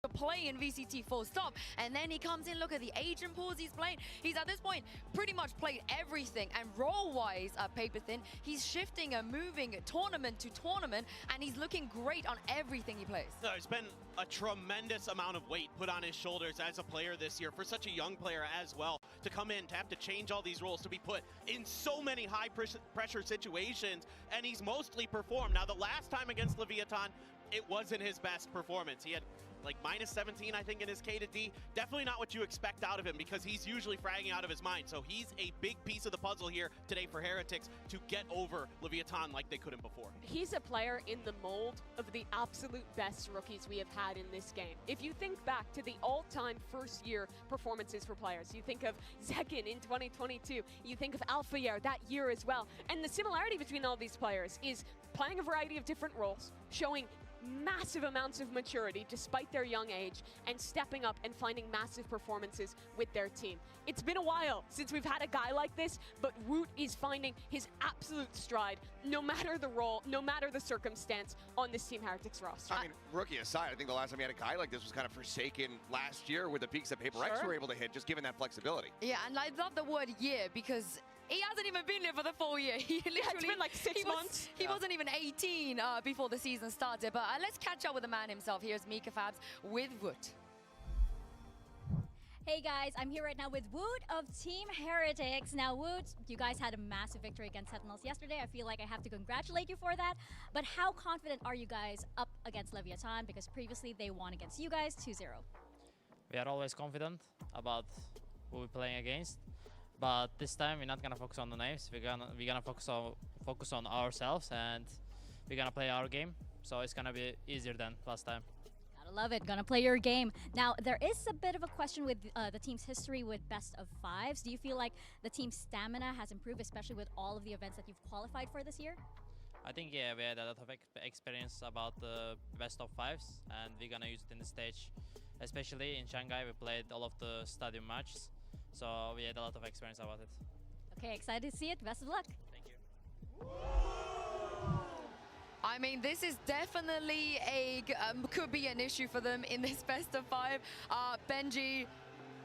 play in VCT full stop, and then he comes in. Look at the Asian pools he's playing. He's at this point pretty much played everything, and role-wise, Paper Thin, he's shifting and moving tournament to tournament, and he's looking great on everything he plays. There's been a tremendous amount of weight put on his shoulders as a player this year, for such a young player as well, to come in, to have to change all these roles, to be put in so many high pressure situations, and he's mostly performed. Now, the last time against Leviathan, it wasn't his best performance. He had like -17, I think, in his K to D. Definitely not what you expect out of him, because he's usually fragging out of his mind. So he's a big piece of the puzzle here today for Heretics to get over Leviathan like they couldn't before. He's a player in the mold of the absolute best rookies we have had in this game. If you think back to the all-time first-year performances for players, you think of Zekin in 2022, you think of Alphayer that year as well. And the similarity between all these players is playing a variety of different roles, showing massive amounts of maturity despite their young age, and stepping up and finding massive performances with their team. It's been a while since we've had a guy like this, but Woot is finding his absolute stride, no matter the role, no matter the circumstance, on this Team Heretics roster. I mean, rookie aside, I think the last time we had a guy like this was kind of forsaken last year with the peaks that Paper X were able to hit, just given that flexibility. Yeah, and I love the word year, because he hasn't even been here for the full year. He literally, it's been like 6 months. He wasn't even 18 before the season started. But let's catch up with the man himself. Here's Mika Fabs with Woot. Hey guys, I'm here right now with Woot of Team Heretics. Now Woot, you guys had a massive victory against Sentinels yesterday. I feel like I have to congratulate you for that. But how confident are you guys up against Leviathan? Because previously they won against you guys 2-0. We are always confident about who we're playing against. But this time we're not gonna focus on the names. We're gonna focus on ourselves, and we're gonna play our game. So it's gonna be easier than last time. Gotta love it. Gonna play your game. Now there is a bit of a question with the team's history with best of fives. Do you feel like the team's stamina has improved, especially with all of the events that you've qualified for this year? I think, yeah, we had a lot of experience about the best of fives, and we're gonna use it in the stage. Especially in Shanghai, we played all of the stadium matches. So we had a lot of experience about it. Okay, excited to see it. Best of luck. Thank you. I mean, this is definitely could be an issue for them in this best of five. Benji,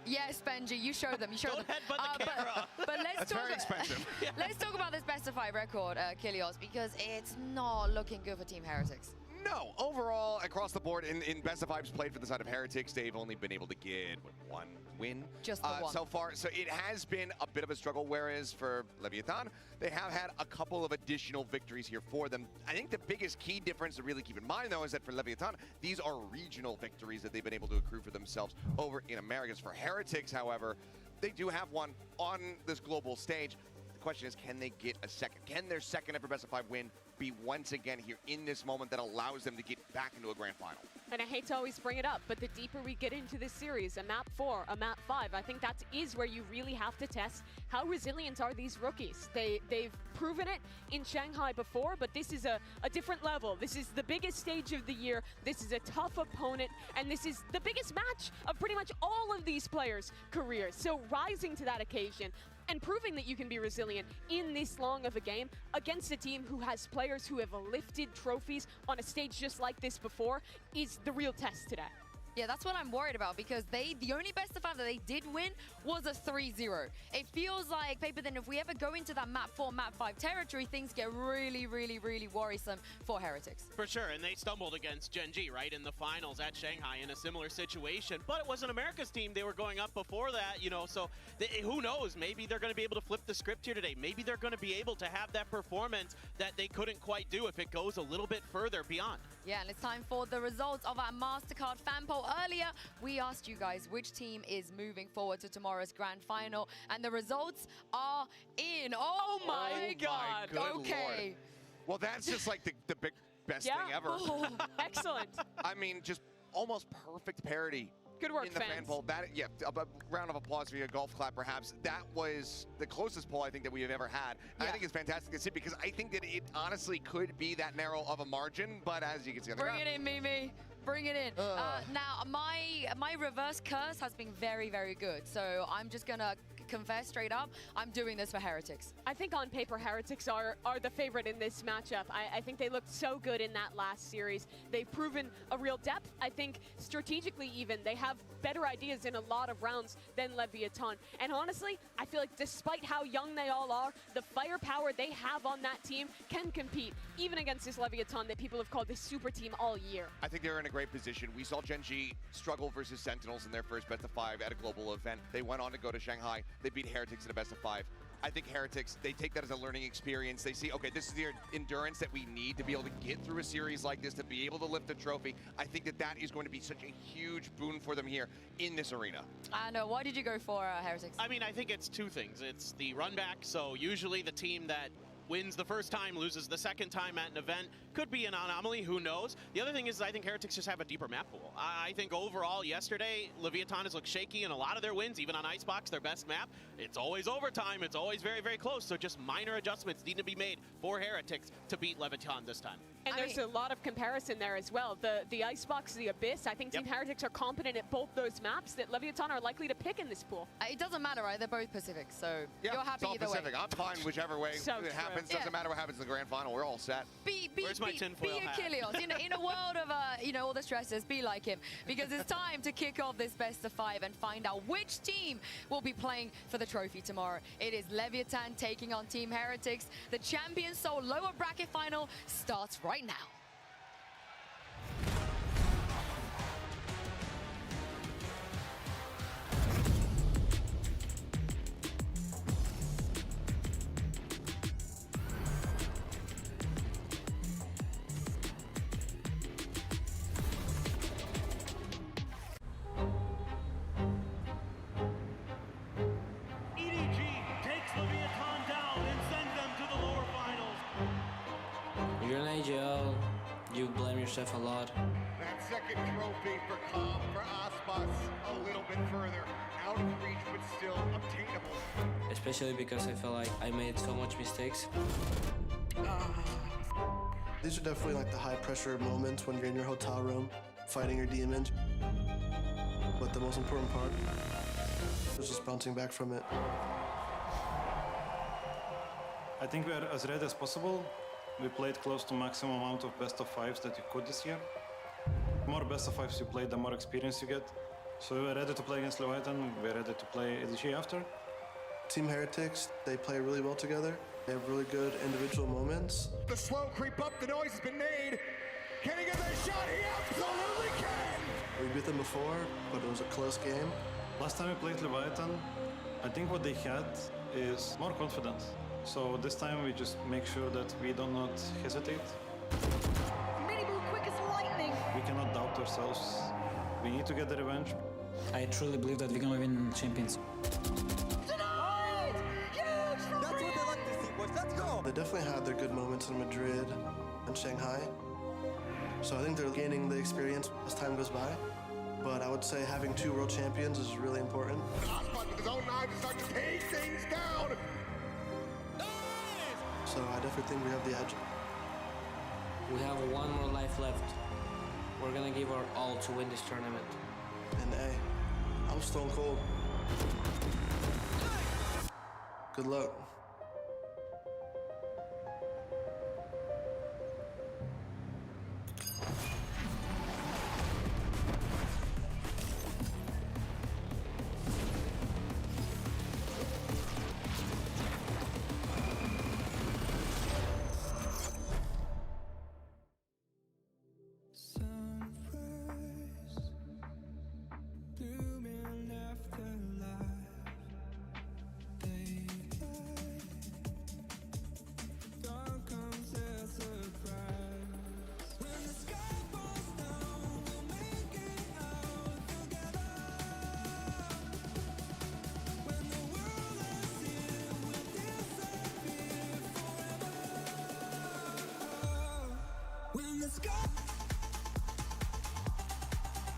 yes, Benji, you show them. You show them. Don't headbutt the camera. But let's That's talk. very expensive. Let's talk about this best of five record, Kilios, because it's not looking good for Team Heretics. No, overall, across the board, in best of fives played for the side of Heretics, they've only been able to get one win Just the one. so far. So it has been a bit of a struggle, whereas for Leviathan, they have had a couple of additional victories here for them. I think the biggest key difference to really keep in mind, though, is that for Leviathan, these are regional victories that they've been able to accrue for themselves over in Americas. For Heretics, however, they do have one on this global stage. The question is, can they get a second? Can their second ever best of five win be once again here in this moment that allows them to get back into a grand final? And I hate to always bring it up, but the deeper we get into this series, a map 4, a map 5, I think that is where you really have to test how resilient are these rookies. They've proven it in Shanghai before, but this is a different level. This is the biggest stage of the year. This is a tough opponent, and this is the biggest match of pretty much all of these players' careers. So rising to that occasion and proving that you can be resilient in this long of a game against a team who has players who have lifted trophies on a stage just like this before is the real test today. Yeah, that's what I'm worried about, because the only best of five that they did win was a 3-0. It feels like, Paper Thin, if we ever go into that map 4, map 5 territory, things get really, really, really worrisome for Heretics. For sure, and they stumbled against Gen G, right, in the finals at Shanghai in a similar situation. But it wasn't America's team. They were going up before that, you know, so who knows? Maybe they're going to be able to flip the script here today. Maybe they're going to be able to have that performance that they couldn't quite do if it goes a little bit further beyond. Yeah, and it's time for the results of our MasterCard fan poll. Earlier, we asked you guys which team is moving forward to tomorrow's grand final, and the results are in. Oh my God. Good okay. Lord. Well, that's just like the big best thing ever. Oh, excellent. I mean, just almost perfect parity. Good work, in the fans. fan poll. That, yeah, a round of applause for you, a golf clap perhaps. That was the closest poll I think that we have ever had. Yeah. I think it's fantastic to see, because I think that it honestly could be that narrow of a margin, but as you can see on the Bring ground. it in, Mimi. Bring it in. Now, my reverse curse has been very, very good. So I'm just going to confess straight up, I'm doing this for Heretics. I think on paper, Heretics are the favorite in this matchup. I think they looked so good in that last series. They've proven a real depth. I think strategically even, they have better ideas in a lot of rounds than Leviathan. And honestly, I feel like despite how young they all are, the firepower they have on that team can compete, even against this Leviathan that people have called the super team all year. I think they're in a great position. We saw Gen.G struggle versus Sentinels in their first best of 5 at a global event. They went on to go to Shanghai. They beat Heretics in a best of 5. I think Heretics, they take that as a learning experience. They see, okay, this is the endurance that we need to be able to get through a series like this, to be able to lift a trophy. I think that that is going to be such a huge boon for them here in this arena. I know. Why did you go for Heretics? I mean, I think it's two things. It's the run back, so usually the team that wins the first time, loses the second time at an event. Could be an anomaly, who knows? The other thing is I think Heretics just have a deeper map pool. I think overall yesterday, Leviathan has looked shaky in a lot of their wins, even on Icebox, their best map. It's always overtime, it's always very, very close, so just minor adjustments need to be made for Heretics to beat Leviathan this time. And there's a lot of comparison there as well. The Icebox, the Abyss, I think Team Heretics are competent at both those maps that Leviathan are likely to pick in this pool. It doesn't matter, right? They're both Pacific, so you're happy either Pacific. way. I'm fine whichever way it happens. Doesn't matter what happens in the grand final. We're all set. Where's my tinfoil hat? Achilles. In a world of all the stresses, be like him, because it's time to kick off this best of 5 and find out which team will be playing for the trophy tomorrow. It is Leviathan taking on Team Heretics. The Champion Seoul lower bracket final starts right now. You're an AGL, you blame yourself a lot. That second trophy for Calm, for Aspas, a little bit further. Out of reach, but still obtainable. Especially because I felt like I made so much mistakes. These are definitely like the high pressure moments when you're in your hotel room, fighting your demons. But the most important part is just bouncing back from it. I think we are as ready as possible. We played close to maximum amount of best of 5s that you could this year. The more best of 5s you play, the more experience you get. So we're ready to play against Leviathan, we're ready to play EDG after. Team Heretics, they play really well together. They have really good individual moments. The slow creep up, the noise has been made. Can he get that shot? He absolutely can! We beat them before, but it was a close game. Last time we played Leviathan, I think what they had is more confidence. So this time we just make sure that we do not hesitate. Mini move quick as lightning. We cannot doubt ourselves. We need to get the revenge. I truly believe that we're gonna win Champions. Tonight! Huge for That's what they like to see, boys. Let's go! They definitely had their good moments in Madrid and Shanghai. So I think they're gaining the experience as time goes by. But I would say having 2 world champions is really important. Aspas with his own knife to start to take things down. So I definitely think we have the edge. We have 1 more life left. We're gonna give our all to win this tournament. And hey, I'm stone cold. Good luck.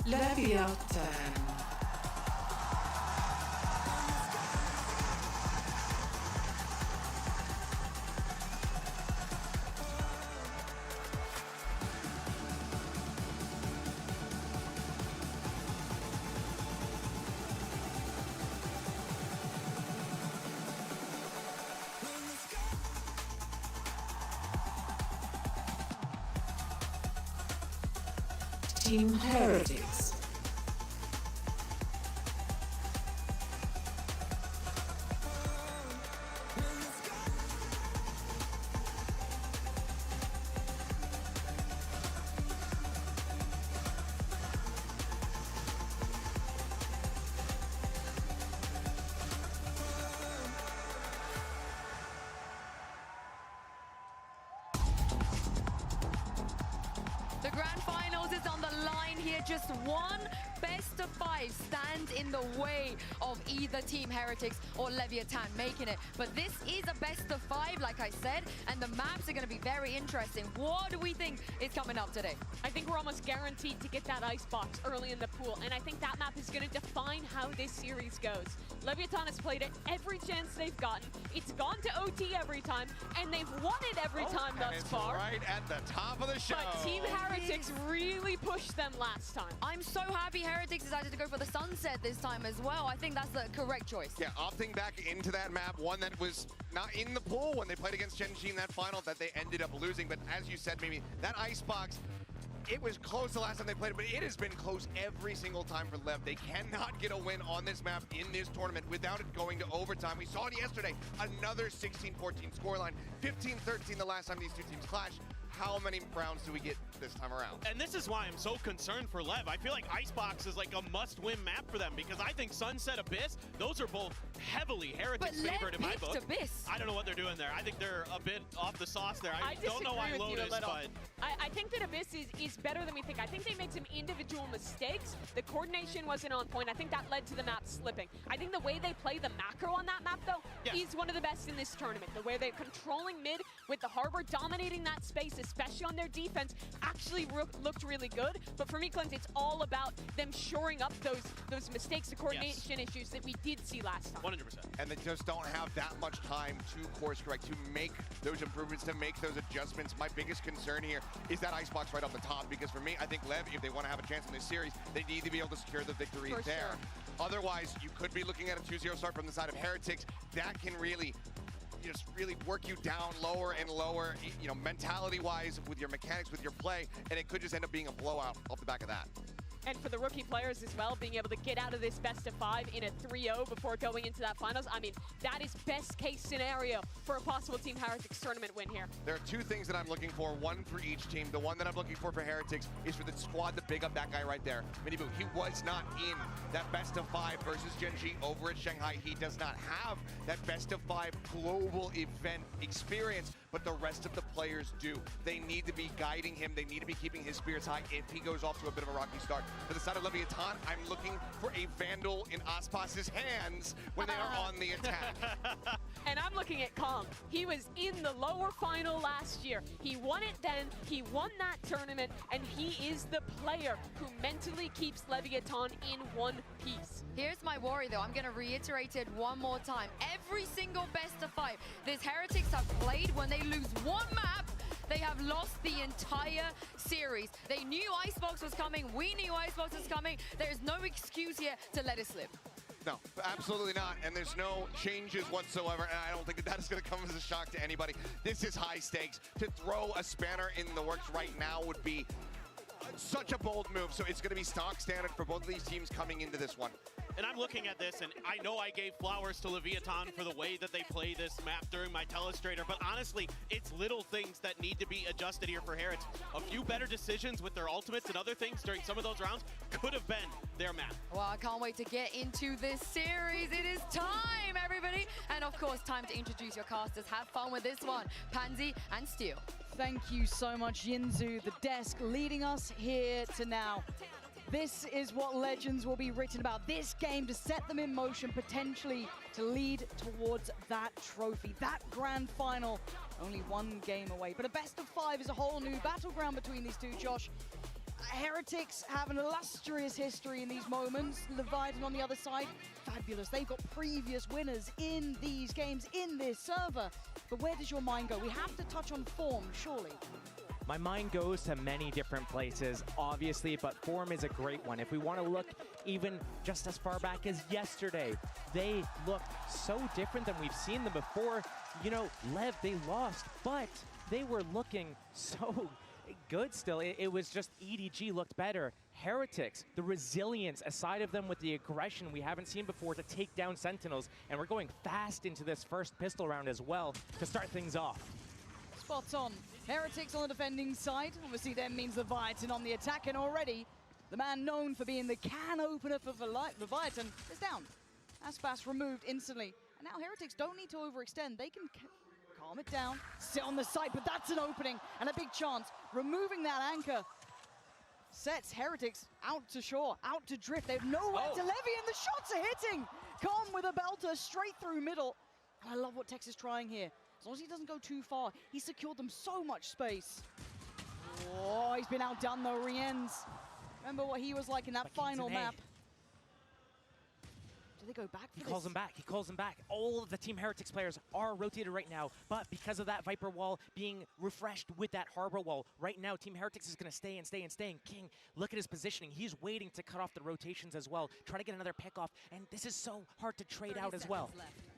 Leviathan. Team Heretics. The grand finals is on the line here. Just one best of 5 stands in the way of either Team Heretics or Leviathan making it. But this is a best of 5, like I said, and the maps are going to be very interesting. What do we think is coming up today? I think we're almost guaranteed to get that icebox early in the pool, and I think that map is going to define how this series goes. Leviathan has played it every chance they've gotten. It's gone to OT every time, and they've won it every time thus far. Right at the top of the show. But Team Heretics really pushed them last time. I'm so happy Heretics decided to go for the sunset this time as well. I think that's the correct choice. Yeah, opting back into that map, one that was not in the pool when they played against Genji in that final that they ended up losing. But as you said, maybe that icebox, it was close the last time they played it, but it has been close every single time for LEV. They cannot get a win on this map in this tournament without it going to overtime. We saw it yesterday, another 16-14 scoreline, 15-13 the last time these two teams clashed. How many rounds do we get this time around? And this is why I'm so concerned for LEV. I feel like Icebox is like a must-win map for them because I think Sunset Abyss, those are both heavily Heretics favored in my book. Abyss. I don't know what they're doing there. I think they're a bit off the sauce there. I don't know why Lotus, but... I think that Abyss is better than we think. I think they made some individual mistakes. The coordination wasn't on point. I think that led to the map slipping. I think the way they play the macro on that map, though, is one of the best in this tournament. The way they're controlling mid with the Harbor dominating that space, especially on their defense, actually looked really good. But for me, Clint, it's all about them shoring up those mistakes, the coordination issues that we did see last time. 100%. And they just don't have that much time to course correct, to make those improvements, to make those adjustments. My biggest concern here is that icebox right off the top, because for me, I think LEV, if they want to have a chance in this series, they need to be able to secure the victory there. Otherwise, you could be looking at a 2-0 start from the side of Heretics. That can really just really work you down lower and lower, you know, mentality-wise, with your mechanics, with your play, and it could just end up being a blowout off the back of that. And for the rookie players as well, being able to get out of this best of 5 in a 3-0 before going into that finals, I mean, that is best case scenario for a possible Team Heretics tournament win here. There are two things that I'm looking for, one for each team. The one that I'm looking for Heretics is for the squad to big up that guy right there. Miniboo, he was not in that best of 5 versus Genji over at Shanghai. He does not have that best of 5 global event experience, but the rest of the players do. They need to be guiding him. They need to be keeping his spirits high if he goes off to a bit of a rocky start. For the side of Leviathan, I'm looking for a Vandal in Aspas's hands when they are on the attack. And I'm looking at Kong. He was in the lower final last year. He won it then, he won that tournament, and he is the player who mentally keeps Leviathan in one piece. Here's my worry, though. I'm going to reiterate it one more time. Every single best of 5 this Heretics have played, when they lose one map, they have lost the entire series. They knew Icebox was coming. We knew Icebox was coming. There's no excuse here to let it slip. No, absolutely not. And there's no changes whatsoever. And I don't think that is going to come as a shock to anybody. This is high stakes. To throw a spanner in the works right now would be such a bold move. So it's going to be stock standard for both of these teams coming into this one. And I'm looking at this, and I know I gave flowers to Leviathan for the way that they play this map during my telestrator, but honestly, it's little things that need to be adjusted here for Heretics. A few better decisions with their ultimates and other things during some of those rounds could have been their map. Well, I can't wait to get into this series. It is time, everybody. And of course, time to introduce your casters. Have fun with this one. Pansy and Steel. Thank you so much, Yinzu, the desk leading us here to now. This is what legends will be written about. This game to set them in motion, potentially to lead towards that trophy, that grand final. Only one game away, but a best of 5 is a whole new battleground between these two, Josh. Heretics have an illustrious history in these moments. Leviathan on the other side, fabulous. They've got previous winners in these games, in this server. But where does your mind go? We have to touch on form, surely. My mind goes to many different places, obviously, but form is a great one. If we want to look even just as far back as yesterday, they look so different than we've seen them before. You know, LEV, they lost, but they were looking so good still. It was just EDG looked better. Heretics, the resilience aside of them with the aggression we haven't seen before to take down Sentinels, and we're going fast into this first pistol round as well to start things off. Spot on. Heretics on the defending side. Obviously that means Leviathan on the attack, and already the man known for being the can opener for Leviathan is down. Aspas removed instantly. And now Heretics don't need to overextend. They can calm it down, sit on the side, but that's an opening and a big chance. Removing that anchor sets Heretics out to shore, out to drift. They have nowhere to levy, and the shots are hitting. Calm with a belter straight through middle. And I love what Tex is trying here. As long as he doesn't go too far, he secured them so much space. Oh, he's been outdone though, Rienz. Remember what he was like in that final map. Do they go back for this? He calls him back. He calls him back. All of the Team Heretics players are rotated right now, but because of that Viper wall being refreshed with that Harbor wall, right now Team Heretics is going to stay and stay and stay. And King, look at his positioning. He's waiting to cut off the rotations as well, try to get another pick off, and this is so hard to trade out as well.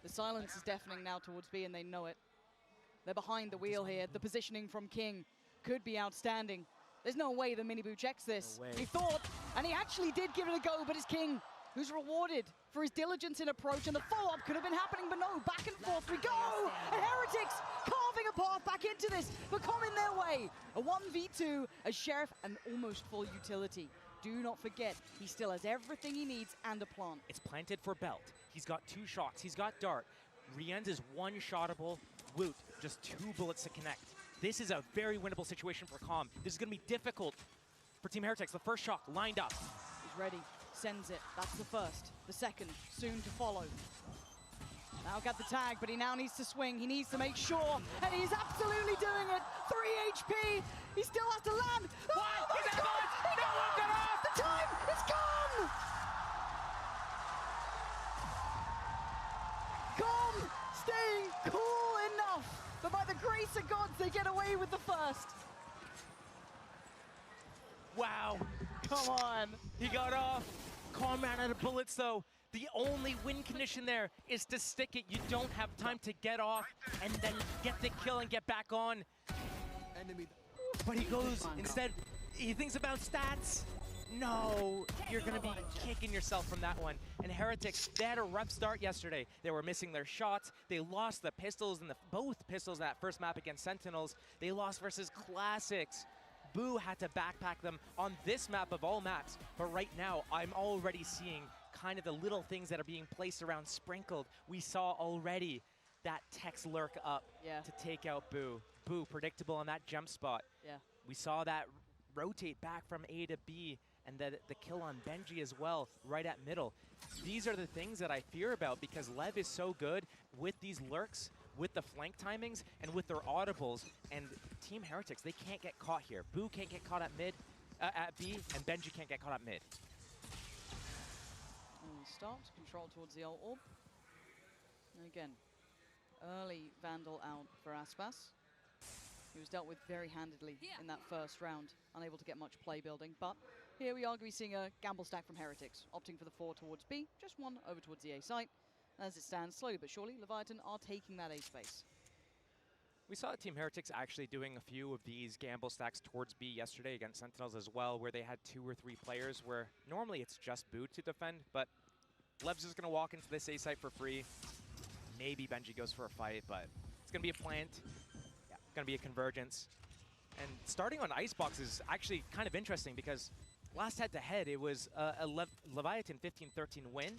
The silence is deafening now towards B, and they know it. They're behind the wheel here. The positioning from King could be outstanding. There's no way the Miniboo checks this. No way. He thought, and he actually did give it a go, but it's King who's rewarded for his diligence in approach, and the follow-up could have been happening, but no, back and forth we go! And Heretics carving a path back into this, but come in their way. A 1v2, a Sheriff, and almost full utility. Do not forget, he still has everything he needs and a plant. It's planted for Belt. He's got 2 shots. He's got Dart. Rienz is one-shottable. Woot, just 2 bullets to connect. This is a very winnable situation for Calm. This is going to be difficult for Team Heretics. The first shot lined up. He's ready. Sends it. That's the first. The second, soon to follow. Now got the tag, but he now needs to swing. He needs to make sure, and he's absolutely doing it. 3 HP. He still has to land. What? Oh, Is that it? No one got off! The time is gone! Calm, staying cool enough, but by the grace of God, they get away with the first. Wow. Come on. He got off. Calm ran out of bullets, though. The only win condition there is to stick it. You don't have time to get off and then get the kill and get back on. But he goes, instead, he thinks about stats. No, you're going to be kicking yourself from that one. And Heretics, they had a rough start yesterday. They were missing their shots. They lost the pistols, and both pistols in that first map against Sentinels. They lost versus Classics. Boo had to backpack them on this map of all maps. But right now, I'm already seeing kind of the little things that are being placed around sprinkled. We saw already that Tex lurk up to take out Boo. Boo, predictable on that jump spot. Yeah. We saw that rotate back from A to B, and the kill on Benji as well, right at middle. These are the things that I fear about, because Lev is so good with these lurks, with the flank timings, and with their audibles, and Team Heretics, they can't get caught here. Boo can't get caught at mid, at B, and Benji can't get caught at mid. And stops, control towards the orb. And again, early Vandal out for Aspas. He was dealt with very handedly in that first round, unable to get much play building, but here we are going to be seeing a gamble stack from Heretics, opting for the 4 towards B, just 1 over towards the A site. As it stands, slowly but surely, Leviathan are taking that A space. We saw Team Heretics actually doing a few of these gamble stacks towards B yesterday against Sentinels as well, where they had 2 or 3 players where normally it's just Boo to defend, but Lev's just going to walk into this A site for free. Maybe Benji goes for a fight, but it's going to be a plant. Yeah, going to be a convergence. And starting on Icebox is actually kind of interesting, because last head-to-head, it was a Leviathan 15-13 win,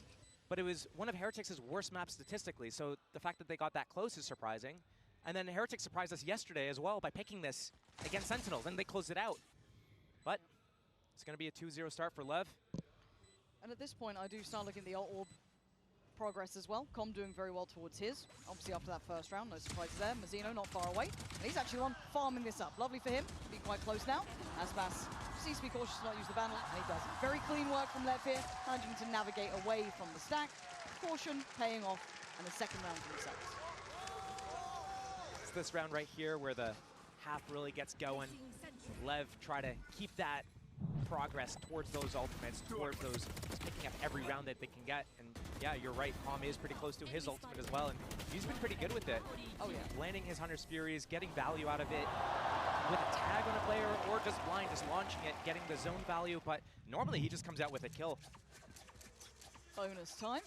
but it was one of Heretics' worst maps statistically, so the fact that they got that close is surprising. And then Heretics surprised us yesterday as well by picking this against Sentinels, and they closed it out. But it's going to be a 2-0 start for Lev. And at this point, I do start looking at the orb progress as well. Com doing very well towards his. Obviously after that first round, no surprises there. Mazzino not far away. And he's actually on farming this up. Lovely for him. Be quite close now. Aspas needs to be cautious to not use the Vandal, and he doesn't. Very clean work from Lev here, managing to navigate away from the stack. Caution paying off, and the second round for themselves. It's this round right here where the half really gets going. Lev try to keep that progress towards those ultimates, towards those, picking up every round that they can get. And yeah, you're right, Calm is pretty close to his ultimate as well, and he's been pretty good with it. Oh yeah. Landing his Hunter's Furies, getting value out of it with a tag on a player or just blind, just launching it, getting the zone value, but normally he just comes out with a kill. Bonus time.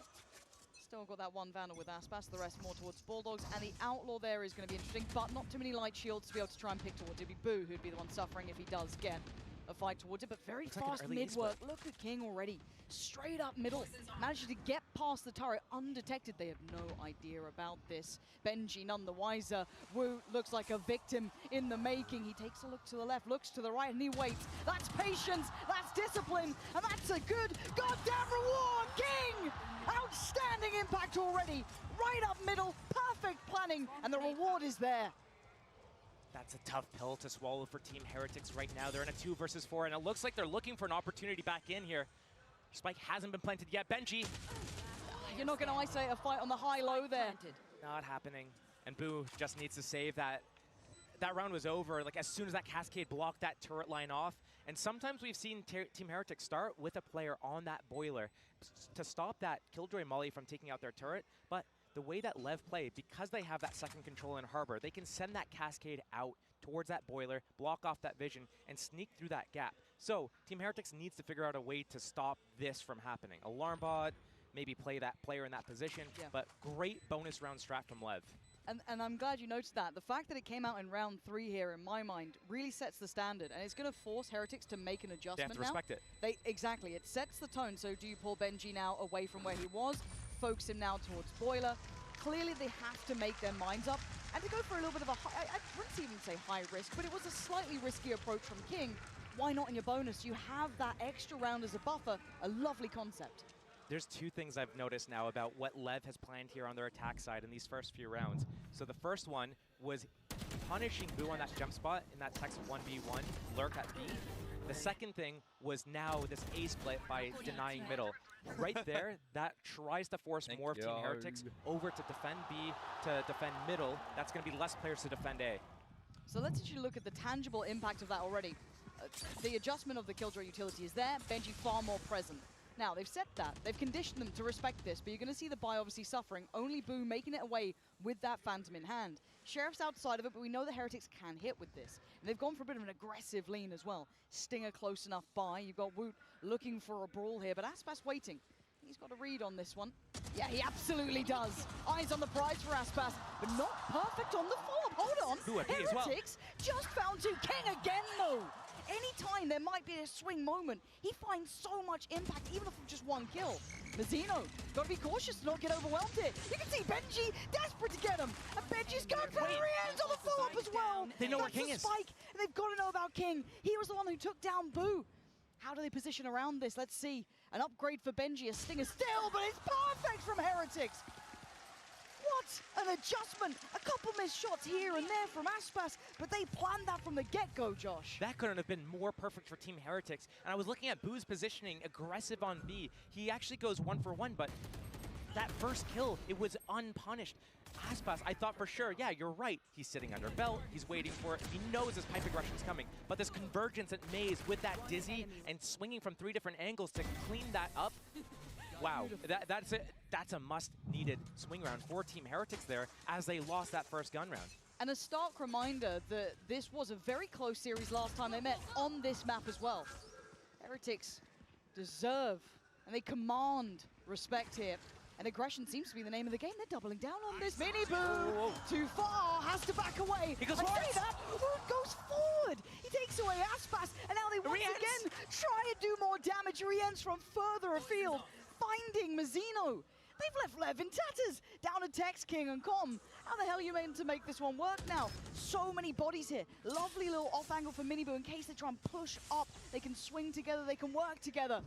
Still got that one Vandal with Aspas, the rest more towards Bulldogs, and the Outlaw there is going to be interesting, but not too many light shields to be able to try and pick towards. It'd be Boo who'd be the one suffering if he does get a fight towards it, but very fast mid-work. Look at King already. Straight up middle. Manages to get past the turret undetected. They have no idea about this. Benji none the wiser. Wu looks like a victim in the making. He takes a look to the left, looks to the right, and he waits. That's patience, that's discipline, and that's a good goddamn reward. King! Outstanding impact already. Right up middle, perfect planning, and the reward is there. That's a tough pill to swallow for Team Heretics right now. They're in a 2 versus 4, and it looks like they're looking for an opportunity back in here. Spike hasn't been planted yet. Benji. You're not going to isolate a fight on the high-low there. Not happening. And Boo just needs to save that. That round was over, like as soon as that Cascade blocked that turret line off. And sometimes we've seen Team Heretics start with a player on that boiler to stop that Killjoy Molly from taking out their turret. But the way that LEV play, because they have that second control in Harbor, they can send that Cascade out towards that boiler, block off that vision, and sneak through that gap. So Team Heretics needs to figure out a way to stop this from happening. Alarm bot, maybe play that player in that position, but great bonus round strat from LEV. And I'm glad you noticed that. The fact that it came out in round 3 here, in my mind, really sets the standard. And it's going to force Heretics to make an adjustment now. They have to respect it. Exactly. It sets the tone. So do you pull Benji now away from where he was? Focus him now towards Boiler. Clearly, they have to make their minds up. And to go for a little bit of a high, I wouldn't even say high risk, but it was a slightly risky approach from King. Why not in your bonus? You have that extra round as a buffer. A lovely concept. There's 2 things I've noticed now about what LEV has planned here on their attack side in these first few rounds. So the first one was punishing Boo on that jump spot in that Tex 1v1 lurk at B. The second thing was now this A split by denying middle. Right there, that tries to force more of Team Heretics over to defend B, to defend middle. That's going to be less players to defend A. So let's actually look at the tangible impact of that already. The adjustment of the Killjoy utility is there, Benji far more present. Now, they've said that. They've conditioned them to respect this, but you're going to see the buy obviously suffering. Only Boo making it away with that Phantom in hand. Sheriff's outside of it, but we know the Heretics can hit with this. And they've gone for a bit of an aggressive lean as well. Stinger close enough by. You've got Woot looking for a brawl here, but Aspas waiting. He's got a read on this one. Yeah, he absolutely does. Eyes on the prize for Aspas, but not perfect on the follow-up. Hold on. Heretics just found 2. King again, though. Anytime there might be a swing moment, he finds so much impact, even if it's just 1 kill. Mazzino, got to be cautious to not get overwhelmed here. You can see Benji desperate to get him, and Benji's going for the ends on the follow-up as well. They know where King is. Spike, and they've got to know about King. He was the one who took down Boo. How do they position around this? Let's see. An upgrade for Benji, a stinger still, but it's perfect from Heretics. What an adjustment! A couple missed shots here and there from Aspas, but they planned that from the get-go, Josh. That couldn't have been more perfect for Team Heretics. And I was looking at Boo's positioning, aggressive on B. He actually goes 1 for 1, but that first kill, it was unpunished. Aspas, I thought for sure, yeah, you're right. He's sitting under belt, he's waiting for it. He knows his pipe aggression's coming. But this convergence at Maze with that dizzy and swinging from 3 different angles to clean that up, wow, that's a must-needed swing round for Team Heretics there as they lost that first gun round. And a stark reminder that this was a very close series last time they met on this map as well. Heretics deserve and they command respect here. And aggression seems to be the name of the game. They're doubling down on this. Mini Boo, too far, has to back away. He goes forward. I see that. Woot goes forward. He takes away Aspas, and now they once again try and do more damage. Rien's from further afield, finding Mazzino. They've left Lev in tatters. Down to Tex, King, and Com. How the hell are you meant to make this one work now? So many bodies here. Lovely little off angle for Mini Boo in case they try and push up. They can swing together, they can work together.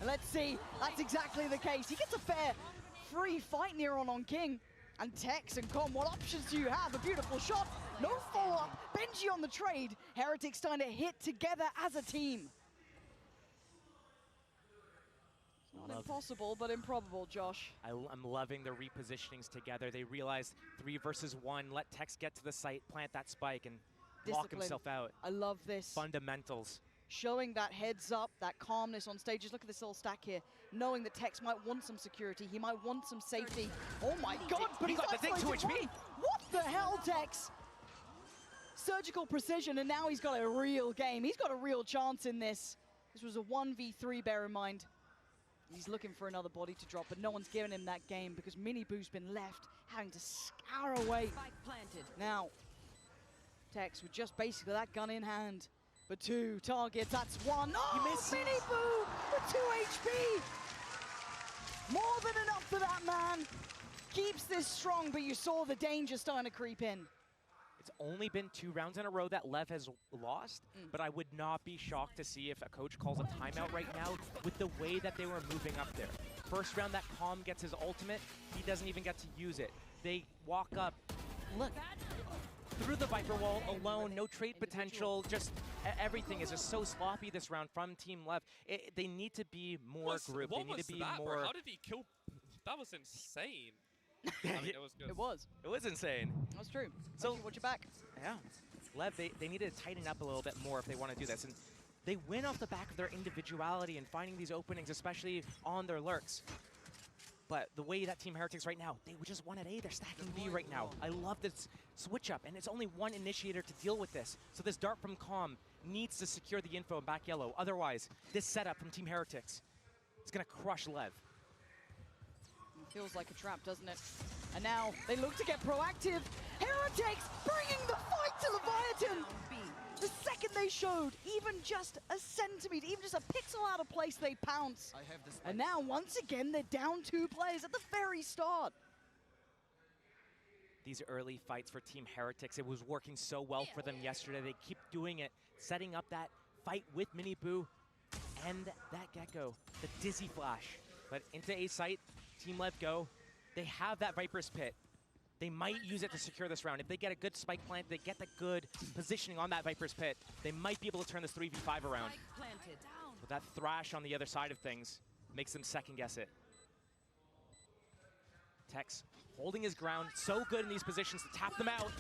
And let's see, that's exactly the case. He gets a fair free fight near on King. And Tex and Com, what options do you have? A beautiful shot, no follow-up. Benji on the trade. Heretics starting to hit together as a team. Not impossible, but improbable, Josh. I'm loving the repositionings together. They realized 3 versus 1. Let Tex get to the site, plant that spike, and lock himself out. I love this. Fundamentals. Showing that heads up, that calmness on stage. Just look at this little stack here. Knowing that Tex might want some security. He might want some safety. Oh my God, but he got the thing, 2 HP. What the hell, Tex? surgical precision, and now he's got a real game. He's got a real chance in this. This was a 1v3, bear in mind. He's looking for another body to drop, but no one's giving him that game because Miniboo's been left having to scour away. Now, Tex with just basically that gun in hand. But 2 targets, that's 1. Oh, Miniboo with 2 HP! More than enough for that man. Keeps this strong, but you saw the danger starting to creep in. It's only been 2 rounds in a row that LEV has lost, but I would not be shocked to see if a coach calls a timeout right now with the way that they were moving up there. First round that Calm gets his ultimate, he doesn't even get to use it. They walk up, look, through the Viper wall alone, no trade potential, just everything is just so sloppy this round from Team LEV. They need to be more grouped. They need to be more... Bro? How did he kill? That was insane. I mean, it was good. It was. It was insane. That's true. So, watch your back. Yeah. LEV, they need to tighten up a little bit more if they want to do this. And they win off the back of their individuality and finding these openings, especially on their lurks. But the way that Team Heretics right now, they just won at A, they're stacking B right now. I love this switch up, and it's only one initiator to deal with this. So this dart from Calm needs to secure the info in back yellow. Otherwise, this setup from Team Heretics is going to crush LEV. Feels like a trap, doesn't it? And now they look to get proactive. Heretics bringing the fight to Leviathan. The second they showed, even just a centimeter, even just a pixel out of place, they pounce. And now, once again, they're down 2 players at the very start. These early fights for Team Heretics, it was working so well for them yesterday. They keep doing it, setting up that fight with Miniboo and that Gecko, the Dizzy Flash. But into A site, Team LEV go. They have that Viper's Pit. They might use it to secure this round. If they get a good spike plant, they get the good positioning on that Viper's Pit, they might be able to turn this 3v5 around. But that Thrash on the other side of things makes them second guess it. Tex holding his ground, so good in these positions to tap them out.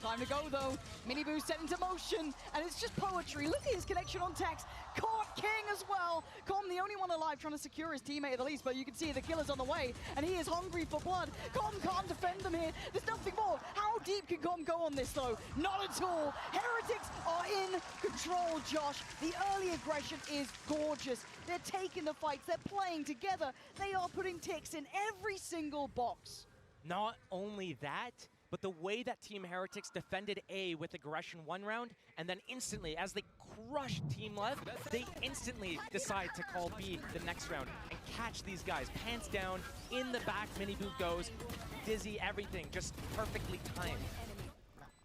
Time to go though. Miniboo set into motion, and it's just poetry. Look at his connection on Tex. Caught King as well. Com, the only one alive, trying to secure his teammate at the least, but you can see the killer's on the way, and he is hungry for blood. Com can't defend them here. There's nothing more. How deep can Com go on this though? Not at all. Heretics are in control, Josh. The early aggression is gorgeous. They're taking the fights. They're playing together. They are putting ticks in every single box. Not only that, but the way that Team Heretics defended A with aggression 1 round, and then instantly, as they crush Team LEV, they instantly decide to call B the next round and catch these guys. Pants down, in the back, Miniboo goes, Dizzy, everything, just perfectly timed.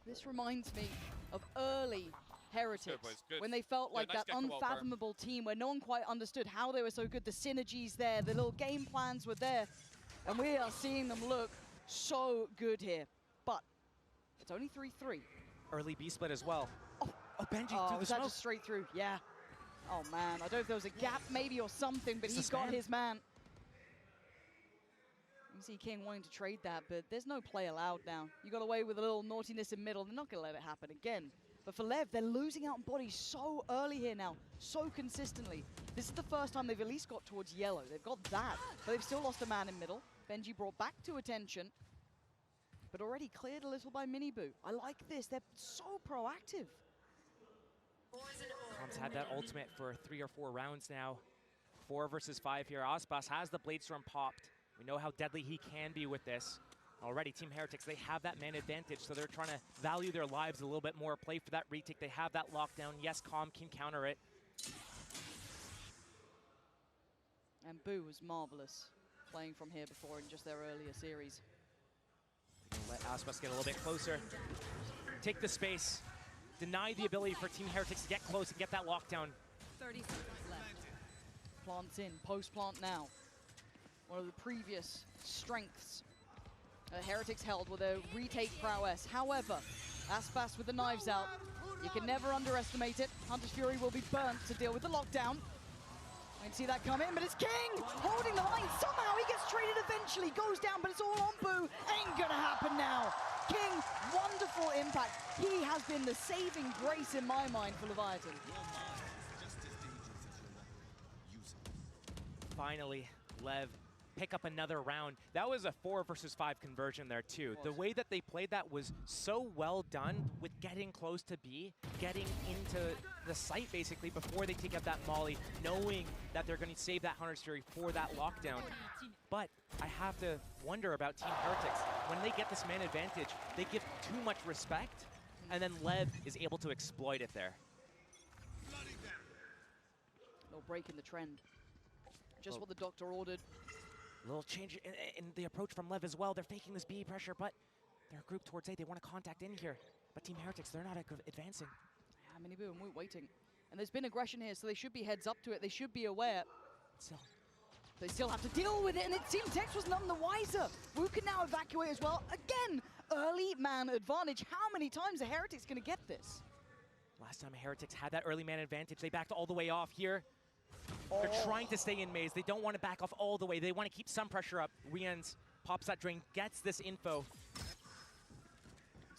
This reminds me of early Heretics, when they felt like that unfathomable team where no one quite understood how they were so good. The synergies there, the little game plans were there, and we are seeing them look so good here. But it's only 3-3. Early B split as well. Oh, Benji through the was smoke. that just straight through? Yeah. Oh man, I don't know if there was a gap maybe or something, but he's got his man. You see King wanting to trade that, but there's no play allowed now. You got away with a little naughtiness in middle. They're not going to let it happen again. But for LEV, they're losing out on bodies so early here now, so consistently. This is the first time they've at least got towards yellow. They've got that, but they've still lost a man in middle. Benji brought back to attention, but already cleared a little by Miniboo. I like this. They're so proactive. Com's had that ultimate for 3 or 4 rounds now. 4 versus 5 here. Aspas has the Bladestorm popped. We know how deadly he can be with this. Already, Team Heretics, they have that man advantage, so they're trying to value their lives a little bit more, play for that retake. They have that lockdown. Yes, Com can counter it. And Boo was marvelous playing from here before in just their earlier series. Let Aspas get a little bit closer. Take the space. Deny the ability for Team Heretics to get close and get that lockdown. 30 seconds left. Plants in, post-plant now. One of the previous strengths Heretics held with a retake prowess. However, Aspas with the knives out. You can never underestimate it. Hunter's Fury will be burnt to deal with the lockdown. I can see that come in, but it's King holding the line. Somehow he gets traded eventually, goes down, but it's all on Boo. Ain't gonna happen now. King, wonderful impact. He has been the saving grace in my mind for Leviathan. Finally, LEV pick up another round. That was a 4 versus 5 conversion there too. The way that they played that was so well done with getting close to B, getting into the site basically before they take out that molly, knowing that they're going to save that Hunter's Fury for that lockdown. But I have to wonder about Team Heretics. When they get this man advantage, they give too much respect, and then LEV is able to exploit it there. No break in the trend. Just what the doctor ordered. A little change in the approach from LEV as well. They're faking this B pressure, but they're grouped towards A. They want to contact in here. But Team Heretics, they're not advancing. Yeah, Miniboo and Woot waiting. And there's been aggression here, so they should be heads up to it. They should be aware. Still. They still have to deal with it, and it seems Tex was none the wiser. Woot can now evacuate as well. Again, early man advantage. How many times are Heretics going to get this? Last time Heretics had that early man advantage, they backed all the way off here. They're trying to stay in maze. They don't want to back off all the way. They want to keep some pressure up. Rians pops that drain, gets this info.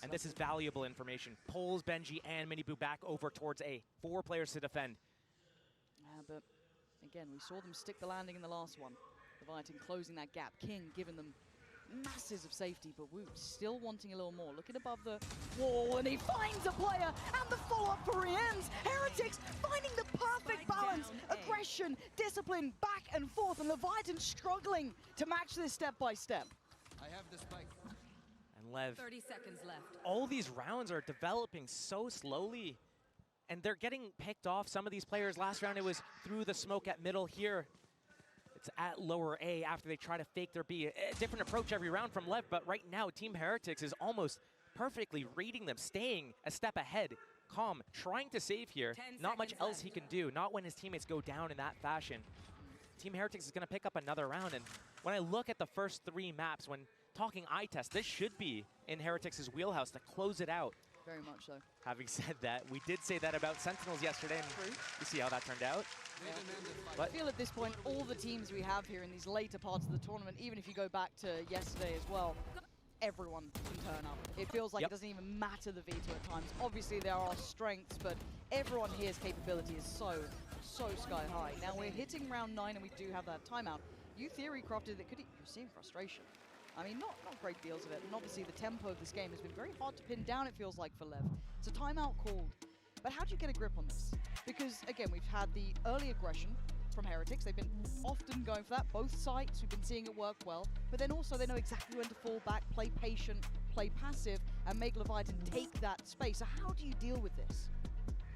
And this is valuable information. Pulls Benji and Miniboo back over towards A. 4 players to defend. Yeah, but again, we saw them stick the landing in the last one. Leviathan closing that gap. King giving them masses of safety, but Woot still wanting a little more. Looking above the wall, and he finds a player, and the follow-up for Rians. Heretics finding the perfect balance. Aggression, discipline, back and forth, and Leviathan struggling to match this step by step. I have the spike. And LEV. 30 seconds left. All these rounds are developing so slowly, and they're getting picked off. Some of these players, last round it was through the smoke at middle here. It's at lower A after they try to fake their B. A different approach every round from LEV, but right now Team Heretics is almost perfectly reading them, staying a step ahead. Calm, trying to save here. Not much else he can do, not when his teammates go down in that fashion. Team Heretics is going to pick up another round, and when I look at the first 3 maps, when talking eye test, this should be in Heretics' wheelhouse to close it out. Very much so. Having said that, we did say that about Sentinels yesterday, and you see how that turned out. But I feel at this point, all the teams we have here in these later parts of the tournament, even if you go back to yesterday as well, everyone can turn up. It feels like it doesn't even matter the veto at times. Obviously, there are strengths, but everyone here's capability is so sky high. Now, we're hitting round 9, and we do have that timeout. You theory crafted that you're seeing frustration. I mean, not great deals of it, and obviously the tempo of this game has been very hard to pin down, it feels like, for LEV. It's a timeout called. But how do you get a grip on this? Because, again, we've had the early aggression from Heretics. They've been often going for that. Both sides, we've been seeing it work well. But then also they know exactly when to fall back, play patient, play passive, and make Leviathan take that space. So how do you deal with this?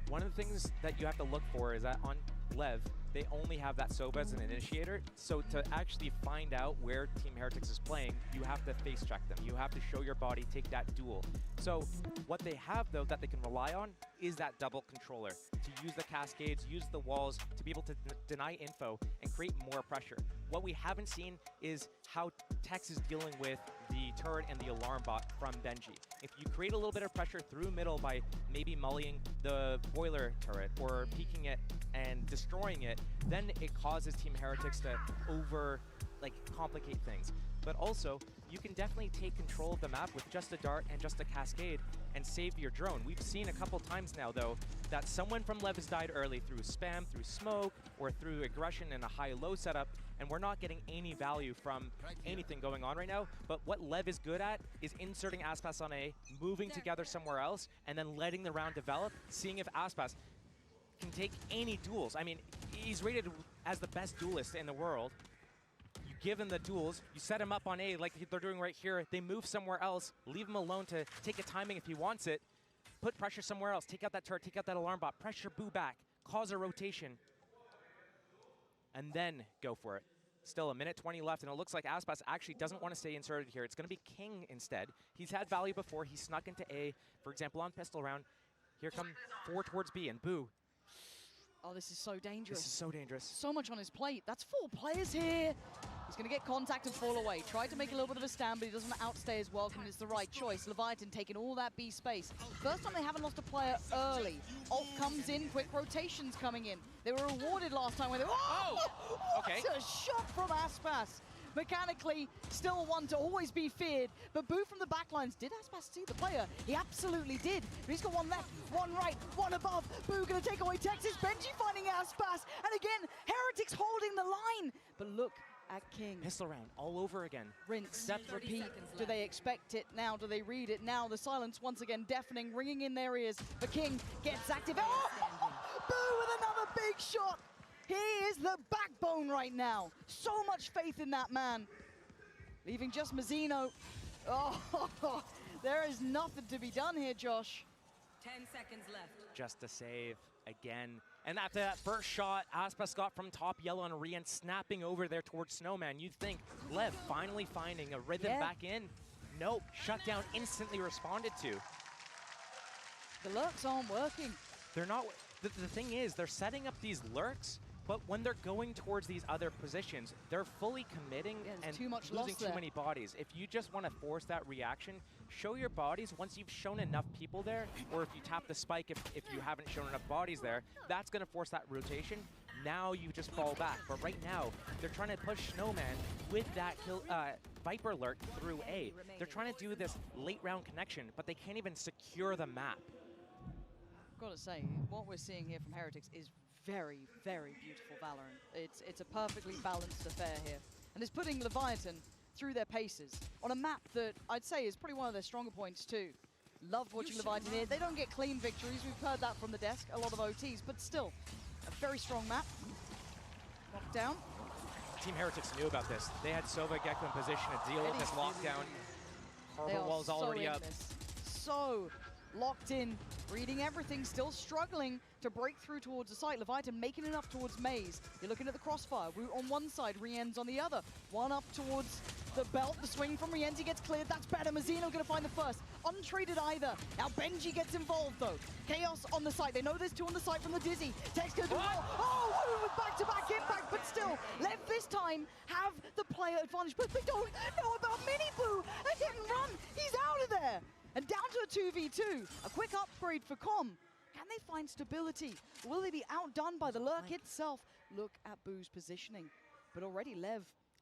One of the things that you have to look for is that on LEV, they only have that Sova as an initiator. So to actually find out where Team Heretics is playing, you have to face check them. You have to show your body, take that duel. So what they have, though, that they can rely on is that double controller. To use the cascades, use the walls, to be able to deny info and create more pressure. What we haven't seen is how Tex is dealing with the turret and the alarm bot from Benji. If you create a little bit of pressure through middle by maybe mullying the boiler turret or peeking it and destroying it, then it causes Team Heretics to complicate things. But also, you can definitely take control of the map with just a dart and just a cascade and save your drone. We've seen a couple times now, though, that someone from LEV has died early through spam, through smoke, or through aggression in a high-low setup, and we're not getting any value from anything going on right now. But what LEV is good at is inserting Aspas on A, moving together somewhere else, and then letting the round develop, seeing if Aspas can take any duels. I mean, he's rated as the best duelist in the world. You give him the duels, you set him up on A like they're doing right here, they move somewhere else, leave him alone to take a timing if he wants it, put pressure somewhere else, take out that turret, take out that alarm bot, pressure Boo back, cause a rotation, and then go for it. Still a minute 20 left, and it looks like Aspas actually doesn't want to stay inserted here. It's going to be King instead. He's had value before. He snuck into A, for example, on pistol round. Here come 4 towards B, and Boo. Oh, this is so dangerous. This is so dangerous. So much on his plate. That's 4 players here. He's going to get contact and fall away. Tried to make a little bit of a stand, but he doesn't outstay his welcome. It's the right choice. Leviathan taking all that B space. First time they haven't lost a player early. Ult comes in, quick rotations coming in. They were rewarded last time when they were... Oh! Okay. What a shot from Aspas. Mechanically, still one to always be feared, but Boo from the backlines. Did Aspas see the player? He absolutely did. But he's got one left, one right, one above. Boo gonna take away Texas. Benji finding Aspas, and again, Heretics holding the line. But look, at King. Pistol round all over again. Rinse, step, repeat. Do they expect it now? Do they read it now? The silence once again deafening, ringing in their ears. The King gets active. Oh! Boo with another big shot. He is the backbone right now. So much faith in that man. Leaving just Mazzino. Oh, there is nothing to be done here, Josh. 10 seconds left. Just a save again. And after that first shot, Aspas got from top yellow on Rien, snapping over there towards Snowman. You'd think Lev finally finding a rhythm back in. Nope, shut down, instantly responded to. The lurks aren't working. They're not, the thing is, they're setting up these lurks, but when they're going towards these other positions, they're fully committing and too much losing loss too there. many bodies. If you just want to force that reaction, show your bodies. Once you've shown enough people there, or if you tap the spike if you haven't shown enough bodies there, that's going to force that rotation. Now you just fall back. But right now, they're trying to push Snowman with that Viper lurk through A. They're trying to do this late round connection, but they can't even secure the map. I've got to say, what we're seeing here from Heretics is very, very beautiful Valorant. It's a perfectly balanced affair here. And it's putting Leviathan through their paces on a map that I'd say is probably one of their stronger points too. Love watching Leviathan here. They don't get clean victories. We've heard that from the desk, a lot of OTs, but still, a very strong map. Knocked down. Team Heretics knew about this. They had Sova Gecko in position to deal with this lockdown. Harbor wall's already up. So locked in, reading everything, still struggling to break through towards the site. Leviathan making it up towards Maze. You're looking at the crossfire. Woot on one side, Rien's on the other. One up towards the belt. The swing from Rienzi gets cleared. That's better. Mazzino going to find the first. Untreated either. Now Benji gets involved though. Chaos on the site. They know there's two on the site from the Dizzy. Tex goes to roll. Oh, Woot with back-to-back impact, but still, Lev this time have the player advantage. But they don't know about Mini Boo. A hit and run. He's out of there. And down to a 2v2. A quick upgrade for Com. Can they find stability? Will they be outdone by the lurk itself? Look at Boo's positioning. But already Lev,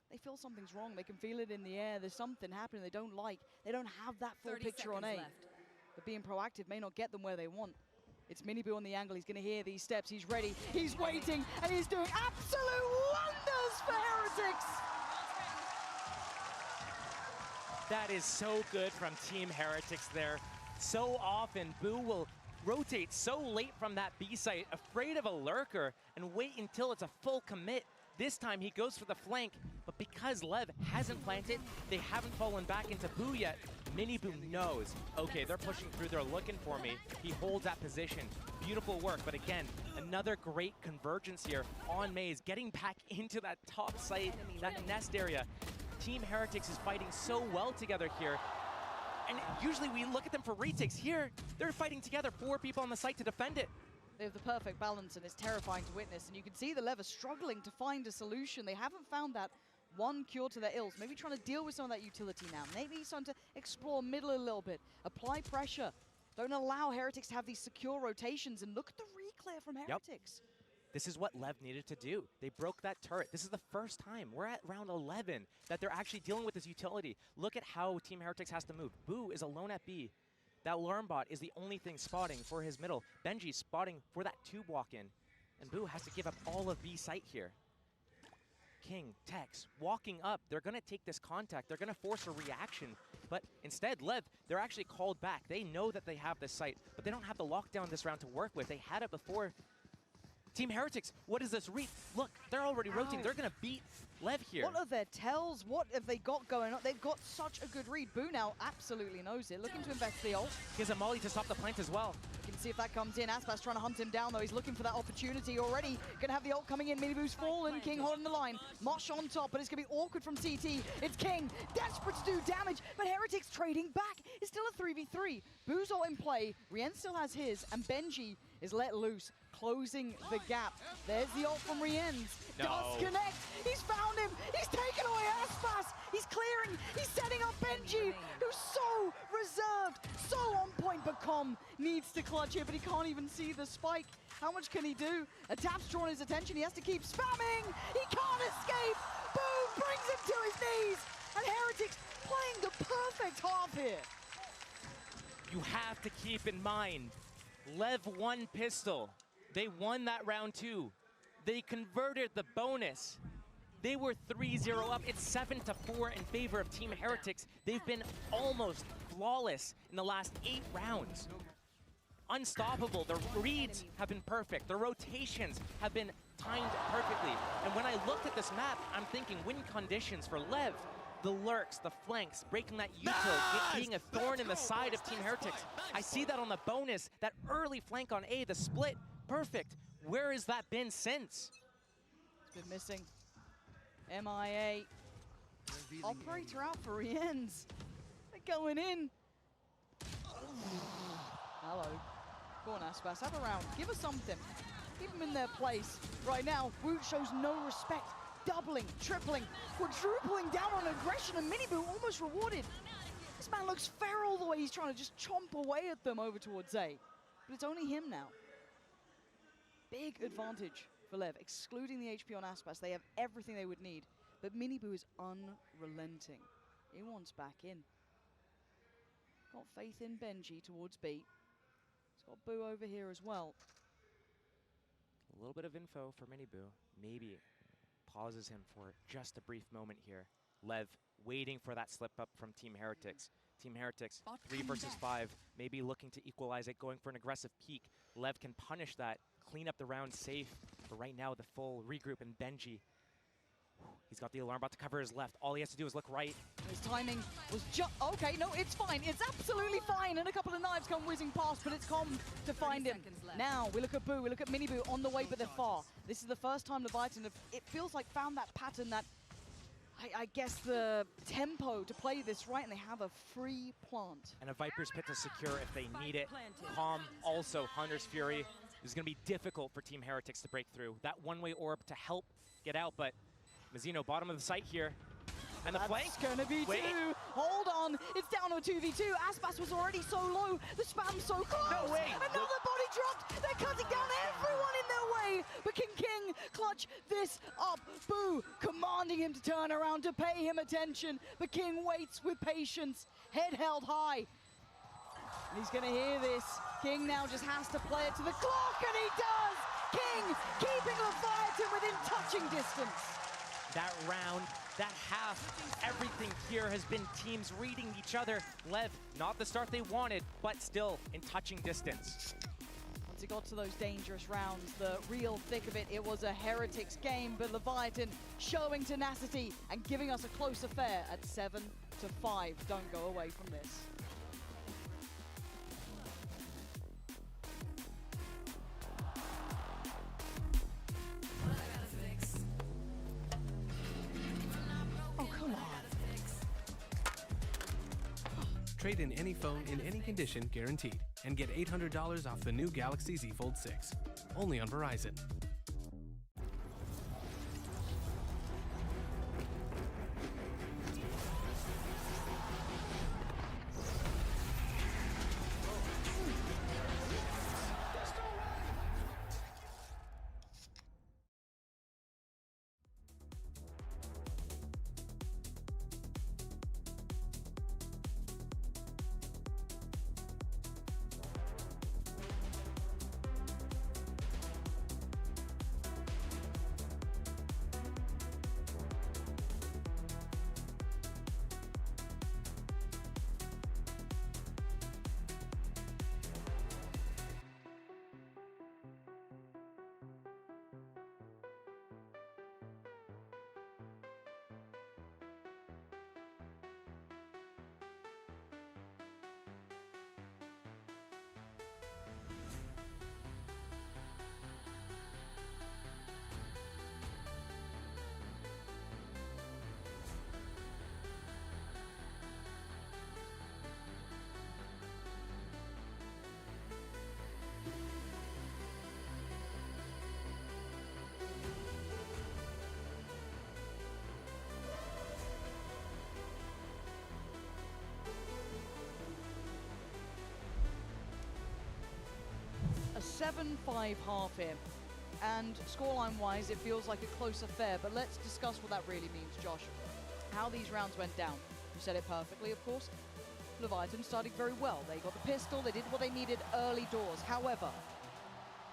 they feel something's wrong. They can feel it in the air. There's something happening they don't like. They don't have that full picture on A. But being proactive may not get them where they want. It's Miniboo on the angle. He's going to hear these steps. He's ready. He's waiting. And he's doing absolute wonders for Heretics. That is so good from Team Heretics there. So often, Boo will rotate so late from that B site, afraid of a lurker, and wait until it's a full commit. This time he goes for the flank, but because Lev hasn't planted, they haven't fallen back into Boo yet. Miniboo knows, okay, they're pushing through, they're looking for me. He holds that position. Beautiful work, but again, another great convergence here on Maze, getting back into that top site, that nest area. Team Heretics is fighting so well together here. And usually we look at them for retakes. Here, they're fighting together, 4 people on the site to defend it. They have the perfect balance, and it's terrifying to witness. And you can see the Lev are struggling to find a solution. They haven't found that one cure to their ills. Maybe trying to deal with some of that utility now. Maybe starting to explore middle a little bit. Apply pressure. Don't allow Heretics to have these secure rotations. And look at the reclear from Heretics. Yep. This is what Lev needed to do. They broke that turret. This is the first time, we're at round 11, that they're actually dealing with this utility. Look at how Team Heretics has to move. Boo is alone at B. That alarm bot is the only thing spotting for his middle. Benji's spotting for that tube walk-in. And Boo has to give up all of B site here. King, Tex, walking up. They're going to take this contact. They're going to force a reaction. But instead, Lev, they're actually called back. They know that they have this site, but they don't have the lockdown this round to work with. They had it before. Team Heretics, what is this read? Look, they're already rotating. They're going to beat Lev here. What are their tells? What have they got going on? They've got such a good read. Boo now absolutely knows it. Looking to invest the ult. Gives a molly to stop the plant as well. You can see if that comes in. Aspas trying to hunt him down, though. He's looking for that opportunity already. Going to have the ult coming in. Miniboo's fallen. King holding the line. Mosh on top, but it's going to be awkward from CT. It's King, desperate to do damage, but Heretics trading back. It's still a 3v3. Boo's ult in play. Rien still has his, and Benji is let loose, closing the gap. There's the ult from Rienz. No. Does connect. He's found him. He's taken away Aspas. He's clearing. He's setting up Benji, who's so reserved, so on point. But Com needs to clutch here, but he can't even see the spike. How much can he do? A tap's drawn his attention. He has to keep spamming. He can't escape. Boom brings him to his knees. And Heretics playing the perfect half here. You have to keep in mind, Lev won pistol. They won that round 2. They converted the bonus. They were 3-0 up. It's 7-4 in favor of Team Heretics. They've been almost flawless in the last 8 rounds. Unstoppable. Their reads have been perfect. Their rotations have been timed perfectly. And when I looked at this map, I'm thinking win conditions for LEV. The lurks, the flanks, breaking that util, being a thorn in the side of Team Heretics. I see that on the bonus, that early flank on A, the split, perfect. Where has that been since? It's been missing. MIA. Operator out for Riens. They're going in. Hello. Go on, Aspas, have a round. Give us something. Keep them in their place. Right now, Woot shows no respect. Doubling, tripling, quadrupling down on aggression, and Miniboo almost rewarded. This man looks feral the way he's trying to just chomp away at them over towards A. But it's only him now. Big advantage for LEV, excluding the HP on Aspas. They have everything they would need, but Miniboo is unrelenting. He wants back in. Got faith in Benji towards B. He's got Boo over here as well. A little bit of info for Miniboo. Maybe pauses him for just a brief moment here. LEV waiting for that slip up from Team Heretics. Team Heretics, 3 versus 5, maybe looking to equalize it, going for an aggressive peak. LEV can punish that, clean up the round safe. But right now, the full regroup and Benji, he's got the alarm about to cover his left. All he has to do is look right. His timing was just, okay, no, it's fine. It's absolutely fine. And a couple of knives come whizzing past, but it's Com to find him. Now, we look at Boo, we look at Miniboo on the way, but they're far. This is the first time Leviathan have, it feels like, found that pattern, that, I guess, the tempo to play this right, and they have a free plant. And a Viper's Pit to secure if they need it. Calm, also Hunter's Fury. This is going to be difficult for Team Heretics to break through. That one-way orb to help get out, but Mazzino, bottom of the site here. And the flank. That's gonna be 2. Hold on. It's down to a 2v2. Aspas was already so low. The spam's so close. No way. Another body dropped. They're cutting down everyone in their way. But can King clutch this up? Boo commanding him to turn around to pay him attention. But King waits with patience, head held high. And he's gonna hear this. King now just has to play it to the clock, and he does. King keeping Leviathan within touching distance. That round, that half, everything here has been teams reading each other. LEV, not the start they wanted, but still in touching distance. Once it got to those dangerous rounds, the real thick of it, it was a Heretics game, but Leviathan showing tenacity and giving us a close affair at 7-5. Don't go away from this. Oh, come on. Trade in any phone in any condition guaranteed and get $800 off the new Galaxy Z Fold 6. Only on Verizon. A 7-5 half here. And scoreline-wise, it feels like a close affair, but let's discuss what that really means, Josh. How these rounds went down. You said it perfectly, of course. Leviathan started very well. They got the pistol, they did what they needed early doors. However,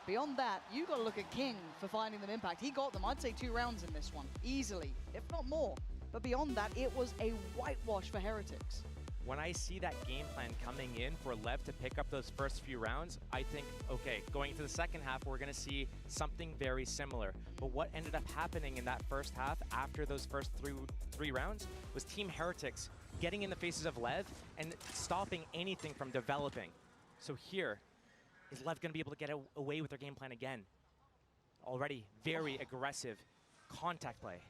Beyond that, you got to look at King for finding them impact. He got them, I'd say 2 rounds in this one, easily, if not more. But beyond that, it was a whitewash for Heretics. When I see that game plan coming in for LEV to pick up those first few rounds, I think, okay, going into the second half, we're going to see something very similar. But what ended up happening in that first half after those first three rounds was Team Heretics getting in the faces of LEV and stopping anything from developing. So here, is LEV going to be able to get away with their game plan again? Already very aggressive contact play.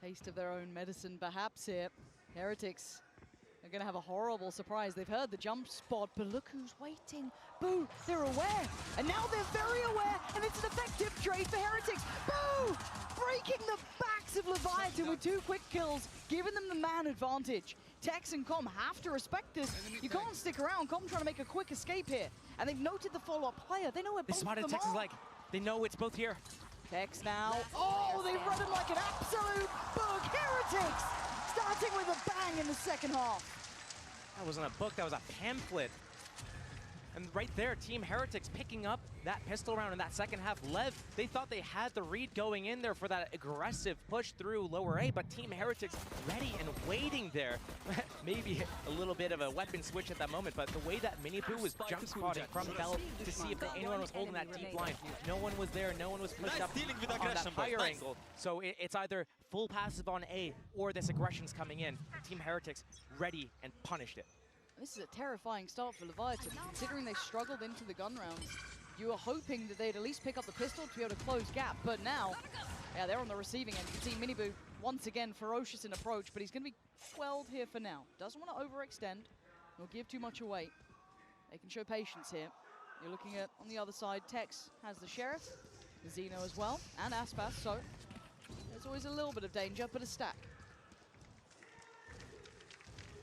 Taste of their own medicine perhaps here. Heretics are going to have a horrible surprise. They've heard the jump spot, but look who's waiting. Boo, they're aware. And now they're very aware, and it's an effective trade for Heretics. Boo, breaking the backs of Leviathan with 2 quick kills, giving them the man advantage. Tex and Com have to respect this. You can't stick around. Com trying to make a quick escape here. And they've noted the follow-up player. They know where both of them are. They spotted Tex's leg. They know it's both here. Tex now. Oh, they've run him like an absolute bug. Heretics starting with a bang in the second half. That wasn't a book, that was a pamphlet. And right there, Team Heretics picking up that pistol round in that second half. LEV, they thought they had the read going in there for that aggressive push through lower A, but Team Heretics ready and waiting there. Maybe a little bit of a weapon switch at that moment, but the way that Miniboo was jump spotting from Bell to see if anyone was holding that deep line, no one was there, no one was pushed up on that fire angle. So it's either full passive on A or this aggression's coming in. Team Heretics ready and punished it. This is a terrifying start for Leviathan, considering they struggled into the gun rounds. You were hoping that they'd at least pick up the pistol to be able to close gap, but now, yeah, they're on the receiving end. You can see Miniboo, once again, ferocious in approach, but he's going to be quelled here for now. Doesn't want to overextend, nor give too much away. They can show patience here. You're looking at, on the other side, Tex has the Sheriff, the Xeno as well, and Aspas, so there's always a little bit of danger, but a stack.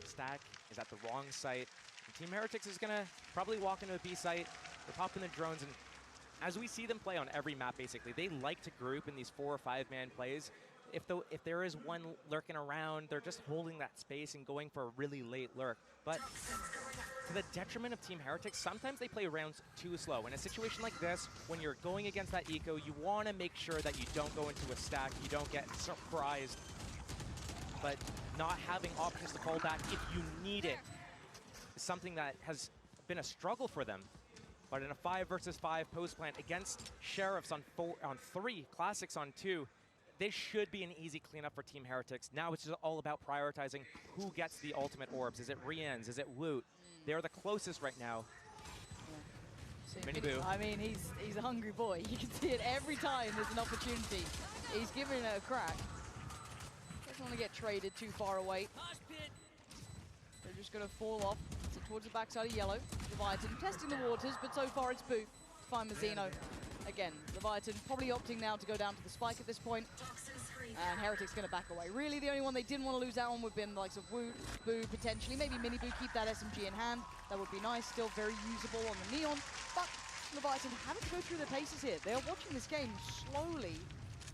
Stack is at the wrong site. And Team Heretics is going to probably walk into a B site. They're popping the drones, and as we see them play on every map, basically, they like to group in these 4 or 5 man plays. If there is one lurking around, they're just holding that space and going for a really late lurk. But to the detriment of Team Heretics, sometimes they play rounds too slow. In a situation like this, when you're going against that eco, you want to make sure that you don't go into a stack, you don't get surprised. But not having options to fall back if you need it is something that has been a struggle for them. But in a 5 versus 5 post plant against Sheriffs on 3, Classics on 2, this should be an easy cleanup for Team Heretics. Now it's just all about prioritizing who gets the ultimate orbs. Is it Rienz? Is it Woot? They're the closest right now. Yeah. Miniboo. I mean, he's a hungry boy. You can see it every time there's an opportunity. He's giving it a crack. Doesn't want to get traded too far away. They're just going to fall off towards the backside of yellow. Leviathan testing the waters, but so far it's Boo to find Mazzino. Again, Leviathan probably opting now to go down to the spike at this point. And Heretics going to back away. Really, the only one they didn't want to lose out on would have been the likes of Woot, Boo, potentially. Maybe Miniboo keep that SMG in hand. That would be nice. Still very usable on the Neon. But Leviathan having to go through their paces here. They are watching this game slowly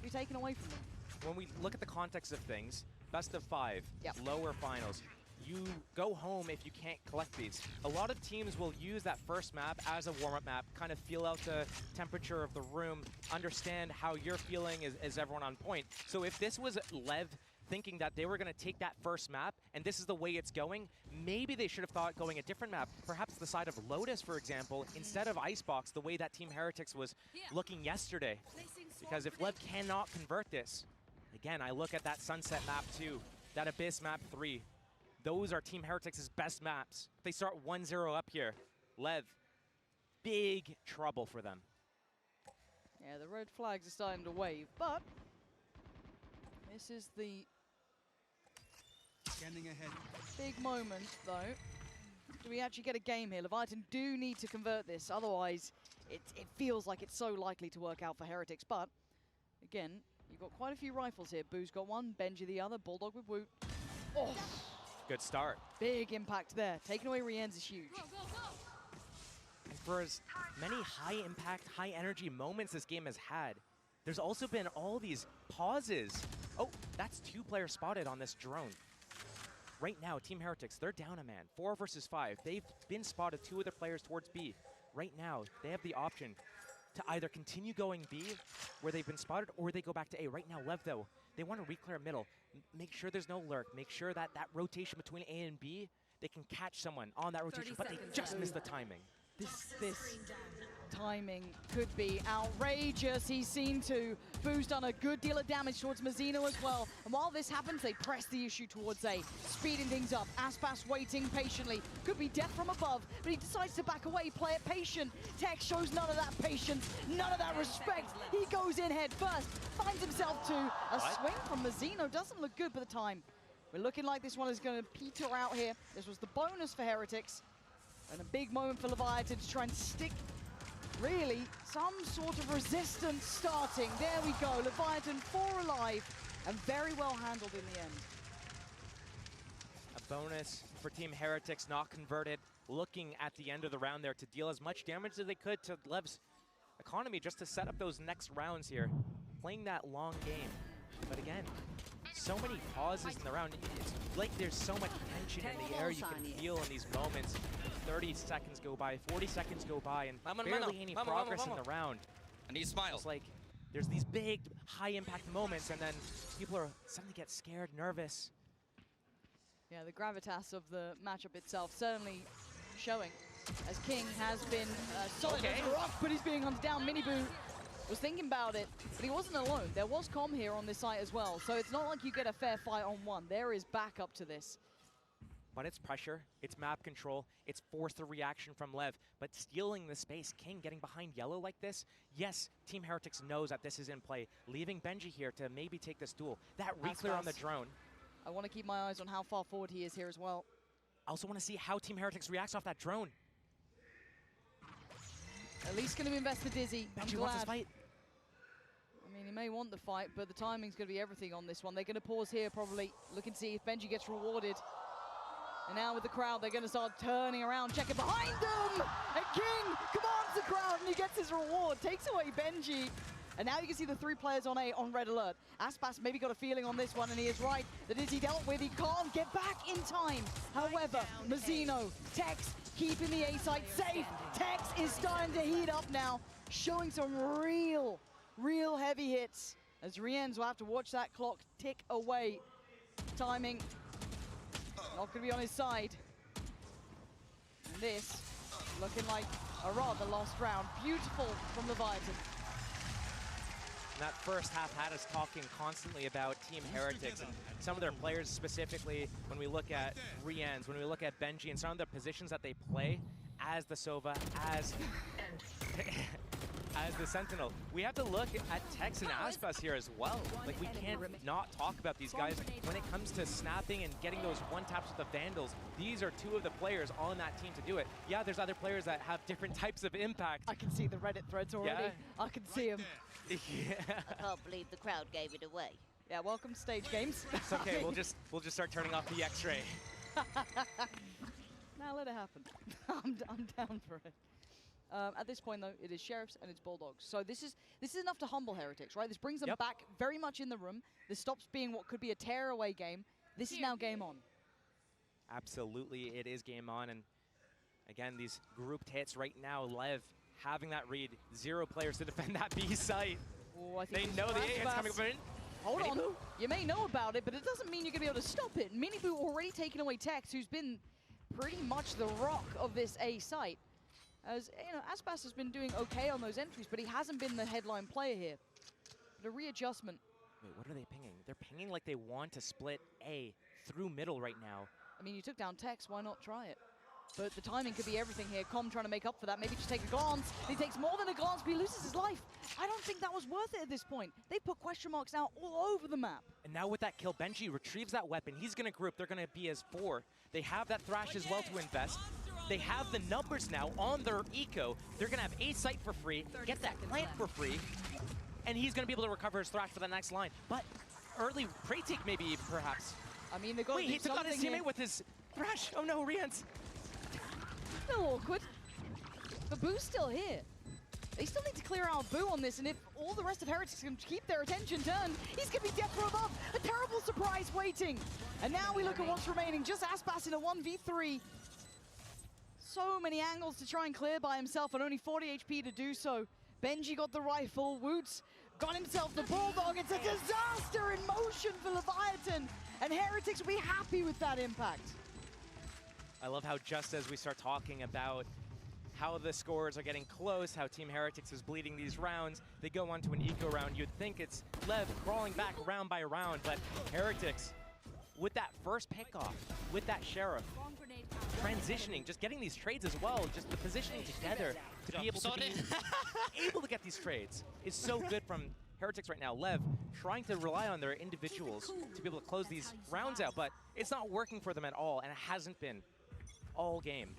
be taken away from them. When we look at the context of things, best of 5, lower finals, you go home if you can't collect these. A lot of teams will use that first map as a warm-up map, kind of feel out the temperature of the room, understand how you're feeling, is everyone on point. So if this was LEV thinking that they were going to take that first map, and this is the way it's going, maybe they should have thought going a different map, perhaps the side of Lotus, for example, instead of Icebox, the way that Team Heretics was looking yesterday. Because if LEV cannot convert this, again, I look at that Sunset map 2, that Abyss map 3. Those are Team Heretics' best maps. If they start 1-0 up here, LEV, big trouble for them. Yeah, the red flags are starting to wave, but this is the big moment, though. Do we actually get a game here? Leviathan do need to convert this, otherwise it feels like it's so likely to work out for Heretics. But again, you've got quite a few rifles here. Boo's got one, Benji the other, Bulldog with Woot. Oh, good start. Big impact there. Taking away Rienz is huge. And for as many high impact, high energy moments this game has had, there's also been all these pauses. Oh, that's 2 players spotted on this drone. Right now, Team Heretics, they're down a man. 4 versus 5. They've been spotted 2 other players towards B. Right now, they have the option to either continue going B, where they've been spotted, or they go back to A. Right now, LEV, though, they want to re-clear middle. Make sure there's no lurk. Make sure that that rotation between A and B, they can catch someone on that rotation, but they just missed the timing. This timing could be outrageous. He's seen to. Boo's done a good deal of damage towards Mazzino as well. And while this happens, they press the issue towards A, speeding things up. Aspas waiting patiently. Could be death from above, but he decides to back away, play it patient. Tex shows none of that patience, none of that respect. He goes in head first, finds himself to a swing from Mazzino. Doesn't look good for the time. We're looking like this one is going to peter out here. This was the bonus for Heretics. And a big moment for Leviathan to try and stick, really, some sort of resistance starting. There we go, Leviathan 4 alive, and very well handled in the end. A bonus for Team Heretics, not converted, looking at the end of the round there to deal as much damage as they could to Lev's economy, just to set up those next rounds here, playing that long game. But again, so many pauses in the round. It's like there's so much tension in the air you can feel in these moments. 30 seconds go by, 40 seconds go by, and barely any progress in the round. And he smiles. It's like there's these big, high-impact moments, and then people are suddenly get scared, nervous. Yeah, the gravitas of the matchup itself certainly showing, as King has been solid as a rock, but he's being hunted down. Miniboo was thinking about it, but he wasn't alone. There was Com here on this site as well, so it's not like you get a fair fight on one. There is backup to this. But it's pressure, it's map control, it's forced the reaction from Lev, but stealing the space, King getting behind yellow like this, yes, Team Heretics knows that this is in play, leaving Benji here to maybe take this duel. That re-clear on the drone. I want to keep my eyes on how far forward he is here as well. I also want to see how Team Heretics reacts off that drone. At least going to invest the Dizzy. Benji wants this fight. I mean, he may want the fight, but the timing's going to be everything on this one. They're going to pause here, probably looking to see if Benji gets rewarded. And now with the crowd, they're going to start turning around, checking behind them! And King commands the crowd, and he gets his reward, takes away Benji. And now you can see the 3 players on A on red alert. Aspas maybe got a feeling on this one, and he is right. The Dizzy dealt with, he can't get back in time. However, Mazzino, Tex, keeping the A site safe. Tex is starting to heat up now, showing some real heavy hits. As Rienz will have to watch that clock tick away. Timing not going to be on his side. And this looking like a rather lost round. Beautiful from Leviathan. And that first half had us talking constantly about Team Heretics and some of their players specifically when we look at Rienz, when we look at Benji and some of the positions that they play as the Sova, as the Sentinel. We have to look at Tex and Aspas here as well. Like, we can't not talk about these guys. When it comes to snapping and getting those one-taps with the Vandals, these are 2 of the players on that team to do it. Yeah, there's other players that have different types of impact. I can see the Reddit threads already. Yeah. I can see them. Yeah. I can't believe the crowd gave it away. Yeah, welcome to Stage Games. It's okay, we'll just start turning off the X-ray. Now let it happen. I'm down for it. At this point, though, it is Sheriffs and it's Bulldogs. So this is enough to humble Heretics, right? This brings them back very much in the room. This stops being what could be a tear-away game. This is now game on. Absolutely, it is game on. And again, these grouped hits right now, Lev having that read. 0 players to defend that B site. Ooh, I think they know the A hit's coming in. Hold on. You may know about it, but it doesn't mean you're going to be able to stop it. Miniboo already taking away Tex, who's been pretty much the rock of this A site. As, you know, Aspas has been doing okay on those entries, but he hasn't been the headline player here. But a readjustment. Wait, what are they pinging? They're pinging like they want to split A through middle right now. I mean, you took down Tex, why not try it? But the timing could be everything here. Com trying to make up for that. Maybe just take a glance. He takes more than a glance, but he loses his life. I don't think that was worth it at this point. They've put question marks now all over the map. And now with that kill, Benji retrieves that weapon. He's going to group. They're going to be as 4. They have that Thrash as well to invest. They have the numbers now on their eco. They're going to have A site for free, get that plant for free, and he's going to be able to recover his Thrash for the next line. But early prey take maybe, perhaps. I mean, they've got to do he took on his teammate with his Thrash. Oh no, Rienz. A little awkward. But Boo's still here. They still need to clear out Boo on this, and if all the rest of Heretics can keep their attention turned, he's going to be death from above. A terrible surprise waiting. And now we look at what's remaining. Just Aspas in a 1v3. So many angles to try and clear by himself, and only 40 HP to do so. Benji got the rifle. Woots got himself the Bulldog. It's a disaster in motion for Leviathan. And Heretics will be happy with that impact. I love how just as we start talking about how the scores are getting close, how Team Heretics is bleeding these rounds, they go on to an eco round. You'd think it's LEV crawling back round by round, but Heretics, with that first pickoff, with that Sheriff, transitioning, just getting these trades as well, just the positioning together to be able to get these trades is so good from Heretics right now. LEV trying to rely on their individuals to be able to close these rounds out, but it's not working for them at all, and it hasn't been all game.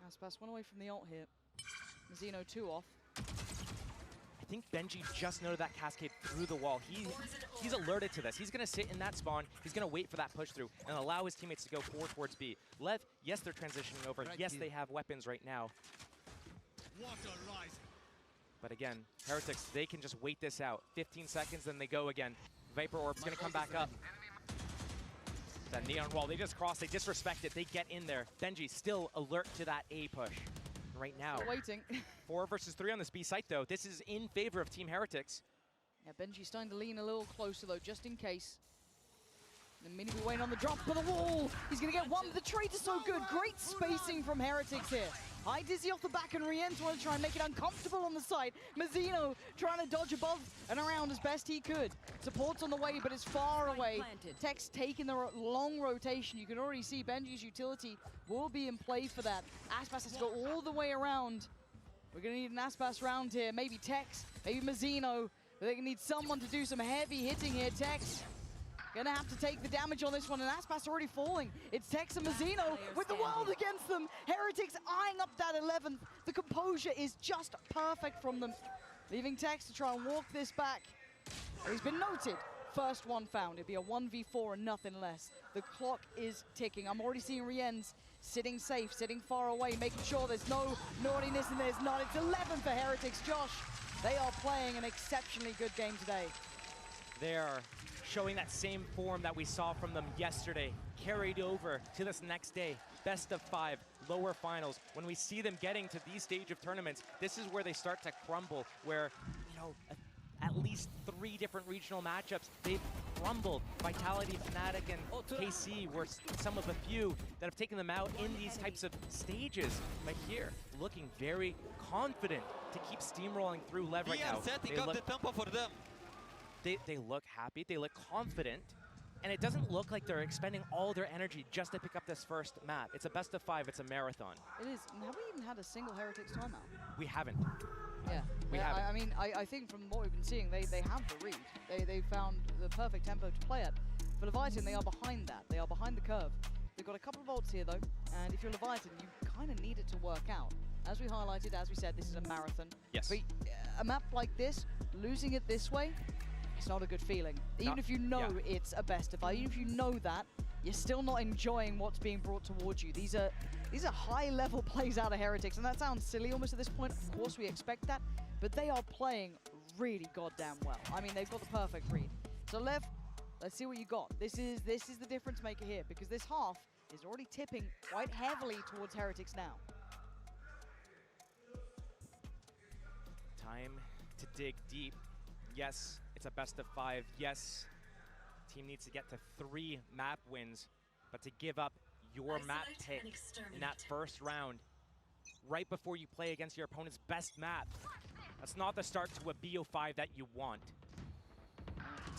Aspas one away from the ult here. Mazzino 2 off. I think Benji just noted that cascade through the wall. He's alerted to this. He's going to sit in that spawn. He's going to wait for that push through and allow his teammates to go forward towards B. LEV, yes, they're transitioning over. Yes, they have weapons right now. But again, Heretics, they can just wait this out. 15 seconds, then they go again. Viper Orb's going to come back up. That neon wall, they just cross, they disrespect it, they get in there. Benji still alert to that A push. Right now, still waiting. 4 versus 3 on this B site though. This is in favor of Team Heretics. Yeah, Benji's starting to lean a little closer though, just in case. The Mini will wait on the drop for the wall. He's gonna get one, the trade is so good. Great spacing from Heretics here. High Dizzy off the back and Rien's want to try and make it uncomfortable on the side. Mazzino trying to dodge above and around as best he could. Support's on the way, but it's far away. Tex taking the long rotation. You can already see Benji's utility will be in play for that. Aspas has to go all the way around. We're gonna need an Aspas round here. Maybe Tex, maybe Mazzino. But they're gonna need someone to do some heavy hitting here. Tex gonna have to take the damage on this one, and Aspas already falling. It's Tex and Mazzino with the world against them. Heretics eyeing up that 11th. The composure is just perfect from them. Leaving Tex to try and walk this back. He's been noted. First one found. It'd be a 1v4 and nothing less. The clock is ticking. I'm already seeing Rien's sitting safe, sitting far away, making sure there's no naughtiness and there's not. It's 11 for Heretics. Josh, they are playing an exceptionally good game today. They are showing that same form that we saw from them yesterday, carried over to this next day. Best of 5, lower finals. When we see them getting to these stage of tournaments, this is where they start to crumble, where, you know, at least 3 different regional matchups, they've crumbled. Vitality, Fnatic, and KC were some of the few that have taken them out in these types of stages. But here, looking very confident to keep steamrolling through LEV right now. Setting up the tempo for them. They look happy, they look confident, and it doesn't look like they're expending all their energy just to pick up this first map. It's a best of 5, it's a marathon. It is. Have we even had a single Heretics timeout? We haven't. Yeah. We haven't. I mean, I think from what we've been seeing, they have the read. They found the perfect tempo to play at. For Leviathan, they are behind that. They are behind the curve. They've got a couple of ults here, though, and if you're Leviathan, you kind of need it to work out. As we highlighted, as we said, this is a marathon. Yes. But a map like this, losing it this way, it's not a good feeling. Even if you know it's a best of 5, even if you know that, you're still not enjoying what's being brought towards you. These are high-level plays out of Heretics, and that sounds silly almost at this point. Of course, we expect that, but they are playing really goddamn well. I mean, they've got the perfect read. So, LEV, let's see what you got. This is the difference maker here, because this half is already tipping quite heavily towards Heretics now. Time to dig deep. Yes, it's a best of 5. Yes, team needs to get to 3 map wins, but to give up your map pick in that first round right before you play against your opponent's best map, that's not the start to a BO5 that you want.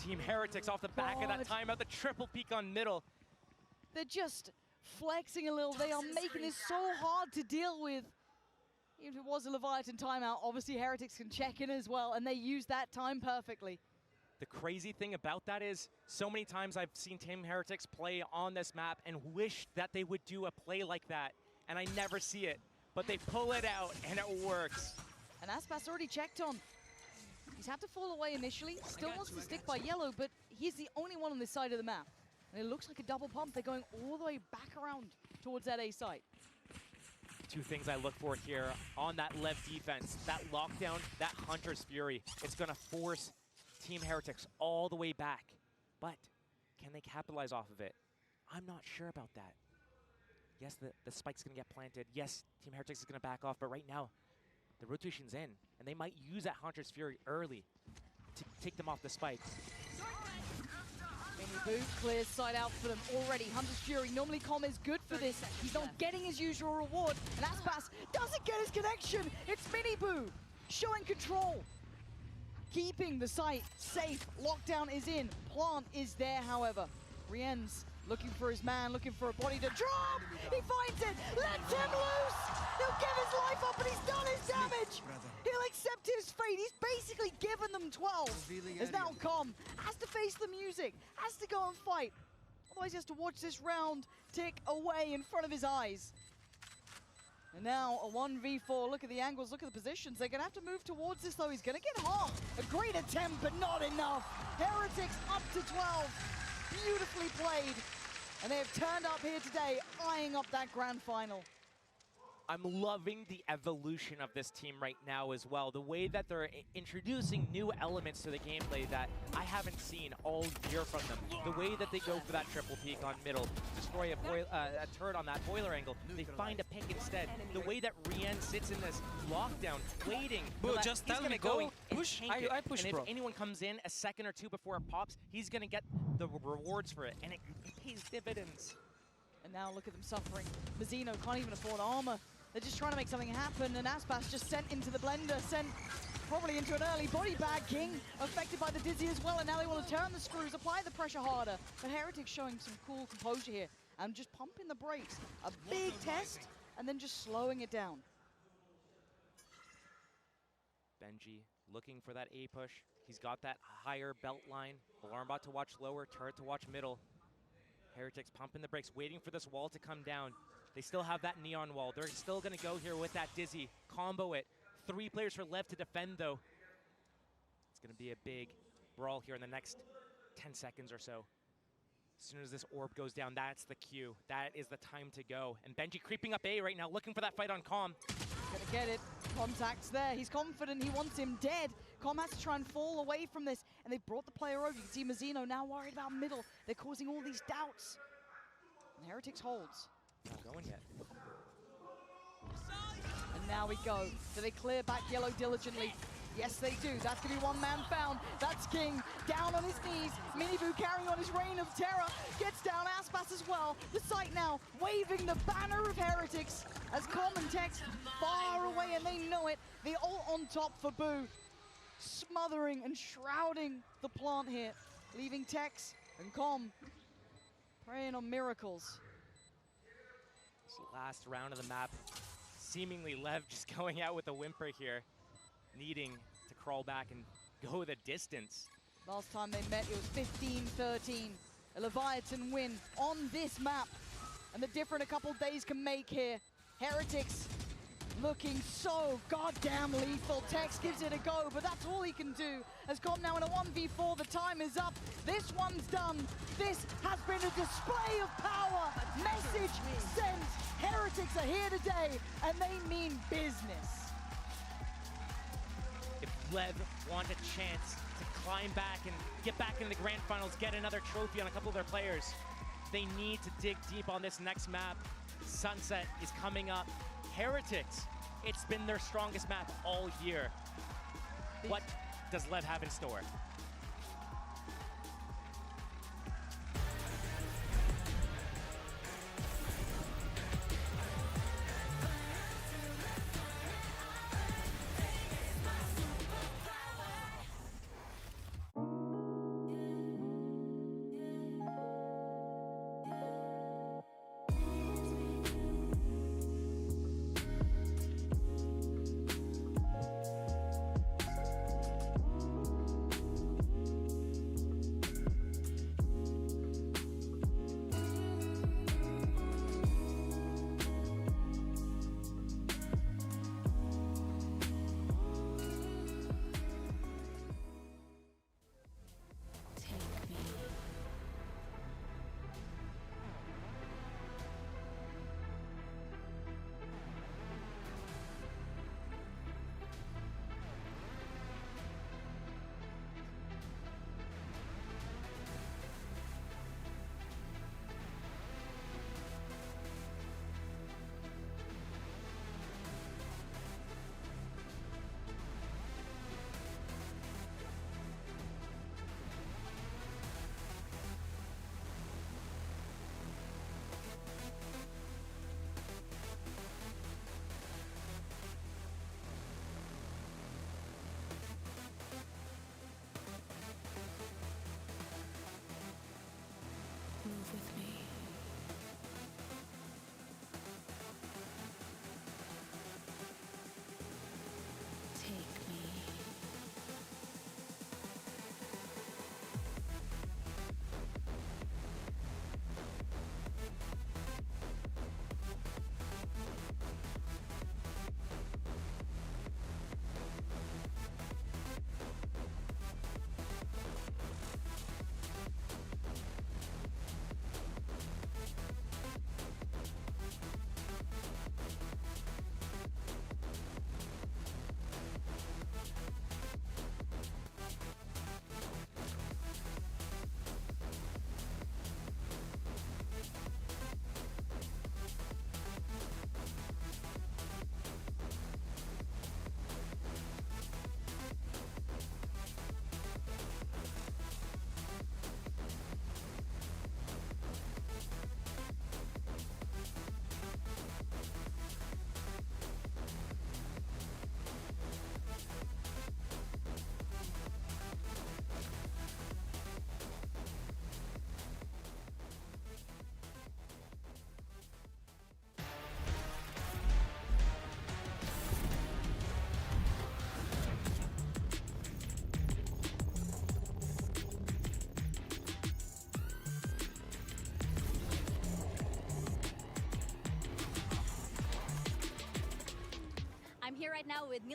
Team Heretics off the back of that timeout, the triple peek on middle. They're just flexing a little. They are making this so hard to deal with. Even if it was a Leviathan timeout, obviously Heretics can check in as well, and they use that time perfectly. The crazy thing about that is, so many times I've seen Team Heretics play on this map and wish that they would do a play like that, and I never see it. But they pull it out, and it works. And Aspas already checked on. He's had to fall away initially, still wants to stick by yellow, but he's the only one on this side of the map. And it looks like a double pump. They're going all the way back around towards that A site. 2 things I look for here on that LEV defense. That lockdown, that Hunter's Fury. It's going to force Team Heretics all the way back. But can they capitalize off of it? I'm not sure about that. Yes, the spike's going to get planted. Yes, Team Heretics is going to back off. But right now, The rotation's in, and they might use that Hunter's Fury early to take them off the spike. Mini Boo clears side out for them already. Hunter's Fury, normally Com is good for this. He's not getting his usual reward, and Aspas doesn't get his connection. It's Mini Boo showing control, keeping the site safe. Lockdown is in, plant is there, however. Rien's looking for his man, looking for a body to drop. He finds it, lets him loose. He'll give his life up, and he's done his damage. He'll accept his fate. He's basically given them 12. As now Com has to face the music, has to go and fight. Otherwise he has to watch this round tick away in front of his eyes. And now a 1v4, look at the angles, look at the positions. They're gonna have to move towards this though. He's gonna get half. A great attempt, but not enough. Heretics up to 12. Beautifully played. And they have turned up here today, eyeing up that grand final. I'm loving the evolution of this team right now as well. The way that they're introducing new elements to the gameplay that I haven't seen all year from them. The way that they go for that triple peek on middle, destroy a turret on that boiler angle. They find a pick instead. The way that Rien sits in this lockdown, waiting. Bro, just tell me, go. Push. I push, and bro. if anyone comes in a second or two before it pops, he's going to get the rewards for it. And it pays dividends. And now look at them suffering. Mazzino can't even afford armor. They're just trying to make something happen, and Aspas just sent into the blender, sent probably into an early body bag. King affected by the dizzy as well, and now they want to turn the screws, apply the pressure harder. But Heretics showing some cool composure here, and just pumping the brakes. A big test, and then just slowing it down. Benji looking for that A push. He's got that higher belt line. Alarmbot to watch lower, turret to watch middle. Heretics pumping the brakes, waiting for this wall to come down. They still have that neon wall. They're still going to go here with that dizzy, combo it. 3 players for LEV to defend, though. It's going to be a big brawl here in the next 10 seconds or so. As soon as this orb goes down, that's the cue. That is the time to go. And Benji creeping up A right now, looking for that fight on Com. Gonna get it. Contact's there. He's confident. He wants him dead. Com has to try and fall away from this. And they brought the player over. You can see Mazzino now worried about middle. They're causing all these doubts. And Heretics holds. Not going yet. And now we go. Do they clear back yellow diligently? Yes, they do. That's going to be one man found. That's King down on his knees. Miniboo carrying on his reign of terror. Gets down Aspas as well. The site now waving the banner of Heretics as Com and Tex far away, and they know it. The ult on top for Boo. Smothering and shrouding the plant here. Leaving Tex and Com praying on miracles. Last round of the map, seemingly LEV just going out with a whimper here, needing to crawl back and go the distance. Last time they met, it was 15-13. A Leviathan win on this map. And the difference a couple days can make here. Heretics looking so goddamn lethal. Tex gives it a go, but that's all he can do. As Com now in a 1v4, the time is up. This one's done. This has been a display of power. Message sent. Heretics are here today, and they mean business. If LEV want a chance to climb back and get back into the grand finals, get another trophy on a couple of their players, they need to dig deep on this next map. Sunset is coming up. Heretics, it's been their strongest map all year. What does LEV have in store?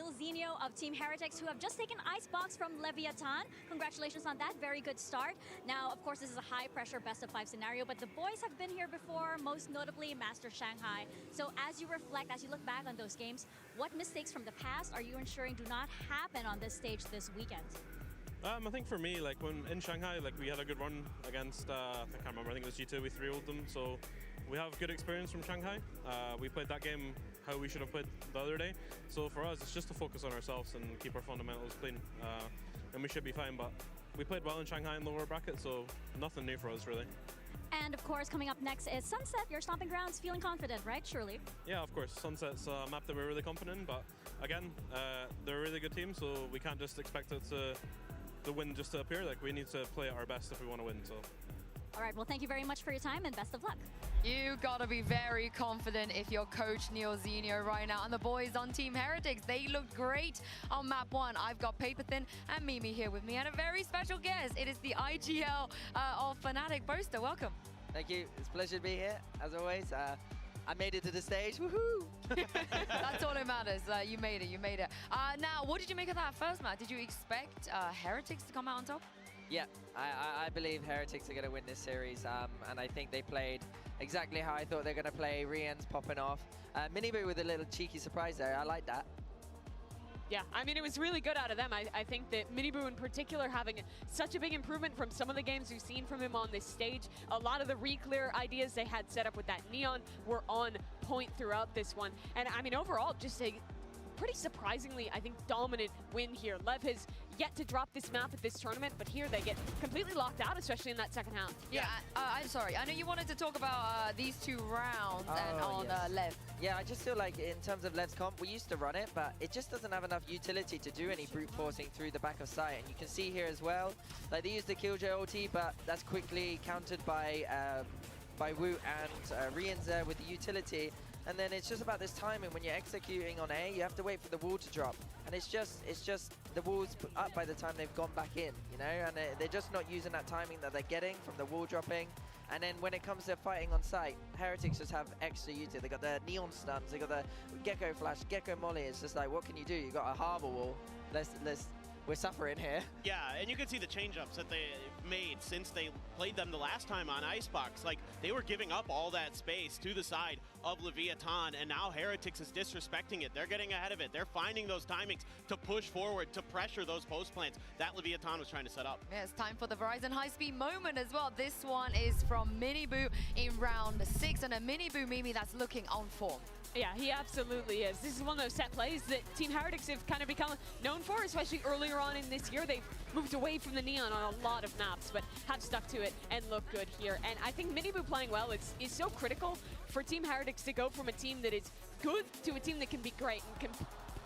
Neil Zinio of Team Heretics, who have just taken Icebox from Leviathan. Congratulations on that, very good start. Now, of course, this is a high-pressure best-of-5 scenario, but the boys have been here before, most notably Master Shanghai. So as you reflect, as you look back on those games, what mistakes from the past are you ensuring do not happen on this stage this weekend? I think for me, like when in Shanghai, like we had a good run against, I can't remember, I think it was G2, we 3-0'd them, so we have good experience from Shanghai. We played that game how we should have played the other day, so for us it's just to focus on ourselves and keep our fundamentals clean, and we should be fine, but we played well in Shanghai in the lower bracket, so nothing new for us really. And of course, coming up next is Sunset, your stomping grounds, feeling confident, right, surely? Yeah, of course, Sunset's a map that we're really confident in, but again, they're a really good team, so we can't just expect it to the win just to appear. Like, we need to play at our best if we want to win. So, all right, well, thank you very much for your time and best of luck. You gotta be very confident if you're Coach Neil Zinio right now. And the boys on Team Heretics, they looked great on map 1. I've got Paper Thin and Mimi here with me, and a very special guest. It is the IGL of Fnatic, Boaster. Welcome. Thank you. It's a pleasure to be here, as always. I made it to the stage, woohoo! That's all that matters. You made it, you made it. Now, what did you make of that first match? Did you expect Heretics to come out on top? Yeah, I believe Heretics are going to win this series, and I think they played exactly how I thought they're going to play. Rian's popping off. Miniboo with a little cheeky surprise there. I like that. Yeah, I mean, it was really good out of them. I think that Miniboo in particular having such a big improvement from some of the games we've seen from him on this stage. A lot of the re-clear ideas they had set up with that Neon were on point throughout this one. And I mean, overall, just a pretty surprisingly, I think, dominant win here. LEV has yet to drop this map at this tournament, but here they get completely locked out, especially in that second half. Yeah, I'm sorry. I know you wanted to talk about these 2 rounds and on LEV. Yeah, I just feel like in terms of LEV's comp, we used to run it, but it just doesn't have enough utility to do any brute forcing through the back of site. And you can see here as well, like they used the Killjoy ulti, but that's quickly countered by Wu and Rian's there with the utility. And then it's just about this timing. When you're executing on A, you have to wait for the wall to drop. And it's just the wall's up by the time they've gone back in, you know? And they're just not using that timing that they're getting from the wall dropping. And then when it comes to fighting on site, Heretics just have extra utility. They got the Neon stuns, they got the Gecko Flash, Gecko Molly. It's just like, what can you do? You got a Harbor Wall. We're suffering here. Yeah, and you can see the change-ups that they made since they played them the last time on Icebox. Like, they were giving up all that space to the side of Leviathan, and now Heretics is disrespecting it. They're getting ahead of it. They're finding those timings to push forward, to pressure those post plants that Leviathan was trying to set up. Yeah, it's time for the Verizon high-speed moment as well. This one is from Miniboo in round 6, and a Miniboo Mimi that's looking on form. Yeah, he absolutely is. This is one of those set plays that Team Heretics have kind of become known for, especially earlier on in this year. They've moved away from the Neon on a lot of maps, but have stuck to it and look good here. And I think Miniboo playing well is so critical for Team Heretics to go from a team that is good to a team that can be great and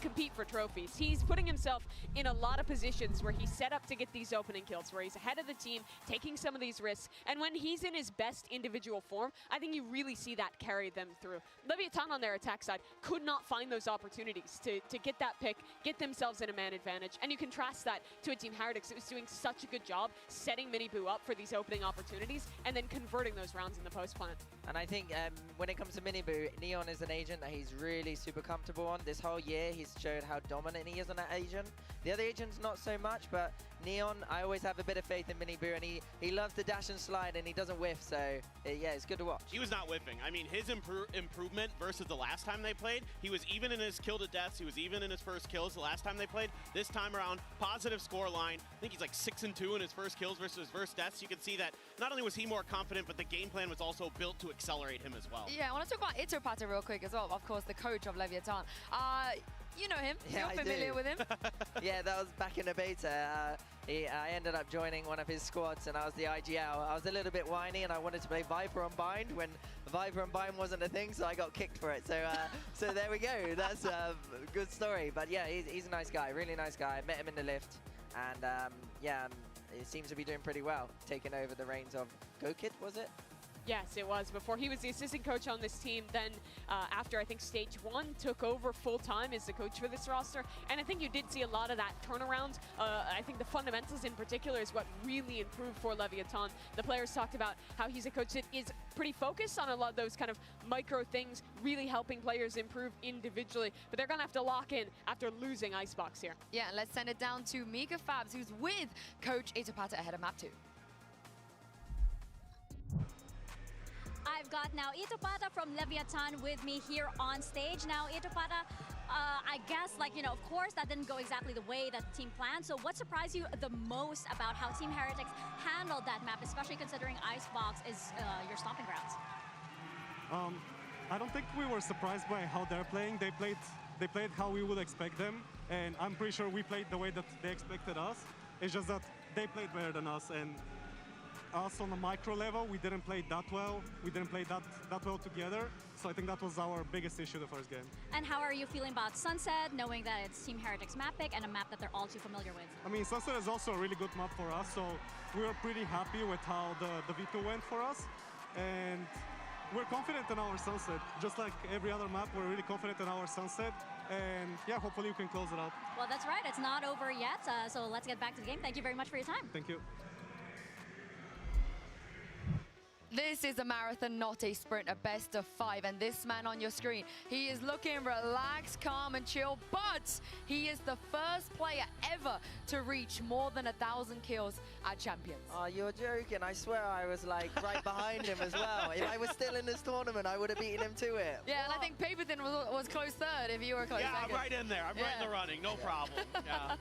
compete for trophies. He's putting himself in a lot of positions where he's set up to get these opening kills, where he's ahead of the team, taking some of these risks. And when he's in his best individual form, I think you really see that carry them through. Leviathan on their attack side could not find those opportunities to get that pick, get themselves in a man advantage. And you contrast that to a Team Heretics that was doing such a good job setting Miniboo up for these opening opportunities and then converting those rounds in the post plant. And I think when it comes to Miniboo, Neon is an agent that he's really super comfortable on. This whole year, he's showed how dominant he is on that agent. The other agents, not so much, but Neon, I always have a bit of faith in Miniboo, and he loves to dash and slide, and he doesn't whiff, so yeah, it's good to watch. He was not whiffing. I mean, his improvement versus the last time they played, he was even in his kill to deaths, he was even in his first kills the last time they played. This time around, positive score line. I think he's like 6-2 in his first kills versus his first deaths. You can see that not only was he more confident, but the game plan was also built to accelerate him as well. Yeah, I want to talk about Itopata real quick as well. Of course, the coach of Leviathan. You know him. Yeah, You're familiar with him. Yeah, that was back in the beta. I ended up joining one of his squads, and I was the IGL. I was a little bit whiny, and I wanted to play Viper on Bind when Viper on Bind wasn't a thing, so I got kicked for it. So so there we go. That's a good story. But yeah, he's a nice guy, really nice guy. I met him in the lift, and yeah, he seems to be doing pretty well, taking over the reins of GoKid, was it? Yes, it was. Before he was the assistant coach on this team, then after I think stage 1 took over full-time as the coach for this roster. And I think you did see a lot of that turnaround. I think the fundamentals in particular is what really improved for Leviathan. The players talked about how he's a coach that is pretty focused on a lot of those kind of micro things, really helping players improve individually. But they're going to have to lock in after losing Icebox here. Yeah, and let's send it down to Mika Fabs, who's with Coach Itapata ahead of map 2. I've got now Itapata from Leviathan with me here on stage. Now, Itapata, I guess, like, you know, of course that didn't go exactly the way that the team planned. So what surprised you the most about how Team Heretics handled that map, especially considering Icebox is your stomping grounds? I don't think we were surprised by how they're playing. They played how we would expect them, and I'm pretty sure we played the way that they expected us. It's just that they played better than us, and us on the micro level, we didn't play that well. We didn't play that well together. So I think that was our biggest issue the first game. And how are you feeling about Sunset, knowing that it's Team Heretics map pick and a map that they're all too familiar with? I mean, Sunset is also a really good map for us, so we were pretty happy with how the V2 went for us. And we're confident in our Sunset. Just like every other map, we're really confident in our Sunset. And yeah, hopefully we can close it out. Well, that's right. It's not over yet. So let's get back to the game. Thank you very much for your time. Thank you. This is a marathon, not a sprint, a best of 5. And this man on your screen, he is looking relaxed, calm and chill, but he is the first player ever to reach more than 1,000 kills at Champions. Oh, you're joking. I swear I was like right behind him as well. If I was still in this tournament, I would have beaten him to it. Yeah, and I think Paperthin was close third if you were close second. I'm right in there. I'm right in the running. No problem. Yeah.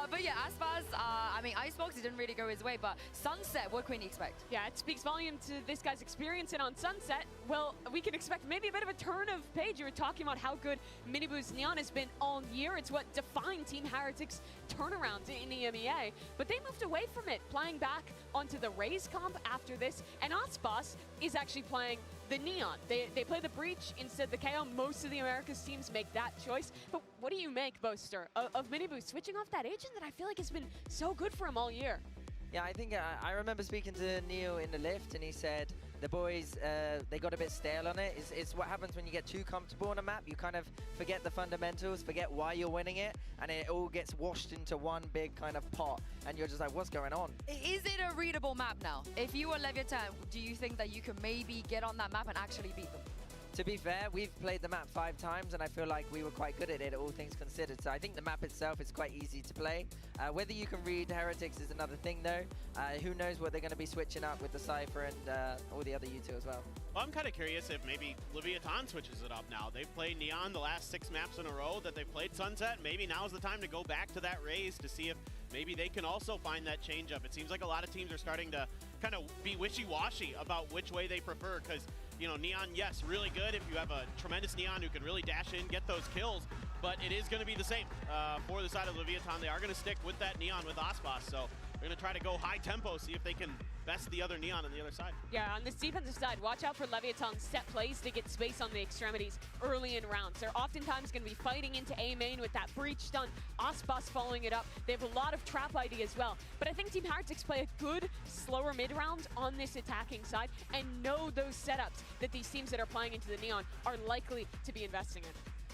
But yeah, Aspaz, I mean, Icebox, it didn't really go his way, but Sunset, what can we expect? Yeah, it speaks volume to this guy's experience, and on Sunset, well, we can expect maybe a bit of a turn of page. You were talking about how good Miniboo's Neon has been all year. It's what defined Team Heretics' turnaround in EMEA, but they moved away from it, playing back onto the Raze comp after this, and Aspas is actually playing the Neon. They play the Breach instead of the KO. Most of the Americas teams make that choice, but what do you make, Boaster, of Miniboo switching off that agent that I feel like has been so good for him all year? Yeah, I think I remember speaking to Neil in the lift, and he said the boys, they got a bit stale on it. It's what happens when you get too comfortable on a map. You kind of forget the fundamentals, forget why you're winning it, and it all gets washed into one big kind of pot, and you're just like, what's going on? Is it a readable map now? If you were Leviathan, do you think that you can maybe get on that map and actually beat them? To be fair, we've played the map 5 times, and I feel like we were quite good at it, all things considered. So I think the map itself is quite easy to play. Whether you can read Heretics is another thing, though. Who knows what they're going to be switching up with the Cypher and all the other U2 as well. Well, I'm kind of curious if maybe Leviathan switches it up now. They've played Neon the last 6 maps in a row that they've played Sunset. Maybe now's the time to go back to that Raze to see if maybe they can also find that change up. It seems like a lot of teams are starting to kind of be wishy-washy about which way they prefer, because you know, Neon, yes, really good if you have a tremendous Neon who can really dash in, get those kills, but it is going to be the same for the side of Leviathan. They are going to stick with that Neon with Aspas, so they're going to try to go high tempo, see if they can best the other Neon on the other side. Yeah, on this defensive side, watch out for Leviathan's set plays to get space on the extremities early in rounds. They're oftentimes going to be fighting into A main with that breach stun, Aspas following it up. They have a lot of trap ID as well. But I think Team Heretics play a good, slower mid-round on this attacking side and know those setups that these teams that are playing into the Neon are likely to be investing in.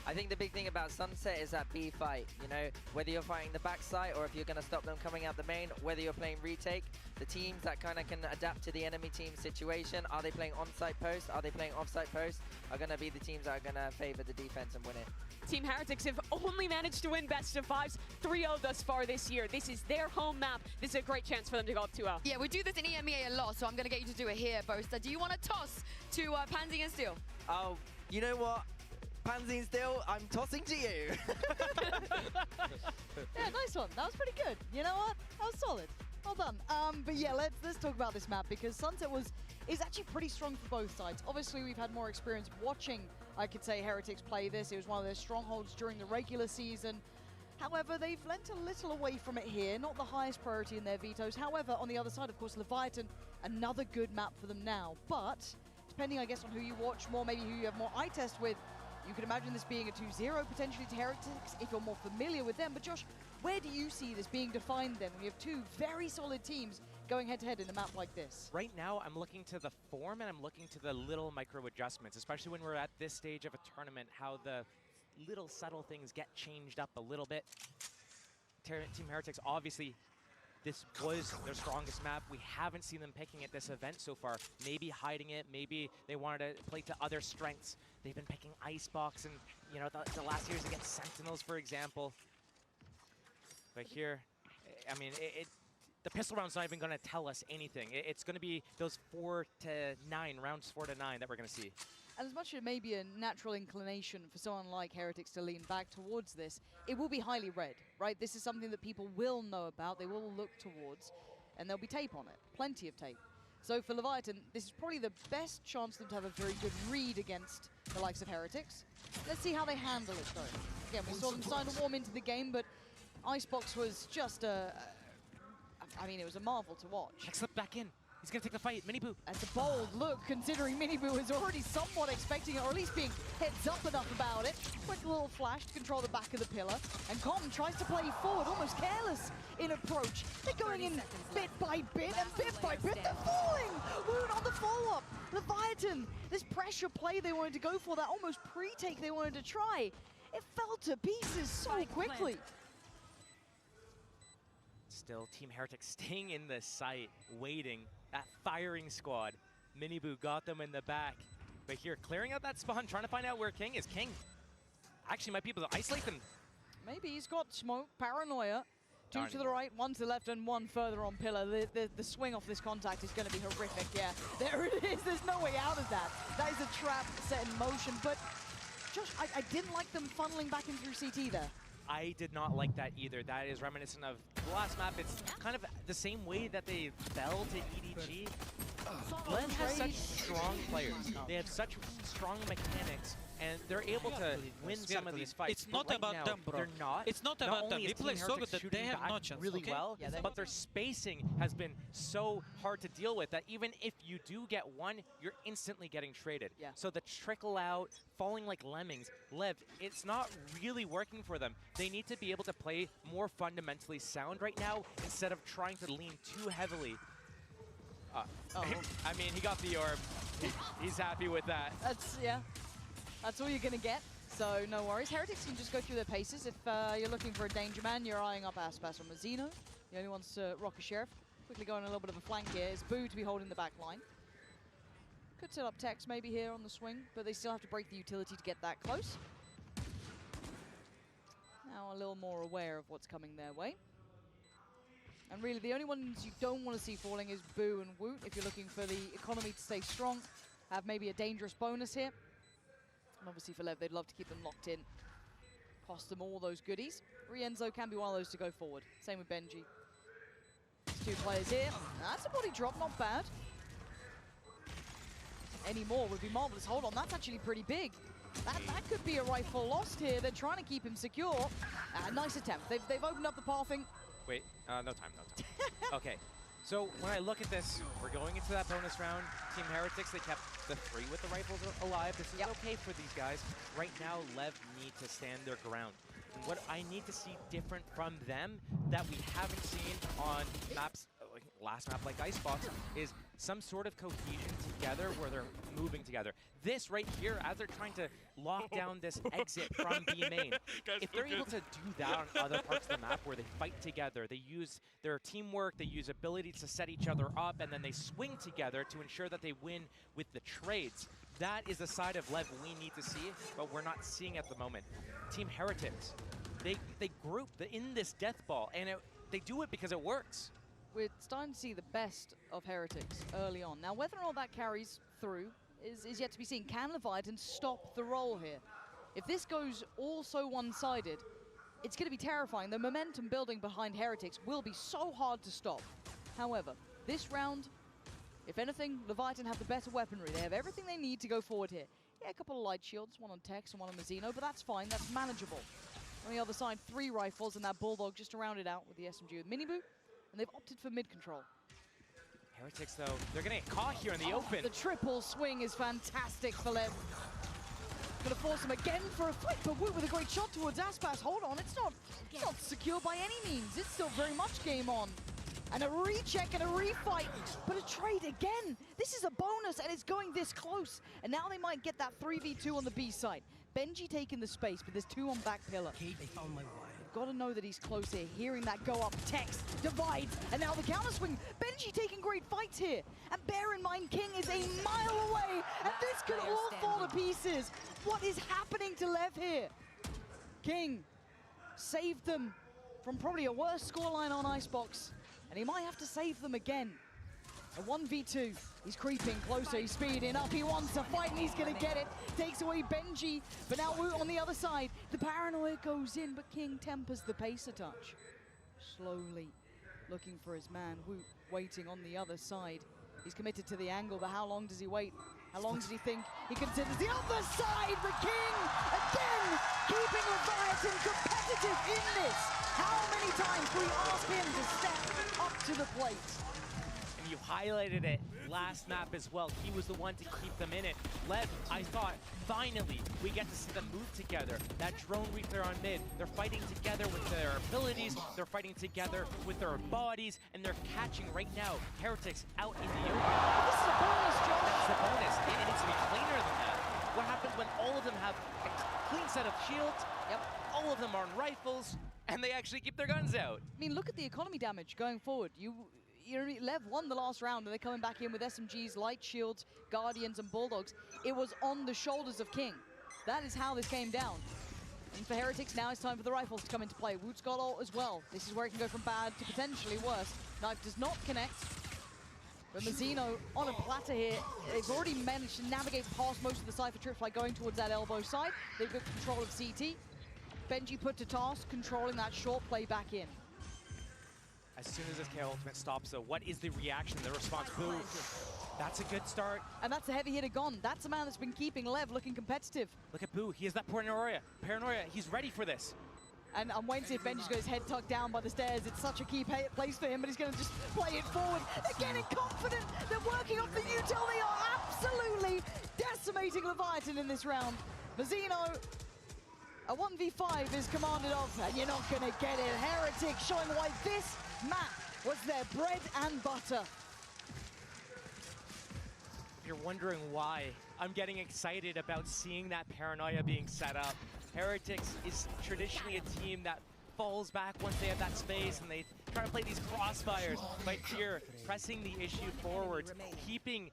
I think the big thing about Sunset is that B fight, you know, whether you're fighting the backside or if you're going to stop them coming out the main, whether you're playing retake, the teams that kind of can adapt to the enemy team situation, are they playing on-site post, are they playing off-site post, are going to be the teams that are going to favor the defense and win it. Team Heretics have only managed to win best of 5s, 3-0 thus far this year. This is their home map. This is a great chance for them to go up 2-0. Yeah, we do this in EMEA a lot, so I'm going to get you to do it here, Boaster. Do you want to toss to Pansy and Steel? Oh, you know what? Pansy and Steel, I'm tossing to you. Yeah, nice one. That was pretty good. You know what? That was solid. Well done. But yeah, let's talk about this map, because Sunset is actually pretty strong for both sides. Obviously, we've had more experience watching, I could say, Heretics play this. It was one of their strongholds during the regular season. However, they've lent a little away from it here. Not the highest priority in their vetoes. However, on the other side, of course, Leviathan, another good map for them now. But depending, I guess, on who you watch more, maybe who you have more eye test with, you could imagine this being a 2-0 potentially to Heretics if you're more familiar with them. But Josh, Where do you see this being defined then, when you have two very solid teams going head-to-head in a map like this? Right now, I'm looking to the form and I'm looking to the little micro adjustments, especially when we're at this stage of a tournament, how the little subtle things get changed up a little bit. Team Heretics, obviously, this was their strongest map. We haven't seen them picking it this event so far. Maybe hiding it, maybe they wanted to play to other strengths. They've been picking Icebox and, you know, the last series against Sentinels, for example. But here, I mean, the pistol round's not even going to tell us anything. It's going to be those 4 to 9, rounds 4 to 9 that we're going to see. And as much as it may be a natural inclination for someone like Heretics to lean back towards this, it will be highly read, right? This is something that people will know about, they will look towards, and there'll be tape on it, plenty of tape. So for Leviathan, this is probably the best chance for them to have a very good read against the likes of Heretics. Let's see how they handle it, though. Again, we saw them starting to warm into the game, but Icebox was just I mean, it was a marvel to watch. Hex slipped back in. He's going to take the fight. Miniboo. That's a bold look, considering Miniboo is already somewhat expecting it, or at least being heads up enough about it. Quick little flash to control the back of the pillar. And Com tries to play forward, almost careless in approach. They're going in bit by bit, and bit by bit, they're falling! Wound on the follow-up. Leviathan, this pressure play they wanted to go for, that almost pre-take they wanted to try, it fell to pieces so quickly. Still, Team Heretics staying in the site, waiting. That firing squad. Miniboo got them in the back. But here, clearing out that spawn, trying to find out where King is. King actually might be able to isolate them. Maybe he's got smoke, paranoia. Two Darn to the right, one to the left, and one further on pillar. The swing off this contact is going to be horrific, yeah. There it is, there's no way out of that. That is a trap set in motion, but Josh, I didn't like them funneling back in through CT there. I did not like that either. That is reminiscent of the last map. It's kind of the same way that they fell to EDG. LEV has such strong players. They have such strong mechanics, and they're able to win some of these fights. It's not right about now, them, bro. they're not. It's not about them. They play so good that they have no chance. Really okay? well, but their spacing has been so hard to deal with that even if you do get one, you're instantly getting traded. Yeah. So the trickle out, falling like lemmings, LEV, it's not really working for them. They need to be able to play more fundamentally sound right now instead of trying to lean too heavily. I mean, he got the orb. He's happy with that. That's all you're going to get. So no worries. Heretics can just go through their paces. If you're looking for a danger man, you're eyeing up Aspas or Mazzino. The only ones to rock a Sheriff. Quickly going a little bit of a flank here. Is Boo to be holding the back line. Could set up Tex maybe here on the swing, but they still have to break the utility to get that close. Now a little more aware of what's coming their way. And really, the only ones you don't want to see falling is Boo and Woot. If you're looking for the economy to stay strong, have maybe a dangerous bonus here. And obviously for LEV, they'd love to keep them locked in. Cost them all those goodies. Rienzo can be one of those to go forward. Same with Benji. There's 2 players here. That's a body drop, not bad. Any more would be marvelous. Hold on, that's actually pretty big. That could be a rifle lost here. They're trying to keep him secure. Nice attempt. They've opened up the pathing. Wait, no time. Okay, so when I look at this, we're going into that bonus round. Team Heretics, they kept the 3 with the rifles alive. This is okay for these guys. Right now, LEV need to stand their ground. And what I need to see different from them that we haven't seen on maps, like last map like Icebox, is some sort of cohesion together where they're moving together. This right here, as they're trying to lock down this exit from B main, if they're able to do that on other parts of the map where they fight together, they use their teamwork, they use ability to set each other up, and then they swing together to ensure that they win with the trades. That is the side of LEV we need to see, but we're not seeing at the moment. Team Heretics, they group in this death ball, and they do it because it works. We're starting to see the best of Heretics early on. Now, whether or not that carries through is yet to be seen. Can Leviathan stop the roll here? If this goes also one-sided, it's going to be terrifying. The momentum building behind Heretics will be so hard to stop. However, this round, if anything, Leviathan have the better weaponry. They have everything they need to go forward here. Yeah, a couple of light shields, one on Tex and one on Mazzino, but that's fine, that's manageable. On the other side, 3 rifles and that Bulldog just to round it out with the SMG with Miniboo. And they've opted for mid-control. Heretics, though, they're going to get caught here in the open. The triple swing is fantastic for LEV. Gonna force him again for a fight, but Woot with a great shot towards Aspas. Hold on, it's not secure by any means. It's still very much game on. And a recheck and a refight, but a trade again. This is a bonus, and it's going this close. And now they might get that 3v2 on the B side. Benji taking the space, but there's 2 on back pillar. Okay, they found my wire. Got to know that he's close here. Hearing that go up, Tex divides, and now the counter swing. Benji taking great fights here. And bear in mind, King is a mile away, and this could all fall to pieces. What is happening to Lev here? King saved them from probably a worse scoreline on Icebox, and he might have to save them again. A 1v2. He's creeping closer, he's speeding up, he wants to fight and he's gonna get it. Takes away Benji, but now Woot on the other side. The paranoia goes in, but King tempers the pace a touch. Slowly looking for his man. Woot waiting on the other side. He's committed to the angle, but how long does he wait? How long does he think he considers the other side? But King, again, keeping Leviathan competitive in this. How many times can we ask him to step up to the plate? And you highlighted it last map as well. He was the one to keep them in it. Lev, I thought, finally, we get to see them move together. That drone replay on mid, they're fighting together with their abilities, they're fighting together with their bodies, and they're catching right now Heretics out in the open. This is a bonus, Josh. That's the bonus. It needs to be cleaner than that. What happens when all of them have a clean set of shields, all of them are on rifles, and they actually keep their guns out? I mean, look at the economy damage going forward. Lev won the last round, and they're coming back in with SMGs, light shields, guardians, and bulldogs. It was on the shoulders of King. That is how this came down. And for Heretics, now it's time for the rifles to come into play. Woot's got ult as well. This is where it can go from bad to potentially worse. Knife does not connect. But Mazzino on a platter here. They've already managed to navigate past most of the Cypher trips by going towards that elbow side. They've got control of CT. Benji put to task, controlling that short play back in. As soon as this KO ultimate stops, though, what is the reaction, the response? Boo. That's a good start. And that's a heavy hitter gone. That's a man that's been keeping Lev looking competitive. Look at Boo. He has that paranoia. He's ready for this. And I'm waiting to see if Benji's got his head tucked down by the stairs. It's such a key place for him, but he's going to just play it forward. They're getting confident. They're working off the util. They are absolutely decimating Leviathan in this round. Mazzino, a 1v5 is commanded of, and you're not going to get it. Heretic showing why this map was their bread and butter. If you're wondering why I'm getting excited about seeing that paranoia being set up, Heretics is traditionally a team that falls back once they have that space and they try to play these crossfires. But here, pressing the issue forward, keeping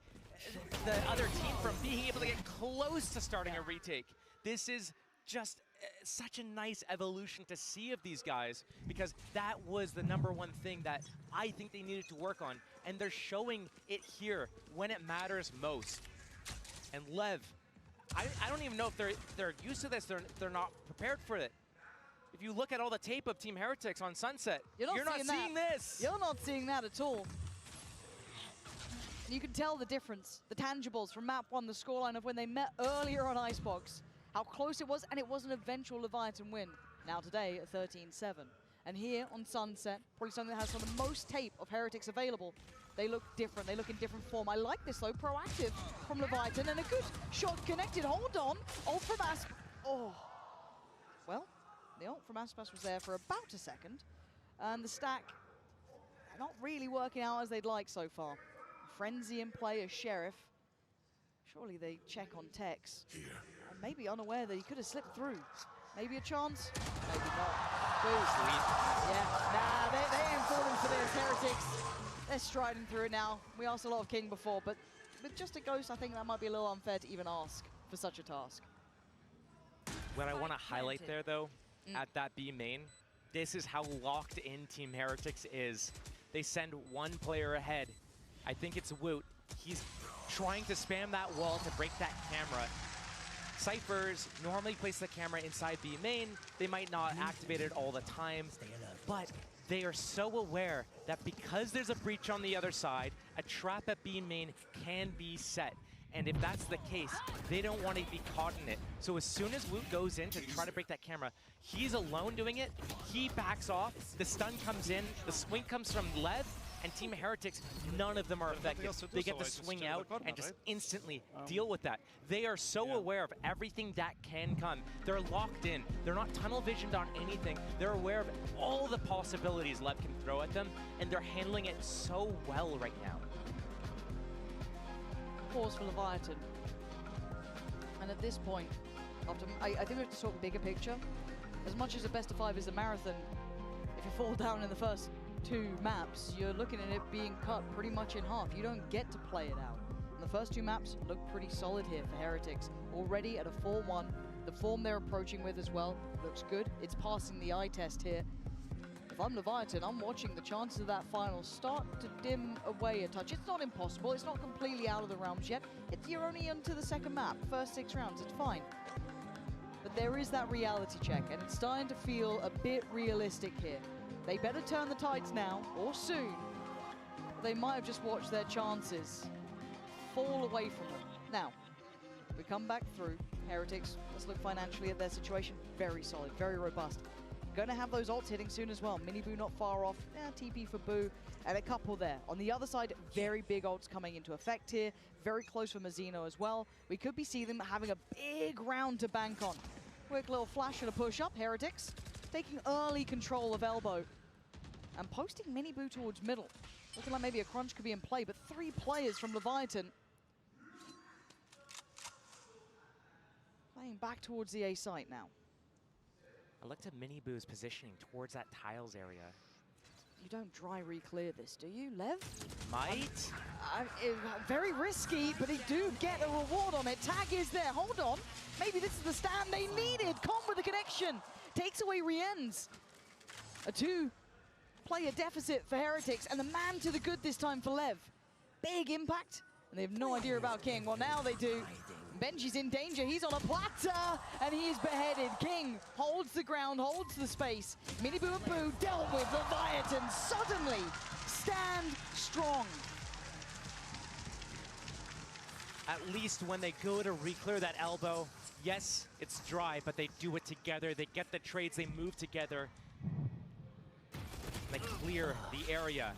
the other team from being able to get close to starting a retake. This is just such a nice evolution to see of these guys, because that was the #1 thing that I think they needed to work on, and they're showing it here when it matters most. And Lev, I don't even know if they're used to this. They're not prepared for it. If you look at all the tape of Team Heretics on Sunset, you're not seeing this. You're not seeing that at all. You can tell the difference, the tangibles from map 1, the scoreline of when they met earlier on Icebox. How close it was, and it was an eventual Leviathan win. Now today at 13-7. And here on Sunset, probably something that has some of the most tape of Heretics available. They look different, they look in different form. I like this though, proactive from Leviathan, and a good shot connected. Hold on, ult from Aspas. Oh. Well, the ult from Aspas was there for about a second. And the stack, not really working out as they'd like so far. Frenzy in play, a Sheriff. Surely they check on Tex. Maybe unaware that he could have slipped through. Maybe a chance, maybe not. Boost. Yeah, nah, they ain't falling for this, Heretics. They're striding through it now. We asked a lot of King before, but with just a Ghost, I think that might be a little unfair to even ask for such a task. What I want to highlight there, though, at that B main, this is how locked in Team Heretics is. They send one player ahead. I think it's Woot. He's trying to spam that wall to break that camera. Cyphers normally place the camera inside B main. They might not activate it all the time, but they are so aware that because there's a breach on the other side, a trap at B main can be set. And if that's the case, they don't want to be caught in it. So as soon as Woot goes in to try to break that camera, he's alone doing it. He backs off, the stun comes in, the swing comes from Lev, And Team Heretics, none of them are effective. They get to swing out and just instantly deal with that. They are so aware of everything that can come. They're locked in. They're not tunnel visioned on anything. They're aware of all the possibilities LEV can throw at them, and they're handling it so well right now. Pause for Leviathan. And at this point, after I think we have to talk bigger picture. As much as a best of 5 is a marathon, if you fall down in the first 2 maps, you're looking at it being cut pretty much in half. You don't get to play it out. And the first 2 maps look pretty solid here for Heretics. Already at a 4-1. The form they're approaching with as well looks good. It's passing the eye test here. If I'm Leviathan, I'm watching the chances of that final start to dim away a touch. It's not impossible. It's not completely out of the realms yet. You're only onto the second map. First 6 rounds, it's fine. But there is that reality check, and it's starting to feel a bit realistic here. They better turn the tides now, or soon. They might have just watched their chances fall away from them. Now, we come back through. Heretics, let's look financially at their situation. Very solid, very robust. Gonna have those ults hitting soon as well. Mini Boo not far off. TP for Boo, and a couple there. On the other side, very big ults coming into effect here. Very close for Mazzino as well. We could be seeing them having a big round to bank on. Quick little flash and a push up. Heretics taking early control of elbow and posting Mini Boo towards middle. Looking like maybe a crunch could be in play, but 3 players from Leviathan playing back towards the A site now. I looked at Mini Boo's positioning towards that tiles area. You don't dry re-clear this, do you, Lev? Might? Very risky, but they do get a reward on it. Tag is there. Hold on. Maybe this is the stand they needed. Con with the connection. Takes away Rien's. A 2-player deficit for Heretics, and the man to the good this time for Lev. Big impact, and they have no idea about King. Well, now they do. Benji's in danger. He's on a platter, and he is beheaded. King holds the ground, holds the space. Mini Boo and Boo dealt with. Leviathan suddenly stand strong. At least when they go to re-clear that elbow, yes, it's dry, but they do it together. They get the trades, they move together. They clear the area.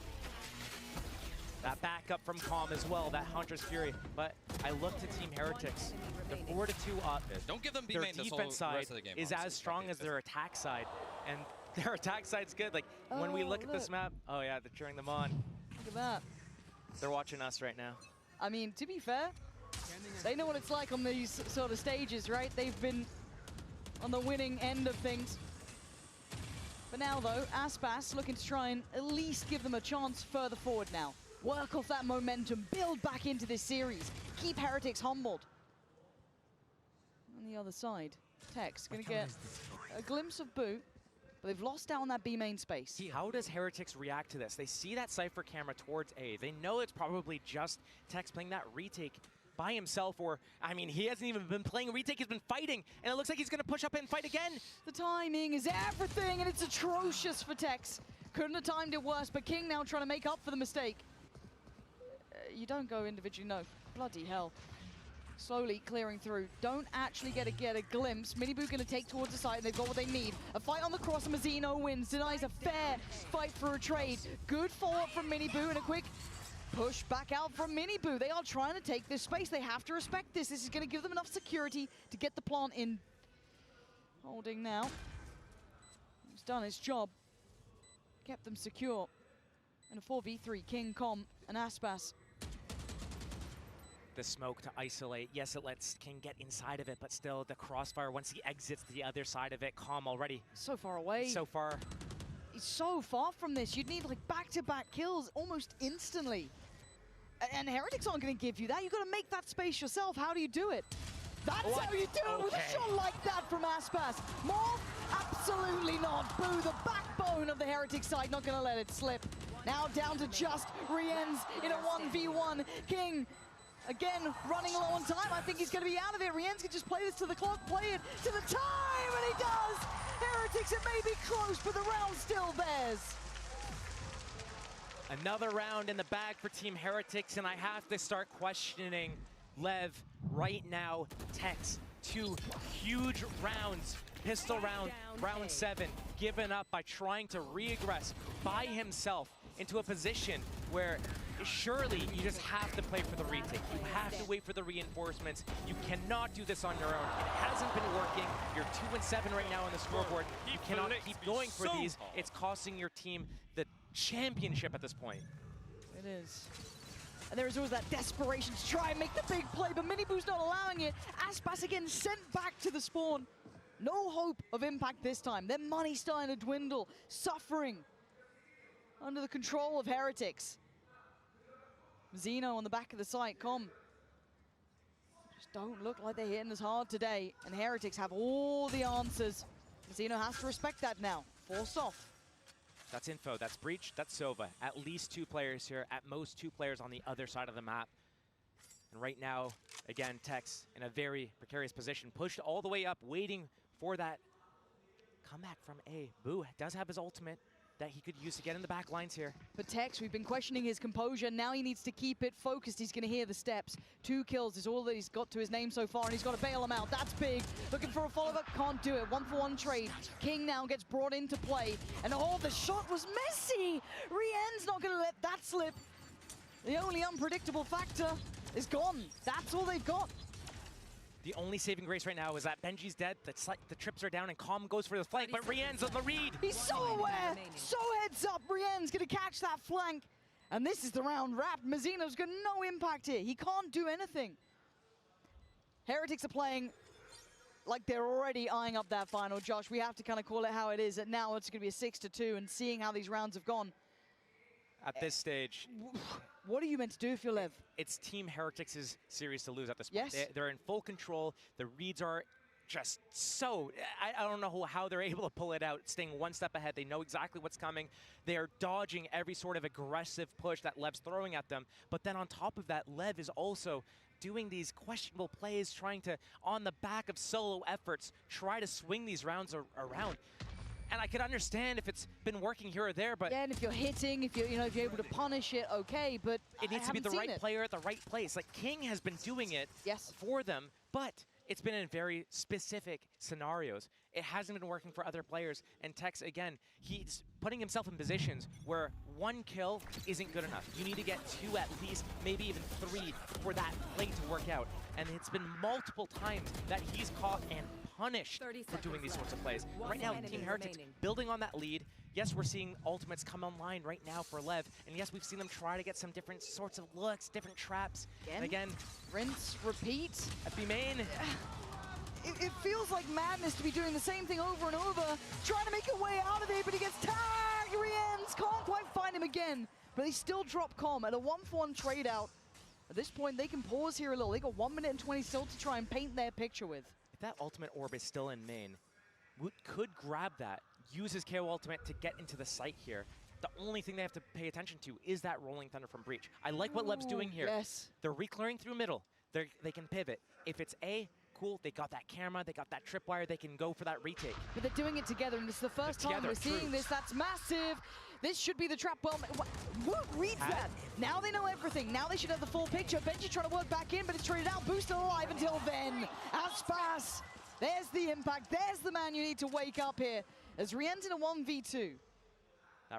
That backup from Calm as well, that Hunter's Fury. But I look to Team Heretics. The 4-2 up. Don't give them their B-main defense side is as strong as their attack side. And their attack side's good. Like, when we look at this map, oh yeah, they're cheering them on. Look at that. They're watching us right now. I mean, to be fair, they know what it's like on these sort of stages, right? They've been on the winning end of things. But now, though, Aspas looking to try and at least give them a chance further forward now. Work off that momentum, build back into this series, keep Heretics humbled. On the other side, Tex gonna get a glimpse of Boo, but they've lost out on that B main space. How does Heretics react to this? They see that Cypher camera towards A. They know it's probably just Tex playing that retake by himself, or, I mean, he hasn't even been playing retake, he's been fighting, and it looks like he's gonna push up and fight again. The timing is everything, and it's atrocious for Tex. Couldn't have timed it worse, but King now trying to make up for the mistake. You don't go individually, no. Bloody hell. Slowly clearing through. Don't actually get a glimpse. Mini Boo gonna take towards the side, and they've got what they need. A fight on the cross, Mazzino wins. Denies a fair fight for a trade. Good follow-up from Mini Boo, and a quick push back out from Mini Boo. They are trying to take this space. They have to respect this. This is gonna give them enough security to get the plant in. Holding now. It's done its job. Kept them secure. And a 4v3, King, Com, and Aspas. The smoke to isolate. Yes, it lets King get inside of it, but still the crossfire, once he exits the other side of it, Calm already. So far away. So far. He's so far from this. You'd need like back-to-back kills almost instantly. And Heretics aren't going to give you that. You've got to make that space yourself. How do you do it? That's how you do it with a shot like that from Aspas. More? Absolutely not. Boo, the backbone of the Heretics side, not going to let it slip. Now down to just Rien's in a 1v1. King, again, running low on time. I think he's going to be out of it. Rien's can just play this to the clock, play it to the time, and he does! Heretics, it may be close, but the round's still theirs. Another round in the bag for Team Heretics, and I have to start questioning LEV right now. Tex, 2 huge rounds. Pistol round, round 7, given up by trying to re-aggress by himself. into a position where surely you just have to play for the retake. You have to wait for the reinforcements. You cannot do this on your own. It hasn't been working. You're 2-7 right now on the scoreboard. You cannot keep going for these. It's costing your team the championship at this point. It is. And there is always that desperation to try and make the big play, but Miniboo's not allowing it. Aspas again sent back to the spawn. No hope of impact this time. Their money's starting to dwindle, suffering under the control of Heretics. Zeno on the back of the site, just don't look like they're hitting as hard today, and Heretics have all the answers. Zeno has to respect that now. Forced off. That's info, that's Breach, that's Sova. At least 2 players here, at most 2 players on the other side of the map. And right now, again, Tex in a very precarious position, pushed all the way up, waiting for that comeback from A. Boo does have his ultimate that he could use to get in the back lines here. But Tex, we've been questioning his composure. Now he needs to keep it focused. He's going to hear the steps. 2 kills is all that he's got to his name so far, and he's got to bail him out. That's big. Looking for a follow-up, can't do it. 1-for-1 trade. King now gets brought into play. And oh, the shot was messy. Rien's not going to let that slip. The only unpredictable factor is gone. That's all they've got. The only saving grace right now is that Benji's dead, the trips are down, and Calm goes for the flank, but Rien's on the read. He's so aware, so heads up. Rien's gonna catch that flank. And this is the round wrapped. Mazzino's got no impact here. He can't do anything. Heretics are playing like they're already eyeing up that final. Josh, we have to kind of call it how it is. And now it's gonna be a 6-2, and seeing how these rounds have gone. At this stage. What are you meant to do if you're Lev? It's Team Heretics' series to lose at this point. Yes. They're in full control. The reads are just so... I don't know how they're able to pull it out, staying 1 step ahead. They know exactly what's coming. They are dodging every sort of aggressive push that Lev's throwing at them. But then on top of that, Lev is also doing these questionable plays, trying to, on the back of solo efforts, try to swing these rounds around. And I could understand if it's been working here or there, but... Yeah, and if you're hitting, if you're able to punish it, okay, but it needs to be the right player at the right place. Like, King has been doing it for them, but it's been in very specific scenarios. It hasn't been working for other players. And Tex, again, he's putting himself in positions where 1 kill isn't good enough. You need to get 2 at least, maybe even 3 for that play to work out. And it's been multiple times that he's caught and punished for doing these sorts of plays. Right now, Team Heretics building on that lead. Yes, we're seeing ultimates come online right now for Lev. And yes, we've seen them try to get some different sorts of looks, different traps. And again, rinse, repeat. FB main. It feels like madness to be doing the same thing over and over, trying to make a way out of it, but he gets tagged. Rien's can't quite find him again, but they still drop Com at a 1-for-1 trade out. At this point, they can pause here a little. They got 1 minute and 20 still to try and paint their picture with. If that ultimate orb is still in main, Woot could grab that, use his KO ultimate to get into the site here. The only thing they have to pay attention to is that Rolling Thunder from Breach. I like what Lev's doing here. Yes. They're reclearing through middle. They can pivot. If it's A, cool, they got that camera, they got that tripwire, they can go for that retake. But they're doing it together, and it's the first time we're seeing this. That's massive. This should be the trap. Well, Woot reads that. Now they know everything. Now they should have the full picture. Benji trying to work back in, but it's traded out. Boost still alive until then. Aspas. There's the impact. There's the man you need to wake up here. As Rien's in a 1v2.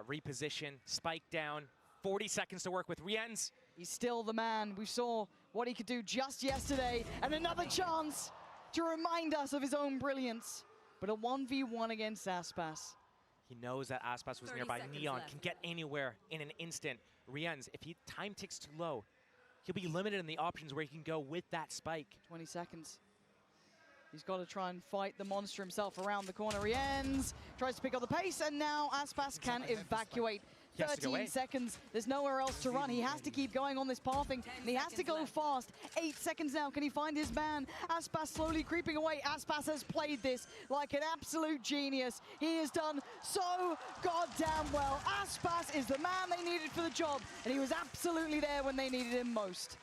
Reposition, spike down. 40 seconds to work with Rien's. He's still the man. We saw what he could do just yesterday. And another chance to remind us of his own brilliance. But a 1v1 against Aspas. He knows that Aspas was nearby. Neon can get anywhere in an instant. Rien's, if he time ticks too low, he'll be limited in the options where he can go with that spike. 20 seconds. He's got to try and fight the monster himself around the corner. Rien's tries to pick up the pace, and now Aspas can evacuate. 13 seconds. There's nowhere else to run. He has to keep going on this pathing, and he has to go fast. 8 seconds now. Can he find his man? Aspas slowly creeping away. Aspas has played this like an absolute genius. He has done so goddamn well. Aspas is the man they needed for the job, and he was absolutely there when they needed him most.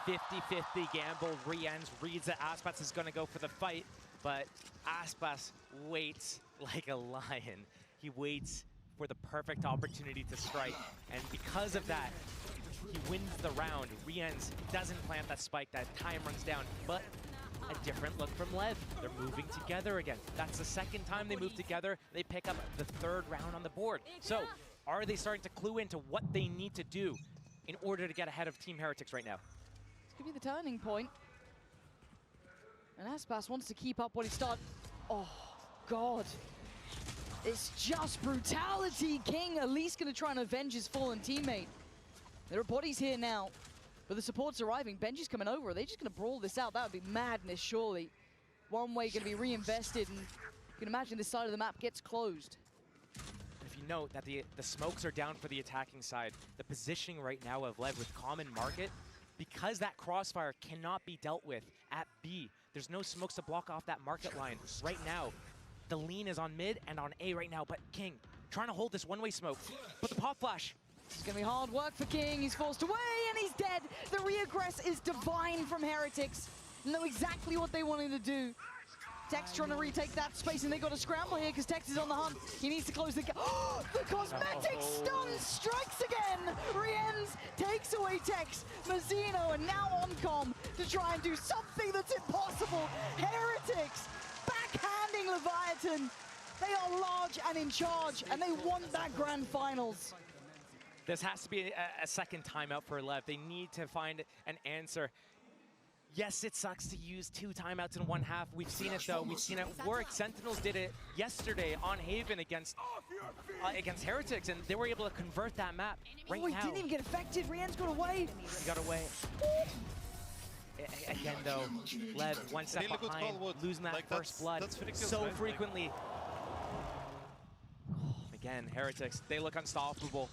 50-50 gamble. Rien's reads that Aspas is going to go for the fight, but Aspas waits like a lion. He waits for the perfect opportunity to strike, and because of that, he wins the round. Rien's doesn't plant that spike, that time runs down, but a different look from LEV. They're moving together again. That's the second time they move together. They pick up the third round on the board. So, are they starting to clue into what they need to do in order to get ahead of Team Heretics right now? This could be the turning point. And Aspas wants to keep up what he started. Oh, God. It's just brutality. King at least going to try and avenge his fallen teammate. There are bodies here now, but the support's arriving. Benji's coming over. Are they just going to brawl this out? That would be madness, surely. One way going to be reinvested, and you can imagine this side of the map gets closed. If you note that the smokes are down for the attacking side, the positioning right now of LEV with common market, because that crossfire cannot be dealt with at B, there's no smokes to block off that market line. Right now, the lean is on mid and on A right now, but King trying to hold this one-way smoke. But the pop flash. It's going to be hard work for King. He's forced away and he's dead. The reaggress is divine from Heretics. Know exactly what they wanted to do. Tex trying to retake that space, and they got to scramble here because Tex is on the hunt. He needs to close the gap. Oh, the cosmetic stun strikes again. Rienz takes away Tex. Mazzino and now Oncom to try and do something that's impossible. Heretics backhanding Leviathan. They are large and in charge, and they want that grand finals. This has to be a second timeout for LEV. They need to find an answer. Yes, it sucks to use 2 timeouts in one half. We've seen it though. We've seen it work. Sentinels did it yesterday on Haven against Heretics, and they were able to convert that map right now. He didn't even get affected. Rienz got away. He got away. Again though, LEV one step behind, losing that like first blood so frequently. Again, Heretics, they look unstoppable.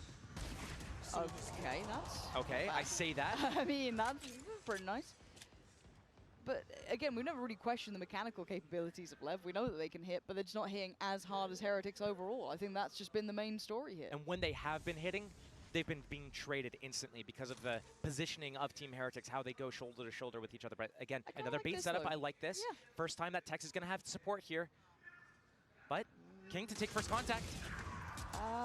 Okay, that's... Okay, I say that. I mean, that's pretty nice. But again, we've never really questioned the mechanical capabilities of LEV. We know that they can hit, but they're just not hitting as hard as Heretics overall. I think that's just been the main story here. And when they have been hitting, they've been being traded instantly because of the positioning of Team Heretics, how they go shoulder to shoulder with each other. But again, another bait setup. I like this. Yeah. First time that Tex is going to have support here. But King to take first contact.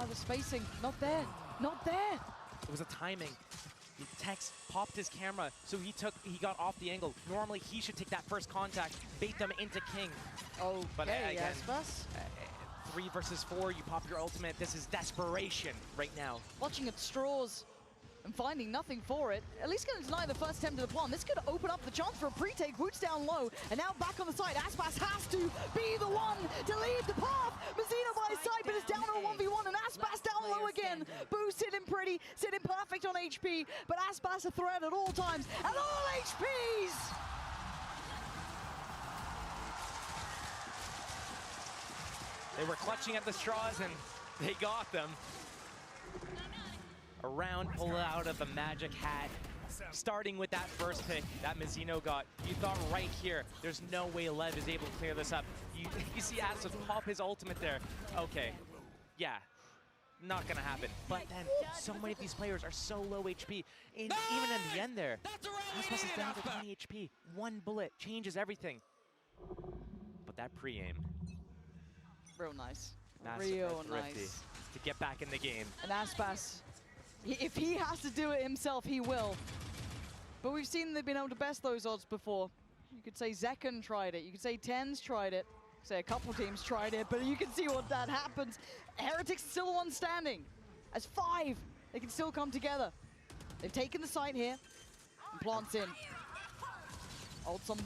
The spacing, not there, not there. It was a timing. Tex popped his camera, so he got off the angle. Normally, he should take that first contact, bait them into King. Oh, but again, yes, Bus. 3 versus 4, you pop your ultimate. This is desperation right now. Watching at straws and finding nothing for it. At least going to deny the first attempt of the plant. This could open up the chance for a pre-take. Boots down low, and now back on the side. Aspas has to be the one to lead the path. Mazzino by his side, but it's down on a 1v1, and Aspas down low again. Boo sitting pretty, sitting perfect on HP, but Aspas a threat at all times, at all HPs! They were clutching at the straws, and they got them. A round pull out of the magic hat, starting with that first pick that Mazzino got. You thought right here, there's no way LEV is able to clear this up. You see Addison pop his ultimate there. Okay, yeah, not gonna happen. But then, so many of these players are so low HP. Even in the end there, Aspas is down to 20 HP. One bullet changes everything. But that pre-aim. Real nice. Real nice. To get back in the game. And Aspas, if he has to do it himself, he will. But we've seen they've been able to best those odds before. You could say Zekken tried it. You could say Tens tried it. Say a couple teams tried it, but you can see what that happens. Heretics still the one standing. As 5, they can still come together. They've taken the site here. And plants in. Ults on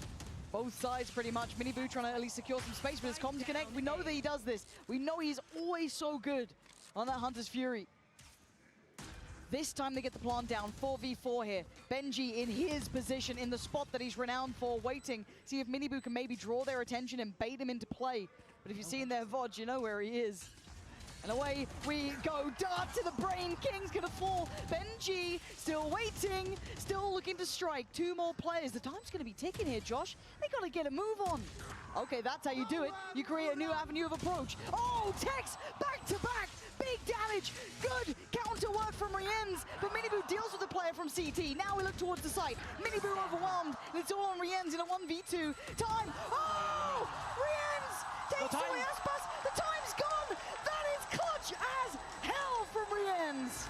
both sides pretty much. Miniboo trying to at least secure some space with his comm to connect. We know that he does this. We know he's always so good on that Hunter's Fury. This time they get the plant down, 4v4 here. Benji in his position, in the spot that he's renowned for, waiting. See if Miniboo can maybe draw their attention and bait him into play. But if you've seen their VOD, you know where he is. And away we go, dart to the brain, King's gonna fall. Benji still waiting, still looking to strike. 2 more players, the time's gonna be ticking here, Josh. They gotta get a move on. Okay, that's how you do it. You create a new avenue of approach. Oh, Tex, back to back, big damage. Good counter work from Rienz, but Miniboo deals with the player from CT. Now we look towards the site. Miniboo overwhelmed, and it's all on Rienz in a 1v2. Time, oh, Rienz takes away Aspas, the time's gone. That is clutch as hell from Rienz.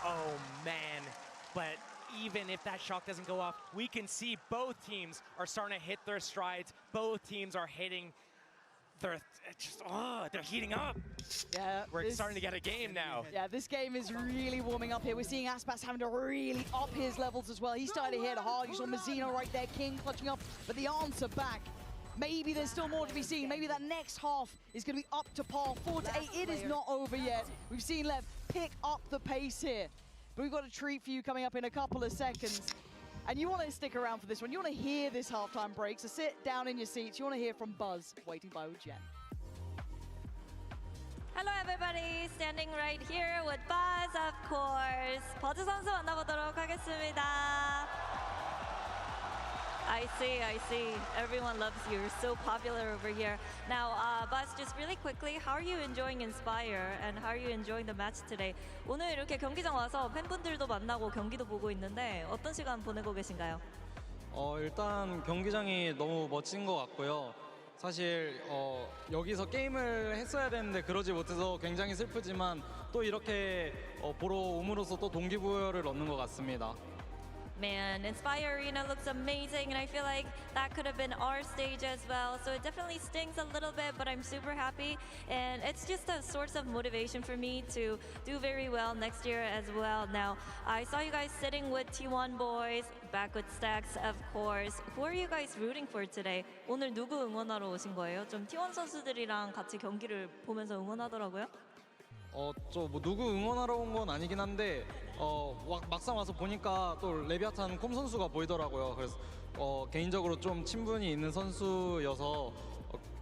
Oh even if that shock doesn't go off, we can see both teams are starting to hit their strides. Both teams are hitting they're heating up. Yeah, we're starting to get a game now. Yeah, this game is really warming up here. We're seeing Aspas having to really up his levels as well. He's starting to hit hard. You saw Mazzino right there, King clutching up, but the answer back. Maybe there's still more to be seen. Maybe that next half is going to be up to par. 4-8, it is not over yet. We've seen Lev pick up the pace here. But we've got a treat for you coming up in a couple of seconds. And you want to stick around for this one. You want to hear this halftime break, so sit down in your seats. You want to hear from Buzz, waiting by Jen. Hello everybody, standing right here with Buzz, of course. 버즈 선수 만나보도록 하겠습니다. I see. Everyone loves you. You're so popular over here. Now, Buzz, just really quickly, how are you enjoying Inspire and how are you enjoying the match today? 오늘 이렇게 경기장 와서 팬분들도 만나고 경기도 보고 있는데 어떤 시간 보내고 계신가요? 일단 경기장이 너무 멋진 것 같고요. 사실 여기서 게임을 했어야 되는데 그러지 못해서 굉장히 슬프지만 또 이렇게 보러 옴으로써 또 동기부여를 얻는 것 같습니다. Man, Inspire Arena looks amazing, and I feel like that could have been our stage as well. So it definitely stings a little bit, but I'm super happy. And it's just a source of motivation for me to do very well next year as well. Now, I saw you guys sitting with T1 boys, back with Stacks, of course. Who are you guys rooting for today? 오늘 누구 응원하러 오신 거예요? 좀 T1 선수들이랑 같이 경기를 보면서 응원하더라고요. 뭐 누구 응원하러 온 건 아니긴 한데 막상 와서 보니까 또 레비아탄 콤 선수가 보이더라고요. 그래서 개인적으로 좀 친분이 있는 선수여서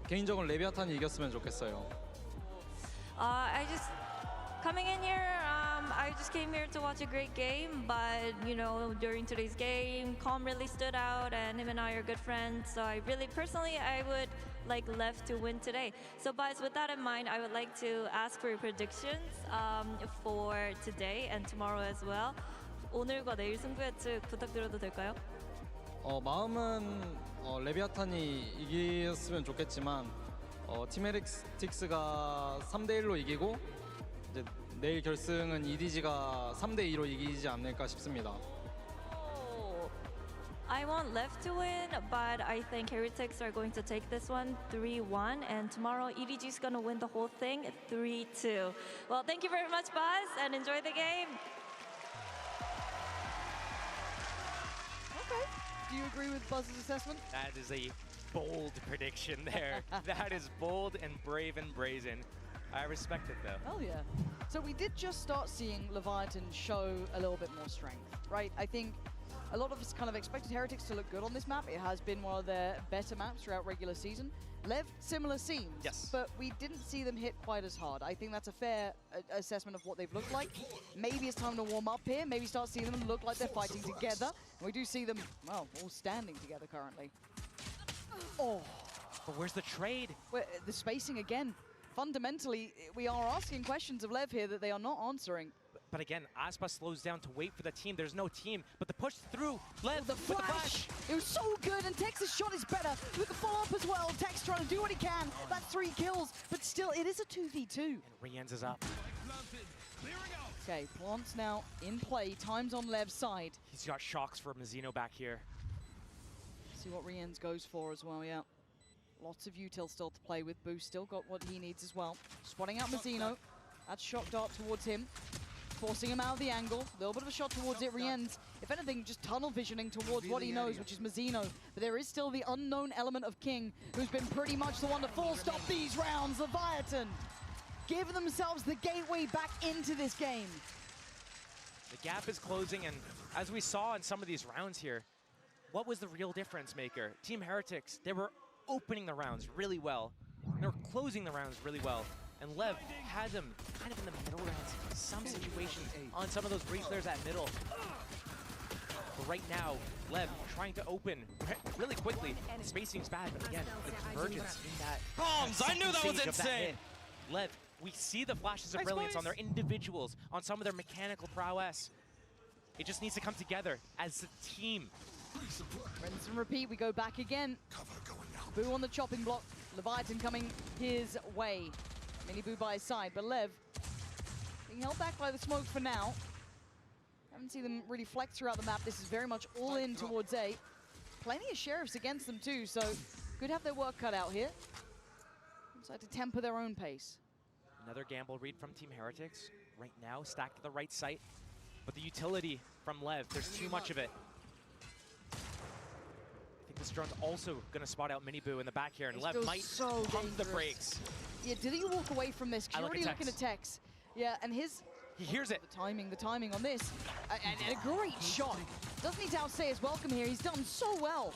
개인적으로 레비아탄이 이겼으면 좋겠어요. Coming in here, I just came here to watch a great game, but you know, during today's game, Calm really stood out, and him and I are good friends. So I would like LEV to win today. So, Buzz, with that in mind, I would like to ask for your predictions for today and tomorrow as well. 오늘과 내일 승부 예측 부탁드려도 될까요? 마음은 레비아탄이 이겼으면 좋겠지만 팀 헤릭틱스가 3대1로 이기고 이제 내일 결승은 EDG가 3대2로 이기지 않을까 싶습니다. I want LEV to win, but I think Heretics are going to take this one 3-1, and tomorrow EDG is going to win the whole thing 3-2. Well, thank you very much, Buzz, and enjoy the game. Okay. Do you agree with Buzz's assessment? That is a bold prediction there. That is bold and brave and brazen. I respect it, though. Oh, yeah. So we did just start seeing Leviathan show a little bit more strength, right? I think a lot of us kind of expected Heretics to look good on this map. It has been one of their better maps throughout regular season. LEV, similar scenes, yes, but we didn't see them hit quite as hard. I think that's a fair assessment of what they've looked like. Maybe it's time to warm up here. Maybe start seeing them look like they're fighting together. We do see them, well, all standing together currently. Oh. But where's the trade? The spacing again. Fundamentally, we are asking questions of LEV here that they are not answering. But again, Aspa slows down to wait for the team. There's no team, but the push through, LEV the flash. It was so good, and Tex's shot is better. We can follow up as well. Tex trying to do what he can. That's 3 kills, but still, it is a 2v2. And Rienz is up. Okay, Plant's now in play. Time's on LEV's side. He's got shocks for Mazzino back here. See what Rienz goes for as well, yeah. Lots of util still to play with. Boo still got what he needs as well. Spotting out Mazzino. That's shock dart towards him. Forcing him out of the angle. A little bit of a shot towards it. Rienz, if anything, just tunnel visioning towards what he knows, which is Mazzino. But there is still the unknown element of King, who's been pretty much the one to full stop these rounds. Leviathan giving themselves the gateway back into this game. The gap is closing, and as we saw in some of these rounds here, what was the real difference maker? Team Heretics, they were opening the rounds really well. They were closing the rounds really well. And LEV had them kind of in the middle rounds, some situations on some of those reflares at middle. But right now, LEV trying to open really quickly. Spacing's bad, but again, the convergence in that. Bombs! I knew that was insane! LEV, we see the flashes of brilliance on their individuals, on some of their mechanical prowess. It just needs to come together as a team. Rinse and repeat, we go back again. Boo on the chopping block. Leviathan coming his way. Mini Boo by his side, but LEV being held back by the smoke for now. Haven't seen them really flex throughout the map. This is very much all in towards A. Plenty of sheriffs against them too, so could have their work cut out here. Decide to temper their own pace. Another gamble read from Team Heretics. Right now, stacked to the right site. But the utility from LEV, there's too much of it. I think this drone's also going to spot out Miniboo in the back here, and LEV might pump the brakes. Yeah, did he walk away from this? Because you're already looking at Tex. Yeah, and he hears it. The timing on this. And a great shot. Doesn't need to outstay his welcome here. He's done so well.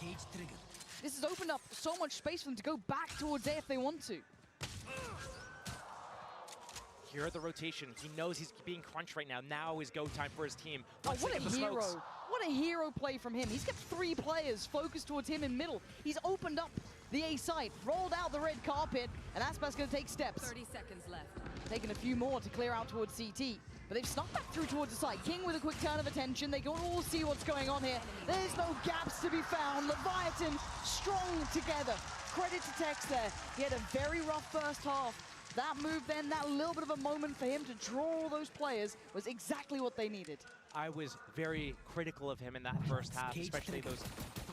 This has opened up so much space for them to go back towards A if they want to. Here at the rotation, he knows he's being crunched right now. Now is go time for his team. Oh, what a hero. What a hero play from him. He's got 3 players focused towards him in middle. He's opened up the A site, rolled out the red carpet, and Aspas going to take steps. 30 seconds left. Taking a few more to clear out towards CT. But they've snuck back through towards the site. King with a quick turn of attention. They can all see what's going on here. There's no gaps to be found. Leviathan strong together. Credit to Tex there. He had a very rough first half. That move then, that little bit of a moment for him to draw all those players was exactly what they needed. I was very critical of him in that first half, especially those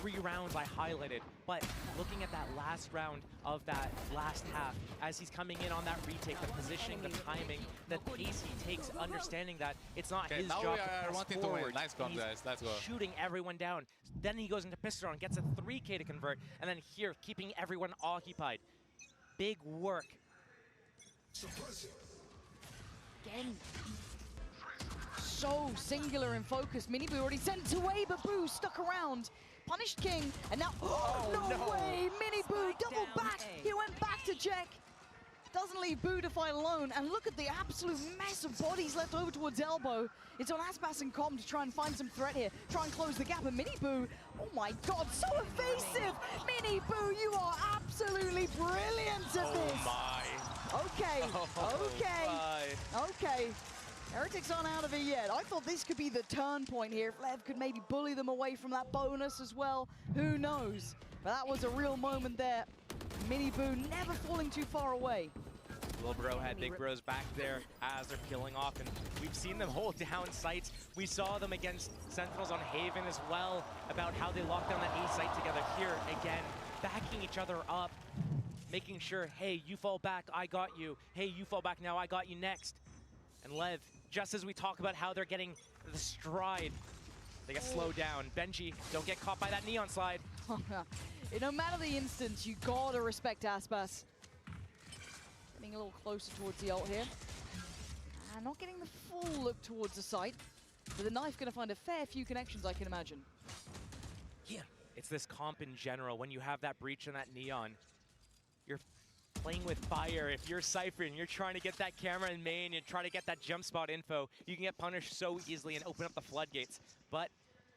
3 rounds I highlighted. But looking at that last round of that last half, as he's coming in on that retake, the positioning, the timing, the pace he takes, understanding that it's not his job to press forward. Nice comp, guys. Let's go. Shooting everyone down. Then he goes into pistol and gets a 3K to convert, and then here, keeping everyone occupied. Big work. Again, so singular and focused. Miniboo already sent away, but Boo stuck around. Punished King, and now, no way! Miniboo double back! He went back to check. Doesn't leave Boo to fight alone, and look at the absolute mess of bodies left over towards Elbow. It's on Aspas and Com to try and find some threat here, try and close the gap, and Miniboo, oh my god, so evasive! Miniboo, you are absolutely brilliant at this! Oh my! Okay. Heretics aren't out of it yet. I thought this could be the turn point here. If Lev could maybe bully them away from that bonus as well, who knows? But that was a real moment there. Miniboo never falling too far away. Little bro had big bros back there as they're peeling off, and we've seen them hold down sites. We saw them against Sentinels on Haven as well, about how they locked down that A site together. Here again, backing each other up, making sure, hey, you fall back, I got you. Hey, you fall back now, I got you next. And Lev, just as we talk about how they're getting the stride, they get slowed down. Benji, don't get caught by that neon slide. No matter the instance, you gotta respect Aspas. Getting a little closer towards the ult here. Not getting the full look towards the site, but the knife gonna find a fair few connections, I can imagine. Yeah. It's this comp in general. When you have that breach and that neon, you're playing with fire. If you're Cypher and you're trying to get that camera in main, you try to get that jump spot info, you can get punished so easily and open up the floodgates. But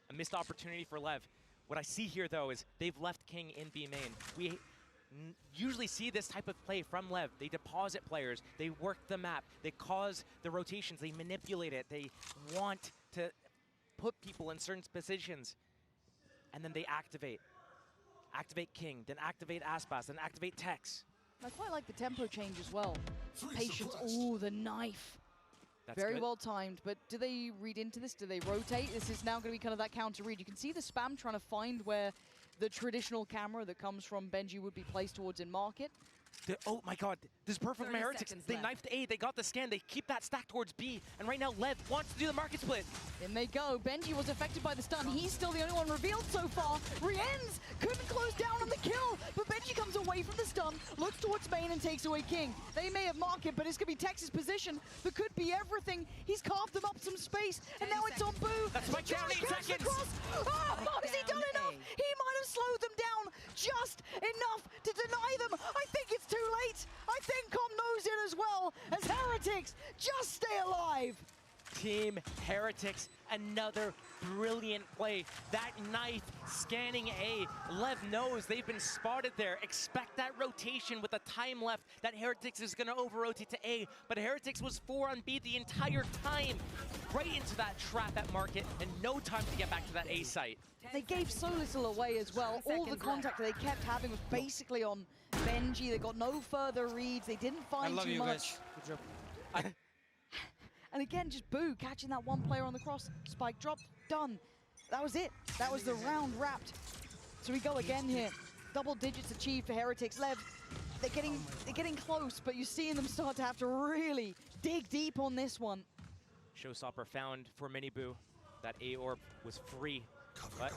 a missed opportunity for Lev. What I see here, though, is they've left King in B main. We usually see this type of play from Lev. They deposit players, they work the map, they cause the rotations, they manipulate it, they want to put people in certain positions, and then they activate. Activate King, then activate Aspas, then activate Tex. I quite like the tempo change as well. Patience, oh, the knife. That's very good. well timed, but do they read into this? Do they rotate? This is now going to be kind of that counter read. You can see the spam trying to find where the traditional camera that comes from Benji would be placed towards in market. Oh my god, this is perfect from Heretics. They knifed A, they got the scan, they keep that stack towards B, and right now Lev wants to do the market split. In they go. Benji was affected by the stun. He's still the only one revealed so far. Rienz couldn't close down on the kill, but Benji comes away from the stun, looks towards main and takes away King. They may have market, but it's going to be Tex's position that could be everything. He's carved them up some space, and now it's on Boo. That's Spike down 8 seconds. Oh, has he done enough? He might have slowed them down just enough to deny them. I think it's too late. I think Com knows it as well, as Heretics just stay alive. Team Heretics, another brilliant play. That knife scanning A. Lev knows they've been spotted there. Expect that rotation with the time left that Heretics is going to over-rotate to A. But Heretics was 4 on B the entire time. Right into that trap at market and no time to get back to that A site. They gave so little away as well. All the contact they kept having was basically on Benji. They got no further reads. They didn't find too much. Guys. Good job. And again, just Boo catching that one player on the cross. Spike dropped, done. That was it. That was the round wrapped. So we go again here. Double digits achieved for Heretics. Lev, they're getting close, but you're seeing them start to have to really dig deep on this one. Showstopper found for Miniboo. That A orb was free, but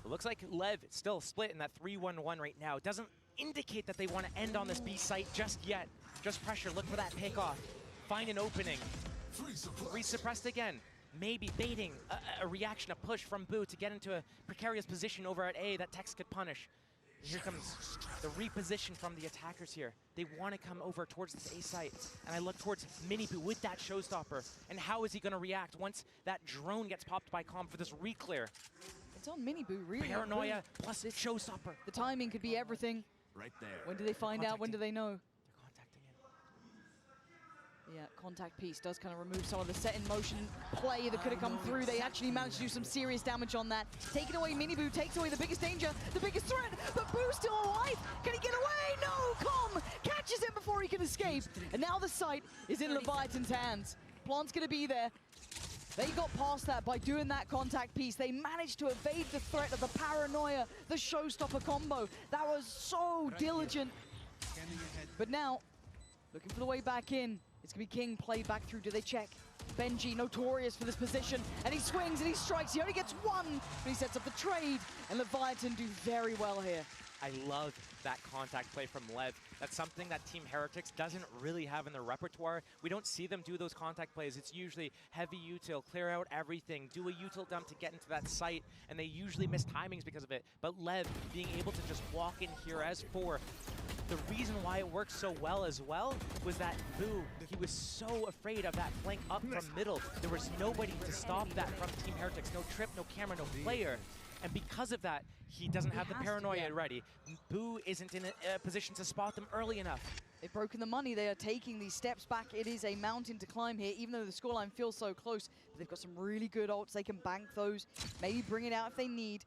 it looks like Lev still split in that 3-1-1 right now. It doesn't indicate that they want to end on this B site just yet. Just pressure, look for that pick off. Find an opening. Resuppressed again. Maybe baiting a reaction, a push from Boo to get into a precarious position over at A that Tex could punish. And here comes the reposition from the attackers here. They want to come over towards this A site. And I look towards Miniboo with that Showstopper. And how is he going to react once that drone gets popped by Com for this reclear? It's on Miniboo, really. Paranoia plus Showstopper. The timing could be everything. Right there. When do they find out? When do they know? They're contacting him. Yeah, contact piece does kind of remove some of the set in motion play that could have come through. They actually managed to do some serious damage on that. Taking away Miniboo, takes away the biggest danger, the biggest threat, but Boo's still alive. Can he get away? No, Com catches him before he can escape. And now the site is in Leviathan's hands. Plant's gonna be there. They got past that by doing that contact piece. They managed to evade the threat of the Paranoia, the Showstopper combo. That was so diligent. But now, looking for the way back in. It's gonna be King played back through. Do they check? Benji, notorious for this position, and he swings and he strikes. He only gets one, but he sets up the trade, and Leviathan do very well here. I love that contact play from Lev. That's something that Team Heretics doesn't really have in their repertoire. We don't see them do those contact plays. It's usually heavy util, clear out everything, do a util dump to get into that site, and they usually miss timings because of it. But Lev being able to just walk in here as 4, the reason why it worked so well as well was that Boo, he was so afraid of that flank up from middle. There was nobody to stop that from Team Heretics. No trip, no camera, no player. And because of that, he doesn't have the Paranoia ready. Boo isn't in a position to spot them early enough. They've broken the money. They are taking these steps back. It is a mountain to climb here, even though the scoreline feels so close. But they've got some really good ults. They can bank those, maybe bring it out if they need.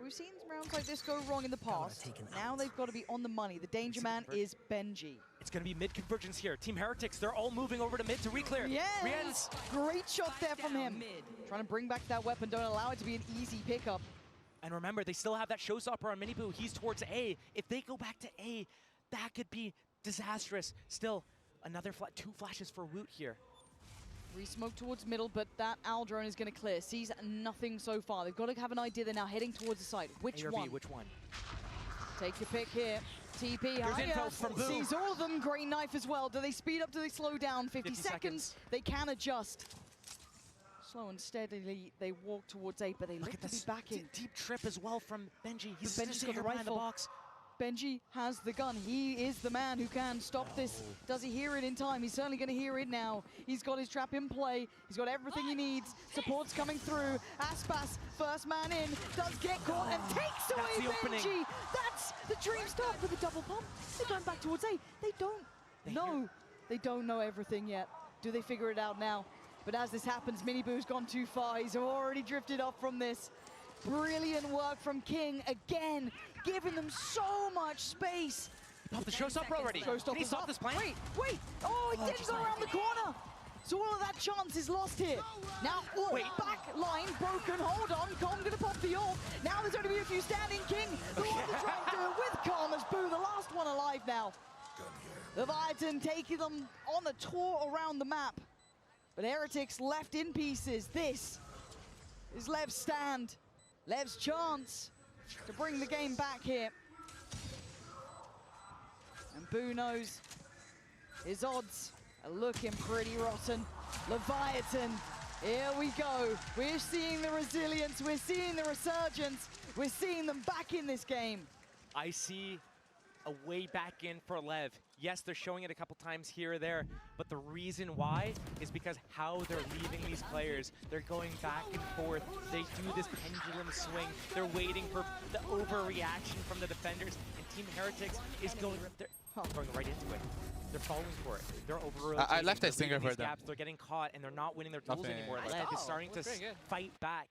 We've seen rounds like this go wrong in the past. Now they've got to be on the money. The danger man is Benji. It's going to be mid-convergence here. Team Heretics, they're all moving over to mid to reclear. Yes! Great shot there from him. Trying to bring back that weapon. Don't allow it to be an easy pickup. And remember, they still have that Showstopper on Miniboo. He's towards A. If they go back to A, that could be disastrous. Still, another 2 flashes for Woot here. Re-smoke towards middle, but that Owl drone is going to clear. Sees nothing so far. They've got to have an idea. They're now heading towards the site. Which one? Which one? Take your pick here. TP, info from Boo. Sees all of them. Great knife as well. Do they speed up? Do they slow down? 50 seconds. They can adjust. Slow and steadily, they walk towards A, but they look to be backing. Deep trip as well from Benji. He's Benji's got the rifle. box. Benji has the gun. He is the man who can stop this. Does he hear it in time? He's certainly going to hear it now. He's got his trap in play. He's got everything he needs. Support's coming through. Aspas, first man in, does get caught and takes away Benji. That's the dream start with a double pump. They're going back towards A. They don't know everything yet. Do they figure it out now? But as this happens, Miniboo's gone too far. He's already drifted off from this. Brilliant work from King again, giving them so much space. He popped the Showstopper already. Can he stop this plan? Wait. Oh, he didn't go around the corner. So all of that chance is lost here. Now, back line broken. Hold on, Com gonna pop the ult. Now there's only a few standing. King, the one to try and do it with Com as Boo, the last one alive now. Leviathan taking them on a tour around the map. But Heretics left in pieces. This is Lev's stand. Lev's chance to bring the game back here. And Boo knows his odds are looking pretty rotten. Leviathan, here we go. We're seeing the resilience, we're seeing the resurgence, we're seeing them back in this game. I see a way back in for Lev. Yes, they're showing it a couple times here or there, but the reason why is because how they're leaving these players. They're going back and forth. They do this pendulum swing. They're waiting for the overreaction from the defenders, and Team Heretics is going right into it. They're falling for it. They're over. I left a stinger for them. They're getting caught, and they're not winning their duels anymore. Lev is starting to fight back.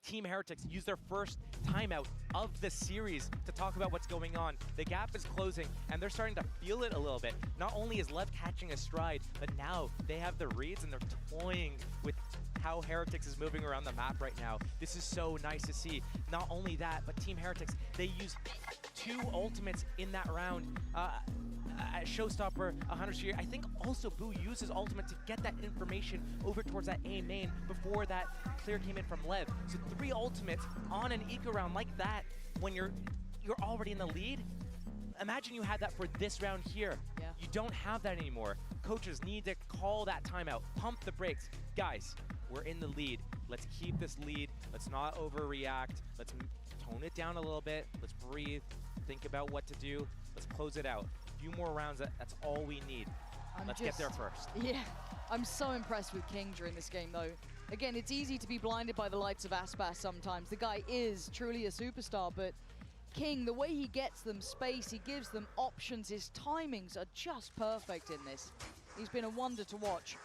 Team Heretics use their first timeout of the series to talk about what's going on. The gap is closing, and they're starting to feel it a little bit. Not only is LEV catching a stride, but now they have the reads and they're toying with how Heretics is moving around the map right now. This is so nice to see. Not only that, but Team Heretics, they use 2 ultimates in that round. Showstopper, 100 Shear. I think also Boo uses ultimate to get that information over towards that A main before that clear came in from LEV. So 3 ultimates on an eco round like that when you're already in the lead. Imagine you had that for this round here. Yeah. You don't have that anymore. Coaches need to call that timeout, pump the brakes. Guys, we're in the lead. Let's keep this lead. Let's not overreact. Let's tone it down a little bit. Let's breathe, think about what to do. Let's close it out. Few more rounds, that's all we need. Let's get there first. Yeah, I'm so impressed with King during this game though. Again, it's easy to be blinded by the lights of Aspas sometimes. The guy is truly a superstar, but King, the way he gets them space, he gives them options, his timings are just perfect in this. He's been a wonder to watch.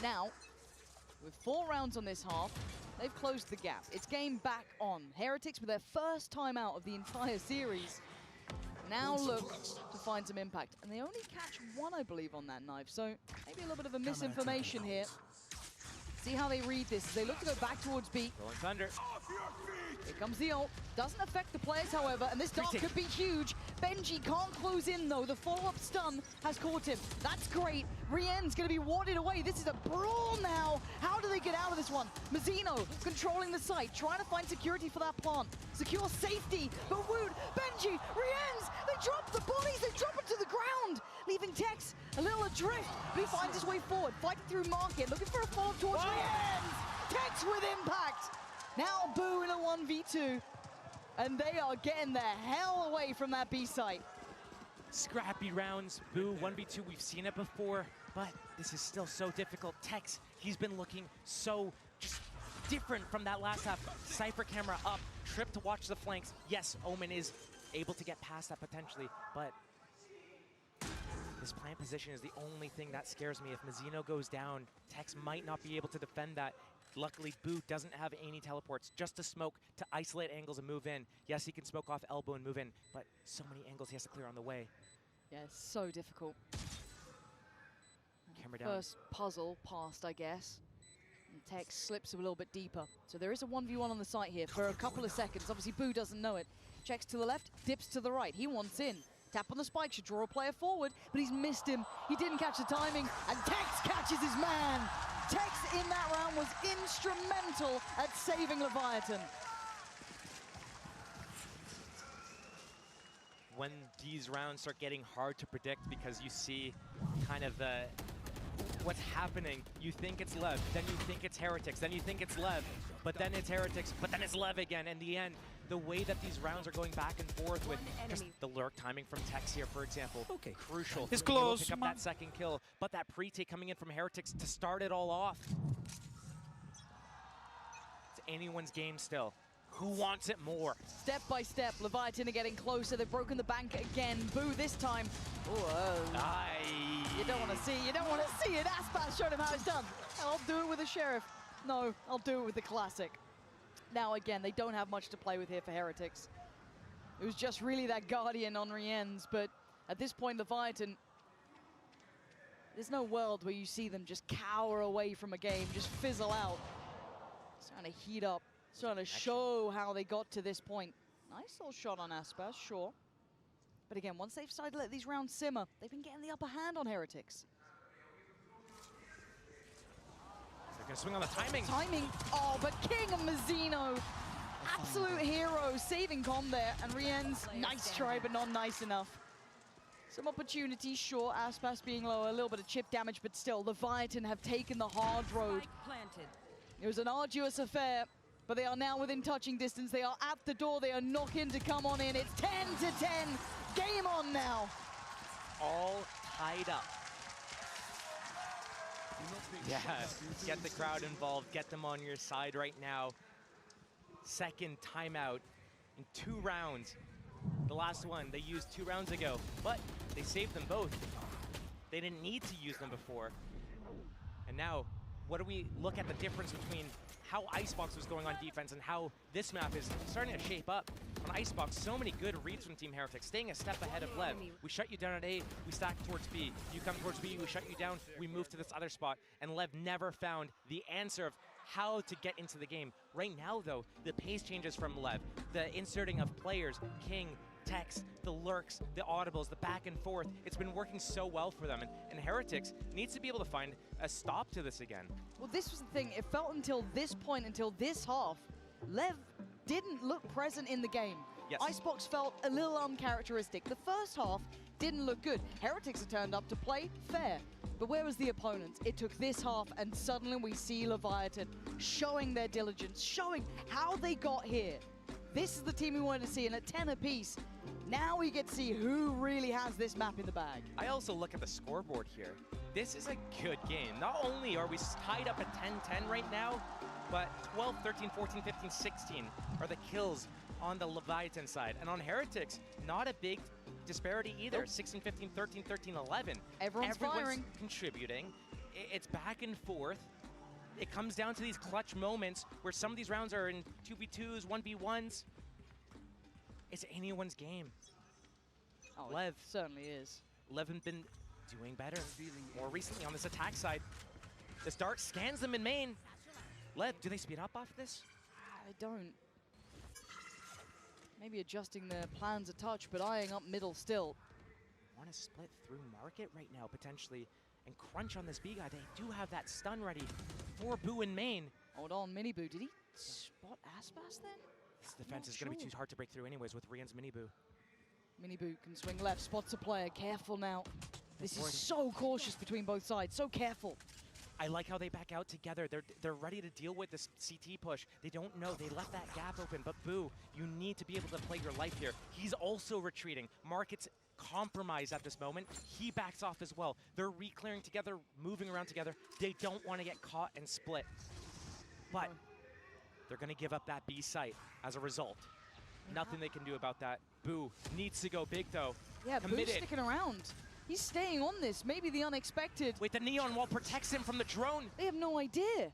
Now, with 4 rounds on this half, they've closed the gap. It's game back on. Heretics with their first time out of the entire series now look to find some impact. And they only catch 1, I believe, on that knife. So maybe a little bit of a misinformation here. See how they read this. They look to go back towards B. Rolling Thunder. Here comes the ult. Doesn't affect the players, however, and this dart could be huge. Benji can't close in, though. The follow-up stun has caught him. That's great. Rien's going to be warded away. This is a brawl now. How do they get out of this one? Mazzino controlling the site, trying to find security for that plant. Secure safety, but Wood, Benji, Rien's, they drop the bodies, they drop it to the ground, leaving Tex a little adrift, but he finds his way forward, fighting through Market, looking for a follow-up towards Rien's. Tex with impact. Now Boo in a 1v2, and they are getting the hell away from that B site. Scrappy rounds, Boo, 1v2, we've seen it before, but this is still so difficult. Tex, he's been looking so just different from that last half. Cypher camera up, Trip to watch the flanks. Yes, Omen is able to get past that potentially, but this plant position is the only thing that scares me. If Mazzino goes down, Tex might not be able to defend that. Luckily, Boo doesn't have any teleports, just a smoke to isolate angles and move in. Yes, he can smoke off elbow and move in, but so many angles he has to clear on the way. Yeah, it's so difficult. Camera down. First puzzle passed, I guess. And Tex slips a little bit deeper. So there is a 1v1 on the site here for a couple of seconds. Obviously, Boo doesn't know it. Checks to the left, dips to the right. He wants in. Tap on the spike, should draw a player forward, but he's missed him. He didn't catch the timing, and Tex catches his man. Tex in that round was instrumental at saving Leviathan. When these rounds start getting hard to predict because you see kind of what's happening, you think it's LEV, then you think it's Heretics, then you think it's LEV, but then it's Heretics, but then it's LEV again. In the end, the way that these rounds are going back and forth with just the lurk timing from Tex here, for example, crucial. It's to be able close. to pick up that second kill, but that pre-take coming in from Heretics to start it all off. It's anyone's game still. Who wants it more? Step by step, Leviathan are getting closer. They've broken the bank again. Boo this time. Whoa. You don't want to see, you don't want to see it. Aspas showed him how it's done. I'll do it with the Sheriff. No, I'll do it with the Classic. Now again, they don't have much to play with here for Heretics. It was just really that Guardian on Rien's, but at this point, Leviathan, there's no world where you see them just cower away from a game, just fizzle out. It's trying to heat up, it's trying to show how they got to this point. Nice little shot on Aspas, sure. But again, once they've decided to let these rounds simmer, they've been getting the upper hand on Heretics. They're gonna swing on the timing. Oh, but King and Mazzino, absolute hero, saving com there. And Rien's, nice try, but not nice enough. Some opportunities, sure, Aspas being low, a little bit of chip damage, but still, Leviathan have taken the hard road. It was an arduous affair, but they are now within touching distance. They are at the door, they are knocking to come on in. It's 10 to 10, game on now. All tied up. Yeah, get the crowd involved, get them on your side right now. Second timeout in 2 rounds. The last one they used 2 rounds ago, but they saved them both. They didn't need to use them before. And now, what do we look at the difference between how Icebox was going on defense and how this map is starting to shape up. On Icebox, so many good reads from Team Heretics, staying a step ahead of LEV. We shut you down at A, we stack towards B. You come towards B, we shut you down, we move to this other spot. And LEV never found the answer of how to get into the game. Right now, though, the pace changes from LEV. The inserting of players, King, Tex, the lurks, the audibles, the back and forth. It's been working so well for them. And Heretics needs to be able to find a stop to this again. Well, this was the thing. It felt until this point, until this half, LEV didn't look present in the game. Yes. Icebox felt a little uncharacteristic. The first half didn't look good. Heretics had turned up to play fair. But where was the opponent? It took this half, and suddenly we see Leviathan showing their diligence, showing how they got here. This is the team we wanted to see, and at 10 apiece, now we get to see who really has this map in the bag. I also look at the scoreboard here. This is a good game. Not only are we tied up at 10-10 right now, but 12, 13, 14, 15, 16 are the kills on the Leviathan side. And on Heretics, not a big disparity either. Nope. 16, 15, 13, 13, 11. Everyone's firing. Contributing. It's back and forth. It comes down to these clutch moments where some of these rounds are in 2v2s, 1v1s. It's anyone's game. Oh, LEV it certainly is. LEV have been doing better more recently on this attack side. This dart scans them in main. LEV, do they speed up off this? I don't. Maybe adjusting their plans a touch, but eyeing up middle still. Want to split through market right now, potentially, and crunch on this B guy. They do have that stun ready for Boo in main. Hold on, Mini Boo. Did he spot Aspas then? This defense is going to be too hard to break through anyways with Rian's Mini Boo. Mini Boo can swing left, spots a player. Careful now. This is so cautious between both sides, so careful. I like how they back out together. They're ready to deal with this CT push. They don't know. They left that gap open. But Boo, you need to be able to play your life here. He's also retreating. Market's compromised at this moment. He backs off as well. They're re-clearing together, moving around together. They don't want to get caught and split. But they're going to give up that B site as a result. Nothing they can do about that. Boo needs to go big, though. Yeah, Committed. Boo's sticking around. He's staying on this, maybe the unexpected. Wait, the neon wall protects him from the drone. They have no idea.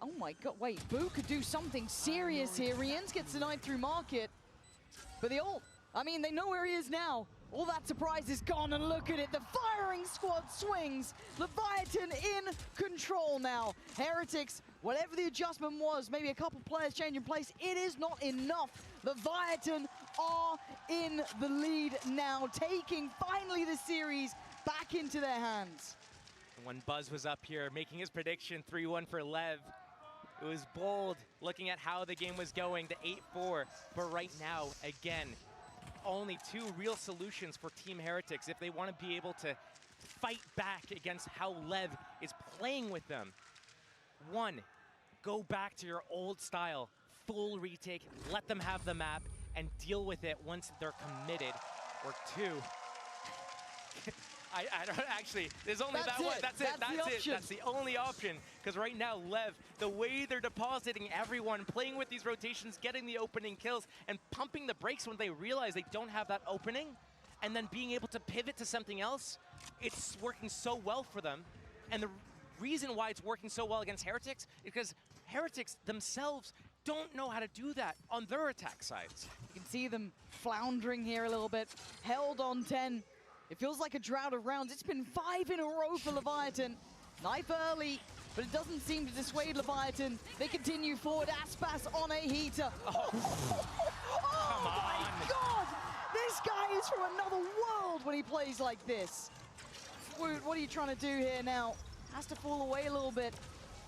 Oh my god, wait, Boo could do something serious here. Rienz gets denied through market. But the ult, I mean, they know where he is now. All that surprise is gone, and look at it. The firing squad swings. Leviathan in control now. Heretics, whatever the adjustment was, maybe a couple players changing place, it is not enough. Leviathan are in the lead now, taking finally the series back into their hands. When Buzz was up here making his prediction, 3-1 for LEV, it was bold looking at how the game was going, the 8-4. But right now, again, only two real solutions for Team Heretics if they want to be able to fight back against how LEV is playing with them. One, go back to your old style, full retake, let them have the map, and deal with it once they're committed. Or two, I don't actually, there's only that one. That's it. That's the only option. Because right now, LEV, the way they're depositing everyone, playing with these rotations, getting the opening kills, and pumping the brakes when they realize they don't have that opening, and then being able to pivot to something else, it's working so well for them. And the reason why it's working so well against Heretics is because Heretics themselves don't know how to do that on their attack sides. You can see them floundering here a little bit, held on 10. It feels like a drought of rounds. It's been 5 in a row for Leviathan. Knife early, but it doesn't seem to dissuade Leviathan. They continue forward. Aspas on a heater. Oh, my God! This guy is from another world when he plays like this. What are you trying to do here now? Has to fall away a little bit.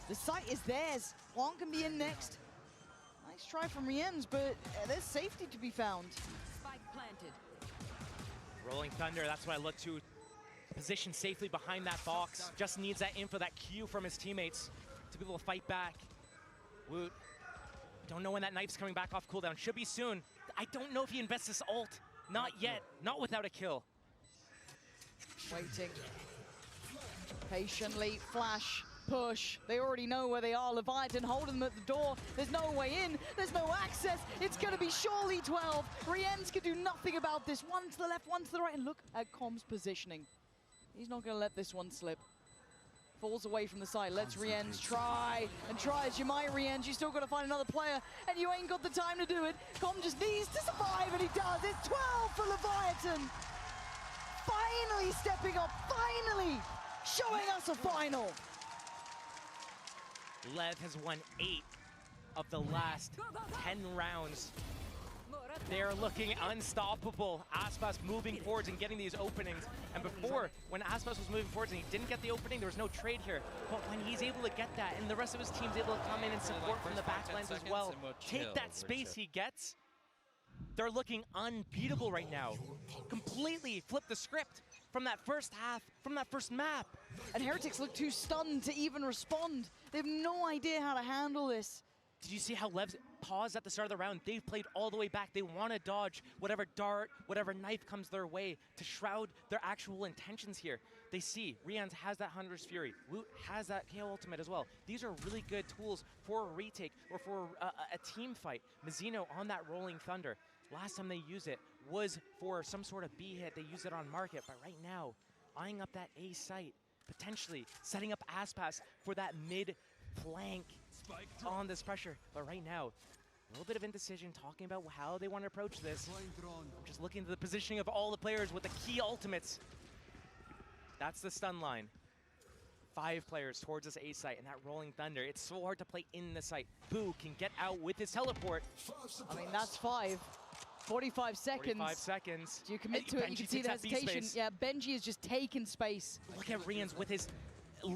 The site is theirs. Juan can be in next. Nice try from Rienz, but there's safety to be found. Spike planted. Rolling Thunder, that's what I look to. Position safely behind that box. Just needs that info, that cue from his teammates to be able to fight back. Woot, don't know when that knife's coming back off cooldown. Should be soon. I don't know if he invests this ult. Not yet, not without a kill. Waiting. Patiently, flash, push. They already know where they are. Leviathan holding them at the door. There's no way in. There's no access. It's going to be surely 12. Rienz can do nothing about this. One to the left, one to the right. And look at Com's positioning. He's not going to let this one slip. falls away from the side. Let's Rienz try and tries. You might Rienz, you still got to find another player, and you ain't got the time to do it. Com just needs to survive, and he does. It's 12 for Leviathan. Finally stepping up, finally showing us a final. LEV has won 8 of the last 10 rounds. They're looking unstoppable. Aspas moving forwards and getting these openings. And before, when Aspas was moving forwards and he didn't get the opening, there was no trade here. But when he's able to get that, and the rest of his team's able to come in and support from the backlines as well, take that space he gets, they're looking unbeatable right now. Completely flip the script from that first half, from that first map. And Heretics look too stunned to even respond. They have no idea how to handle this. Did you see how Lev's paused at the start of the round? They've played all the way back. They want to dodge whatever dart, whatever knife comes their way to shroud their actual intentions here. They see Rienz has that Hunter's Fury. Woot has that KO ultimate as well. These are really good tools for a retake or for a team fight. Mizzino on that Rolling Thunder. Last time they used it was for some sort of B hit. They used it on market, but right now, eyeing up that A site, potentially setting up Aspas for that mid flank on this pressure. But right now, a little bit of indecision, talking about how they want to approach this. I'm just looking at the positioning of all the players with the key ultimates. That's the stun line. 5 players towards this A site and that Rolling Thunder. It's so hard to play in the site. Boo can get out with his teleport. I mean, that's 5. 45 seconds. 45 seconds. Do you commit to it? You can see the hesitation. Yeah, Benji is just taking space. Look at Rienz with his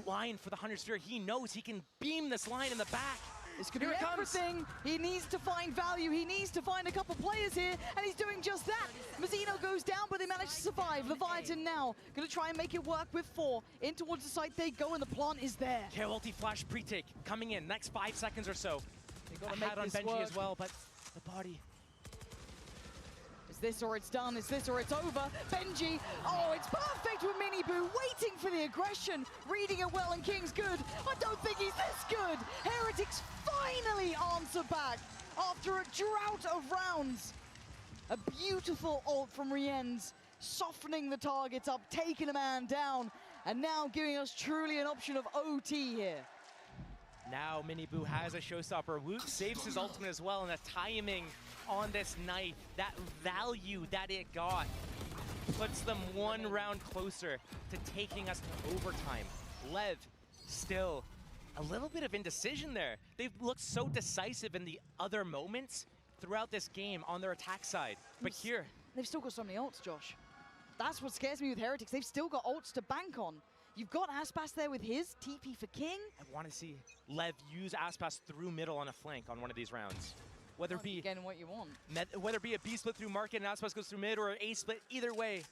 line for the Hunter's Fury. He knows he can beam this line in the back. This could be everything. He needs to find value. He needs to find a couple players here, and he's doing just that. Mizzino goes down, but they manage to survive. Leviathan now going to try and make it work with 4. In towards the site they go, and the plant is there. KO ulti flash pre-take coming in next 5 seconds or so. They got to make on Benji work as well, but the body. Is this or it's done? Is this or it's over? Benji, oh, it's perfect with Mini Boo, waiting for the aggression, reading it well, and King's good. I don't think he's this good. Heretics finally answer back after a drought of rounds. A beautiful ult from Rienz, softening the targets up, taking a man down, and now giving us truly an option of OT here. Now Mini Boo has a showstopper. Woot saves his ultimate as well, and the timing on this knife, that value that it got, puts them 1 round closer to taking us to overtime. LEV still a little bit of indecision there. They've looked so decisive in the other moments throughout this game on their attack side. But here, they've still got so many ults, Josh. That's what scares me with Heretics. They've still got ults to bank on. You've got Aspas there with his TP for King. I want to see LEV use Aspas through middle on a flank on one of these rounds. Whether it be getting what you want. Whether it be a B split through market and Aspas goes through mid, or an A split, either way,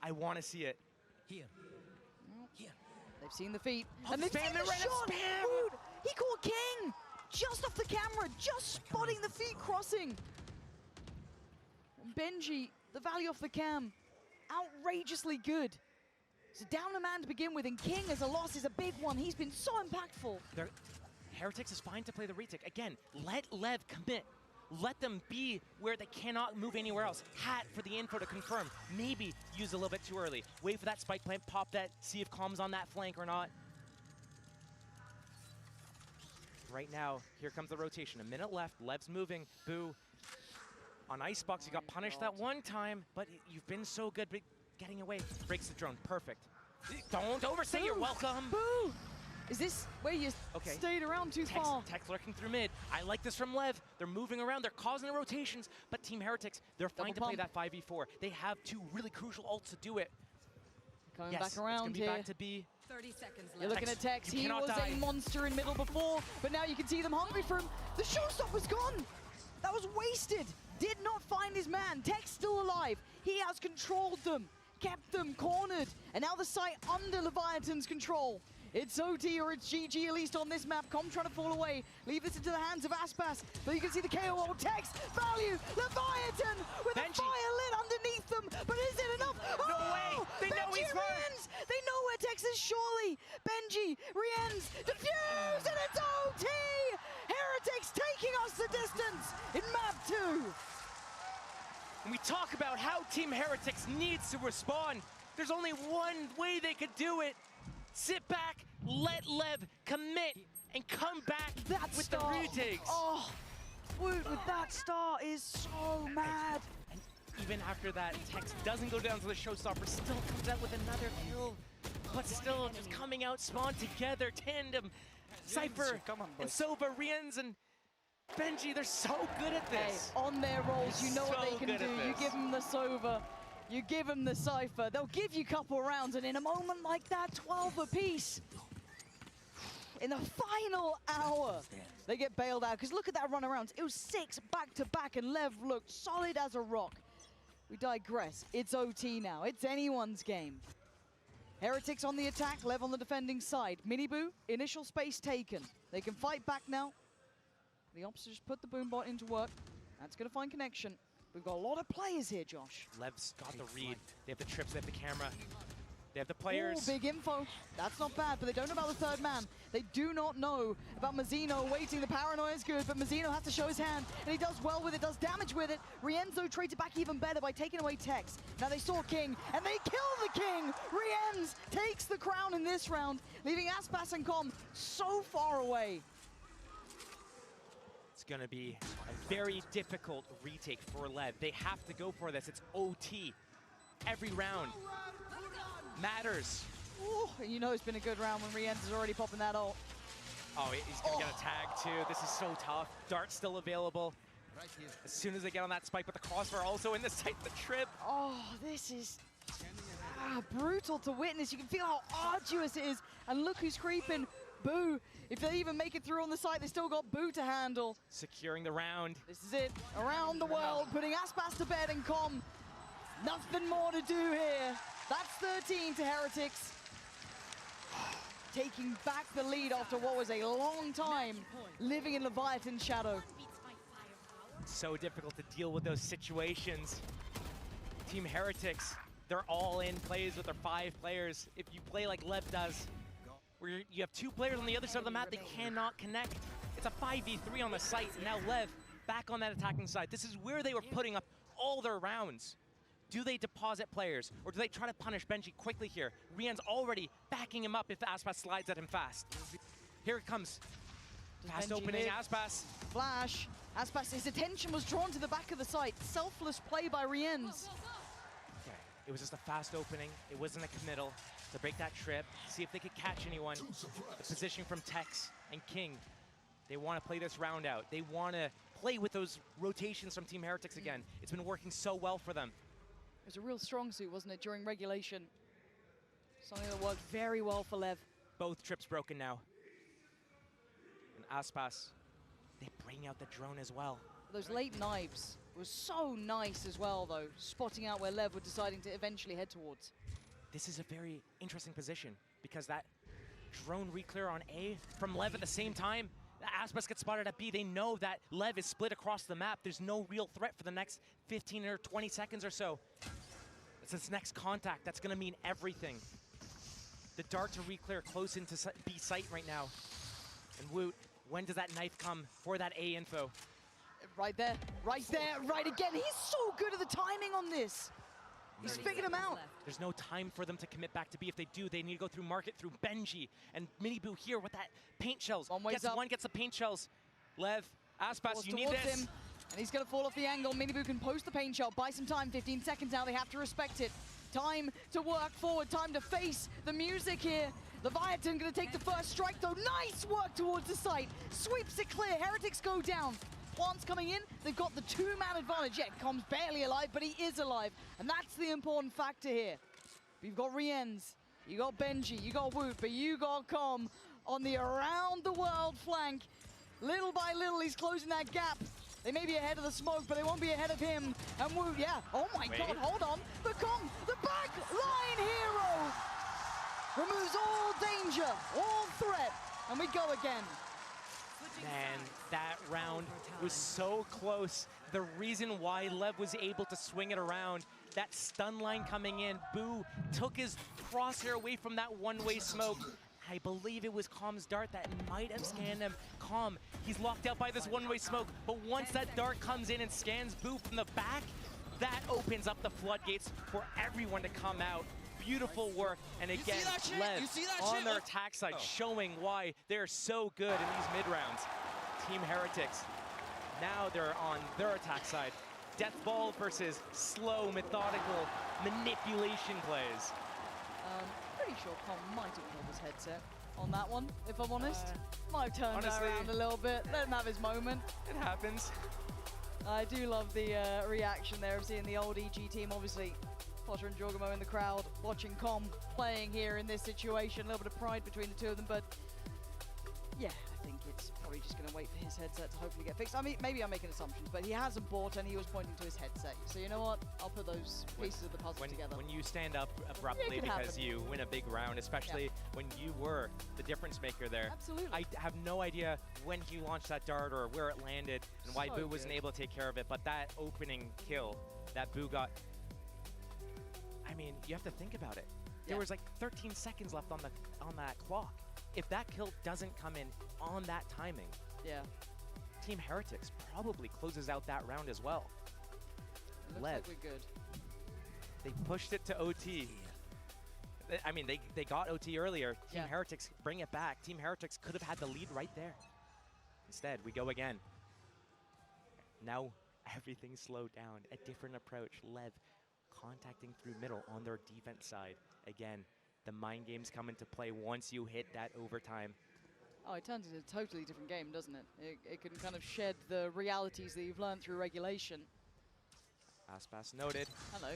I want to see it. Here. They've seen the feet. And they've seen the shot! Spam. Dude, he caught King! Just off the camera, just spotting the feet crossing. And Benji, the value off the cam, outrageously good. So down a man to begin with, and King as a loss is a big one. He's been so impactful. Heretics is fine to play the retake. Again, let LEV commit. Let them be where they cannot move anywhere else. Hat for the info to confirm. Maybe use a little bit too early. Wait for that spike plant, pop that, see if Calm's on that flank or not. Right now, here comes the rotation. A minute left, LEV's moving. Boo. On Icebox, he got punished that one time, but you've been so good, but getting away. Breaks the drone, perfect. Don't overstay, you're welcome. Boo! Is this where you stayed around too far? Tech lurking through mid. I like this from LEV. They're moving around, they're causing the rotations, but Team Heretics, they're fine to play that 5v4. They have 2 really crucial ults to do it. Coming back around here. Back to B. 30 seconds left. You're looking at Tex. He was a monster in middle before, but now you can see them hungry for him. The showstopper's gone. That was wasted. Did not find his man. Tex still alive. He has controlled them, kept them cornered, and now the site under Leviathan's control. It's OT or it's GG, at least on this map. Com trying to fall away. Leave this into the hands of Aspas. But you can see the KO ult. Tex, value, Leviathan with Benji. a fire lit underneath them. But is it enough? No way! They know he's Rienz! They know where Tex is, surely. Benji, Rienz, defuse, and it's OT! Heretics taking us the distance in map 2. When we talk about how Team Heretics needs to respond, there's only one way they could do it. Sit back, let Lev commit, and come back with the retakes. Oh, Woot with that start is so mad. And even after that, Tex doesn't go down to the showstopper, still comes out with another kill. But still, just coming out, spawn together, tandem, Cypher, and Sova, Riens, and Benji, they're so good at this. Hey, on their rolls, you know what they can good do. at You this. give them the Sova, you give them the Cypher. They'll give you a couple rounds, and in a moment like that, 12 apiece. In the final hour, they get bailed out. Because look at that run around. It was 6 back-to-back, and Lev looked solid as a rock. We digress. It's OT now. It's anyone's game. Heretics on the attack, Lev on the defending side. Miniboo, initial space taken. They can fight back now. The Ops just put the boombot into work. That's going to find connection. We've got a lot of players here, Josh. Lev's got the read. They have the trips, they have the camera. They have the players. Ooh, big info. That's not bad, but they don't know about the third man. They do not know about Mazzino waiting. The paranoia is good, but Mazzino has to show his hand, and he does well with it, does damage with it. Rienzo trades it back even better by taking away Tex. Now they saw King, and they kill the King! Rienz takes the crown in this round, leaving Aspas and Com so far away. It's going to be a very difficult retake for Lev. They have to go for this. It's OT. Every round matters. Ooh, and you know it's been a good round when Rienz is already popping that ult. Oh, he's going to get a tag too. This is so tough. Dart's still available. As soon as they get on that spike, but the crossfire also in the sight, the trip. Oh, this is brutal to witness. You can feel how arduous it is. And look who's creeping. Boo. If they even make it through on the site, they still got Boo to handle. Securing the round. This is it. Around the world, putting Aspas to bed and Com. Nothing more to do here. That's 13 to Heretics. Taking back the lead after what was a long time living in Leviathan's shadow. So difficult to deal with those situations. Team Heretics, they're all in plays with their 5 players. If you play like Lev does, where you have 2 players on the other side of the map, they cannot connect. It's a 5v3 on the site, and now Lev back on that attacking side. This is where they were putting up all their rounds. Do they deposit players, or do they try to punish Benji quickly here? Rien's already backing him up if Aspas slides at him fast. Here it comes. Fast opening, Aspas. Flash. Aspas, his attention was drawn to the back of the site. Selfless play by Rienz. Okay, it was just a fast opening. It wasn't a committal to break that trip, see if they could catch anyone. The position from Tex and King. They want to play this round out. They want to play with those rotations from Team Heretics again. It's been working so well for them. It was a real strong suit, wasn't it, during regulation? Something that worked very well for Lev. Both trips broken now. And Aspas, they bring out the drone as well. Those late knives was so nice as well, though, spotting out where Lev were deciding to eventually head towards. This is a very interesting position because that drone reclear on A from Lev at the same time, Aspas gets spotted at B. They know that Lev is split across the map. There's no real threat for the next 15 or 20 seconds or so. It's this next contact that's going to mean everything. The dart to reclear close into B site right now. And Woot, when does that knife come for that A info? Right there, right again. He's so good at the timing on this. He's figured him out. There's no time for them to commit back to B. If they do, they need to go through market through Benji. And Miniboo here with that paint shells. Gets the paint shells. Lev, Aspas, you need this. Him, and he's going to fall off the angle. Miniboo can post the paint shell, buy some time, 15 seconds now. They have to respect it. Time to work forward, time to face the music here. Leviathan going to take the first strike, though. Nice work towards the site. Sweeps it clear. Heretics go down. Plants coming in, they've got the 2-man advantage. Yeah, Com's barely alive, but he is alive. And that's the important factor here. You've got Rienz, you got Benji, you got Woot, but you got Com on the around-the-world flank. Little by little, he's closing that gap. They may be ahead of the smoke, but they won't be ahead of him. And Woot, yeah, oh my God, hold on. But Com, the back line hero, removes all danger, all threat, and we go again. Man, that round was so close. The reason why Lev was able to swing it around, that stun line coming in, Boo took his crosshair away from that one-way smoke. I believe it was Com's dart that might have scanned him. Com, he's locked out by this one-way smoke, but once that dart comes in and scans Boo from the back, that opens up the floodgates for everyone to come out. Beautiful work, and again, Lev on their attack side, showing why they're so good in these mid-rounds. Team Heretics, now they're on their attack side. Death ball versus slow, methodical manipulation plays. Pretty sure Con might have pulled his headset on that one, if I'm honest. Might have turned that around a little bit. Let him have his moment. It happens. I do love the reaction there of seeing the old EG team, obviously. Potter and Jorgamo in the crowd, watching Com playing here in this situation. A little bit of pride between the two of them, but yeah, I think it's probably just going to wait for his headset to hopefully get fixed. I mean, maybe I'm making assumptions, but he hasn't bought and he was pointing to his headset. So you know what? I'll put those pieces of the puzzle together. When you stand up abruptly because you win a big round, especially when you were the difference maker there. Absolutely. I have no idea when he launched that dart or where it landed and why Boo wasn't able to take care of it, but that opening kill that Boo got, I mean, you have to think about it. There was like 13 seconds left on that clock. If that kill doesn't come in on that timing, Team Heretics probably closes out that round as well. Looks like we're good. They pushed it to OT. I mean, they got OT earlier. Team Heretics bring it back. Team Heretics could have had the lead right there. Instead, we go again. Now everything's slowed down. A different approach. LEV contacting through middle on their defense side. Again, the mind games come into play once you hit that overtime. Oh, it turns into a totally different game, doesn't it? It can kind of shed the realities that you've learned through regulation. Aspas noted. Hello.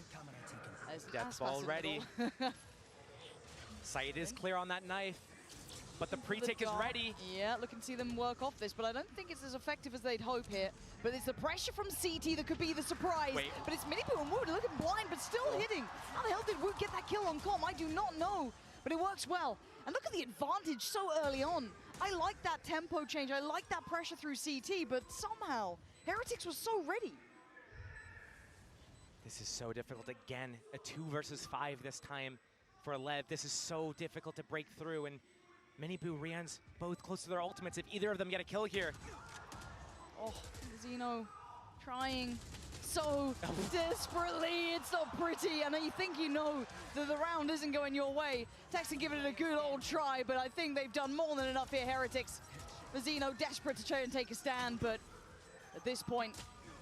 Death ball ready. Sight is clear on that knife, but the pre-tick is ready. Yeah, look and see them work off this, but I don't think it's as effective as they'd hope here. But it's the pressure from CT that could be the surprise. But it's Miniboo and Wood looking blind, but still hitting. How the hell did Wood get that kill on Com? I do not know, but it works well. And look at the advantage so early on. I like that tempo change. I like that pressure through CT, but somehow Heretics was so ready. This is so difficult. Again, a 2 versus 5 this time for LEV. This is so difficult to break through, and Miniboo, Rian's both close to their ultimates. If either of them get a kill here. Oh, Zeno trying so desperately. It's not pretty, and you think you know that the round isn't going your way. Texan giving it a good old try, but I think they've done more than enough here, Heretics. Zeno desperate to try and take a stand, but at this point,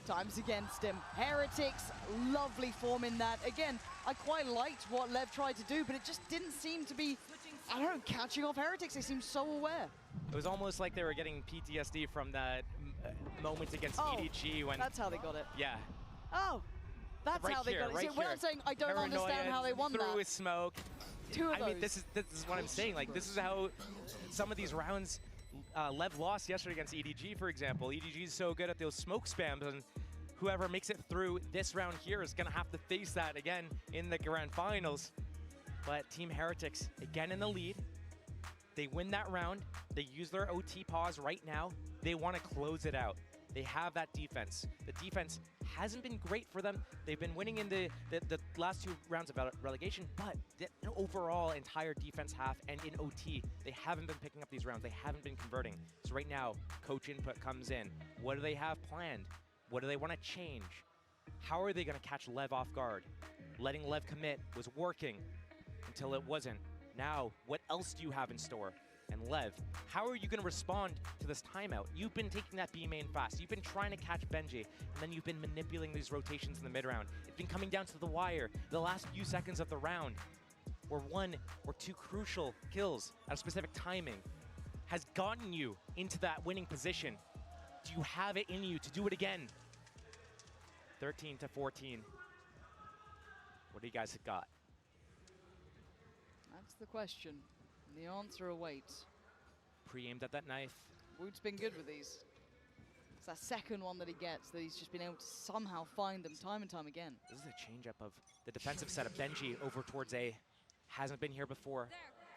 time's against him. Heretics, lovely form in that. Again, I quite liked what Lev tried to do, but it just didn't seem to be, I don't know, catching off Heretics. They seemed so aware. It was almost like they were getting PTSD from that moment against EDG when... that's how they got it. Yeah. Oh, that's how they got it. See, when I'm saying I don't understand how they won that. Through with smoke. Two of those. I mean, this is what I'm saying. Like, this is how some of these rounds Lev lost yesterday against EDG, for example. EDG is so good at those smoke spams, and whoever makes it through this round here is going to have to face that again in the grand finals. But Team Heretics, again in the lead. They win that round. They use their OT pause right now. They want to close it out. They have that defense. The defense hasn't been great for them. They've been winning in the last 2 rounds of relegation, but the overall entire defense half and in OT, they haven't been picking up these rounds. They haven't been converting. So right now, coach input comes in. What do they have planned? What do they want to change? How are they going to catch Lev off guard? Letting Lev commit was working until it wasn't. Now, what else do you have in store? And Lev, how are you going to respond to this timeout? You've been taking that B main fast. You've been trying to catch Benji, and then you've been manipulating these rotations in the mid-round. It's been coming down to the wire. The last few seconds of the round, where 1 or 2 crucial kills at a specific timing has gotten you into that winning position. Do you have it in you to do it again? 13-14. What do you guys got? That's the question. The answer awaits. Pre-aimed at that knife. Wood's been good with these. It's that second one that he gets that he's just been able to somehow find them time and time again. This is a change-up of the defensive setup. Benji over towards A. Hasn't been here before.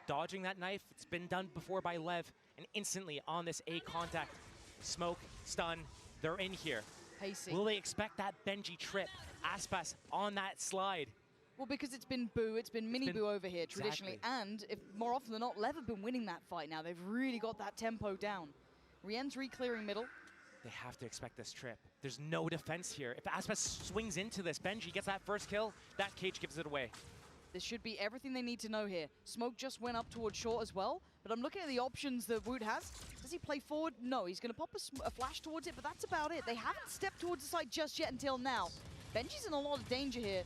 Dodging that knife. It's been done before by Lev. And instantly on this A contact. Smoke, stun, they're in here. Pacey. Will they expect that Benji trip? Aspas on that slide. Well, because it's been Boo, it's been Miniboo over here traditionally, and if more often than not, Lev have been winning that fight now. They've really got that tempo down. Rien's re-clearing middle. They have to expect this trip. There's no defense here. If Aspas swings into this, Benji gets that first kill, that cage gives it away. This should be everything they need to know here. Smoke just went up towards short as well, but I'm looking at the options that Wood has. Does he play forward? No, he's going to pop a flash towards it, but that's about it. They haven't stepped towards the site just yet until now. Benji's in a lot of danger here.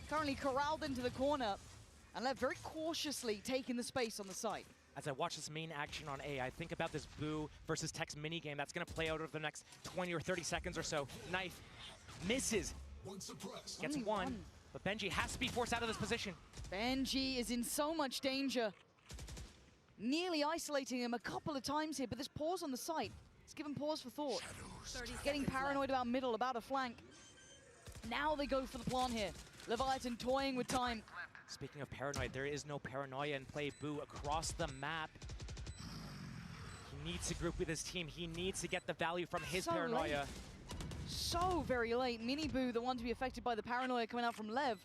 Currently corralled into the corner, and they're very cautiously taking the space on the site. As I watch this main action on A, I think about this Boo versus Tex minigame that's going to play out over the next 20 or 30 seconds or so. Knife misses, gets one. But Benji has to be forced out of this position. Benji is in so much danger. Nearly isolating him a couple of times here, but this pause on the site, it's given pause for thought. Getting paranoid about middle, about a flank. Now they go for the plant here. Leviathan toying with time. Speaking of paranoid, there is no paranoia in play. Boo across the map. He needs to group with his team. He needs to get the value from his paranoia. Late. So very late. Mini Boo, the one to be affected by the paranoia coming out from LEV.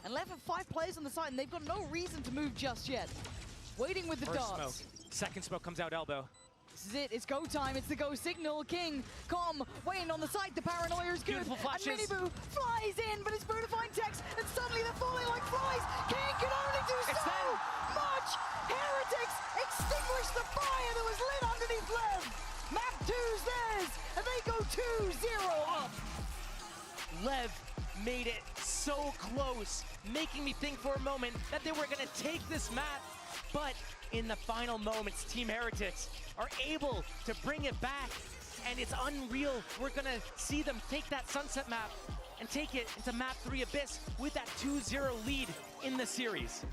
And LEV have 5 players on the side, and they've got no reason to move just yet. Waiting with the First darts. smoke. Second smoke comes out elbow. This is it. It's go time. It's the go signal. King, Com, waiting on the side. The paranoia is good. And Mini Boo flies in, but it's Boo to find Tex, and suddenly they're falling like flies. King can only do so much. Heretics extinguish the fire that was lit underneath LEV. Map 2's theirs, and they go 2-0 up. LEV made it so close, making me think for a moment that they were going to take this map. But in the final moments, Team Heretics are able to bring it back, and it's unreal. We're going to see them take that Sunset map and take it into map 3 Abyss with that 2-0 lead in the series.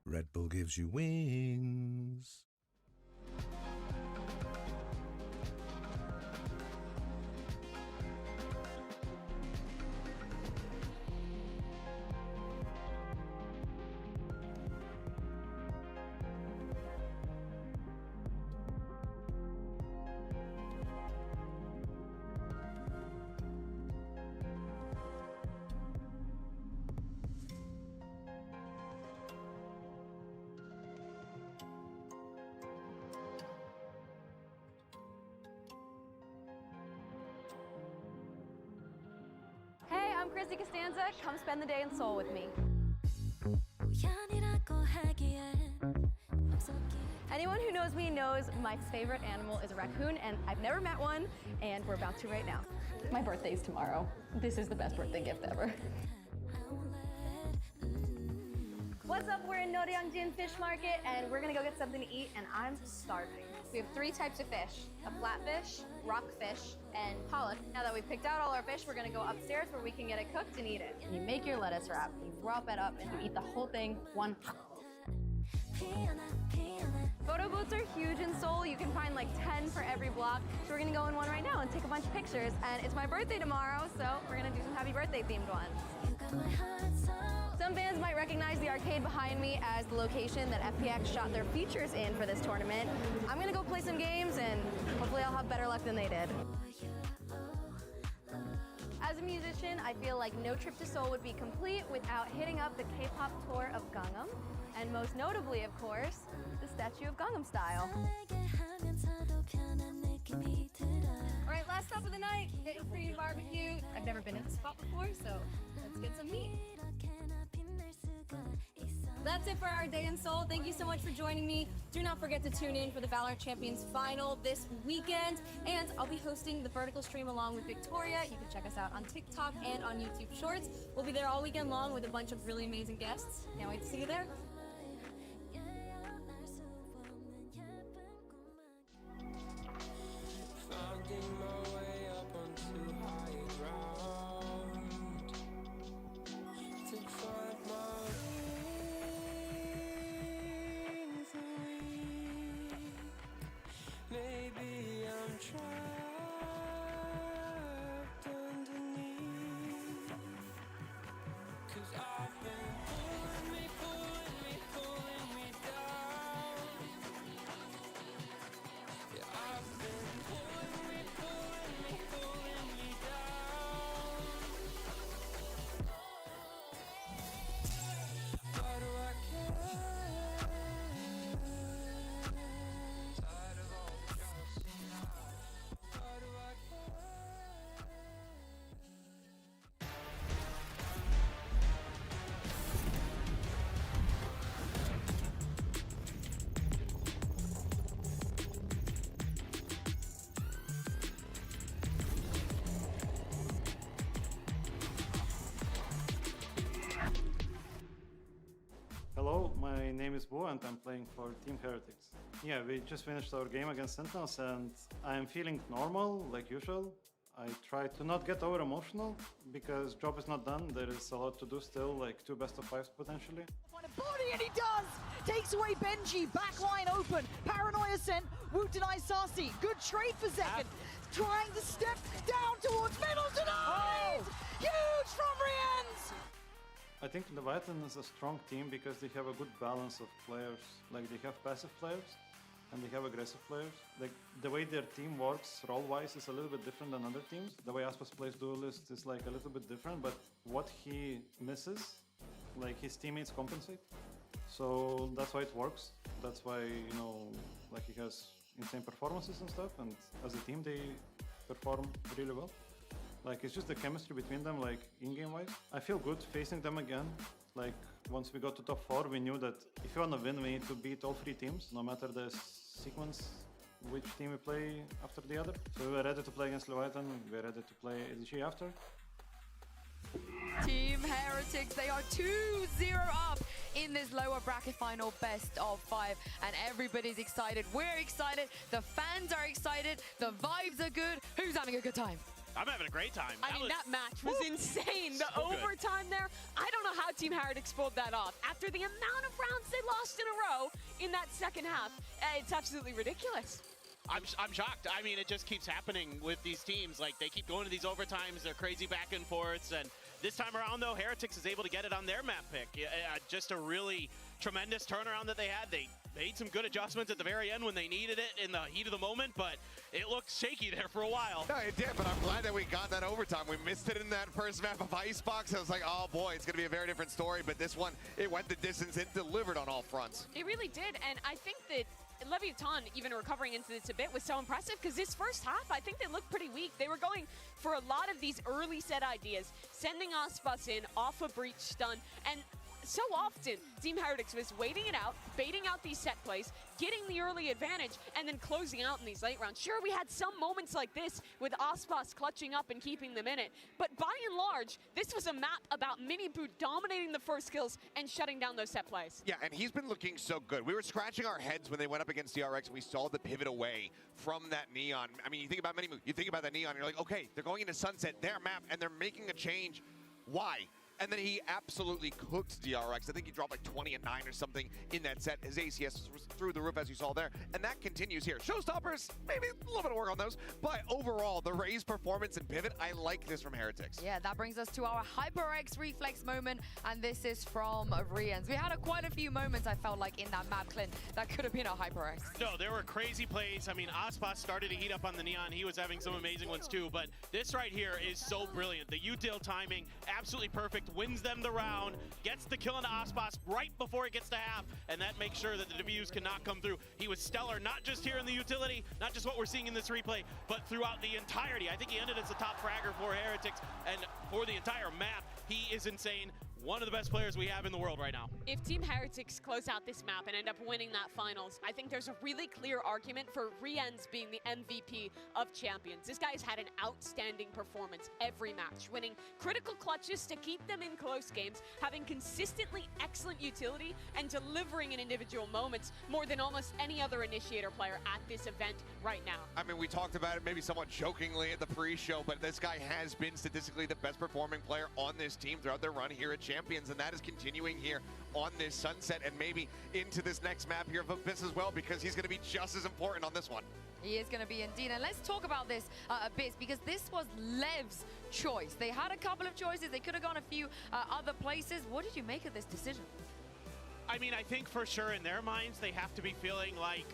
Red Bull gives you wings. Hey, I'm Chrissy Costanza. Come spend the day in Seoul with me. Anyone who knows me knows my favorite animal is a raccoon, and I've never met one, and we're about to right now. My birthday's tomorrow. This is the best birthday gift ever. What's up? We're in Noryeongjin Fish Market, and we're gonna go get something to eat, and I'm starving. We have 3 types of fish: a flatfish, rockfish, and pollock. Now that we've picked out all our fish, we're gonna go upstairs where we can get it cooked and eat it. You make your lettuce wrap, you wrap it up, and you eat the whole thing one. Photo booths are huge in Seoul. You can find like 10 for every block. So we're gonna go in one right now and take a bunch of pictures. And it's my birthday tomorrow, so we're gonna do some happy birthday themed ones. Some fans might recognize the arcade behind me as the location that FPX shot their features in for this tournament. I'm gonna go play some games and hopefully I'll have better luck than they did. As a musician, I feel like no trip to Seoul would be complete without hitting up the K-pop tour of Gangnam, and most notably, of course, the statue of Gangnam Style. All right, last last stop of the night, getting free barbecue. I've never been in this spot before, so let's get some meat. That's it for our day in Seoul. Thank you so much for joining me. Do not forget to tune in for the Valorant Champions final this weekend. And I'll be hosting the vertical stream along with Victoria. You can check us out on TikTok and on YouTube Shorts. We'll be there all weekend long with a bunch of really amazing guests. Can't wait to see you there. Hello, my name is Bo and I'm playing for Team Heretics. Yeah, we just finished our game against Sentinels and I'm feeling normal, like usual. I try to not get over emotional because job is not done. There is a lot to do still, like 2 best of 5s potentially. On a body, and he does! Takes away Benji, backline open, Paranoia sent, Woot denies Sarsi. Good trade for Second. Trying to step down towards middle tonight! Huge from Rians! I think Leviathan is a strong team because they have a good balance of players. Like they have passive players and they have aggressive players. Like the way their team works role-wise is a little bit different than other teams. The way Aspas plays Duelist is like a little bit different, but what he misses, like his teammates compensate. So that's why it works. That's why, you know, like he has insane performances and stuff, and as a team they perform really well. Like, it's just the chemistry between them, like, in-game wise. I feel good facing them again. Like, once we got to top 4, we knew that if you want to win, we need to beat all 3 teams, no matter the sequence, which team we play after the other. So we were ready to play against Leviathan, we were ready to play ADG after. Team Heretics, they are 2-0 up in this lower bracket final best of 5, and everybody's excited. We're excited, the fans are excited, the vibes are good. Who's having a good time? I'm having a great time. I mean, that match was insane. The So overtime there, I don't know how Team Heretics pulled that off. After the amount of rounds they lost in a row in that second half, it's absolutely ridiculous. I'm shocked. I mean, it just keeps happening with these teams. Like, they keep going to these overtimes, they're crazy back and forths, and this time around, though, Heretics is able to get it on their map pick. Just a really tremendous turnaround that they had. They made some good adjustments at the very end when they needed it in the heat of the moment, but it looked shaky there for a while. No, it did, but I'm glad that we got that overtime. We missed it in that first map of Icebox. I was like, oh boy, it's going to be a very different story, but this one, it went the distance. It delivered on all fronts. It really did, and I think that Leviathan even recovering into this a bit was so impressive because this first half, I think they looked pretty weak. They were going for a lot of these early set ideas, sending Aspas in off a breach stun, and so often Team Heretics was waiting it out, baiting out these set plays, getting the early advantage, and then closing out in these late rounds. Sure, we had some moments like this with Aspas clutching up and keeping them in it, but by and large, this was a map about Miniboot dominating the first kills and shutting down those set plays. Yeah, and he's been looking so good. We were scratching our heads when they went up against DRX and we saw the pivot away from that Neon. I mean, you think about Miniboot, you think about that Neon, you're like, okay, they're going into Sunset, their map, and they're making a change. Why? And then he absolutely cooked DRX. I think he dropped like 20 and 9 or something in that set. His ACS was through the roof, as you saw there. And that continues here. Showstoppers, maybe a little bit of work on those. But overall, the Raze performance and pivot, I like this from Heretics. Yeah, that brings us to our HyperX reflex moment. And this is from Rians. We had quite a few moments, I felt like, in that map, Clint, that could have been a HyperX. No, there were crazy plays. I mean, Aspas started to heat up on the Neon. He was having some amazing ones too. But this right here is so brilliant. The util timing, absolutely perfect wins them the round, gets the kill into Aspas right before it gets to half, and that makes sure that the defuse cannot come through. He was stellar, not just here in the utility, not just what we're seeing in this replay, but throughout the entirety. I think he ended as the top fragger for Heretics, and for the entire map, he is insane. One of the best players we have in the world right now. If Team Heretics close out this map and end up winning that finals, I think there's a really clear argument for Rien's being the MVP of champions. This guy's had an outstanding performance every match, winning critical clutches to keep them in close games, having consistently excellent utility, and delivering in individual moments more than almost any other initiator player at this event right now. I mean, we talked about it maybe somewhat jokingly at the pre-show, but this guy has been statistically the best performing player on this team throughout their run here at Champions, and that is continuing here on this Sunset and maybe into this next map here of Abyss as well, because he's going to be just as important on this one. He is going to be indeed. And let's talk about this Abyss, because this was LEV's choice. They had a couple of choices. They could have gone a few other places. What did you make of this decision? I mean, I think for sure in their minds, they have to be feeling like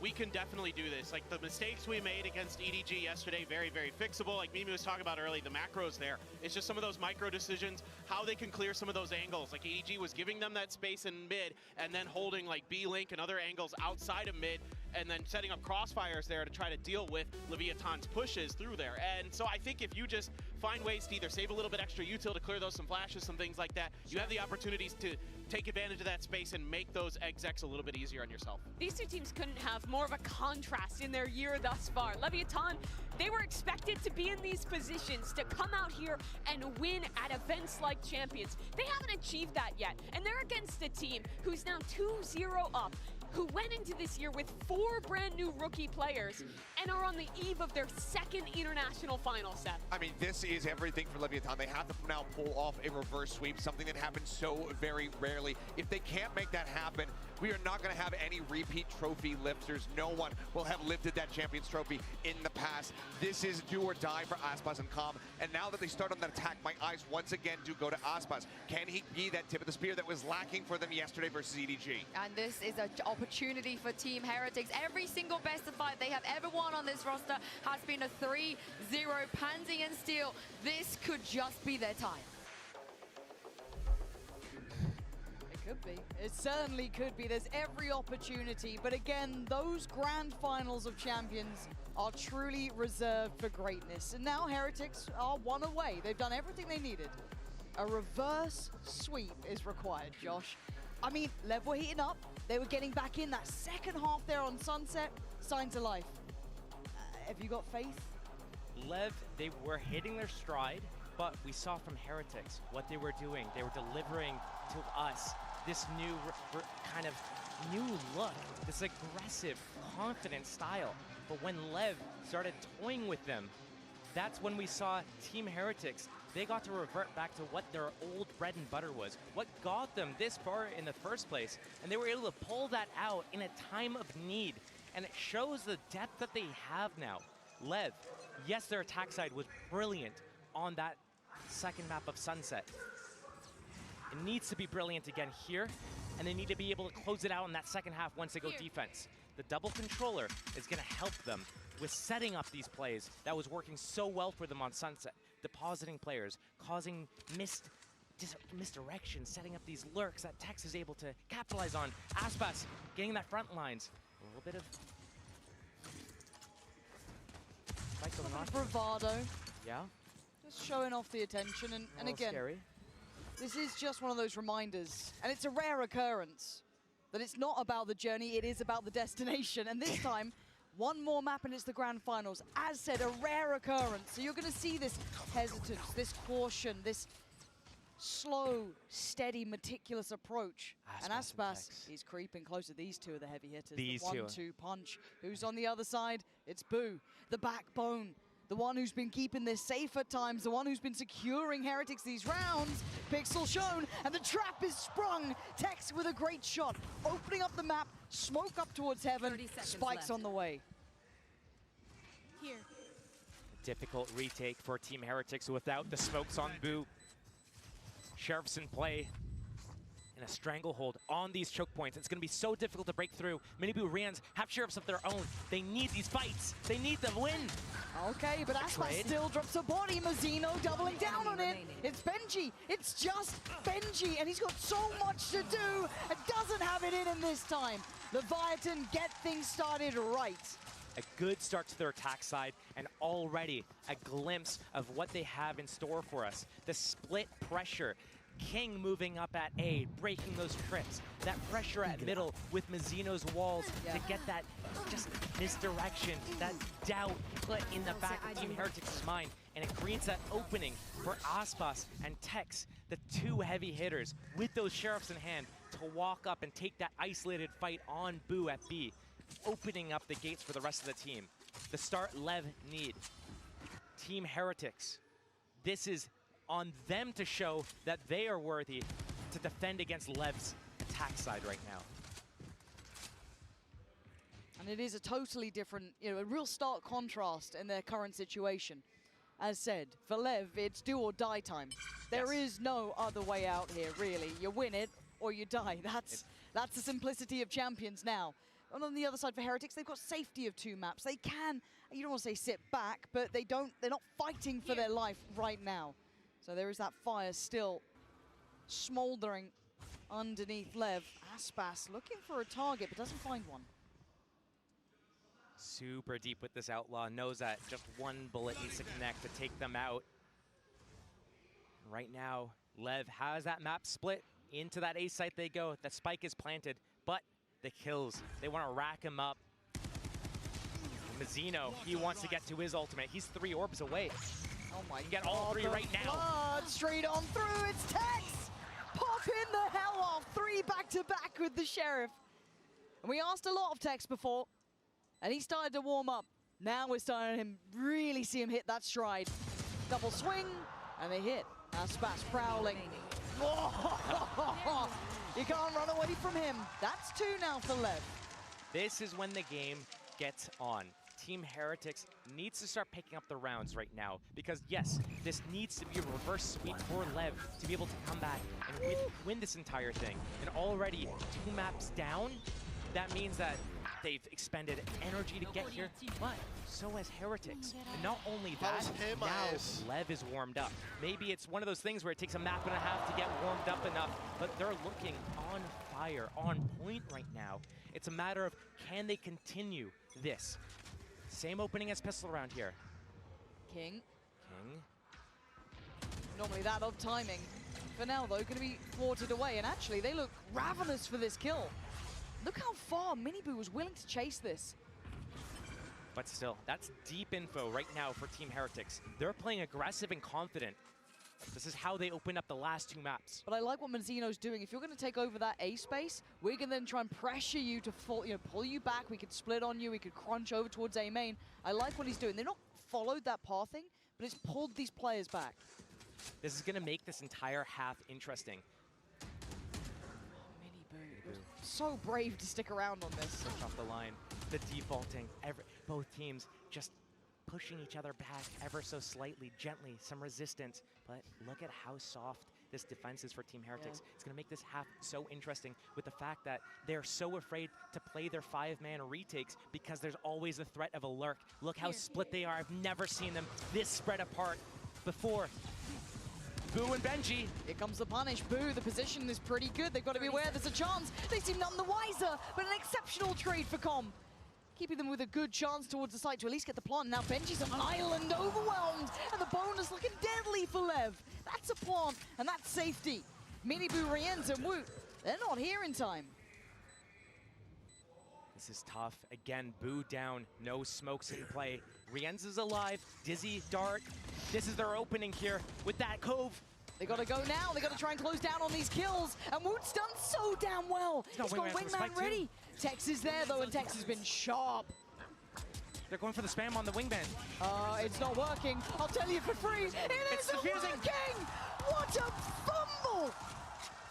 we can definitely do this. Like the mistakes we made against EDG yesterday, very, very fixable. Like Mimi was talking about early, the macros there. It's just some of those micro decisions, how they can clear some of those angles. Like EDG was giving them that space in mid and then holding like B-Link and other angles outside of mid and then setting up crossfires there to try to deal with Leviathan's pushes through there. And so I think if you just find ways to either save a little bit extra util to clear those some flashes, some things like that, you have the opportunities to take advantage of that space and make those execs a little bit easier on yourself. These two teams couldn't have more of a contrast in their year thus far. Leviathan, they were expected to be in these positions to come out here and win at events like Champions. They haven't achieved that yet, and they're against a team who's now 2-0 up, who went into this year with 4 brand new rookie players and are on the eve of their second international final set. I mean, this is everything for Leviathan. They have to now pull off a reverse sweep, something that happens so very rarely. If they can't make that happen, we are not going to have any repeat trophy lifters. No one will have lifted that Champions Trophy in the past. This is do or die for Aspas and Calm. And now that they start on that attack, my eyes once again do go to Aspas. Can he be that tip of the spear that was lacking for them yesterday versus EDG? And this is an opportunity for Team Heretics. Every single best of 5 they have ever won on this roster has been a 3-0 Pansy and Steel. This could just be their time. Could be. It certainly could be. There's every opportunity. But again, those grand finals of champions are truly reserved for greatness. And now Heretics are one away. They've done everything they needed. A reverse sweep is required, Josh. I mean, LEV were heating up. They were getting back in that second half there on Sunset. Signs of life. Have you got faith? LEV, they were hitting their stride, but we saw from Heretics what they were doing. They were delivering to us this new kind of new look, this aggressive, confident style. But when LEV started toying with them, that's when we saw Team Heretics. They got to revert back to what their old bread and butter was, what got them this far in the first place, and they were able to pull that out in a time of need. And it shows the depth that they have now. LEV, yes, their attack side was brilliant on that second map of Sunset. It needs to be brilliant again here, and they need to be able to close it out in that second half once they go defense. The double controller is going to help them with setting up these plays that was working so well for them on Sunset, depositing players, causing misdirection, setting up these lurks that Tex is able to capitalize on. Aspas getting that front lines. A little bit of fight going on. Bravado. Yeah. Just showing off the attention, and again, scary. This is just one of those reminders, and it's a rare occurrence, that it's not about the journey, it is about the destination. And this time, one more map and it's the grand finals. As said, a rare occurrence. So you're going to see this hesitance, this caution, this slow, steady, meticulous approach. And Aspas is creeping closer. These two are the heavy hitters. These the 1-2 punch. Who's on the other side? It's Boo, the backbone. The one who's been keeping this safe at times, the one who's been securing Heretics these rounds. Pixel shown, and the trap is sprung. Tex with a great shot, opening up the map, smoke up towards heaven, spikes on the way. Here. Difficult retake for Team Heretics without the smokes on Boo. Sheriff's in play. in a stranglehold on these choke points. It's going to be so difficult to break through. Minibu Rians have sheriffs of their own. They need these fights. They need the win. Okay, but Aspas still drops a body. Mazzino doubling down on it. It's Benji. It's just Benji, and he's got so much to do and doesn't have it in him this time. Leviathan get things started right. A good start to their attack side, and already a glimpse of what they have in store for us. The split pressure. King moving up at A, breaking those trips. That pressure at middle with Mazzino's walls to get that just misdirection, that doubt put in the back of Team Heretics' mind. And it creates that opening for Aspas and Tex, the two heavy hitters with those sheriffs in hand, to walk up and take that isolated fight on Boo at B, opening up the gates for the rest of the team. The start LEV need. Team Heretics, this is on them to show that they are worthy to defend against LEV's attack side right now. And it is a totally different, a real stark contrast in their current situation. As said, for LEV, it's do or die time. There is no other way out here, really. You win it or you die. That's the simplicity of champions now. And on the other side for Heretics, they've got safety of 2 maps. They can, you don't want to say sit back, but they're not fighting for their life right now. So there is that fire still smoldering underneath LEV. Aspas looking for a target, but doesn't find one. Super deep with this Outlaw, knows that just one bullet needs to connect to take them out. Right now, LEV has that map split. Into that A site they go. That spike is planted, but the kills, they want to rack him up. Mazzino, he wants to get to his ultimate. He's 3 orbs away. Oh my God. Get all 3 right now. Blood straight on through, it's Tex! Popping the hell off, 3 back-to-back with the Sheriff. And we asked a lot of Tex before, and he started to warm up. Now we're starting to really see him hit that stride. Double swing, and they hit. Aspas prowling. Oh, you can't run away from him. That's 2 now for LEV. This is when the game gets on. Team Heretics needs to start picking up the rounds right now, because yes, this needs to be a reverse sweep for LEV to be able to come back and win this entire thing. And already 2 maps down, that means that they've expended energy to get here, but so has Heretics. And not only that, now LEV is warmed up. Maybe it's one of those things where it takes a map and a half to get warmed up enough, but they're looking on fire, on point right now. It's a matter of, can they continue this? Same opening as Pistol around here. King. Normally that odd timing. For now, though, going to be thwarted away. And actually, they look ravenous for this kill. Look how far Minibu was willing to chase this. But still, that's deep info right now for Team Heretics. They're playing aggressive and confident. This is how they open up the last 2 maps. But I like what Mazzino's doing. If you're going to take over that A space, we're going to then try and pressure you to pull you back. We could split on you. We could crunch over towards A main. I like what he's doing. They've not followed that pathing, but it's pulled these players back. This is going to make this entire half interesting. Minibu. So brave to stick around on this. Push off the line. The defaulting. Both teams just pushing each other back ever so slightly, gently, some resistance. But look at how soft this defense is for Team Heretics. It's going to make this half so interesting with the fact that they're so afraid to play their 5-man retakes because there's always the threat of a lurk. Look how split they are. I've never seen them this spread apart before. Boo and Benji. Here comes the punish. Boo, the position is pretty good. They've got to be aware there's a chance. They seem none the wiser, but an exceptional trade for Com. Keeping them with a good chance towards the site to at least get the plant. Now Benji's on island, overwhelmed, and the bonus looking deadly for LEV. That's a plant, and that's safety. Minibu, Rienz, and Woot, they're not here in time. This is tough. Again, Boo down, no smokes in play. Rienz is alive, Dizzy, Dart. This is their opening here with that cove. They gotta go now. They gotta try and close down on these kills. And Woot's done so damn well. He's got Wingman ready. Tex is there though, and Tex has been sharp. They're going for the spam on the Wingman. It's not working. I'll tell you for free. It's working! What a fumble!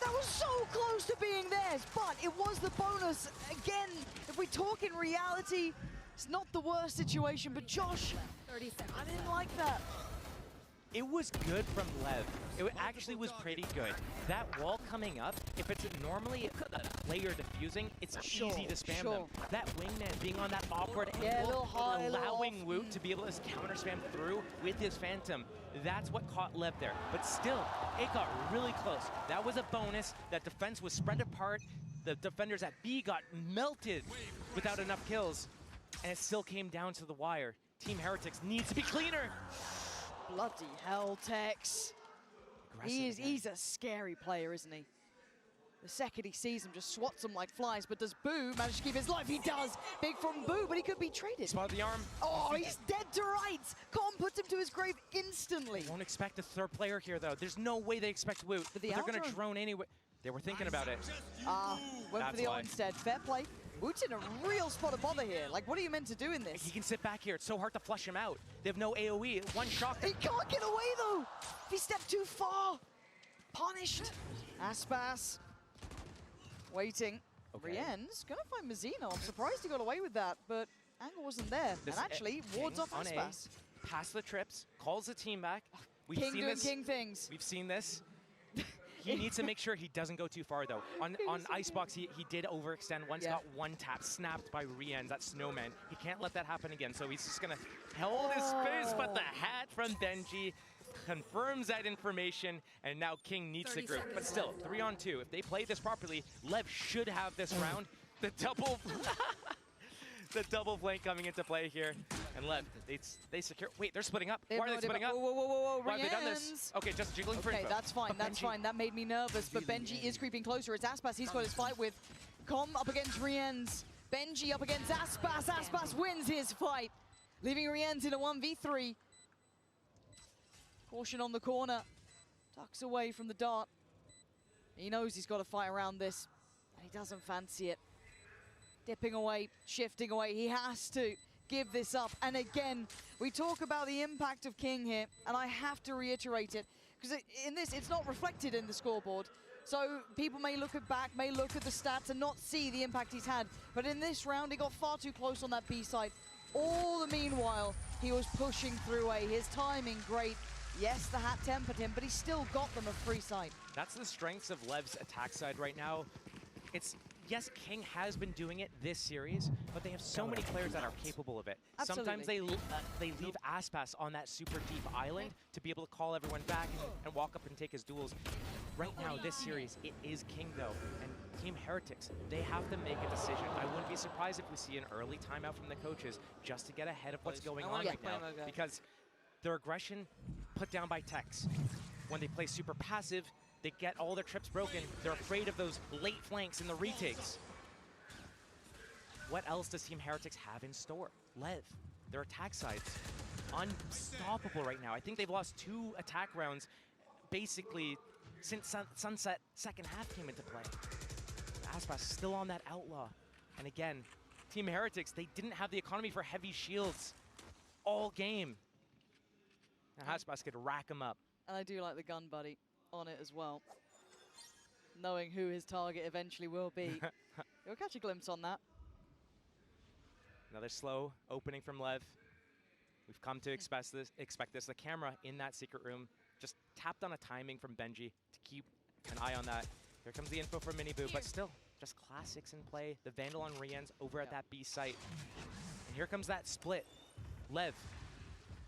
That was so close to being theirs, but it was the bonus. Again, if we talk in reality, it's not the worst situation, but Josh, I didn't like that. It was good from Lev. It actually was pretty good. That wall coming up, if it's normally a player defusing, it's easy to spam them. That wingman being on that awkward angle, allowing Woot to be able to counter spam through with his Phantom. That's what caught Lev there. But still, it got really close. That was a bonus. That defense was spread apart. The defenders at B got melted without enough kills. And it still came down to the wire. Team Heretics needs to be cleaner. Bloody hell, Tex. He's a scary player, isn't he? The second he sees him, just swats him like flies. But does Boo manage to keep his life? He does. Big from Boo, but he could be traded. Spot the arm. Oh, he's dead to rights. Con puts him to his grave instantly. Won't expect a third player here, though. There's no way they expect Woot. But they're going to drone anyway. They were thinking about it. Went for the ult instead. Fair play. Woot's in a real spot of bother here. Like, what are you meant to do in this? He can sit back here. It's so hard to flush him out. They have no AoE. One shot. He can't get away, though. If he stepped too far. Punished. Aspas. Waiting. Rien's going to find Mazzino. I'm surprised he got away with that, but angle wasn't there. And actually, wards off Aspas. Pass the trips. Calls the team back. We've King seen doing this. King things. We've seen this. He needs to make sure he doesn't go too far, though. On Icebox, he did overextend once, got one tap, snapped by Rienz, that snowman. He can't let that happen again, so he's just going to hold his space, but the hat from Benji confirms that information, and now King needs the group. But still, 3-on-2. If they play this properly, Lev should have this round. The double... The double flank coming into play here. And Lev, they secure. Wait, they're splitting up. Why are they splitting up? Whoa, Why have they done this? Okay, just jiggling for info. info. That's fine, that's fine. That made me nervous, but Benji is creeping closer. It's Aspas he's got his fight with. Com up against Rienz. Benji up against Aspas. Aspas wins his fight, leaving Rienz in a 1v3. Caution on the corner. Ducks away from the dart. He knows he's got to fight around this, and he doesn't fancy it. Dipping away, shifting away, he has to give this up. And again, we talk about the impact of King here, and I have to reiterate it, because in this, it's not reflected in the scoreboard. So people may look back, may look at the stats and not see the impact he's had. But in this round, he got far too close on that B side. All the meanwhile, he was pushing through A. His timing, great. Yes, the hat tempered him, but he still got them a free side. That's the strengths of Lev's attack side right now. Yes, King has been doing it this series, but they have so many players that are capable of it. Absolutely. Sometimes they leave Aspas on that super deep island to be able to call everyone back and walk up and take his duels. Right now, this series, it is King, though, and Team Heretics, they have to make a decision. I wouldn't be surprised if we see an early timeout from the coaches just to get ahead of what's going on right now, because their aggression put down by Tex. When they play super passive, they get all their trips broken. They're afraid of those late flanks and the retakes. What else does Team Heretics have in store? Lev, their attack side's unstoppable right now. I think they've lost 2 attack rounds basically since Sunset second half came into play. Aspas still on that outlaw. And again, Team Heretics, they didn't have the economy for heavy shields all game. Now Aspas could rack them up. And I do like the gun buddy on it as well, knowing who his target eventually will be. You'll catch a glimpse on that. Another slow opening from Lev. We've come to expect this. The camera in that secret room just tapped on a timing from Benji to keep an eye on that. Here comes the info from Miniboo, but still, just classics in play. The Vandal on Rienz over at that B site. And here comes that split. Lev,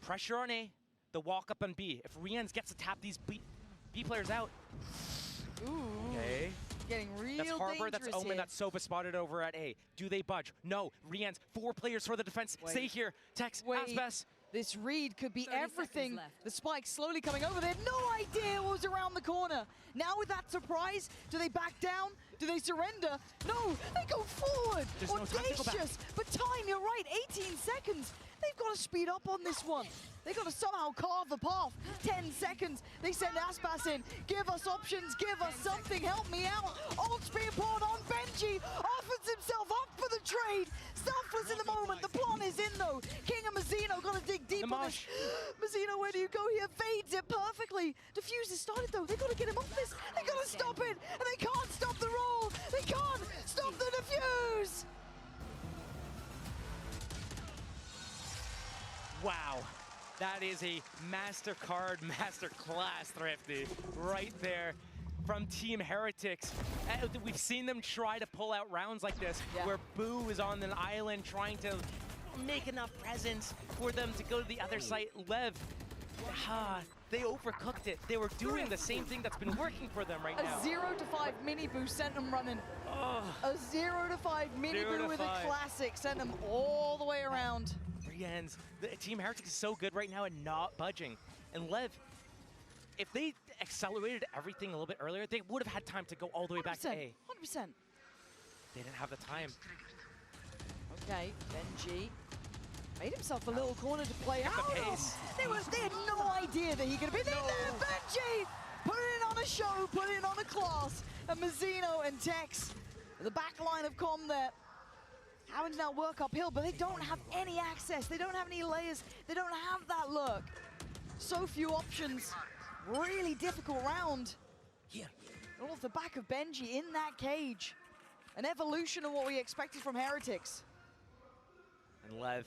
pressure on A, the walk up on B. If Rienz gets to tap these B players out. Ooh. Okay. Getting real That's Harbor, that's Omen, here. that's Sova spotted over at A. Do they budge? No. Rienz, 4 players for the defense. Wait. Stay here. Tex, Aspas. This read could be everything. The spike slowly coming over there. No idea what was around the corner. Now with that surprise, do they back down? Do they surrender? No, they go forward. There's no time to go back. Audacious. But time, you're right, 18 seconds. They've got to speed up on this one. They've got to somehow carve the path. 10 seconds. They send Aspas in. Give us options. Give us something. Help me out. Ult's being poured on. Benji offers himself up for the trade. Selfless in the moment. The plan is in, though. King and Mazzino got to dig deep on this. Mazzino, where do you go here? Fades it perfectly. Diffuse has started, though. They've got to get him off this. They've got to stop it. And they can't stop the roll. They can't stop the diffuse. Wow. That That is a MasterCard masterclass, Thrifty, right there from Team Heretics. We've seen them try to pull out rounds like this, where Boo is on an island trying to make enough presence for them to go to the other site. LEV, they overcooked it. They were doing the same thing that's been working for them right now. A 0 to 5 mini Boo sent them running. A 0 to 5 mini Boo with a classic sent them all the way around. Brienne's, Team Heretics is so good right now at not budging. And LEV, if they accelerated everything a little bit earlier, they would have had time to go all the way back to A. 100%. They didn't have the time. Okay, Benji made himself a little corner to play out. The pace. They had no idea that he could be there. Benji put it on a show, put it on a class. And Mazzino and Tex, the back line of comm there, having to now work uphill, but they don't have any access. They don't have any layers. They don't have that look. So few options. Really difficult round. All off the back of Benji in that cage. An evolution of what we expected from Heretics. And LEV, it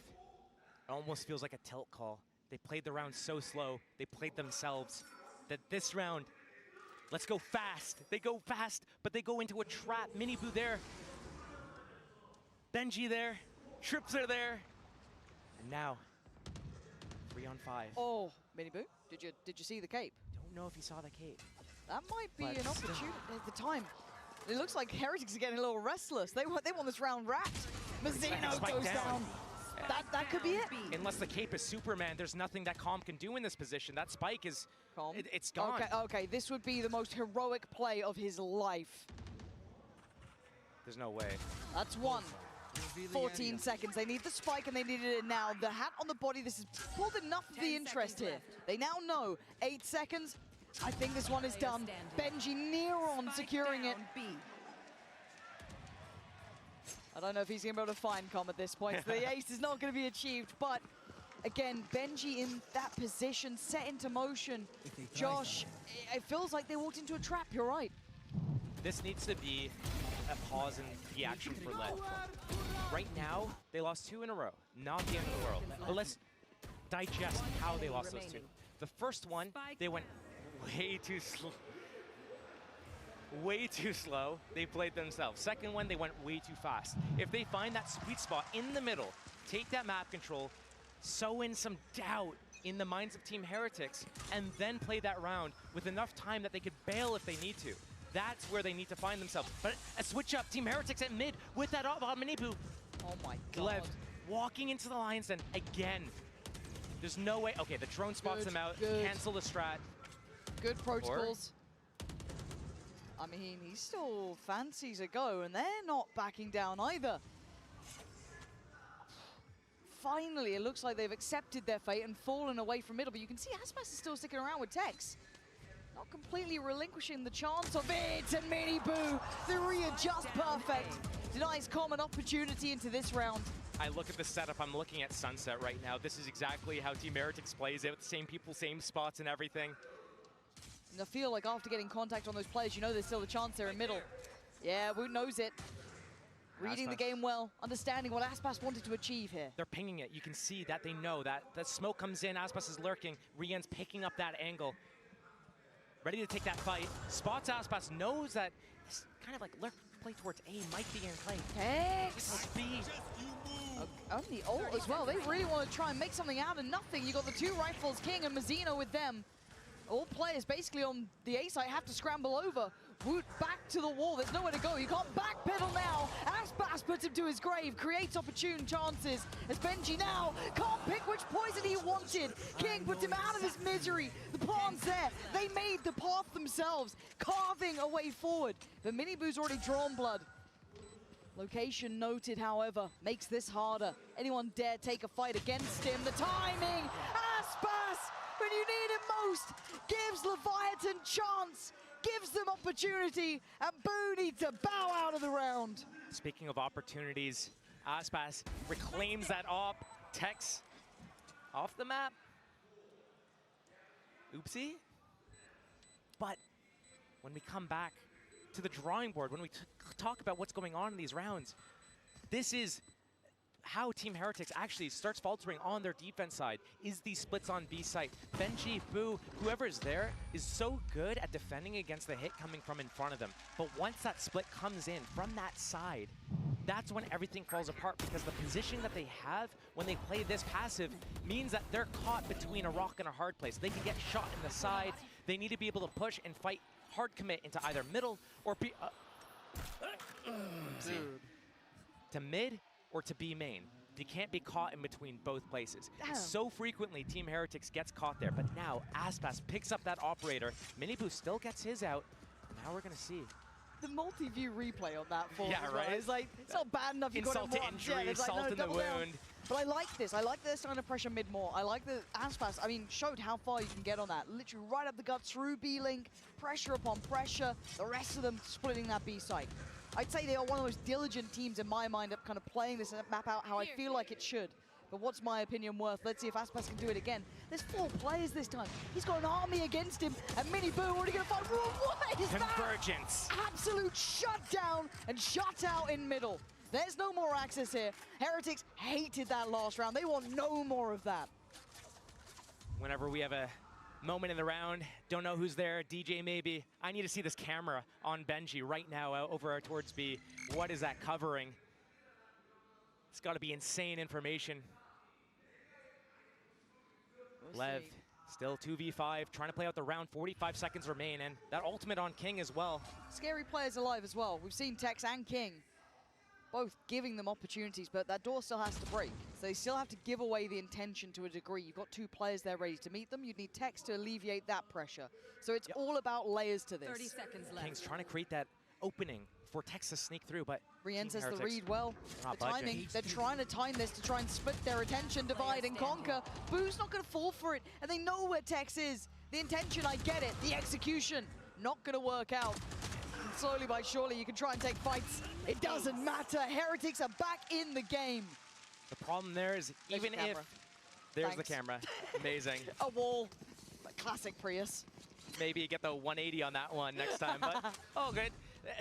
almost feels like a tilt call. They played the round so slow, they played themselves, that this round, let's go fast. They go fast, but they go into a trap. Mini Boo there. Benji there. Trips are there. And now, 3 on 5. Oh, Mini Boo, did you see the cape? Don't know if he saw the cape. That might be an opportunity at the time. It looks like Heretics are getting a little restless. They want this round wrapped. Mazzino goes down. That could be it. Unless the cape is Superman, there's nothing that Calm can do in this position. That spike is, it's gone. Okay, this would be the most heroic play of his life. There's no way. That's one. 14 seconds. They need the spike and they needed it now. The hat on the body, this has pulled enough of the interest here. They now know 8 seconds. I think this one is done. Benji near on securing it. I don't know if he's going to be able to find Calm at this point. So the ace is not going to be achieved, but again, Benji in that position, set into motion. Josh, it feels like they walked into a trap, you're right. This needs to be a pause in the action for LEV. Right now, they lost 2 in a row. Not the end of the world. But let's digest how they lost those 2. The first one, they went way too slow. Way too slow. They played themselves. Second one, they went way too fast. If they find that sweet spot in the middle, take that map control, sow in some doubt in the minds of Team Heretics, and then play that round with enough time that they could bail if they need to. That's where they need to find themselves. But a switch up, Team Heretics at mid with that Mini Boo. Oh my god. LEV walking into the Lions Den again. There's no way. Okay, the drone spots them out. Cancel the strat. Good protocols. I mean, he still fancies a go, and they're not backing down either. Finally, it looks like they've accepted their fate and fallen away from middle, but you can see Aspas is still sticking around with Tex. Not completely relinquishing the chance of it, and Mini Boo, the readjust perfect. Denies Calm an opportunity into this round. I look at the setup, I'm looking at Sunset right now. This is exactly how Team Heretics plays it, with the same people, same spots and everything. And I feel like after getting contact on those players, you know there's still a chance there in middle. Yeah, Woot knows it. Reading the game well, understanding what Aspas wanted to achieve here. They're pinging it. You can see that they know that the smoke comes in, Aspas is lurking, Rien's picking up that angle. Ready to take that fight. Spots Aspas, knows that this kind of like lurk play towards A might be in play. Tex! B. On the ult as well. They really want to try and make something out of nothing. You got the 2 rifles, King and Mazzino with them. All players basically on the A side have to scramble over. Woot back to the wall. There's nowhere to go. You can't backpedal now. Aspas puts him to his grave, creates opportune chances. As Benji now can't pick which poison he wanted. King puts him out of his misery. The pawn's there. They made the path themselves, carving a way forward. But Mini Boo's already drawn blood. Location noted, however, makes this harder. Anyone dare take a fight against him? The timing! Aspas, when you need it most, gives Leviathan chance, gives them opportunity, and Boo needs to bow out of the round. Speaking of opportunities, Aspas reclaims that op. Tex off the map. Oopsie. But when we come back to the drawing board, when we talk about what's going on in these rounds, this is how Team Heretics actually starts faltering on their defense side is these splits on B site. Benji, Boo, whoever is there is so good at defending against the hit coming from in front of them. But once that split comes in from that side, that's when everything falls apart, because the position that they have when they play this passive means that they're caught between a rock and a hard place. They can get shot in the side. They need to be able to push and fight hard commit into either middle or B, to mid or to B main. They can't be caught in between both places. So frequently, Team Heretics gets caught there, but now Aspas picks up that operator. Miniboo still gets his out. Now we're gonna see. The multi-view replay on that for yeah, right? It's like, it's not bad enough you got insult to injury, salt in the wound. But I like this. I like this kind of pressure mid more. I like the Aspas, I mean, showed how far you can get on that. Literally right up the gut through B-Link, pressure upon pressure, the rest of them splitting that B site. I'd say they are one of the most diligent teams in my mind at kind of playing this map out how I feel like it should. But what's my opinion worth? Let's see if Aspas can do it again. There's 4 players this time. He's got an army against him, and Miniboo already gonna fight. What is Convergence. that? Absolute shutdown and shut out in middle. There's no more access here. Heretics hated that last round. They want no more of that. Whenever we have a moment in the round, don't know who's there, DJ maybe. I need to see this camera on Benji right now over towards B. What is that covering? It's got to be insane information. Lev still 2v5, trying to play out the round. 45 seconds remain, and that ultimate on King as well. Scary players alive as well. We've seen Tex and King both giving them opportunities, but that door still has to break. So they still have to give away the intention to a degree. You've got 2 players there ready to meet them. You'd need Tex to alleviate that pressure. So it's all about layers to this. 30 seconds left. King's trying to create that opening for Tex to sneak through, but Rien says the read well. The budging. timing, they're trying to time this to try and split their attention, divide and conquer. Boo's not going to fall for it, and they know where Tex is. The intention, I get it. The execution, not going to work out. And slowly but surely, you can try and take fights. It doesn't matter. Heretics are back in the game. The problem there is even if... There's the camera. Amazing. A wall. Classic Prius. Maybe get the 180 on that one next time, but oh, good.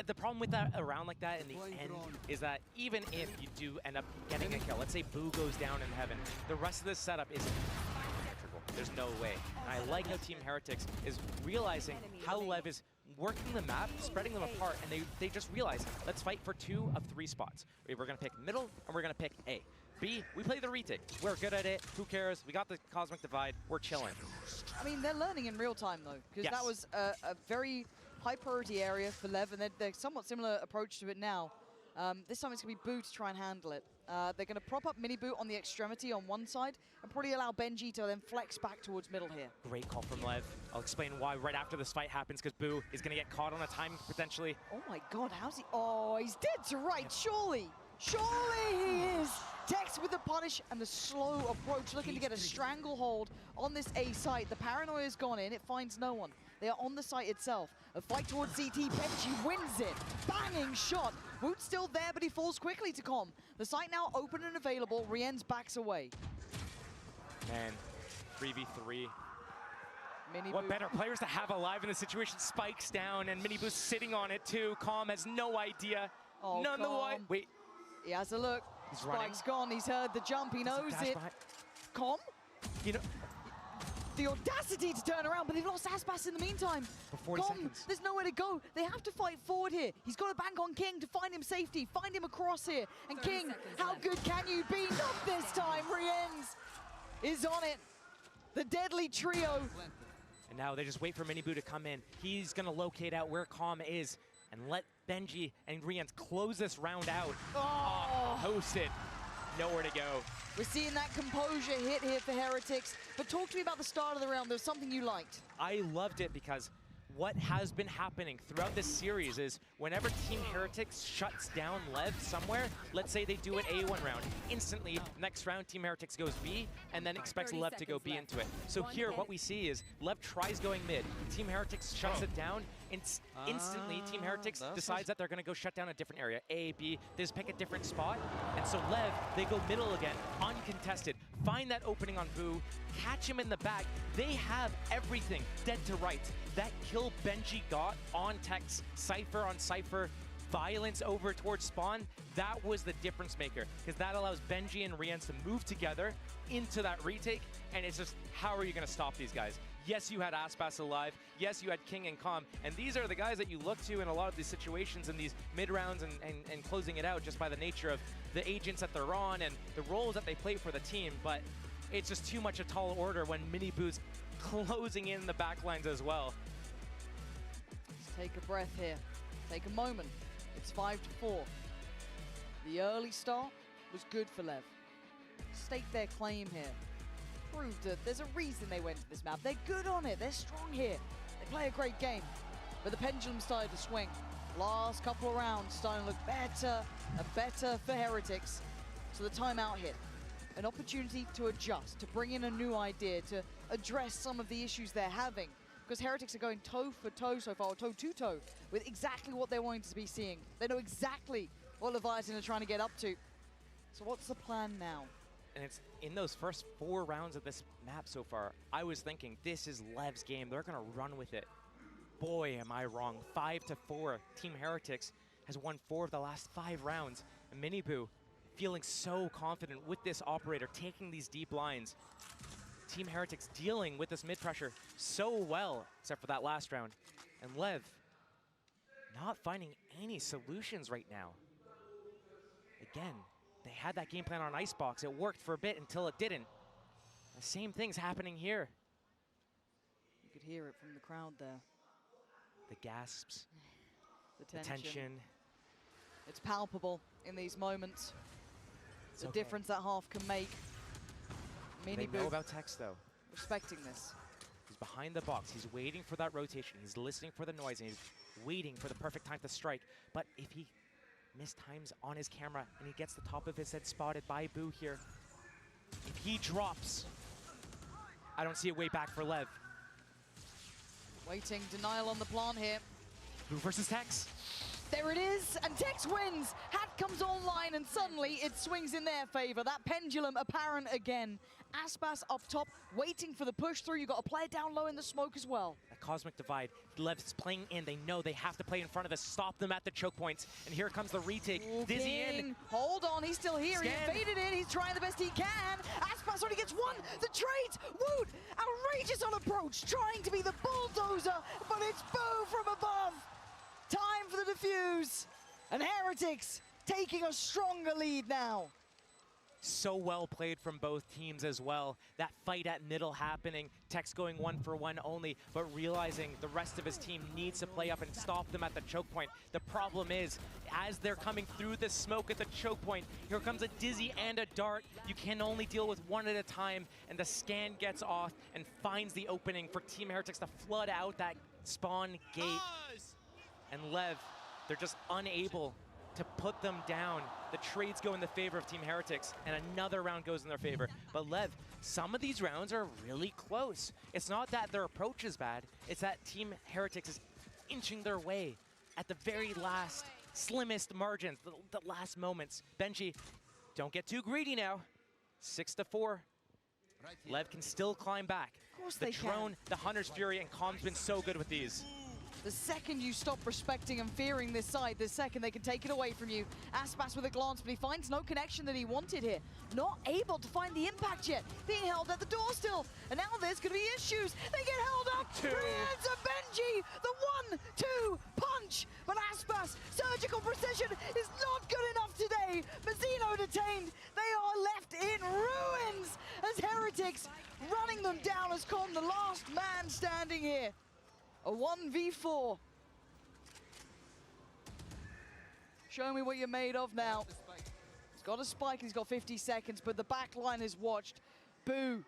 The problem with that, a round like that in the end is that even if you do end up getting a kill, let's say Boo goes down in heaven, the rest of this setup is impenetrable. There's no way. And I like how Team Heretics is realizing how Lev is working the map, spreading them apart, and they just realize, let's fight for 2 of 3 spots. We're going to pick middle, and we're going to pick A. B, we play the retake. We're good at it. Who cares? We got the Cosmic Divide. We're chilling. I mean, they're learning in real time, though, because that was a very high priority area for Lev, and they're somewhat similar approach to it now. This time it's going to be Boo to try and handle it. They're going to prop up Miniboo on the extremity on one side and probably allow Benji to then flex back towards middle here. Great call from Lev. I'll explain why right after this fight happens, because Boo is going to get caught on a time potentially. Oh my god, how's he? Oh, he's dead to right, surely. Surely he is. Tex with the punish and the slow approach, looking to get a stranglehold on this A site. The paranoia's gone in, it finds no one. They are on the site itself. A fight towards CT, Benji wins it. Banging shot. Woot's still there, but he falls quickly to Com. The site now open and available. Rien's backs away. Man, 3v3. Miniboo. What better players to have alive in the situation? Spikes down, and Miniboo's sitting on it too. Com has no idea. Oh, None the way. Wait. He has a look. He's Spike's gone. He's heard the jump. He knows it. Com? You know, the audacity to turn around, but they've lost Aspas in the meantime. For 40 seconds. There's nowhere to go. They have to fight forward here. He's got to bank on King to find him safety, find him across here. And King, how good can you be? Not this time. Rien's is on it. The deadly trio. And now they just wait for Miniboo to come in. He's going to locate out where Com is and let Benji and Rien close this round out. Hosted. Nowhere to go. We're seeing that composure hit here for Heretics. But talk to me about the start of the round. There's something you liked. I loved it because what has been happening throughout this series is whenever Team Heretics shuts down Lev somewhere, let's say they do an A1 round, instantly next round Team Heretics goes B and then expects Lev to go B into it. So here what we see is Lev tries going mid, Team Heretics shuts it down, instantly Team Heretics decides that they're going to go shut down a different area, A, B, they just pick a different spot, and so Lev, they go middle again, uncontested, find that opening on Boo, catch him in the back, they have everything dead to rights. That kill Benji got on Tex, Cypher on Cypher, violence over towards spawn, that was the difference maker, because that allows Benji and Rians to move together into that retake, and it's just, how are you going to stop these guys? Yes, you had Aspas alive. Yes, you had King and Calm, and these are the guys that you look to in a lot of these situations in these mid-rounds and closing it out just by the nature of the agents that they're on and the roles that they play for the team, but it's just too much a tall order when Miniboo's closing in the back lines as well. Let's take a breath here. Take a moment. It's 5-4. The early start was good for LEV. Stake their claim here. Proved that there's a reason they went to this map. They're good on it. They're strong here. They play a great game. But the pendulum started to swing. Last couple of rounds starting to look better and better for Heretics. So the timeout hit. An opportunity to adjust, to bring in a new idea, to address some of the issues they're having. Because Heretics are going toe for toe so far, or toe to toe, with exactly what they're wanting to be seeing. They know exactly what Leviathan are trying to get up to. So what's the plan now? And it's in those first 4 rounds of this map so far, I was thinking this is LEV's game. They're going to run with it. Boy, am I wrong. 5-4. Team Heretics has won 4 of the last 5 rounds. And Miniboo feeling so confident with this operator, taking these deep lines. Team Heretics dealing with this mid-pressure so well, except for that last round. And LEV not finding any solutions right now. Again, they had that game plan on Icebox. It worked for a bit until it didn't. The same thing's happening here. You could hear it from the crowd there. The gasps, the tension. It's palpable in these moments. It's the okay. difference that half can make. They know about Tex though. Respecting this. He's behind the box. He's waiting for that rotation. He's listening for the noise, and he's waiting for the perfect time to strike. But if he mistimes on his camera and he gets the top of his head spotted by Boo here, if he drops, I don't see a way back for LEV. Waiting, denial on the plant here. Boo versus Tex. There it is, and Tex wins. Hat comes online, and suddenly it swings in their favor. That pendulum apparent again. Aspas up top, waiting for the push through. You got to play it down low in the smoke as well. That cosmic divide. LEV's playing in. They know they have to play in front of us, stop them at the choke points. And here comes the retake. Ooh, Dizzy King. in. Hold on, he's still here. Scan. He evaded it. He's trying the best he can. Aspas only gets one. The trades. Wood, outrageous on approach, trying to be the bulldozer, but it's Boo from above. Time for the defuse. And Heretics taking a stronger lead now. So well played from both teams as well. That fight at middle happening. Tex going 1-for-1 only, but realizing the rest of his team needs to play up and stop them at the choke point. The problem is, as they're coming through the smoke at the choke point, here comes a Dizzy and a Dart. You can only deal with one at a time, and the scan gets off and finds the opening for Team Heretics to flood out that spawn gate. And LEV, they're just unable to put them down. The trades go in the favor of Team Heretics, and another round goes in their favor. But LEV, some of these rounds are really close. It's not that their approach is bad, it's that Team Heretics is inching their way at the very last, slimmest margins, the last moments. Benji, don't get too greedy now. 6-4. LEV can still climb back. Of course The they drone, can. the Hunter's Fury, and Calm's been so good with these. The second you stop respecting and fearing this side, the second they can take it away from you. Aspas with a glance, but he finds no connection that he wanted here. Not able to find the impact yet. Being held at the door still. And now there's going to be issues. They get held up. Rians and Benji, the 1-2 punch. But Aspas, surgical precision is not good enough today. Mazzino detained. They are left in ruins as Heretics running them down as Con, the last man standing here. A 1v4. Show me what you're made of now. He's got a spike, he's got 50 seconds, but the back line is watched. Boo.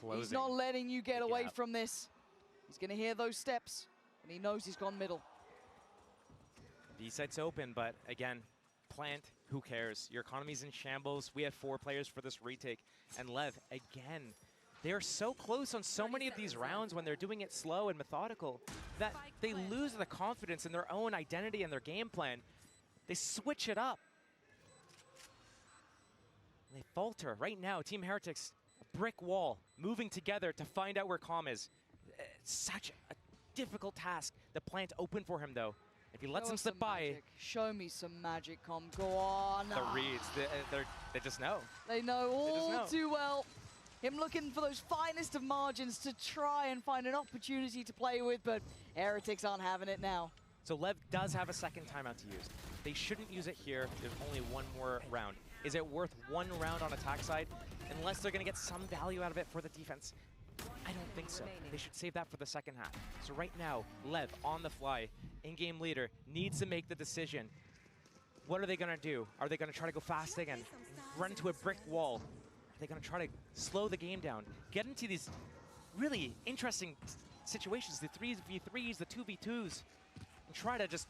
Closing. He's not letting you get away from this. He's gonna hear those steps, and he knows he's gone middle. V-site's open, but again, plant, who cares? Your economy's in shambles. We have 4 players for this retake. And LEV, again, they're so close on so many of these rounds when they're doing it slow and methodical that they lose the confidence in their own identity and their game plan. They switch it up. They falter. Right now, Team Heretics, a brick wall, moving together to find out where Calm is. It's such a difficult task. The plant open for him, though. If he lets him slip by, show me some magic, Com. Go on. the reads, they just know. They know all know. too well. Him looking for those finest of margins to try and find an opportunity to play with, but Heretics aren't having it now. So LEV does have a second timeout to use. They shouldn't use it here. There's only one more round. Is it worth one round on attack side? Unless they're going to get some value out of it for the defense. I don't think so. They should save that for the second half. So right now, LEV on the fly, in-game leader, needs to make the decision. What are they going to do? Are they going to try to go fast again? Run into a brick wall? Are they going to try to slow the game down? Get into these really interesting situations, the 3v3s, the 2v2s, and try to just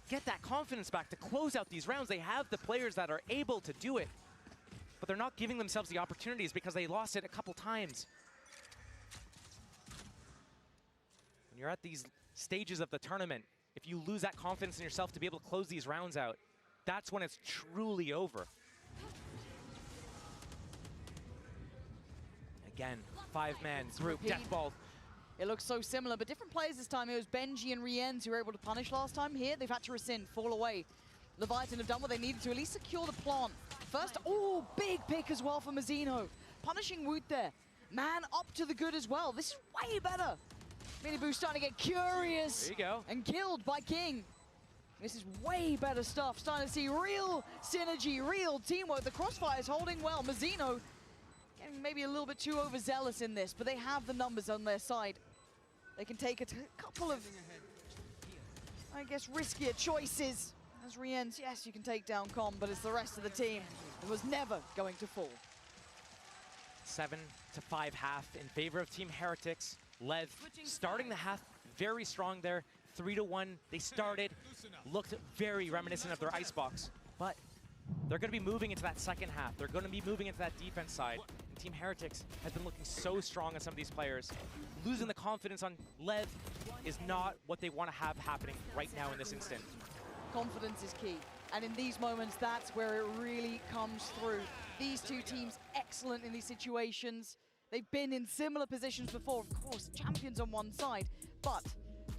get that confidence back to close out these rounds. They have the players that are able to do it, but they're not giving themselves the opportunities because they lost it a couple times. When you're at these stages of the tournament, if you lose that confidence in yourself to be able to close these rounds out, that's when it's truly over. Again, 5-man group, death ball. It looks so similar, but different players this time. It was Benji and Rienz who were able to punish last time. Here, they've had to rescind, fall away. Leviathan have done what they needed to at least secure the plant. First, oh, big pick as well for Mazzino. Punishing Woot there. Man up to the good as well. This is way better. Miniboo starting to get curious. There you go. And killed by King. This is way better stuff. Starting to see real synergy, real teamwork. The crossfire is holding well. Mazzino getting maybe a little bit too overzealous in this, but they have the numbers on their side. They can take a couple of, I guess, riskier choices. As Rienz, yes, you can take down Com, but it's the rest of the team that was never going to fall. 7-5 half in favor of Team Heretics. LEV starting the half very strong there. 3-1. They started, looked very reminiscent of their icebox, but they're going to be moving into that second half. They're going to be moving into that defense side. And Team Heretics has been looking so strong on some of these players. Losing the confidence on LEV is not what they want to have happening right now in this instant. Confidence is key. And in these moments, that's where it really comes through. These two teams excellent in these situations. They've been in similar positions before, of course, champions on one side. But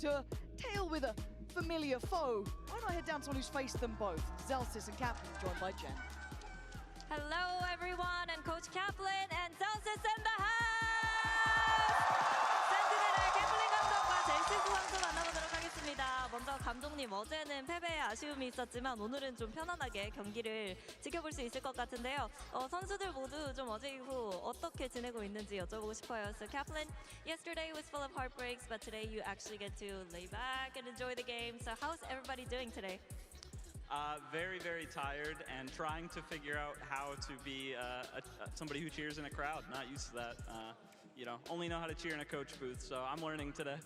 to tail with a familiar foe, why not head down to someone who's faced them both? Zelsis and Kaplan, joined by Jen. Hello, everyone, and Coach Kaplan and Zelsis in the house! 센티넬의 캐플린 감독과 젤시스 선수 만나보도록 하겠습니다. 먼저 감독님, 어제는 패배에 아쉬움이 있었지만 오늘은 좀 편안하게 경기를 지켜볼 수 있을 것 같은데요. 선수들 모두 좀 어제 이후 어떻게 지내고 있는지 여쭤보고 싶어요. So Kaplan, yesterday was full of heartbreaks, but today you actually get to lay back and enjoy the game. So how's everybody doing today? Very, very tired and trying to figure out how to be somebody who cheers in a crowd. Not used to that. You know, only know how to cheer in a coach booth, so I'm learning today.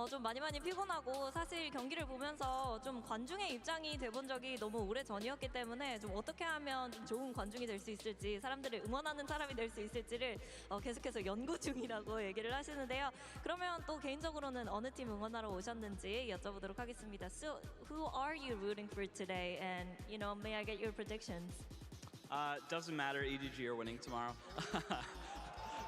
좀 많이 피곤하고 사실 경기를 보면서 좀 관중의 입장이 돼본 적이 너무 오래 전이었기 때문에 좀 어떻게 하면 좀 좋은 관중이 될 수 있을지 사람들을 응원하는 사람이 될 수 있을지를 계속해서 연구 중이라고 얘기를 하시는데요. 그러면 또 개인적으로는 어느 팀 응원하러 오셨는지 여쭤보도록 하겠습니다. So who are you rooting for today? And you know, may I get your predictions? Doesn't matter, EDG are winning tomorrow.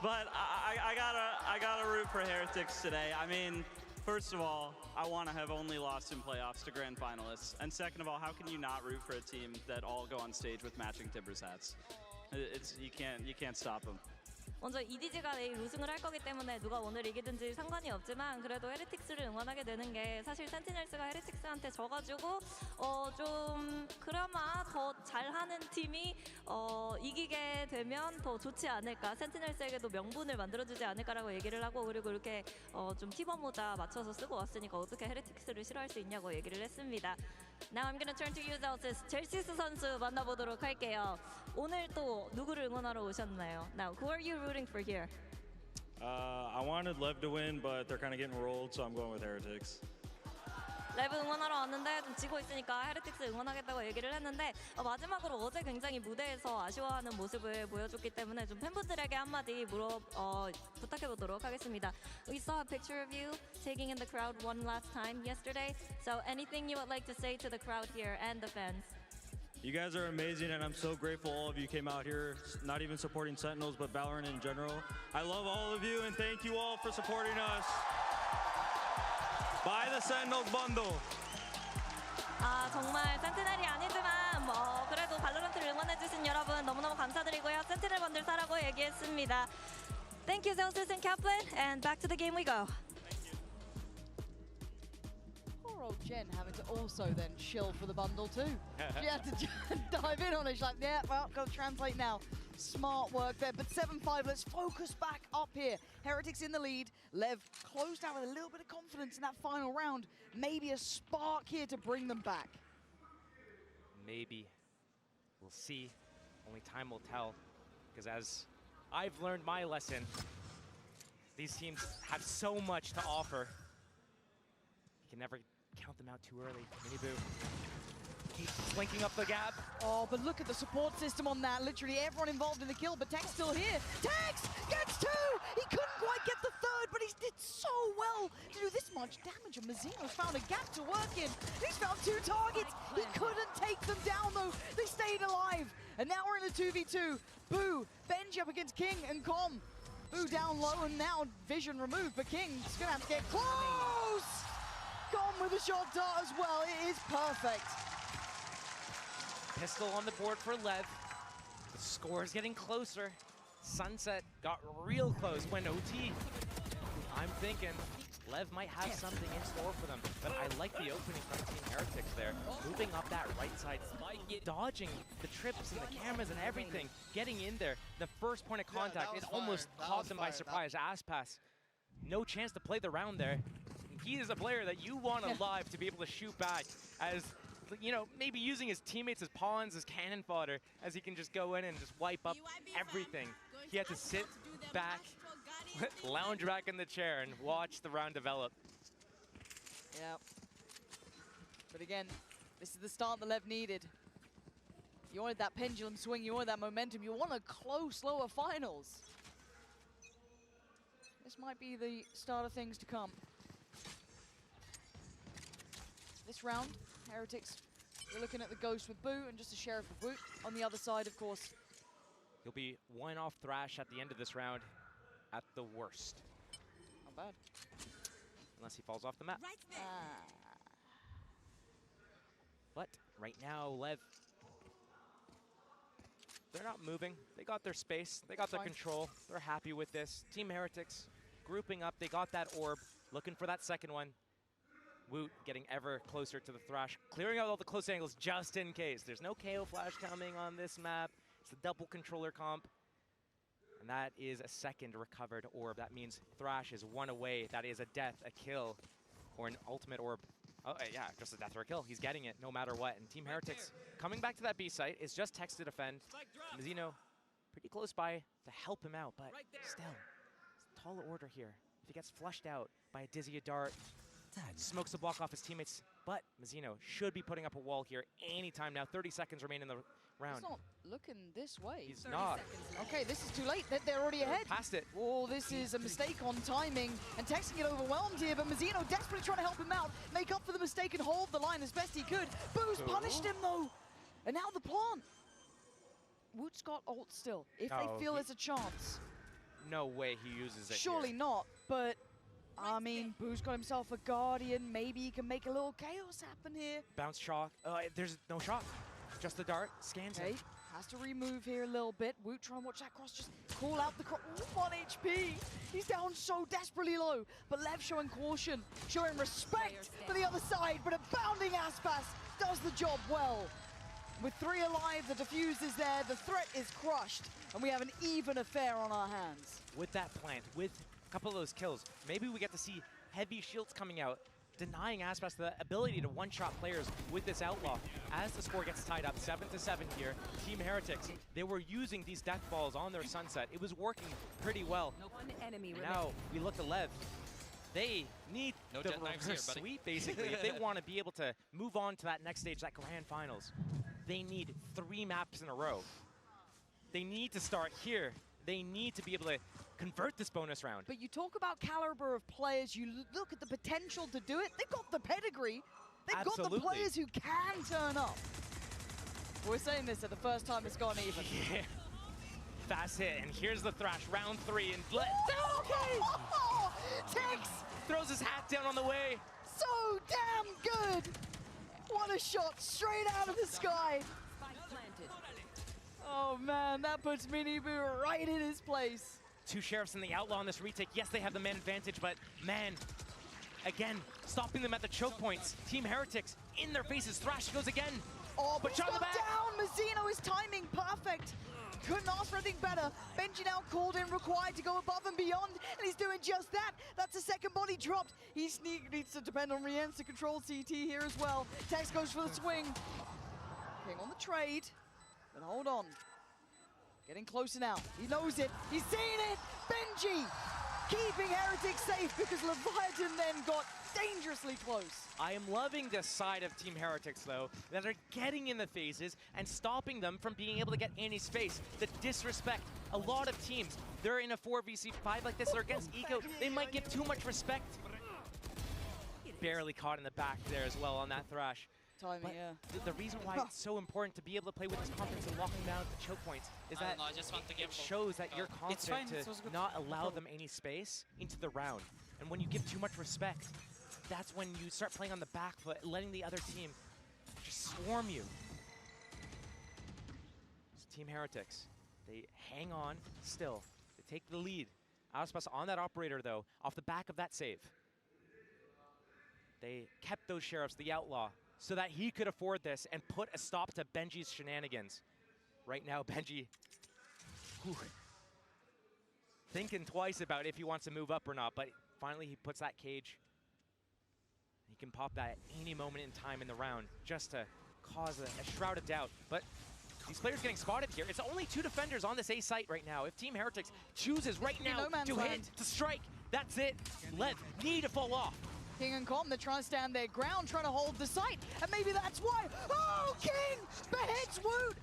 But I gotta root for Heretics today. I mean, first of all, I want to have only lost in playoffs to grand finalists. And second of all, how can you not root for a team that all go on stage with matching Timbers hats? You can't stop them. 먼저 EDG가 내일 우승을 할 거기 때문에 누가 오늘 이기든지 상관이 없지만 그래도 헤레틱스를 응원하게 되는 게 사실 센티넬스가 헤레틱스한테 져가지고 좀 그나마 더 잘하는 팀이 이기게 되면 더 좋지 않을까, 센티넬스에게도 명분을 만들어주지 않을까라고 얘기를 하고, 그리고 이렇게 좀 티버 모자 맞춰서 쓰고 왔으니까 어떻게 헤레틱스를 싫어할 수 있냐고 얘기를 했습니다. Now I'm gonna turn to you, Zelsis. 젤시스 선수 만나보도록 할게요. 오늘 또 누구를 응원하러 오셨나요? Now, who are you rooting for here? I wanted LEV to win, but they're kind of getting rolled, so I'm going with Heretics. 레브 응원하러 왔는데 좀 지고 있으니까 헤레틱스 응원하겠다고 얘기를 했는데 마지막으로 어제 굉장히 무대에서 아쉬워하는 모습을 보여줬기 때문에 좀 팬분들에게 한마디 부탁해보도록 하겠습니다. We saw a picture of you taking in the crowd one last time yesterday. So anything you would like to say to the crowd here and the fans? You guys are amazing, and I'm so grateful all of you came out here, not even supporting Sentinels, but Valorant in general. I love all of you, and thank you all for supporting us. Buy the Sentinels bundle. 정말 센티넬이 아니지만 뭐 그래도 발로란트를 응원해주신 여러분 너무너무 감사드리고요. 센티넬 번들사라고 얘기했습니다. Thank you, Zeus and Kaplan, and back to the game we go. Poor old Jen having to also then shill for the bundle too. She had to dive in on it. She's like, yeah, well, got to translate now. Smart work there, but 7-5, let's focus back up here. Heretics in the lead. Lev closed out with a little bit of confidence in that final round. Maybe a spark here to bring them back. Maybe. We'll see. Only time will tell. Because as I've learned my lesson, these teams have so much to offer. You can never count them out too early. Miniboo keeps slinking up the gap. Oh, but look at the support system on that. Literally everyone involved in the kill, but Tex still here. Tex gets 2! He couldn't quite get the 3rd, but he did so well to do this much damage. And Mazzino's found a gap to work in. He's found 2 targets. He couldn't take them down, though. They stayed alive. And now we're in a 2v2. Boo, Benji up against King and Com. Boo down low, and now vision removed, but King's gonna have to get close! Com with a shot dart as well. It is perfect. Pistol on the board for Lev. The score is getting closer. Sunset got real close when OT. I'm thinking Lev might have something in store for them, but I like the opening from Team Heretics there. Moving up that right side, dodging the trips and the cameras and everything, getting in there. The first point of contact, it almost caught them by surprise. Aspas, no chance to play the round there. He is a player that you want alive to be able to shoot back as, you know, maybe using his teammates as pawns, as cannon fodder, as he can just go in and just wipe up everything. He had to sit back, lounge back in the chair and watch the round develop. Yeah. But again, this is the start that Lev needed. You wanted that pendulum swing, you wanted that momentum, you want a close lower finals. This might be the start of things to come. This round, Heretics, we're looking at the Ghost with Boo and just a Sheriff with Woot. On the other side, of course. He'll be one off Thrash at the end of this round, at the worst. Not bad. Unless he falls off the map. But right now, Lev, they're not moving. They got their space, they got their control. They're happy with this. Team Heretics grouping up, they got that orb, looking for that second one. Woot getting ever closer to the Thrash, clearing out all the close angles just in case. There's no KO flash coming on this map. It's a double controller comp. And that is a second recovered orb. That means Thrash is one away. That is a death, a kill, or an ultimate orb. Oh, yeah, just a death or a kill. He's getting it no matter what. And Team Heretics coming back to that B site is just Tex to defend. Mazzino pretty close by to help him out, but still, it's a tall order here. If he gets flushed out by a Dizzy Dart, smokes the block off his teammates, but Mazzino should be putting up a wall here anytime now. 30 seconds remain in the round. He's not looking this way. He's not. Okay, this is too late. They're already ahead. Past it. Oh, this is a mistake on timing, and Tex can get overwhelmed here, but Mazzino desperately trying to help him out, make up for the mistake and hold the line as best he could. Boo's punished him though, and now the plant. Woot's got ult still, if they feel there's a chance. No way he uses it. Surely not, but I mean, Boo's got himself a Guardian. Maybe he can make a little chaos happen here. Bounce shock. There's no shock. Just the dart. Scans him. Has to remove here a little bit. Woot trying to watch that cross. Just call out the cross. 1 HP. He's down so desperately low. But Lev showing caution, showing respect for the other side. But a bounding Aspas does the job well. With 3 alive, the defuse is there. The threat is crushed. And we have an even affair on our hands. With that plant, with couple of those kills, maybe we get to see heavy shields coming out, denying Aspas the ability to one-shot players with this outlaw. As the score gets tied up, 7-7 here, Team Heretics, they were using these death balls on their Sunset. It was working pretty well. Now we look at Lev. They need the reverse sweep, basically, if they want to be able to move on to that next stage, that grand finals. They need 3 maps in a row. They need to start here. They need to be able to convert this bonus round. But you talk about caliber of players, you look at the potential to do it. They've got the pedigree. They've got the players who can turn up. We're saying this at the first time it's gone even. Yeah. Fast hit, and here's the Thrash, round 3, and Tex throws his hat down on the way. So damn good. What a Another shot straight out of the sky. Oh man, that puts Miniboo right in his place. Two Sheriffs and the Outlaw on this retake. Yes, they have the man advantage, but man, again, stopping them at the choke points. Team Heretics in their faces. Thrash goes again. Oh, but he's shot in the got back. down. Mazzino is timing perfect. Couldn't ask for anything better. Benji now called in, required to go above and beyond, and he's doing just that. That's a second body dropped. He needs to depend on Rienz to control CT here as well. Tex goes for the swing. King on the trade, but hold on. Getting closer now. He knows it. He's seen it. Benji keeping Heretics safe because Leviathan then got dangerously close. I am loving this side of Team Heretics, though, that are getting in the phases and stopping them from being able to get any space. The disrespect. A lot of teams, they're in a 4v5 like this, they're against Eco. They might give too much respect. Barely caught in the back there as well on that Thrash. Timing, but yeah. the reason why it's so important to be able to play with this confidence and locking down the choke points is that it shows that you're confident to not allow them any space into the round. And when you give too much respect, that's when you start playing on the back foot, letting the other team just swarm you. So Team Heretics, they hang on still. They take the lead. Auspas on that operator, though, off the back of that save. They kept those Sheriffs, the Outlaw, so that he could afford this and put a stop to Benji's shenanigans. Right now, Benji, thinking twice about if he wants to move up or not, but finally he puts that cage. He can pop that at any moment in time in the round just to cause a shroud of doubt. But these players getting spotted here. It's only 2 defenders on this A site right now. If Team Heretics chooses right now to hit, to strike, that's it. LEV need to fall off. King and Com, they're trying to stand their ground, trying to hold the site, and maybe that's why. Oh, King beheads Woot!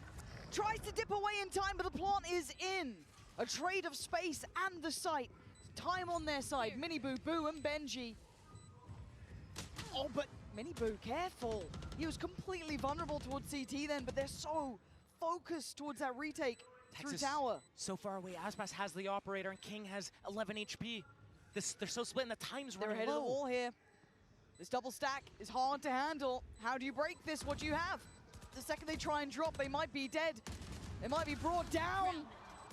Tries to dip away in time, but the plant is in. A trade of space and the site. Time on their side. Miniboo, Boo, and Benji. Oh, but Miniboo, careful. He was completely vulnerable towards CT then, but they're so focused towards that retake through tower. So far away. Aspas has the operator, and King has 11 HP. They're so split, and the time's running They're ahead low. of the wall here. This double stack is hard to handle. How do you break this? What do you have? The second they try and drop, they might be dead. They might be brought down,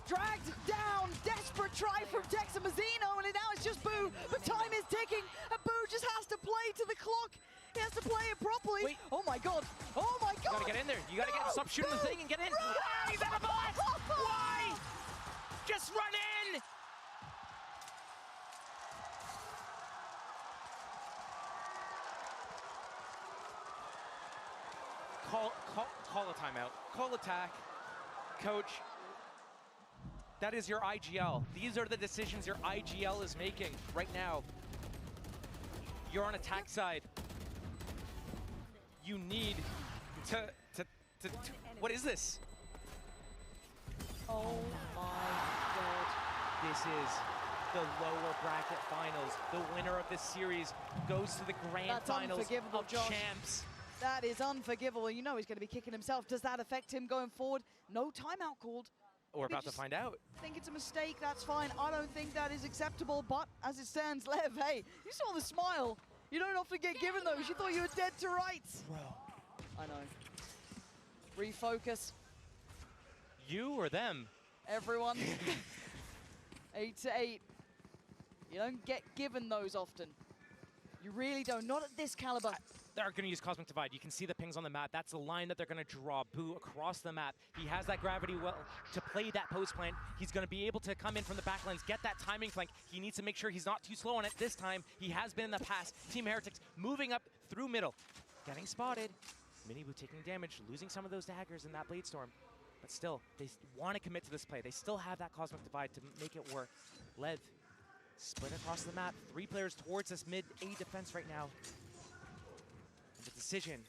dragged down. Desperate try from Tex and Mazzino, and now it's just Boo. But time is ticking, and Boo just has to play to the clock. He has to play it properly. Wait. Oh my God. Oh my God. You gotta get in there. You gotta stop shooting the thing and get in. Run! He's out of bullets. Why? Just run in. Call a timeout. Call attack. Coach, that is your IGL. These are the decisions your IGL is making right now. You're on attack side. You need to what is this? Oh my God. This is the lower bracket finals. The winner of this series goes to the grand finals of Josh. champs. That is unforgivable. You know he's going to be kicking himself. Does that affect him going forward? No timeout called. We're about to find out. Think it's a mistake, that's fine. I don't think that is acceptable, but as it stands, Lev, hey, you saw the smile. You don't often get given those. You thought you were dead to rights. Bro. I know. Refocus. You or them? Everyone. 8 to 8. You don't get given those often. You really don't, not at this caliber. They're going to use Cosmic Divide. You can see the pings on the map. That's the line that they're going to draw. Boo across the map. He has that gravity well to play that post plant. He's going to be able to come in from the back lanes, get that timing flank. He needs to make sure he's not too slow on it this time. He has been in the past. Team Heretics moving up through middle. Getting spotted. Miniboo taking damage, losing some of those daggers in that Blade Storm. But still, they want to commit to this play. They still have that Cosmic Divide to make it work. LEV split across the map. 3 players towards this mid-A defense right now. And the decision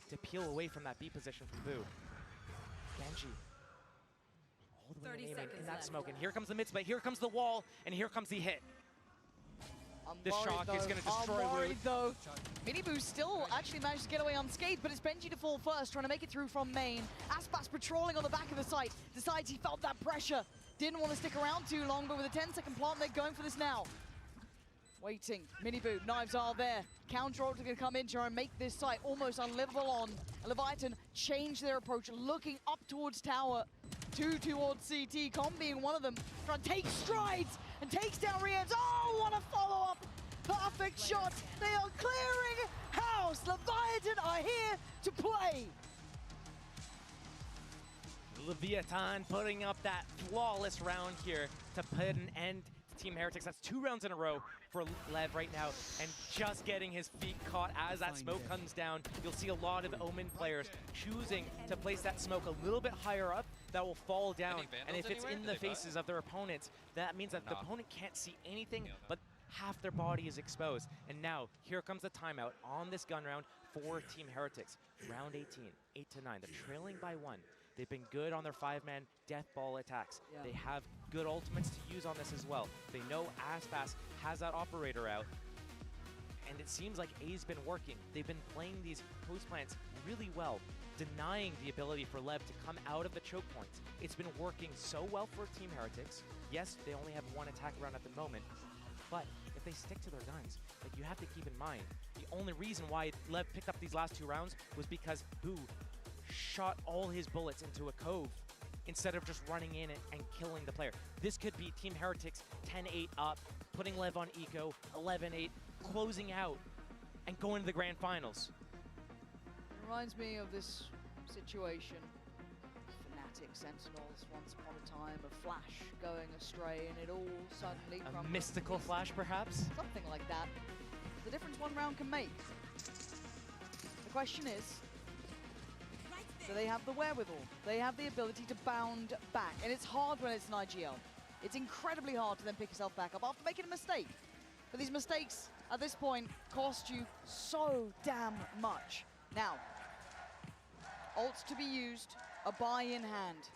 to peel away from that B position from Boo. Benji. All the way in that smoke. And here comes the mid split. Here comes the wall. And here comes the hit. This shock is going to destroy I'm worried Woot. though. Miniboo still actually managed to get away unscathed, but it's Benji to fall first, trying to make it through from main. Aspas patrolling on the back of the site. Decides he felt that pressure. Didn't want to stick around too long, but with a 10-second plant, they're going for this now. Waiting, Minibu, knives are there. Counter ult going to come in, try and make this site almost unlivable on. Leviathan change their approach, looking up towards tower, two towards CT, Com being one of them. Trying to take strides and takes down Rienz. Oh, what a follow-up! Perfect shot. They are clearing house. Leviathan are here to play. Leviathan putting up that flawless round here to put an end to Team Heretics. That's 2 rounds in a row for Lev right now, and just getting his feet caught as that smoke comes down. You'll see a lot of Omen players choosing to place that smoke a little bit higher up that will fall down, and if it's in the faces of their opponents, that means that the opponent can't see anything, but half their body is exposed. And now, here comes the timeout on this gun round for Team Heretics. Round 18, 8-9, they're trailing by 1. They've been good on their 5-man death ball attacks. Yeah. They have good ultimates to use on this as well. They know Aspas has that operator out, and it seems like A's been working. They've been playing these post plants really well, denying the ability for Lev to come out of the choke points. It's been working so well for Team Heretics. Yes, they only have 1 attack round at the moment, but if they stick to their guns, like, you have to keep in mind, the only reason why Lev picked up these last 2 rounds was because Boo shot all his bullets into a cove instead of just running in and killing the player. This could be Team Heretics 10-8 up, putting Lev on eco, 11-8, closing out, and going to the grand finals. Reminds me of this situation. Fnatic Sentinels, once upon a time, a flash going astray, and it all suddenly A mystical flash, perhaps? Something like that. The difference 1 round can make. The question is, do they have the wherewithal? They have the ability to bound back, and it's hard when it's an IGL. It's incredibly hard to then pick yourself back up after making a mistake. But these mistakes, at this point, cost you so damn much. Now, ults to be used, a buy in hand.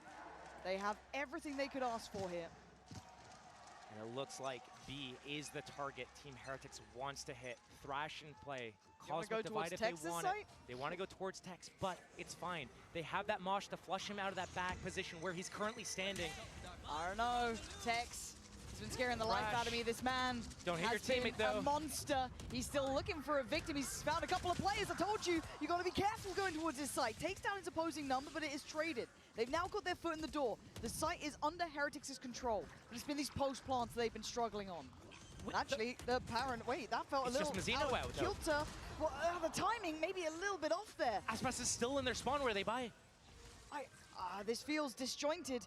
They have everything they could ask for here. And it looks like B is the target Team Heretics wants to hit. Thrash and play. Cosmic Divide if they want it. They want to go towards Tex, but it's fine. They have that Mosh to flush him out of that back position where he's currently standing. I don't know, Tex. He's been scaring the life out of me. This man Don't hit your teammate, though. A monster. He's still looking for a victim. He's found a couple of players. I told you, you got to be careful going towards his site. Takes down his opposing number, but it is traded. They've now got their foot in the door. The site is under Heretics' control, but it's been these post plants they've been struggling on. Actually, the parent. Wait, that felt a little just Mazzino out, though. kilter. Well, the timing maybe a little bit off there. Aspas is still in their spawn where they buy. This feels disjointed.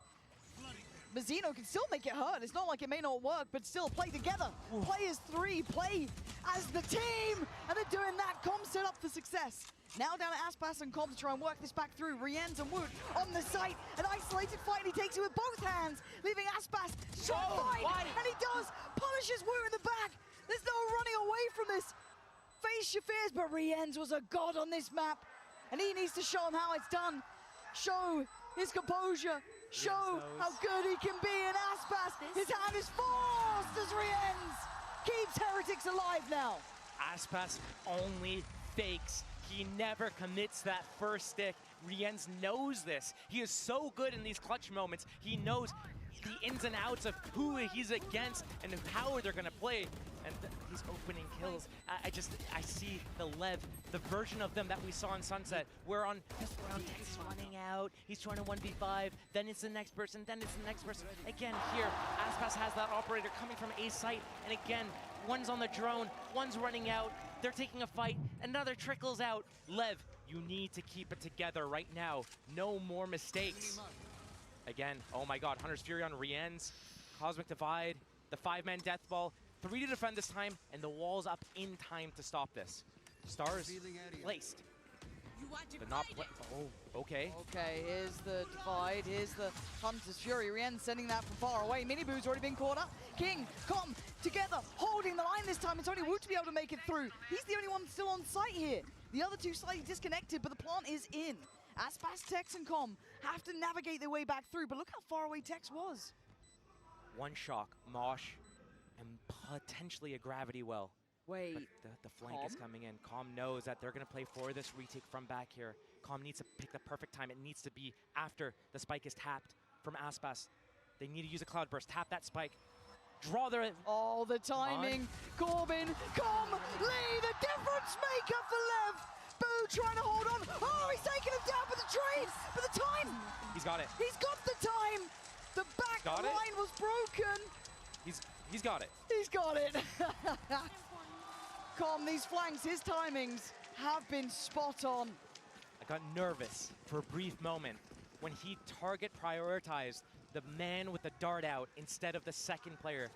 Mazzino can still make it hurt. It's not like it may not work, but still play together. Ooh. Play as 3, play as the team, and they're doing that. Com set up for success. Now down to Aspas and Com to try and work this back through. Rienz and Wood on the site. An isolated fight, and he takes it with both hands, leaving Aspas to fight. And he does. Punishes Wood in the back. There's no running away from this. Face your fears, but Rienz was a god on this map. And he needs to show him how it's done. Show his composure. Show how good he can be in Aspas. His hand is forced as Rienz keeps Heretics alive now. Aspas only fakes. He never commits that first stick. Rienz knows this. He is so good in these clutch moments. He knows the ins and outs of who he's against and how they're gonna play. And these opening kills, I see the Lev, the version of them that we saw in Sunset, where on this round, Tex running out, he's trying to 1v5, then it's the next person, then it's the next person. Again, here, Aspas has that operator coming from A site, and again, one's on the drone, one's running out, they're taking a fight, another trickles out. Lev, you need to keep it together right now. No more mistakes. Again, oh my god, Hunter's Fury on Rienz, Cosmic Divide, the 5-man death ball, 3 to defend this time, and the wall's up in time to stop this. Stars placed. But not oh, okay. Okay, here's the divide, here's the Hunter's Fury. Rienz sending that from far away. Miniboo's already been caught up. King, Com, together, holding the line this time. It's only Wood to be able to make it through. He's the only one still on site here. The other 2 slightly disconnected, but the plant is in. Aspas, Tex, and Com have to navigate their way back through, but look how far away Tex was. One shock, Mosh, and potentially a gravity well. Wait, but the flank is coming in. Com knows that they're going to play for this retake from back here. Com needs to pick the perfect time. It needs to be after the spike is tapped from Aspas. They need to use a cloud burst, tap that spike, draw their... Oh, the timing. Corbin, Lee, the difference maker for Lev. Boo trying to hold on. Oh, he's taking him down for the trade, for the time. He's got it. He's got the time. The back line was broken. He's got it. He's got it. These flanks, his timings have been spot on. I got nervous for a brief moment when he target prioritized the man with the dart out instead of the second player.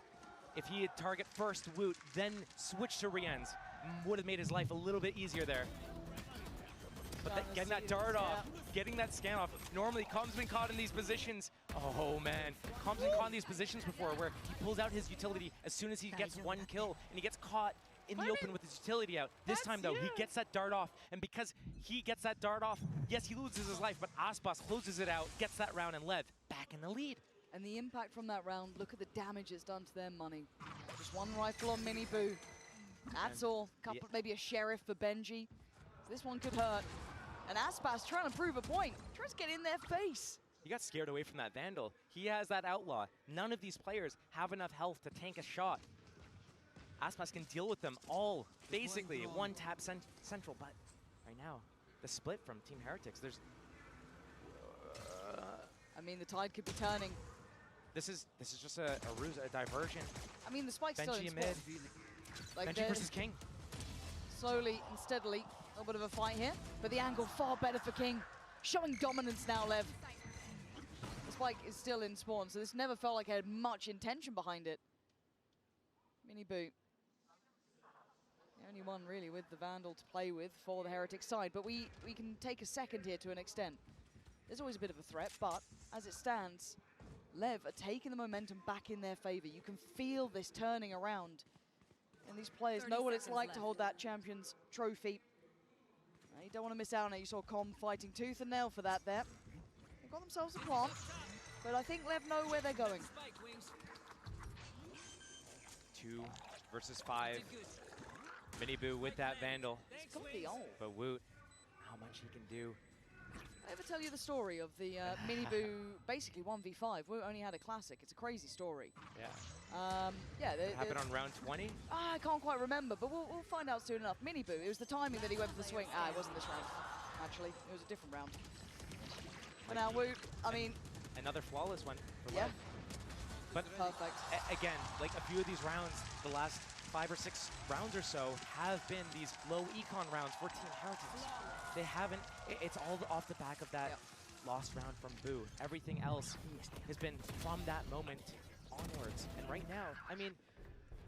If he had target first Woot, then switch to Rienz, would have made his life a little bit easiasier there. But getting that dart off, getting that scan off. Normally, Com's been caught in these positions. Oh man, Com's been caught in these positions before where he pulls out his utility as soon as he gets one kill and he gets caught in the open with his utility out. This time though, he gets that dart off, and because he gets that dart off, yes, he loses his life, but Aspas closes it out, gets that round, and Lev back in the lead. And the impact from that round, look at the damage it's done to their money. Just one rifle on Mini Boo. That's all. Couple, maybe a sheriff for Benji. So this one could hurt. And Aspas trying to prove a point, tries to get in their face. He got scared away from that Vandal. He has that Outlaw. None of these players have enough health to tank a shot. Aspas can deal with them all, basically, one tap central, but right now, the split from Team Heretics, there's... I mean, the tide could be turning. This is just a ruse, a diversion. I mean, the spike's still in Benji mid. Like Benji versus King. Slowly and steadily, a little bit of a fight here, but the angle far better for King. Showing dominance now, Lev. The spike is still in spawn, so this never felt like it had much intention behind it. Mini Boo. The only one really with the Vandal to play with for the Heretic side, but we can take a second here to an extent. There's always a bit of a threat, but as it stands, Lev are taking the momentum back in their favor. You can feel this turning around, and these players know what it's like to hold that Champions Trophy. You don't want to miss out on it. You saw Com fighting tooth and nail for that there. They've got themselves a plant, but I think Lev know where they're going. 2 versus 5. Mini Boo with that Vandal. But Woot, how much he can do. I ever tell you the story of the Mini Boo basically 1v5? Woot only had a classic. It's a crazy story. Yeah. Yeah. It happened on round 20? I can't quite remember, but we'll find out soon enough. Mini Boo, it was the timing that he went for the swing. It wasn't this round, actually. It was a different round. But now Woot, I mean... Another flawless one for Lev. But perfect. Again, like a few of these rounds, the last 5 or 6 rounds or so have been these low econ rounds for Team Heretics. They haven't, it's all off the back of that lost round from Boo. Everything else has been from that moment onwards. And right now, I mean,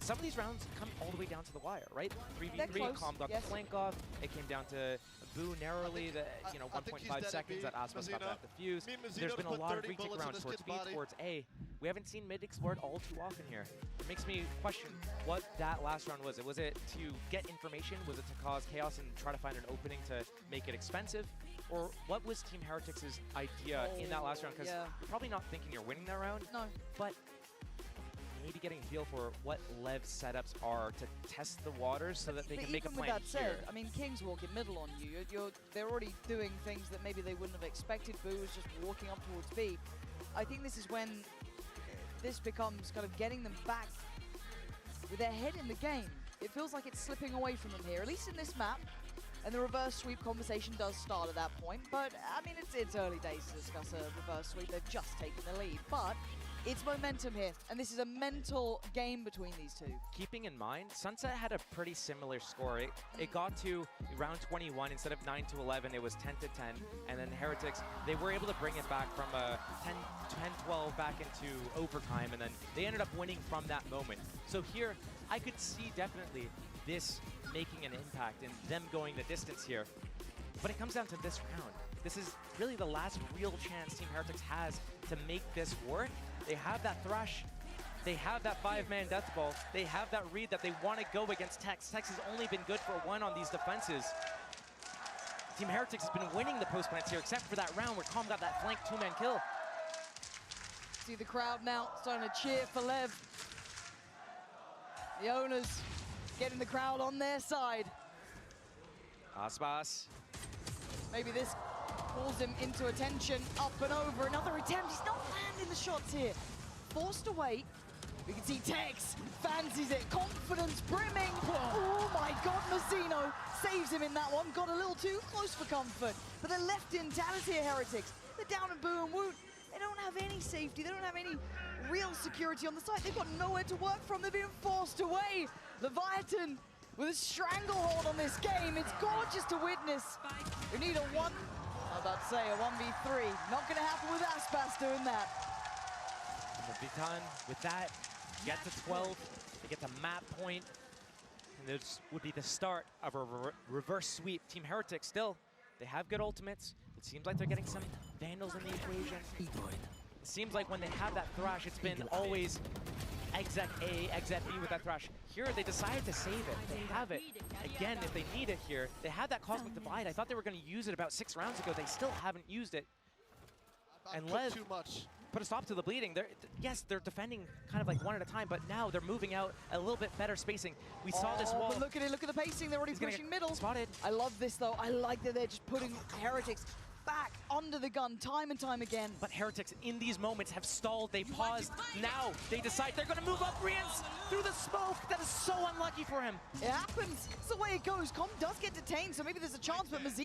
some of these rounds come all the way down to the wire, right? 3v3, Com got the flank off. It came down to Boo narrowly, 1.5 seconds that Aspas got that defuse. There's been a lot of retake rounds towards B, towards A. We haven't seen mid explored all too often here. It makes me question what that last round was. Was it to get information? Was it to cause chaos and try to find an opening to make it expensive? Or what was Team Heretics' idea in that last round? Because you're probably not thinking you're winning that round. No. But maybe getting a feel for what Lev's setups are to test the waters so that they can make a plan even with that here. said, I mean, King's walking middle on you. They're already doing things that maybe they wouldn't have expected. Boo was just walking up towards B. I think this is when this becomes kind of getting them back with their head in the game. It feels like it's slipping away from them here, at least in this map. And the reverse sweep conversation does start at that point. But, I mean, it's early days to discuss a reverse sweep. They've just taken the lead. But it's momentum here, and this is a mental game between these two. Keeping in mind, Sunset had a pretty similar score. It got to round 21. Instead of 9-11, it was 10-10. And then Heretics, they were able to bring it back from a 10-12 back into overtime, and then they ended up winning from that moment. So here, I could see definitely this making an impact and them going the distance here. But it comes down to this round. This is really the last real chance Team Heretics has to make this work. They have that Thresh. They have that 5-man death ball. They have that read that they want to go against Tex. Tex has only been good for 1 on these defenses. Team Heretics has been winning the post plants here, except for that round where Com got that flank 2-man kill. See the crowd now starting to cheer for Lev. The owners getting the crowd on their side. Aspas. Maybe this pulls him into attention. Up and over, another attempt. He's not landing the shots here. Forced away. We can see Tex fancies it, confidence brimming. Oh my god, Mazzino saves him in that one. Got a little too close for comfort. But they're left in talent here, Heretics. They're down in Boo and Woot. They don't have any safety. They don't have any real security on the site. They've got nowhere to work from. They've been forced away. Leviathan with a stranglehold on this game. It's gorgeous to witness. We need a one, I'm about to say a 1v3. Not gonna happen with Aspas doing that. Vitan with that, get to 12, they get the map point, and this would be the start of a reverse sweep. Team Heretics still, they have good ultimates. It seems like they're getting some Vandals in the equation. It seems like when they have that Thrash, it's been always exec A, exec B with that Thrash. Here, they decided to save it. They have it. Again, if they need it here, they have that Cosmic Divide. I thought they were going to use it about 6 rounds ago. They still haven't used it. And LEV too much. Put a stop to the bleeding. Yes, they're defending kind of like one at a time, but now they're moving out a little bit better spacing. We saw this wall. But look at it, look at the pacing. They're already pushing middle. Spotted. I love this though. I like that they're just putting Heretics back under the gun time and time again. But Heretics in these moments have stalled. They paused. Now they decide they're going to move up Rians through the smoke. That is so unlucky for him. It happens. It's the way it goes. Com does get detained, so maybe there's a chance, but Mazzino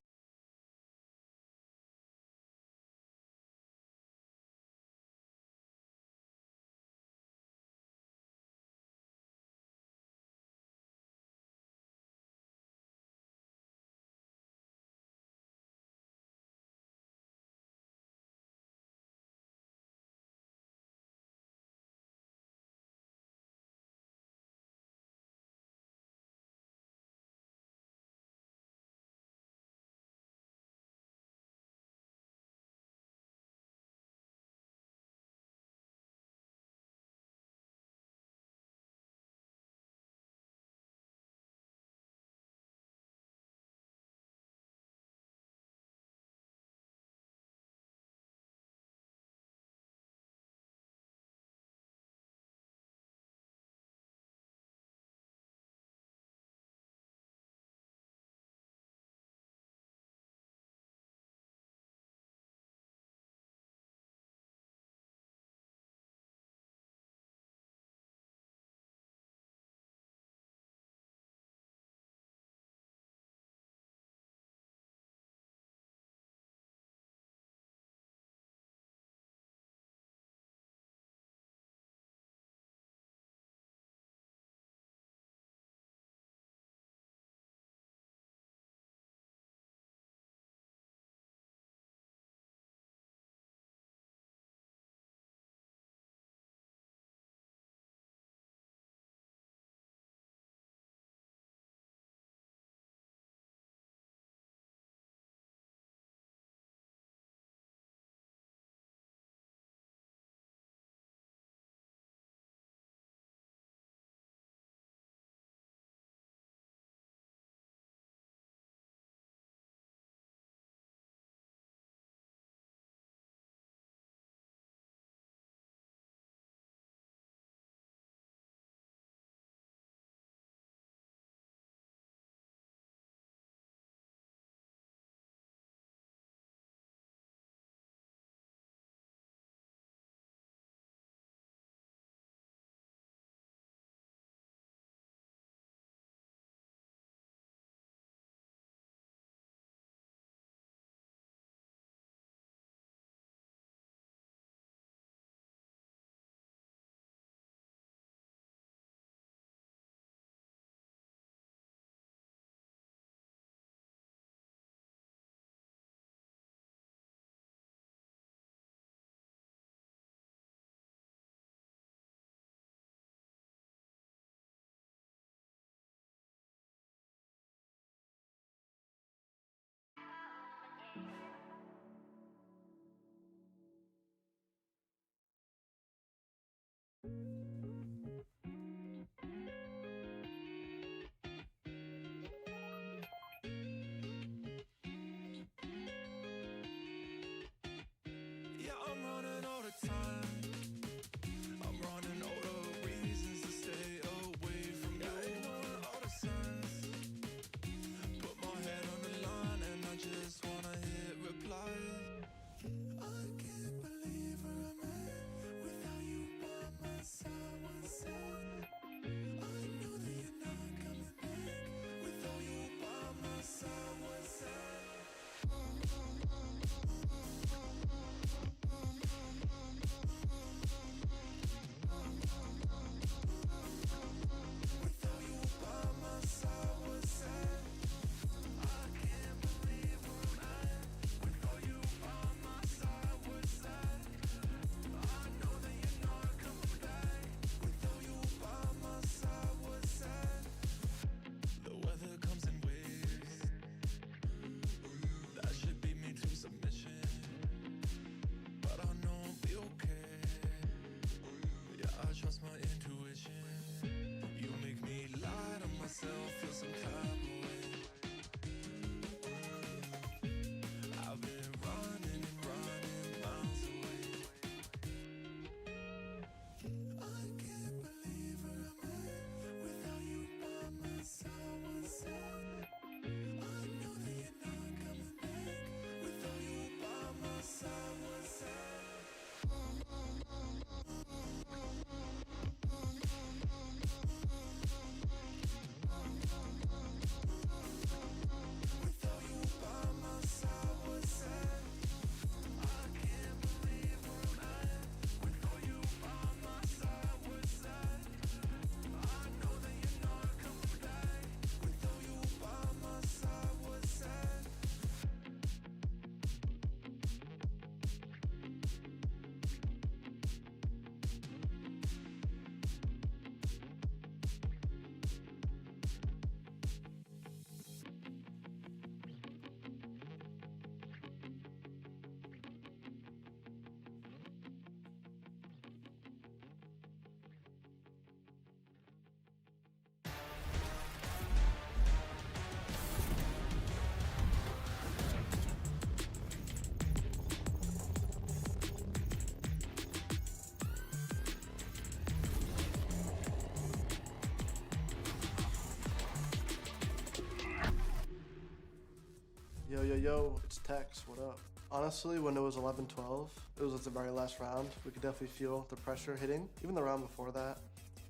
Yo, it's Tex, what up? Honestly, when it was 11-12, it was at the very last round. We could definitely feel the pressure hitting. Even the round before that,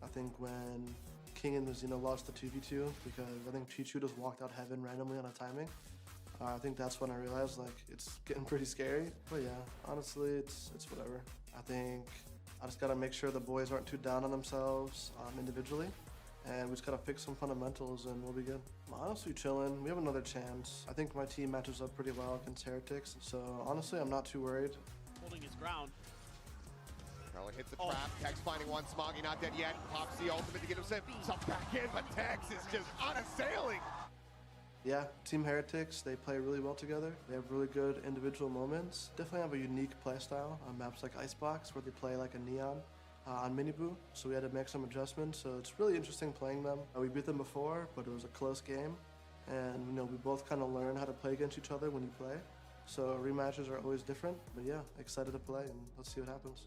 I think when King and Mizuno lost the 2v2, because I think Chichu just walked out heaven randomly on a timing. I think that's when I realized, like, it's getting pretty scary. But yeah, honestly, it's whatever. I think I just gotta make sure the boys aren't too down on themselves individually. And we just gotta fix some fundamentals and we'll be good. I'm honestly chilling. We have another chance. I think my team matches up pretty well against Heretics. So honestly, I'm not too worried. Holding his ground. Probably hits the trap. Tex finding one. Smoggy not dead yet. Pops the ultimate to get himself back in, but Tex is just unassailing. Yeah, Team Heretics, they play really well together. They have really good individual moments. Definitely have a unique playstyle on maps like Icebox, where they play like a Neon on Miniboo. So we had to make some adjustments. So it's really interesting playing them. We beat them before, but it was a close game. And you know, we both kind of learn how to play against each other when you play. So rematches are always different. But yeah, excited to play and let's see what happens.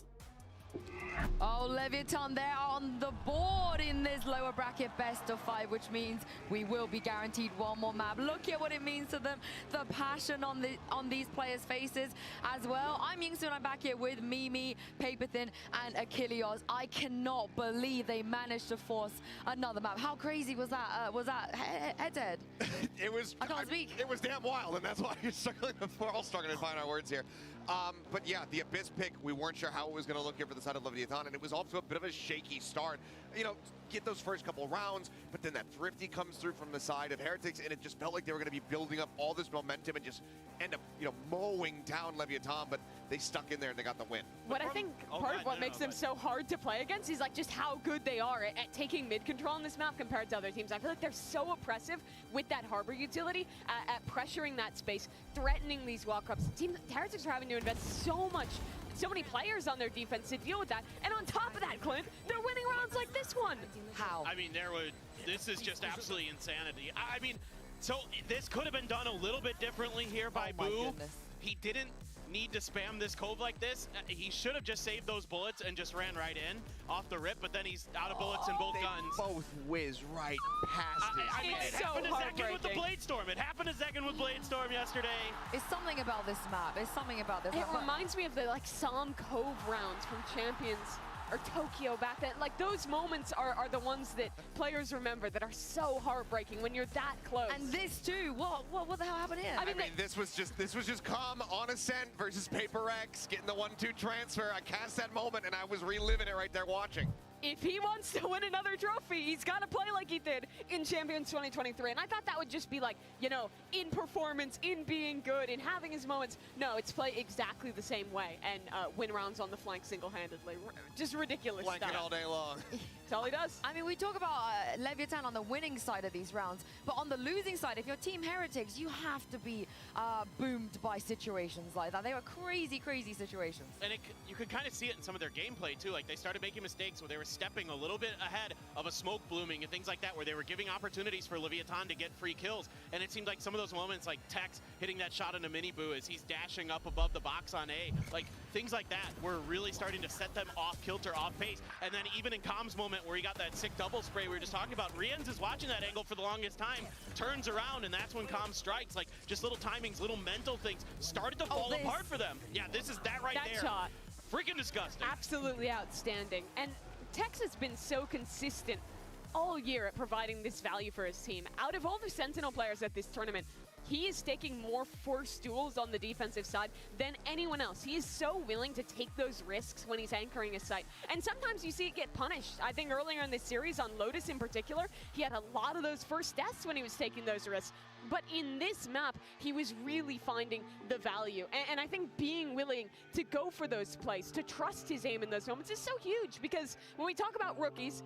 Oh, Leviathan, they're on the board in this lower bracket best of 5, which means we will be guaranteed one more map. Look at what it means to them, the passion on these players' faces as well. I'm Yingsu and I'm back here with Mimi, Paperthin, and Achilles. I cannot believe they managed to force another map. How crazy was that? Was that head-to-head? It was. I can't speak. It was damn wild, and that's why we're all struggling to find our words here. But yeah, the Abyss pick, we weren't sure how it was going to look here for the side of Leviathan, and it was also a bit of a shaky start. You know, get those first couple rounds, but then that Thrifty comes through from the side of Heretics, and it just felt like they were going to be building up all this momentum and just end up, you know, mowing down Leviathan, but they stuck in there and they got the win. What I think part of what makes them so hard to play against is like just how good they are at taking mid control on this map compared to other teams. I feel like they're so oppressive with that Harbor utility at pressuring that space, threatening these walk-ups. Team Heretics are having to invest so many players on their defense to deal with that. And on top of that, Clint, they're winning rounds like this one. How? I mean, this is just absolutely insanity. I mean, so this could have been done a little bit differently here by Boo. He didn't need to spam this cove like this. He should have just saved those bullets and just ran right in off the rip, but then he's out of bullets in both guns. Both whiz right past it. I mean, it happened to Zekin with the Blade Storm. It happened to Zekin with Blade Storm yesterday. It's something about this map. It's something about this map. It reminds me of the like Psalm Cove rounds from Champions or Tokyo back then. Like those moments are the ones that players remember that are so heartbreaking when you're that close. And this too. What the hell happened here? I mean this was just calm on Ascent versus Paper X, getting the 1-2 transfer. I cast that moment and I was reliving it right there watching. If he wants to win another trophy, he's got to play like he did in Champions 2023. And I thought that would just be like, you know, in performance, in being good, in having his moments. No, it's play exactly the same way and win rounds on the flank single-handedly. Just ridiculous stuff. Flanking all day long. That's all he does. I mean, we talk about Leviathan on the winning side of these rounds, but on the losing side, if you're Team Heretics, you have to be boomed by situations like that. They were crazy, crazy situations. And you could kind of see it in some of their gameplay too. Like they started making mistakes where they were stepping a little bit ahead of a smoke blooming and things like that, where they were giving opportunities for Leviathan to get free kills. And it seemed like some of those moments, like Tex hitting that shot in a mini boo as he's dashing up above the box on A, like things like that were really starting to set them off kilter, off pace. And then even in Com's moment where he got that sick double spray we were just talking about, Rienz is watching that angle for the longest time, turns around, and that's when Com strikes. Like just little timings, little mental things started to fall apart for them. Yeah, this is that right there. That shot. Freaking disgusting. Absolutely outstanding. And Tex has been so consistent all year at providing this value for his team. Out of all the Sentinel players at this tournament, he is taking more first duels on the defensive side than anyone else. He is so willing to take those risks when he's anchoring his site. And sometimes you see it get punished. I think earlier in this series, on Lotus in particular, he had a lot of those first deaths when he was taking those risks. But in this map, he was really finding the value. And I think being willing to go for those plays, to trust his aim in those moments is so huge. Because when we talk about rookies,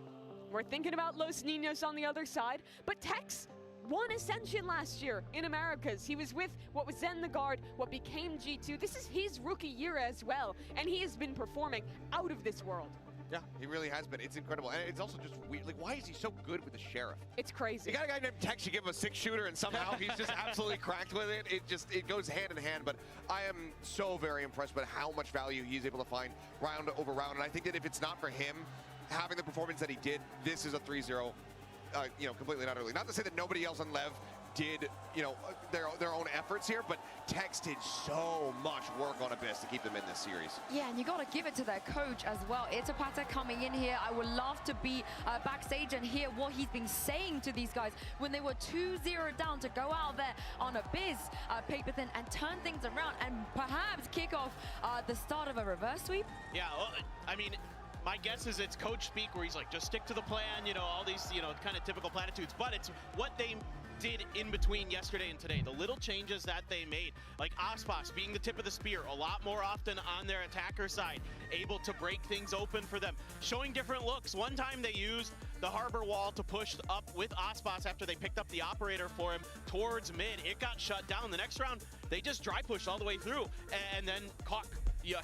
we're thinking about Los Niños on the other side. But Tex won Ascension last year in Americas. He was with what was then the Guard, what became G2. This is his rookie year as well. And he has been performing out of this world. Yeah, he really has been. It's incredible. And it's also just weird. Like, why is he so good with the Sheriff? It's crazy. You got a guy named Tex, you give him a 6-shooter, and somehow he's just absolutely cracked with it. It goes hand in hand. But I am so very impressed with how much value he's able to find round over round. And I think that if it's not for him having the performance that he did, this is a 3-0. You know, completely and utterly. Not to say that nobody else on LEV did, you know, their own efforts here, but Tex did so much work on Abyss to keep them in this series. Yeah, and you got to give it to their coach as well. Itapata coming in here. I would love to be backstage and hear what he's been saying to these guys when they were 2-0 down to go out there on Abyss, paper thin, and turn things around and perhaps kick off the start of a reverse sweep. Yeah, well, I mean, my guess is it's coach speak where he's like, just stick to the plan, you know, all these, you know, kind of typical platitudes, but it's what they did in between yesterday and today. The little changes that they made, like Aspas being the tip of the spear a lot more often on their attacker side, able to break things open for them, showing different looks. One time they used the harbor wall to push up with Aspas after they picked up the operator for him towards mid. It got shut down. The next round, they just dry pushed all the way through and then caught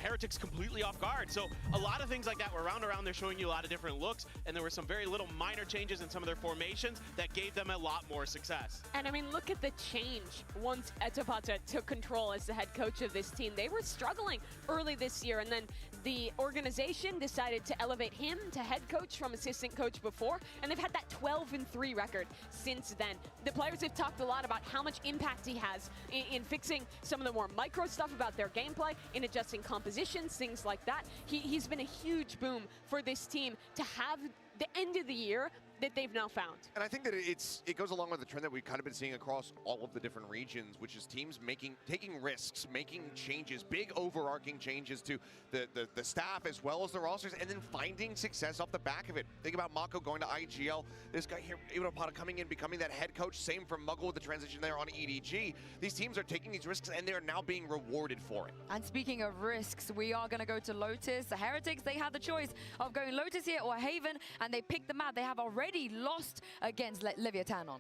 Heretics completely off guard. So a lot of things like that were around. They're showing you a lot of different looks, and there were some very little minor changes in some of their formations that gave them a lot more success. And I mean, look at the change once Itapata took control as the head coach of this team. They were struggling early this year, and then the organization decided to elevate him to head coach from assistant coach before, and they've had that 12-3 record since then. The players have talked a lot about how much impact he has in fixing some of the more micro stuff about their gameplay, in adjusting compositions, things like that. He's been a huge boom for this team to have the end of the year that they've now found. And I think that it goes along with the trend that we've kind of been seeing across all of the different regions, which is teams taking risks, making changes, big overarching changes to the staff as well as the rosters, and then finding success off the back of it. Think about Mako going to IGL, this guy here, Itapata coming in, becoming that head coach, same for Muggle with the transition there on EDG. These teams are taking these risks and they're now being rewarded for it. And speaking of risks, we are going to go to Lotus. The Heretics, they had the choice of going Lotus here or Haven, and they picked the map. They have already lost against Leviathan on.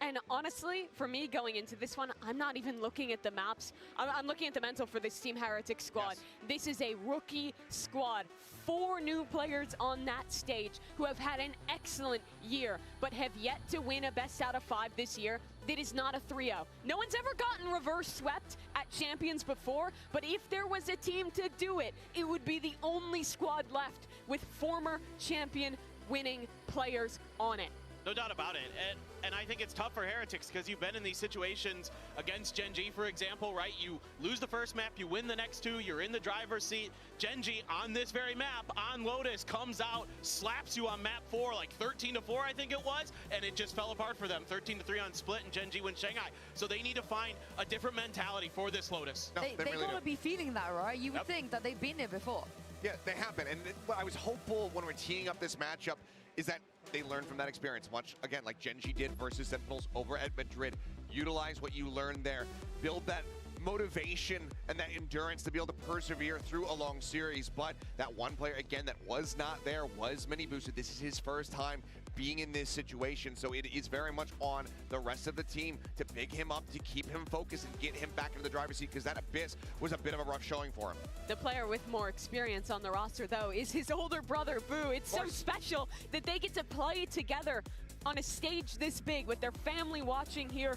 And honestly, for me going into this one, I'm not even looking at the maps. I'm looking at the mental for this Team Heretic squad. Yes. This is a rookie squad. 4 new players on that stage who have had an excellent year, but have yet to win a best out of 5 this year. That is not a 3-0. No one's ever gotten reverse swept at Champions before, but if there was a team to do it, it would be the only squad left with former champion winning players on it. No doubt about it. And I think it's tough for Heretics because you've been in these situations against Gen.G, for example, right? You lose the first map, you win the next 2, you're in the driver's seat. Gen.G on this very map, on Lotus, comes out, slaps you on map 4, like 13-4, I think it was, and it just fell apart for them. 13-3 on Split, and Gen.G wins Shanghai. So they need to find a different mentality for this Lotus. No, they really gotta be feeling that, right? You would think that they've been there before. Yeah, they have been. And what I was hopeful when we're teeing up this matchup is that they learn from that experience, much, again, like Gen.G did versus Sentinels over at Madrid. Utilize what you learned there. Build that motivation and that endurance to be able to persevere through a long series. But that one player, again, that was not there was Mini Boosted. This is his first time being in this situation, so it is very much on the rest of the team to pick him up, to keep him focused and get him back into the driver's seat, because that Abyss was a bit of a rough showing for him. The player with more experience on the roster, though, is his older brother, Boo. It's so special that they get to play together on a stage this big with their family watching here.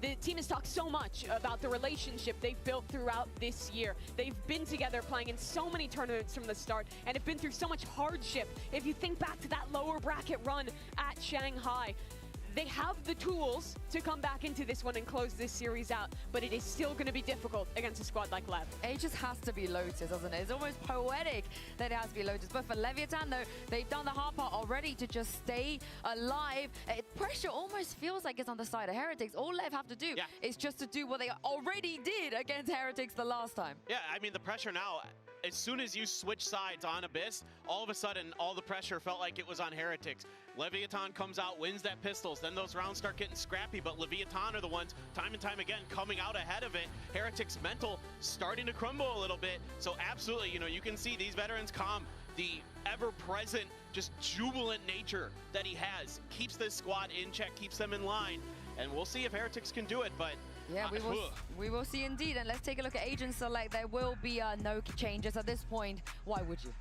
The team has talked so much about the relationship they've built throughout this year. They've been together playing in so many tournaments from the start and have been through so much hardship. If you think back to that lower bracket run at Shanghai, they have the tools to come back into this one and close this series out, but it is still going to be difficult against a squad like LEV. It just has to be Lotus, doesn't it? It's almost poetic that it has to be Lotus. But for Leviathan, though, they've done the hard part already to just stay alive. Pressure almost feels like it's on the side of Heretics. All LEV have to do is just to do what they already did against Heretics the last time. Yeah, I mean, the pressure now, as soon as you switch sides on Abyss, all of a sudden, all the pressure felt like it was on Heretics. Leviathan comes out, wins that Pistols, then those rounds start getting scrappy, but Leviathan are the ones, time and time again, coming out ahead of it. Heretics' mental starting to crumble a little bit, so absolutely, you know, you can see these veterans calm. The ever-present, just jubilant nature that he has keeps this squad in check, keeps them in line, and we'll see if Heretics can do it, but yeah, we will see indeed. And let's take a look at Agent Select. There will be no changes at this point. Why would you?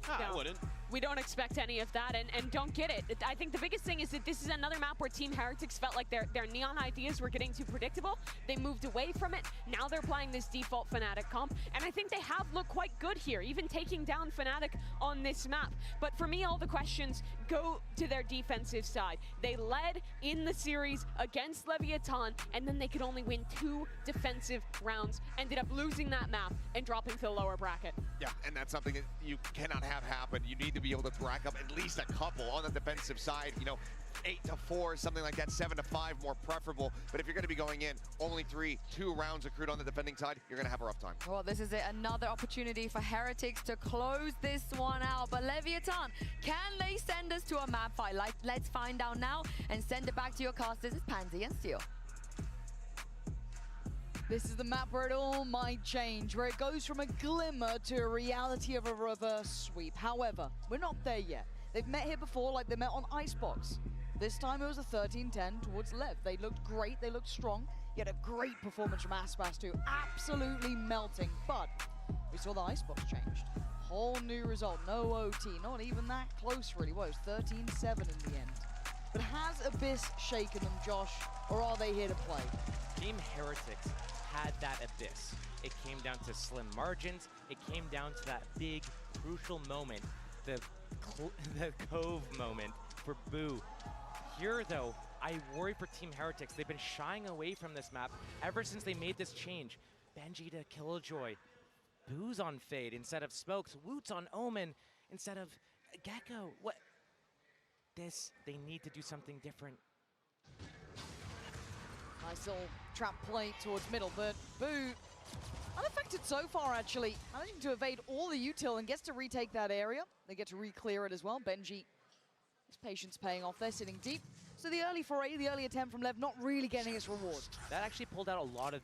I wouldn't. We don't expect any of that and don't get it. I think the biggest thing is that this is another map where Team Heretics felt like their Neon ideas were getting too predictable. They moved away from it. Now they're playing this default Fnatic comp, and I think they have looked quite good here, even taking down Fnatic on this map. But for me, all the questions go to their defensive side. They led in the series against Leviathan, and then they could only win 2 defensive rounds. Ended up losing that map and dropping to the lower bracket. Yeah, and that's something that you cannot have happen. You need to be able to rack up at least a couple on the defensive side. You know, 8-4, something like that, 7-5 more preferable. But if you're going to be going in, only 2 rounds accrued on the defending side, you're going to have a rough time. Well, this is it. Another opportunity for Heretics to close this one out. But Leviathan, can they send us to a map fight? Let's find out now and send it back to your cast. This is Pansy and Steel. This is the map where it all might change, where it goes from a glimmer to a reality of a reverse sweep. However, we're not there yet. They've met here before like they met on Icebox. This time it was a 13-10 towards LEV. They looked great, they looked strong. You had a great performance from Aspas too, absolutely melting. But we saw the Icebox changed. Whole new result, no OT, not even that close really. Well, it was 13-7 in the end. But has Abyss shaken them, Josh, or are they here to play? Team Heretics had that Abyss. It came down to slim margins. It came down to that big, crucial moment, the Cove moment for Boo. Here, though, I worry for Team Heretics. They've been shying away from this map ever since they made this change. Benji to Killjoy. Boo's on Fade instead of Smokes. Woot's on Omen instead of Gecko. What? They need to do something different. Nice little trap play towards middle, but Boo unaffected so far, actually. Managing to evade all the util and gets to retake that area. They get to re-clear it as well. Benji, his patience paying off. They're sitting deep. So the early foray, the early attempt from LEV, not really getting its reward. That actually pulled out a lot of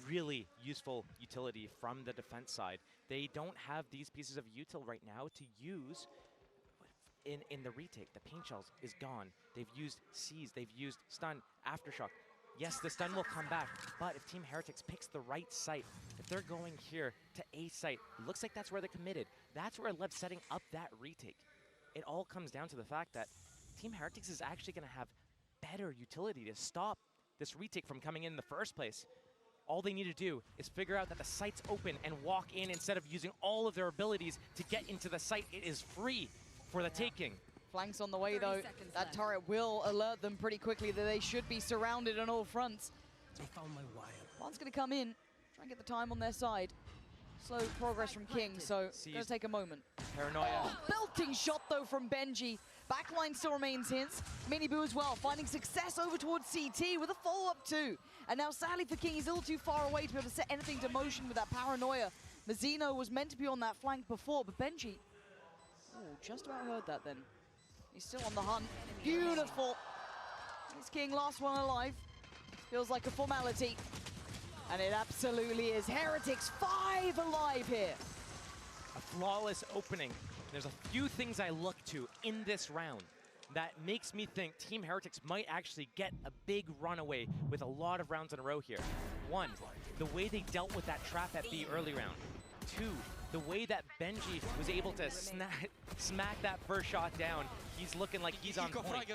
really useful utility from the defense side. They don't have these pieces of util right now to use in the retake. The paint shells is gone. They've used Seize, they've used Stun, Aftershock. Yes, the stun will come back, but if Team Heretics picks the right site, if they're going here to A site, looks like that's where they're committed. That's where LEV's setting up that retake. It all comes down to the fact that Team Heretics is actually going to have better utility to stop this retake from coming in the first place. All they need to do is figure out that the site's open and walk in instead of using all of their abilities to get into the site. It is free for the taking. Flanks on the way, though. That turret will alert them pretty quickly that they should be surrounded on all fronts. I found my wire. One's going to come in, try and get the time on their side. Slow progress from King, so it's going to take a moment. Paranoia. Oh, belting shot, though, from Benji. Backline still remains his. Miniboo as well, finding success over towards CT with a follow-up too. And now, sadly for King, he's a little too far away to be able to set anything to motion with that Paranoia. Mazzino was meant to be on that flank before, but Benji... Oh, just about heard that then. He's still on the hunt. Beautiful. It's King, last one alive. Feels like a formality. And it absolutely is. Heretics 5 alive here. A flawless opening. There's a few things I look to in this round that makes me think Team Heretics might actually get a big runaway with a lot of rounds in a row here. 1, the way they dealt with that trap at B early round. 2, the way that Benji was able to smack that first shot down. He's looking like he's on point.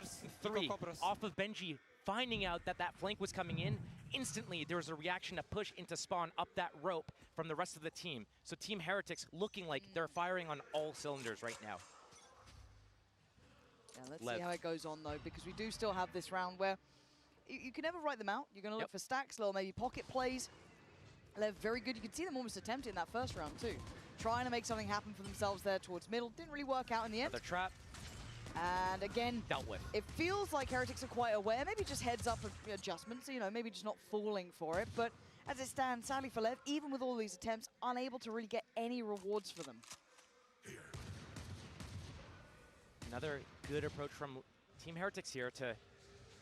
3, off of Benji finding out that that flank was coming in, instantly there was a reaction to push into spawn up that rope from the rest of the team. So Team Heretics looking like they're firing on all cylinders right now. Yeah, let's see how it goes on, though, because we do still have this round where you can never write them out. You're going to look for stacks, little maybe pocket plays. They're very good. You can see them almost attempting that first round, too. Trying to make something happen for themselves there towards middle. Didn't really work out in the end. Another trap. And again, dealt with. It feels like Heretics are quite aware. Maybe just heads up adjustments, you know, maybe just not falling for it. But as it stands, sadly for LEV, even with all these attempts, unable to really get any rewards for them. Another good approach from Team Heretics here to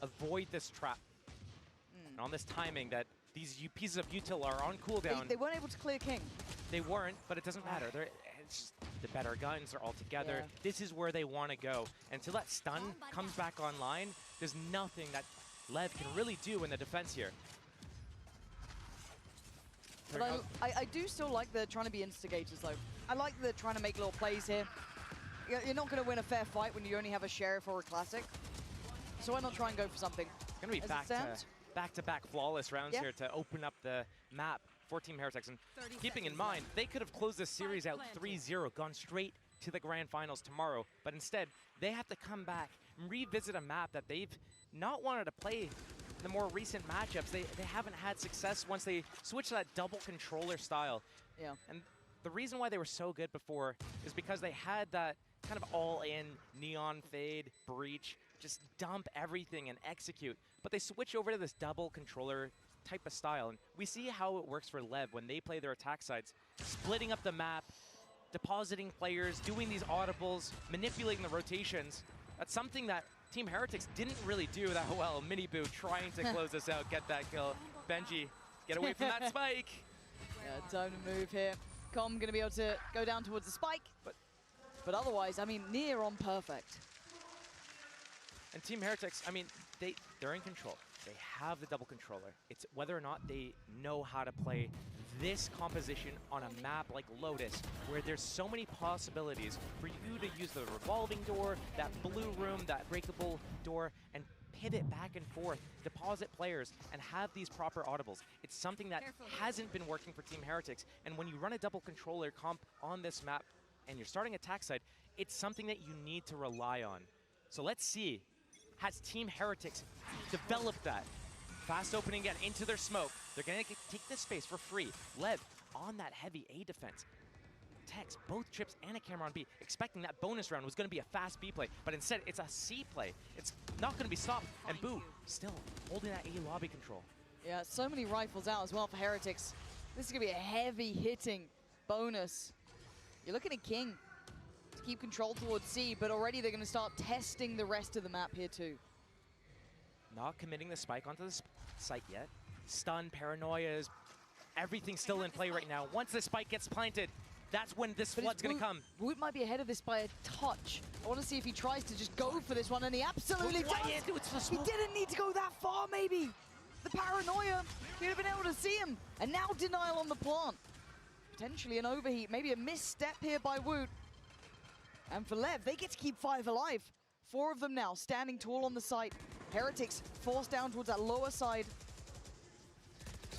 avoid this trap. And on this timing that these pieces of util are on cooldown. They weren't able to clear King. They weren't, but it doesn't matter. It's just the better guns are all together. Yeah. This is where they want to go. Until that stun comes back online, there's nothing that LEV can really do in the defense here. But I do still like the trying to be instigators, though. I like the trying to make little plays here. You're not going to win a fair fight when you only have a Sheriff or a Classic. So why not try and go for something? It's going to be back-to-back flawless rounds here to open up the map for Team Heretics. And keeping in mind, they could have closed this series out 3-0, gone straight to the grand finals tomorrow. But instead, they have to come back and revisit a map that they've not wanted to play the more recent matchups. They haven't had success once they switched to that double controller style. Yeah. And the reason why they were so good before is because they had that kind of all-in neon fade, breach, just dump everything and execute. But they switch over to this double controller type of style. And we see how it works for LEV when they play their attack sides, splitting up the map, depositing players, doing these audibles, manipulating the rotations. That's something that Team Heretics didn't really do that well. Miniboo trying to close this out, get that kill. Benji, get away from that spike. Yeah, time to move here. Com going to be able to go down towards the spike, but otherwise, I mean, near on perfect. And Team Heretics, I mean, they're in control. They have the double controller. It's whether or not they know how to play this composition on a map like Lotus, where there's so many possibilities for you to use the revolving door, that blue room, that breakable door, and pivot back and forth, deposit players, and have these proper audibles. It's something that hasn't been working for Team Heretics, and when you run a double controller comp on this map, and you're starting attack side, it's something that you need to rely on. So let's see, has Team Heretics developed that? Fast opening again into their smoke. They're gonna take this space for free. LEV on that heavy A defense. Tex, both chips and a camera on B, expecting that bonus round was gonna be a fast B play, but instead it's a C play. It's not gonna be stopped, and Boo still holding that A lobby control. Yeah, so many rifles out as well for Heretics. This is gonna be a heavy hitting bonus. You're looking at King to keep control towards C, but already they're gonna start testing the rest of the map here too. Not committing the spike onto the site yet. Stun, paranoias, everything's still in play right now. Once the spike gets planted, that's when this flood's gonna come. Woot might be ahead of this by a touch. I want to see if he tries to just go for this one, and he absolutely does. He didn't need to go that far, maybe. The paranoia, he'd have been able to see him. And now denial on the plant. Potentially an overheat, maybe a misstep here by Woot. And for LEV, they get to keep 5 alive. 4 of them now standing tall on the site. Heretics forced down towards that lower side.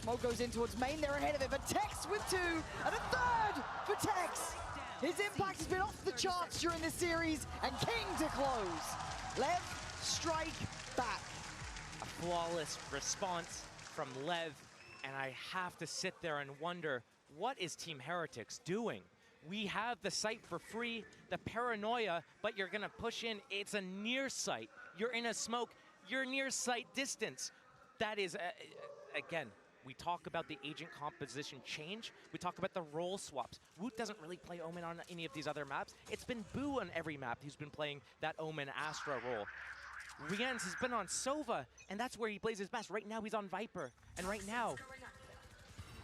Smoke goes in towards main, they're ahead of it, but Tex with 2, and a 3rd for Tex. His impact has been off the charts during this series, and King to close. LEV strike back. A flawless response from LEV, and I have to sit there and wonder, what is Team Heretics doing? We have the site for free, the paranoia, but you're gonna push in, it's a near site. You're in a smoke, you're near site distance. That is, again, we talk about the agent composition change. We talk about the role swaps. Woot doesn't really play Omen on any of these other maps. It's been Boo on every map who's been playing that Omen Astra role. Riens has been on Sova, and that's where he plays his best. Right now, he's on Viper. And right now,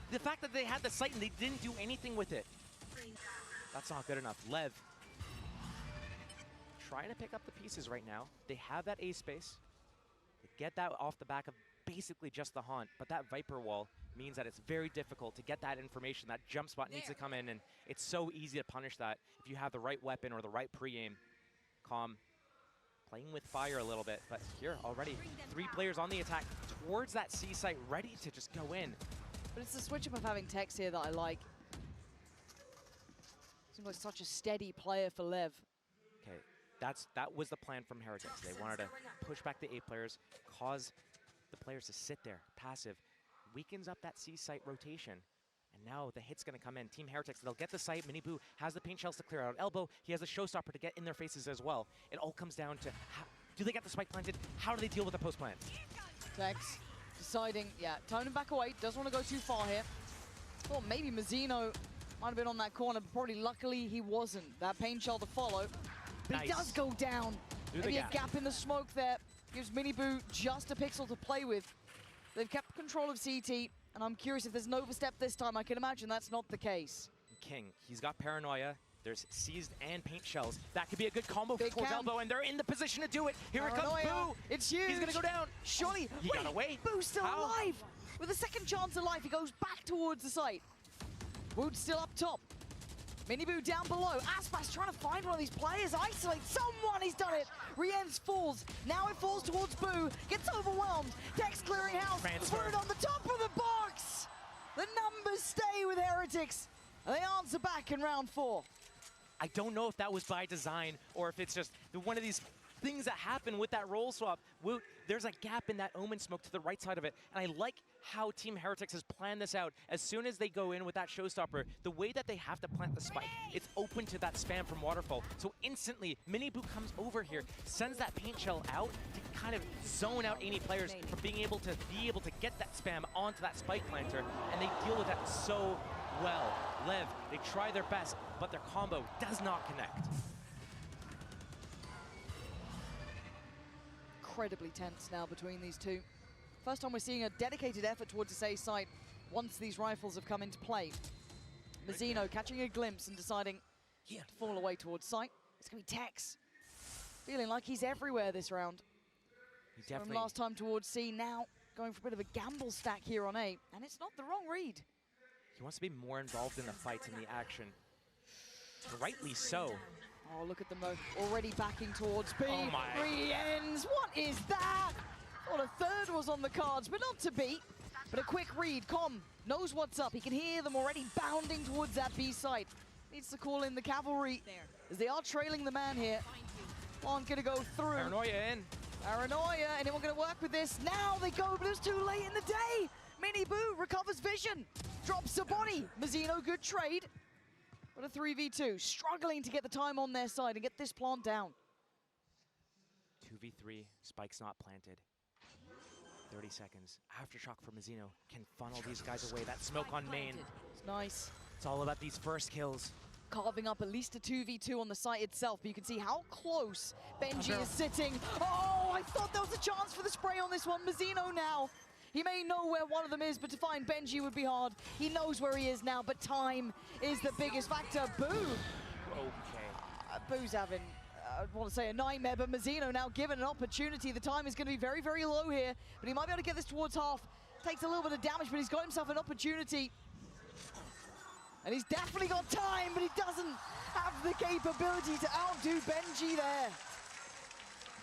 the fact that they had the site and they didn't do anything with it, that's not good enough. LEV trying to pick up the pieces right now. They have that A space. They get that off the back of basically just the haunt, but that Viper wall means that it's very difficult to get that information. That jump spot needs to come in, and it's so easy to punish that if you have the right weapon or the right pre-aim. Calm, playing with fire a little bit, but here already 3 players on the attack towards that C site, ready to just go in. But it's the switch up of having Tex here that I like. Seems like such a steady player for LEV. Okay, that was the plan from Heretics. They wanted to push back the A players, cause the players to sit there, passive, weakens up that C site rotation. And now the hit's gonna come in. Team Heretics, they'll get the site. Miniboo has the paint shells to clear out. Elbow, he has a showstopper to get in their faces as well. It all comes down to, do they get the spike planted? How do they deal with the post plant? Tex deciding, yeah, time to back away. Doesn't want to go too far here. Thought maybe Mazzino might have been on that corner, but probably luckily he wasn't. That paint shell to follow. But he does go down. Maybe a gap in the smoke there. Gives Miniboo just a pixel to play with. They've kept control of CT, and I'm curious if there's an overstep this time. I can imagine that's not the case. King, he's got paranoia. There's seized and paint shells. That could be a good combo for towards Elbow, and they're in the position to do it. Here it comes, Boo. It's huge. He's gonna go down. Surely, he got away. Boo's still alive. With a second chance of life, he goes back towards the site. Woot's still up top. Miniboo down below. Aspas trying to find one of these players. Isolate someone. He's done it. Rienz falls. Now it falls towards Boo. Gets overwhelmed. Dex clearing house. Put it on the top of the box. The numbers stay with Heretics. They answer back in round 4. I don't know if that was by design or if it's just one of these things that happen with that roll swap. There's a gap in that Omen smoke to the right side of it, and I like how Team Heretics has planned this out. As soon as they go in with that showstopper, the way that they have to plant the spike, it's open to that spam from Waterfall. So instantly, Miniboo comes over here, sends that paint shell out to kind of zone out any players from being able to get that spam onto that spike planter, and they deal with that so well. LEV, they try their best, but their combo does not connect. Incredibly tense now between these two. First time we're seeing a dedicated effort towards this A site once these rifles have come into play. Mazzino catching a glimpse and deciding to fall away towards site. It's going to be Tex. Feeling like he's everywhere this round. From last time towards C, now going for a bit of a gamble stack here on A, and it's not the wrong read. He wants to be more involved in the fights and the action. Rightly so. Oh, look at them both already backing towards B. Oh my. Re-ends. What is that? Thought a third was on the cards, but not to be. But a quick read. Com knows what's up. He can hear them already bounding towards that B site. Needs to call in the cavalry as they are trailing the man here. Aren't going to go through. Paranoia in. Paranoia. Anyone going to work with this? Now they go, but it's too late in the day. Miniboo recovers vision. Drops a body. Mazzino, good trade. But a 3v2, struggling to get the time on their side and get this plant down. 2v3, spike's not planted. 30 seconds. Aftershock for Mazzino can funnel these guys away. That smoke on main. It's nice. It's all about these first kills. Carving up at least a 2v2 on the site itself, but you can see how close Benji is sitting. Oh, I thought there was a chance for the spray on this one. Mazzino now. He may know where one of them is, but to find Benji would be hard. He knows where he is now, but time is the biggest factor. Boo! Okay. Boo's having, I want to say a nightmare, but Mazzino now given an opportunity. The time is going to be very, very low here, but he might be able to get this towards half. Takes a little bit of damage, but he's got himself an opportunity. And he's definitely got time, but he doesn't have the capability to outdo Benji there.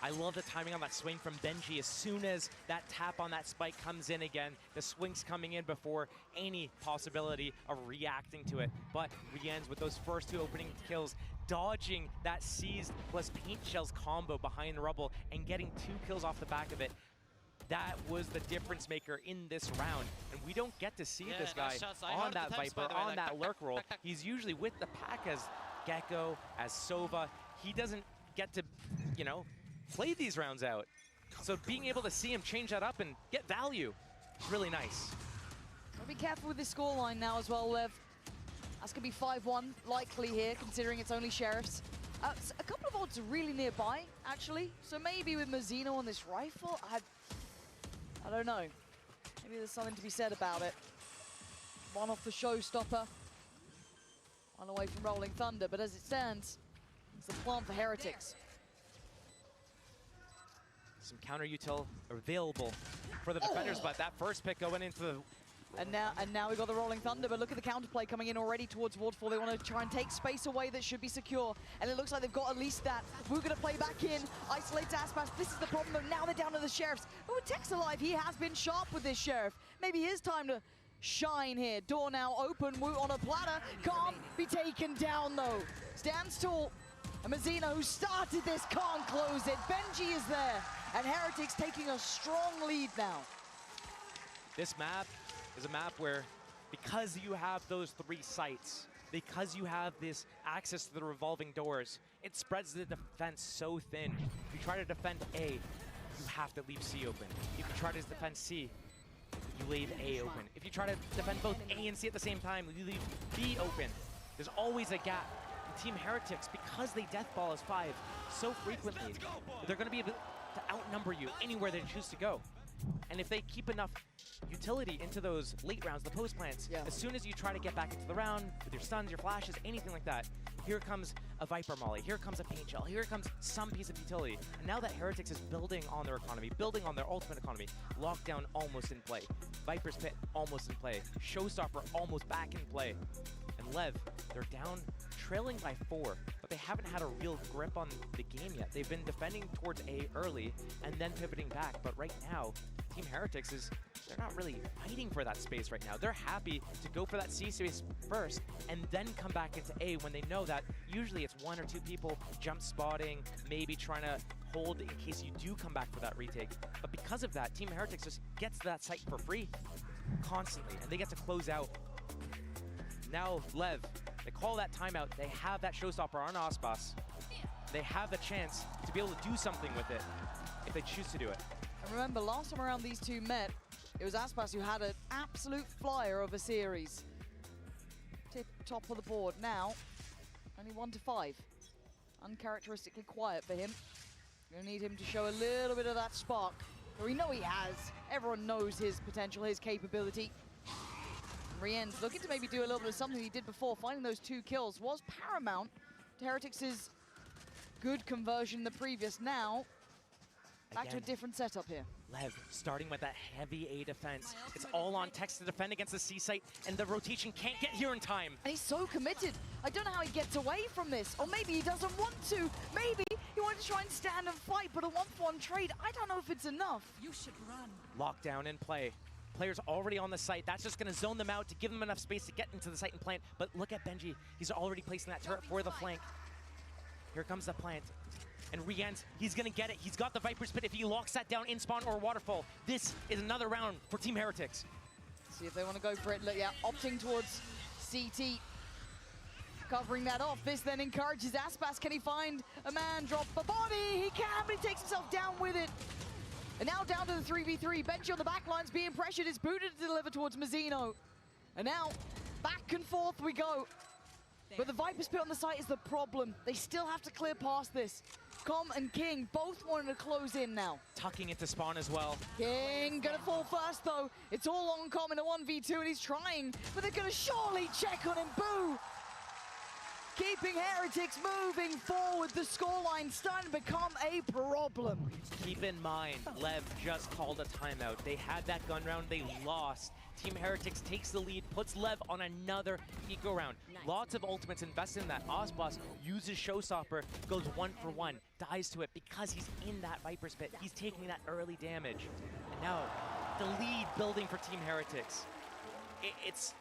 I love the timing on that swing from Benji. As soon as that tap on that spike comes in again, the swing's coming in before any possibility of reacting to it. But Rienz with those first 2 opening kills, dodging that seized plus paint shells combo behind the rubble and getting 2 kills off the back of it. That was the difference maker in this round. And we don't get to see this guy on that Viper, on that lurk roll. He's usually with the pack as Gecko, as Sova. He doesn't get to, you know, play these rounds out. So being able to see him change that up and get value is really nice. Gotta be careful with this scoreline now as well, Lev. That's gonna be 5-1 likely here, considering it's only Sheriffs. A couple of odds are really nearby, actually. So maybe with Mazzino on this rifle, I don't know. Maybe there's something to be said about it. One off the showstopper. One away from Rolling Thunder, but as it stands, it's the plant for Heretics. Some counter util available for the defenders, but that first pick going into the... And now we got the Rolling Thunder, but look at the counterplay coming in already towards Waterfall. They want to try and take space away that should be secure, and it looks like they've got at least that. We're going to play back in, isolate Aspas. This is the problem, though. Now they're down to the Sheriffs. But with Tex alive, he has been sharp with this Sheriff. Maybe his time to shine here. Door now open, Woot on a platter. Can't be taken down, though. Stands tall. And Mazzino, who started this, can't close it. Benji is there. And Heretics taking a strong lead now. This map is a map where, because you have those 3 sites, because you have this access to the revolving doors, it spreads the defense so thin. If you try to defend A, you have to leave C open. If you try to defend C, you leave A open. If you try to defend both A and C at the same time, you leave B open. There's always a gap. And Team Heretics, because they deathball as 5 so frequently, they're going to be able to outnumber you anywhere they choose to go. And if they keep enough utility into those late rounds, the post plants, as soon as you try to get back into the round with your stuns, your flashes, anything like that, here comes a Viper Molly, here comes a Paint Shell, here comes some piece of utility. And now that Heretics is building on their economy, building on their ultimate economy, Lockdown almost in play, Viper's Pit almost in play, Showstopper almost back in play, and LEV, they're down trailing by 4, but they haven't had a real grip on the game yet. They've been defending towards A early and then pivoting back, but right now, Team Heretics they're not really fighting for that space right now. They're happy to go for that C space first and then come back into A when they know that usually it's 1 or 2 people jump spotting, maybe trying to hold in case you do come back for that retake. But because of that, Team Heretics just gets that site for free constantly, and they get to close out. Now LEV, they call that timeout. They have that showstopper on Aspas. They have the chance to be able to do something with it if they choose to do it. And remember, last time around these two met, it was Aspas who had an absolute flyer of a series. Top of the board now, only 1 to 5. Uncharacteristically quiet for him. Gonna need him to show a little bit of that spark. But we know he has. Everyone knows his potential, his capability. Rien's looking to maybe do a little bit of something he did before. Finding those 2 kills was paramount to Heretics' good conversion the previous. Now, back to a different setup here. LEV starting with that heavy A defense. It's all on Tex to defend against the C site, and the rotation can't get here in time. And he's so committed. I don't know how he gets away from this. Or maybe he doesn't want to. Maybe he wanted to try and stand and fight, but a 1-for-1 trade, I don't know if it's enough. You should run. Lockdown in play. Players already on the site. That's just going to zone them out to give them enough space to get into the site and plant. But look at Benji. He's already placing that turret for the flank. Here comes the plant. And Rien's, he's going to get it. He's got the Viper's Pit if he locks that down in spawn or waterfall. This is another round for Team Heretics. See if they want to go for it. Look, yeah, opting towards CT. Covering that off. This then encourages Aspas. Can he find a man? Drop the body. He can, but he takes himself down with it. And now down to the 3v3. Benji on the back lines being pressured. Is booted to deliver towards Mazzino. And now, back and forth we go. But the Viper's Pit on the site is the problem. They still have to clear past this. Com and King both wanting to close in now. Tucking into spawn as well. King gonna fall first though. It's all on Com in a 1v2 and he's trying, but they're gonna surely check on him. Boo! Keeping Heretics moving forward. The scoreline starting to become a problem. Keep in mind, LEV just called a timeout. They had that gun round, they lost. Team Heretics takes the lead, puts LEV on another eco round. Lots of ultimates invested in that. Aspas uses Showstopper, goes 1-for-1, dies to it because he's in that Viper's Pit. He's taking that early damage. And now, the lead building for Team Heretics. It's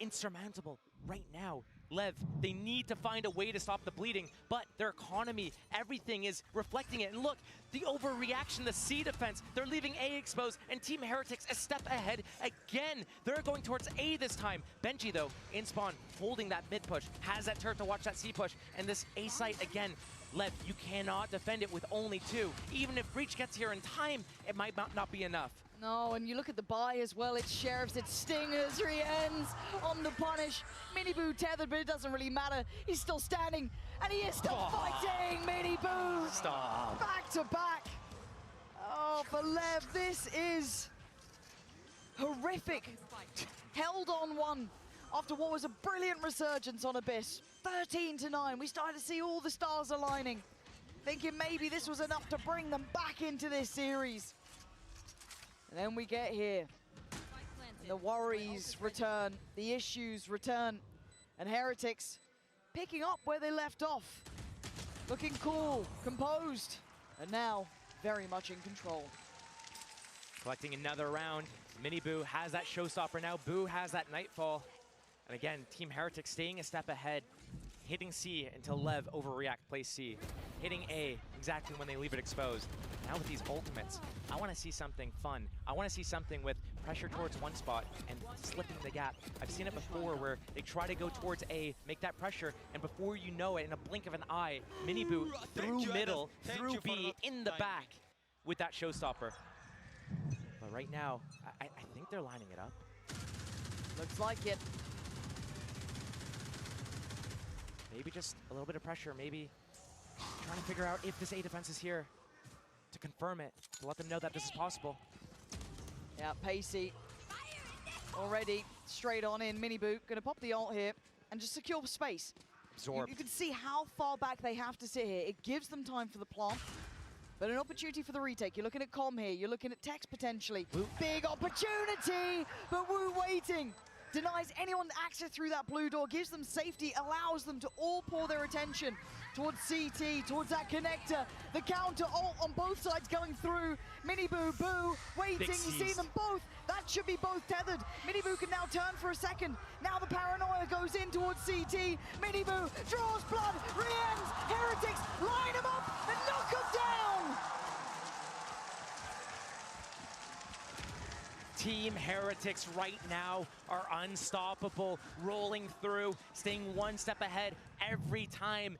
insurmountable right now. LEV, they need to find a way to stop the bleeding, but their economy, everything is reflecting it. And look, the overreaction, the C defense, they're leaving A exposed, and Team Heretics a step ahead again. They're going towards A this time. Benji, though, in spawn, holding that mid push, has that turret to watch that C push, and this A site again. LEV, you cannot defend it with only 2. Even if Breach gets here in time, it might not be enough. No, and you look at the buy as well. It's Sheriffs, it's Stingers, Rien's on the punish. Miniboo tethered, but it doesn't really matter. He's still standing, and he is still fighting. Miniboo, stop. Back to back. Oh, for LEV, this is horrific. Held on 1 after what was a brilliant resurgence on Abyss. 13-9, we started to see all the stars aligning. Thinking maybe this was enough to bring them back into this series. And then we get here, and the worries return, the issues return, and Heretics picking up where they left off. Looking cool, composed, and now very much in control. Collecting another round. Miniboo has that showstopper now. Boo has that Nightfall. And again, Team Heretics staying a step ahead. Hitting C until LEV overreact, plays C. Hitting A exactly when they leave it exposed. Now with these ultimates, I want to see something fun. I want to see something with pressure towards one spot and slipping the gap. I've seen it before where they try to go towards A, make that pressure, and before you know it, in a blink of an eye, Miniboo through middle, through B, in the back with that showstopper. But right now, I think they're lining it up. Looks like it. Maybe just a little bit of pressure, maybe trying to figure out if this A defense is here to confirm it, to let them know that this is possible. Yeah, Pacey already straight on in. Miniboo gonna pop the ult here and just secure space. Absorb. You can see how far back they have to sit here. It gives them time for the plant, but an opportunity for the retake. You're looking at Com here, you're looking at Tex potentially. Woo. Big opportunity, but Wu waiting. denies anyone access through that blue door, gives them safety, allows them to all pour their attention towards CT, towards that connector. The counter ult on both sides going through. Miniboo, Boo, waiting, you see them both. That should be both tethered. Miniboo can now turn for a second. Now the paranoia goes in towards CT. Miniboo draws blood, re-ends, Heretics line him up and knock him down. Team Heretics right now are unstoppable, rolling through, staying one step ahead every time.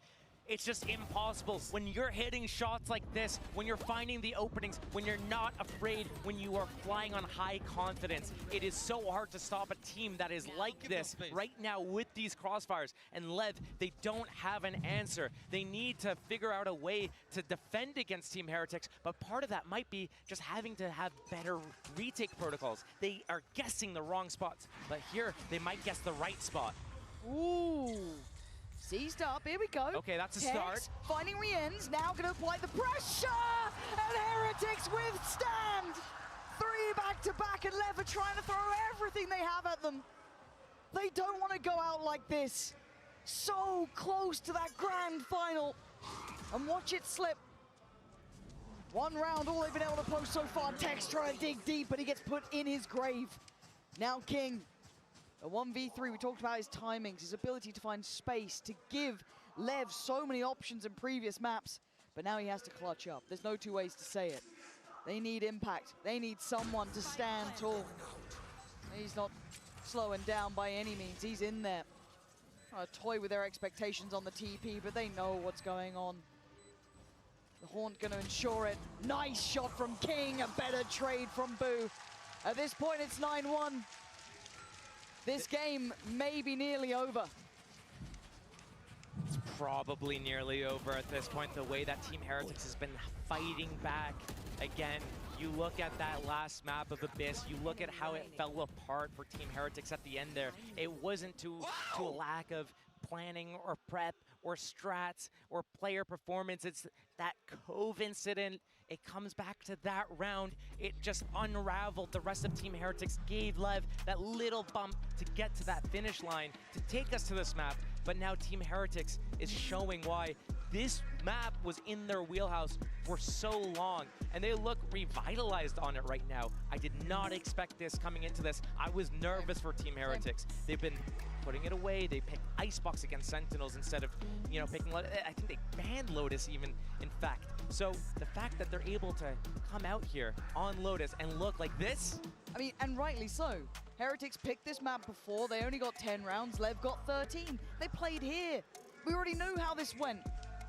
It's just impossible. When you're hitting shots like this, when you're finding the openings, when you're not afraid, when you are flying on high confidence, it is so hard to stop a team that is like this right now with these crossfires. And LEV, they don't have an answer. They need to figure out a way to defend against Team Heretics, but part of that might be just having to have better retake protocols. They are guessing the wrong spots, but here they might guess the right spot. Ooh. Seized up, here we go. Okay, that's a Tex start. Finding re-ends, now gonna apply the pressure! And Heretics withstand! 3 back-to-back, and LEV are trying to throw everything they have at them. They don't want to go out like this. So close to that grand final. And watch it slip. 1 round, all they've been able to post so far. Tex trying to dig deep, but he gets put in his grave. Now King. A 1v3, we talked about his timings, his ability to find space, to give LEV so many options in previous maps, but now he has to clutch up. There's no two ways to say it. They need impact. They need someone to stand tall. He's not slowing down by any means. He's in there. Trying to toy with their expectations on the TP, but they know what's going on. The Haunt gonna ensure it. Nice shot from King, a better trade from Boo. At this point, it's 9-1. This game may be nearly over. It's probably nearly over at this point, the way that Team Heretics has been fighting back. Again, you look at that last map of Abyss, you look at how it fell apart for Team Heretics at the end there. It wasn't to a lack of planning or prep or strats or player performance. It's that Cove incident. It comes back to that round. It just unraveled. The rest of Team Heretics gave LEV that little bump to get to that finish line to take us to this map. But now Team Heretics is showing why this map was in their wheelhouse for so long, and they look revitalized on it right now. I did not expect this coming into this. I was nervous for Team Heretics. They've been putting it away. They picked Icebox against Sentinels instead of, you know, picking, I think they banned Lotus even, in fact. So the fact that they're able to come out here on Lotus and look like this. I mean, and rightly so. Heretics picked this map before. They only got 10 rounds. LEV got 13. They played here. We already knew how this went.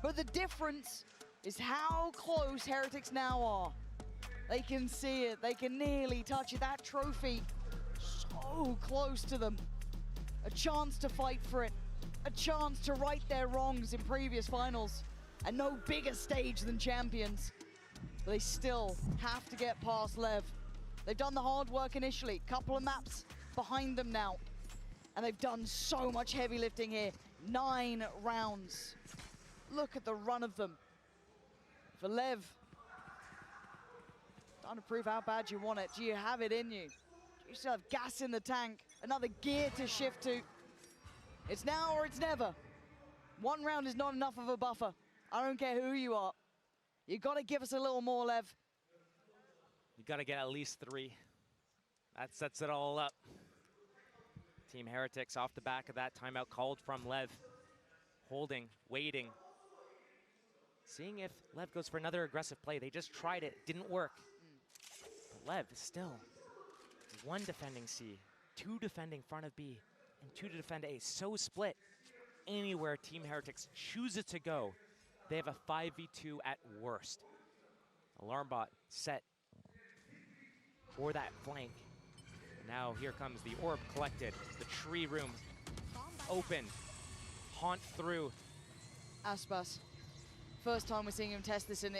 But the difference is how close Heretics now are. They can see it. They can nearly touch it. That trophy, so close to them. A chance to fight for it. A chance to right their wrongs in previous finals. And no bigger stage than champions. But they still have to get past LEV. They've done the hard work initially. Couple of maps behind them now. And they've done so much heavy lifting here. 9 rounds. Look at the run of them. For LEV, time to prove how bad you want it. Do you have it in you? Do you still have gas in the tank? Another gear to shift to? It's now or it's never. 1 round is not enough of a buffer. I don't care who you are. You gotta give us a little more, LEV. You gotta get at least 3. That sets it all up. Team Heretics off the back of that timeout called from LEV. Holding, waiting. Seeing if LEV goes for another aggressive play. They just tried it, didn't work. But LEV is still 1 defending C, 2 defending front of B, and 2 to defend A. So split. Anywhere Team Heretics chooses to go, they have a 5v2 at worst. Alarm bot set for that flank. Now here comes the orb collected, the tree room open, haunt through. Aspas. First time we're seeing him test this in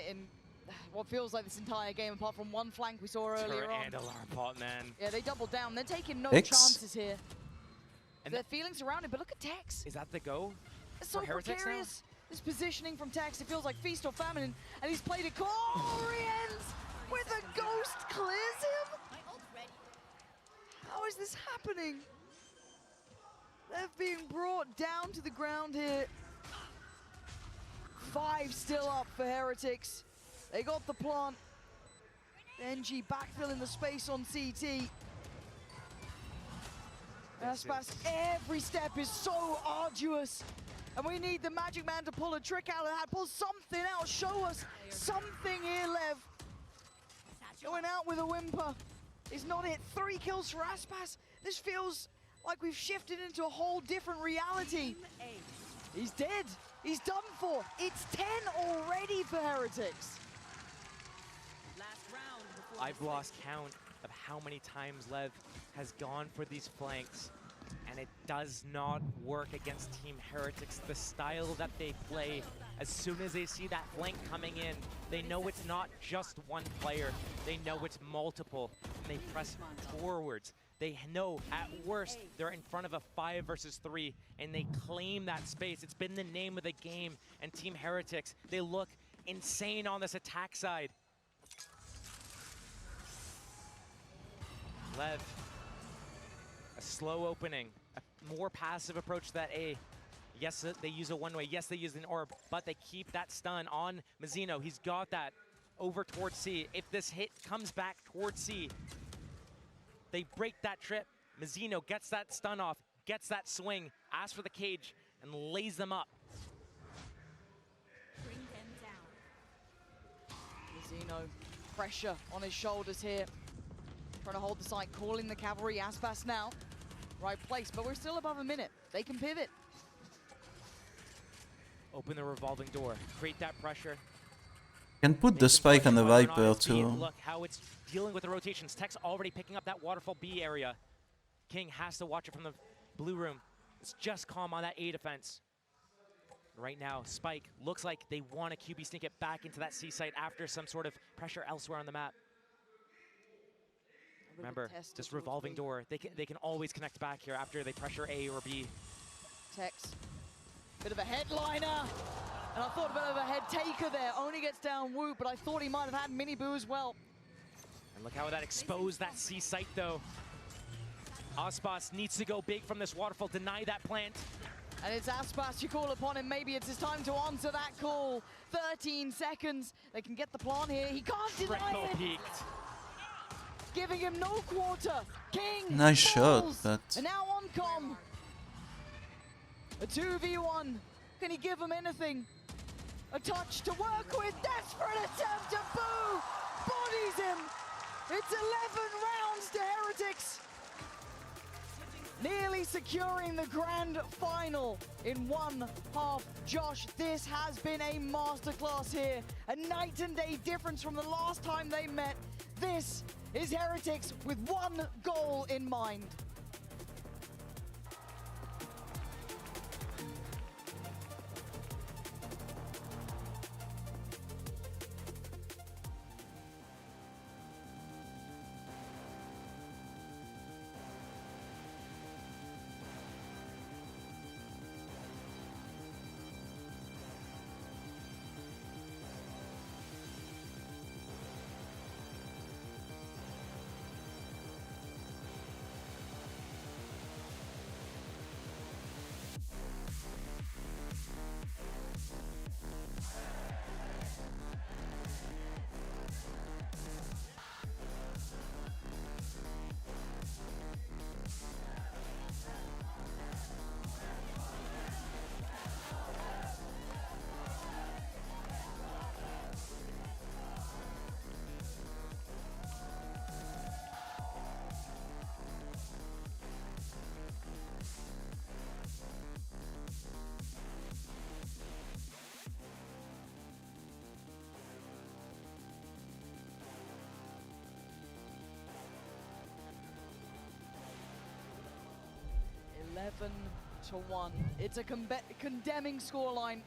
what feels like this entire game, apart from 1 flank we saw earlier Turret on. and alarm bot, man. Yeah, they doubled down. They're taking no X. chances here. And they're feeling surrounded, but look at Tex. Is that the go? It's so for Heretics precarious. This positioning from Tex, it feels like feast or famine, and he's played it Corians with a ghost clears him. How is this happening? being brought down to the ground here. 5 still up for Heretics. They got the plant. NG backfilling the space on CT. Aspas, every step is so arduous. And we need the Magic Man to pull a trick out of that, pull something out, show us something here, Lev. Going out with a whimper. Is not it. 3 kills for Aspas. This feels like we've shifted into a whole different reality. He's dead. He's done for. It's 10 already for Heretics. I've lost count of how many times Lev has gone for these flanks, and it does not work against Team Heretics. The style that they play, as soon as they see that flank coming in, they know it's not just one player. They know it's multiple, and they press forwards. They know at worst they're in front of a 5 versus 3, and they claim that space. It's been the name of the game, and Team Heretics, they look insane on this attack side. Lev, a slow opening, a more passive approach to that A. Yes, they use a one-way. Yes, they use an orb, but they keep that stun on Mazzino. He's got that over towards C. If this hit comes back towards C, they break that trip. Mazzino gets that stun off, gets that swing, asks for the cage, and lays them up. Bring them down. Mazzino, pressure on his shoulders here. Trying to hold the site, calling the cavalry. Aspas now, right place, but we're still above a minute. They can pivot. Open the revolving door, create that pressure. Can put the spike on the Viper too. Look how it's dealing with the rotations. Tech's already picking up that waterfall B area. King has to watch it from the blue room. It's just calm on that A defense. Right now, Spike looks like they want to QB sneak it back into that C site after some sort of pressure elsewhere on the map. Remember, this revolving door, they can always connect back here after they pressure A or B. Tex, bit of a headliner. And I thought a bit of a head taker there. Only gets down Wu, but I thought he might have had Mini Boo as well. And look how that exposed that C site though. Aspas needs to go big from this waterfall, deny that plant. And it's Aspas, you call upon him. Maybe it's his time to answer that call. 13 seconds. They can get the plant here. He can't deny it. Peaked. Giving him no quarter. King Nice shot, falls. but And now on com. A 2v1. Can he give him anything? A touch to work with. Desperate attempt to Boo. Bodies him. It's 11 rounds to Heretics. Nearly securing the grand final in one half. Josh, this has been a masterclass here. A night and day difference from the last time they met. This is Heretics with one goal in mind. To 1. It's a condemning scoreline.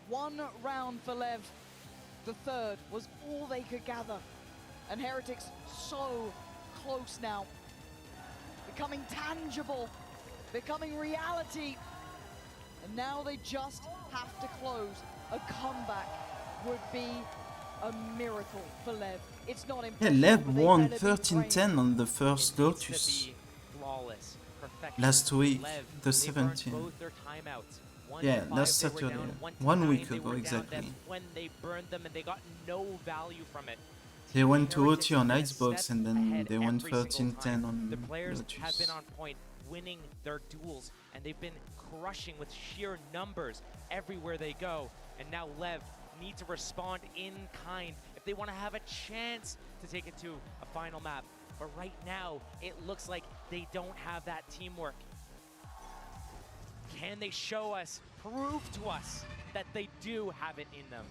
1 round for Lev. The third was all they could gather. And Heretics so close now. Becoming tangible. Becoming reality. And now they just have to close. A comeback would be a miracle for Lev. It's not yeah, impossible. Lev won 13-10 on the first Lotus. Flawless. perfection. Last week, Lev, the they burned 17th. both their timeouts. One Yeah, to 5, last they were Saturday. down. One to 1 9, week they ago, were down. exactly. That's when they burned them and they got no value from it. They went to Heretics OT on have been a Xbox step and then ahead they went every single 13-10 time. on The players have been Lotus. on point, winning their duels, and they've been crushing with sheer numbers everywhere they go. And now Lev need to respond in kind if they want to have a chance to take it to a final map. But right now, it looks like they don't have that teamwork. Can they show us, prove to us that they do have it in them?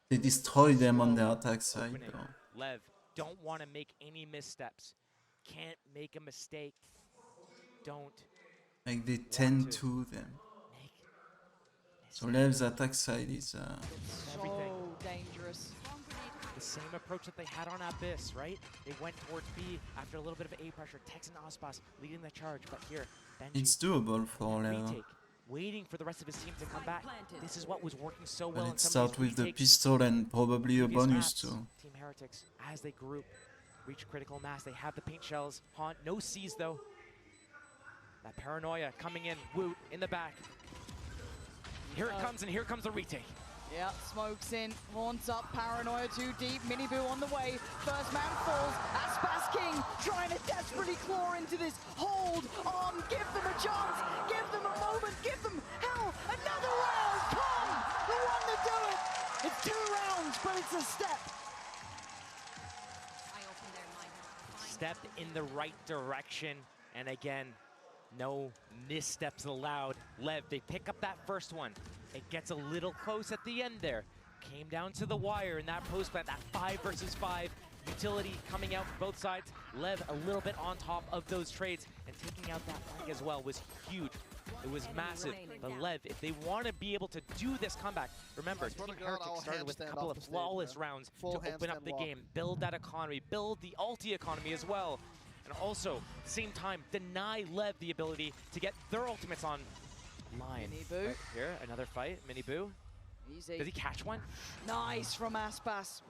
They destroy them on the Slow attack side opening. though. Lev don't want to make any missteps. Can't make a mistake. Don't. Like they tend to them. So Lev's attack side is Everything. So dangerous. The same approach that they had on Abyss, right? They went towards B after a little bit of A pressure. Tex and Ospas leading the charge, but here, Benji. it's doable for Lev. Retake, waiting for the rest of his team to come back. This is what was working so well. But in it some of starts these with the retakes. pistol and probably a Previous bonus maps, too. Team Heretics, as they group, reach critical mass. They have the paint shells. Haunt, no C's though. That paranoia coming in. Woot in the back. Here it comes, and here comes the retake. Yeah, smokes in, haunts up, paranoia too deep, Miniboo on the way, first man falls, Aspas King trying to desperately claw into this, hold on, give them a chance, give them a moment, give them, hell, another round, come, the one to do it, it's 2 rounds, but it's a step. Stepped in the right direction, and again, no missteps allowed. Lev, they pick up that first one. It gets a little close at the end there. Came down to the wire in that post plant, that 5 versus 5. Utility coming out from both sides. Lev a little bit on top of those trades, and taking out that flank as well was huge. It was massive. But Lev, if they want to be able to do this comeback, remember, Team Heretics started with a couple of flawless rounds to open up the game, build that economy, build the ulti economy as well. And also, at the same time, deny Lev the ability to get their ultimates on line. Miniboo. Right here, another fight. Miniboo. Easy. Does he catch one? Nice from Aspas.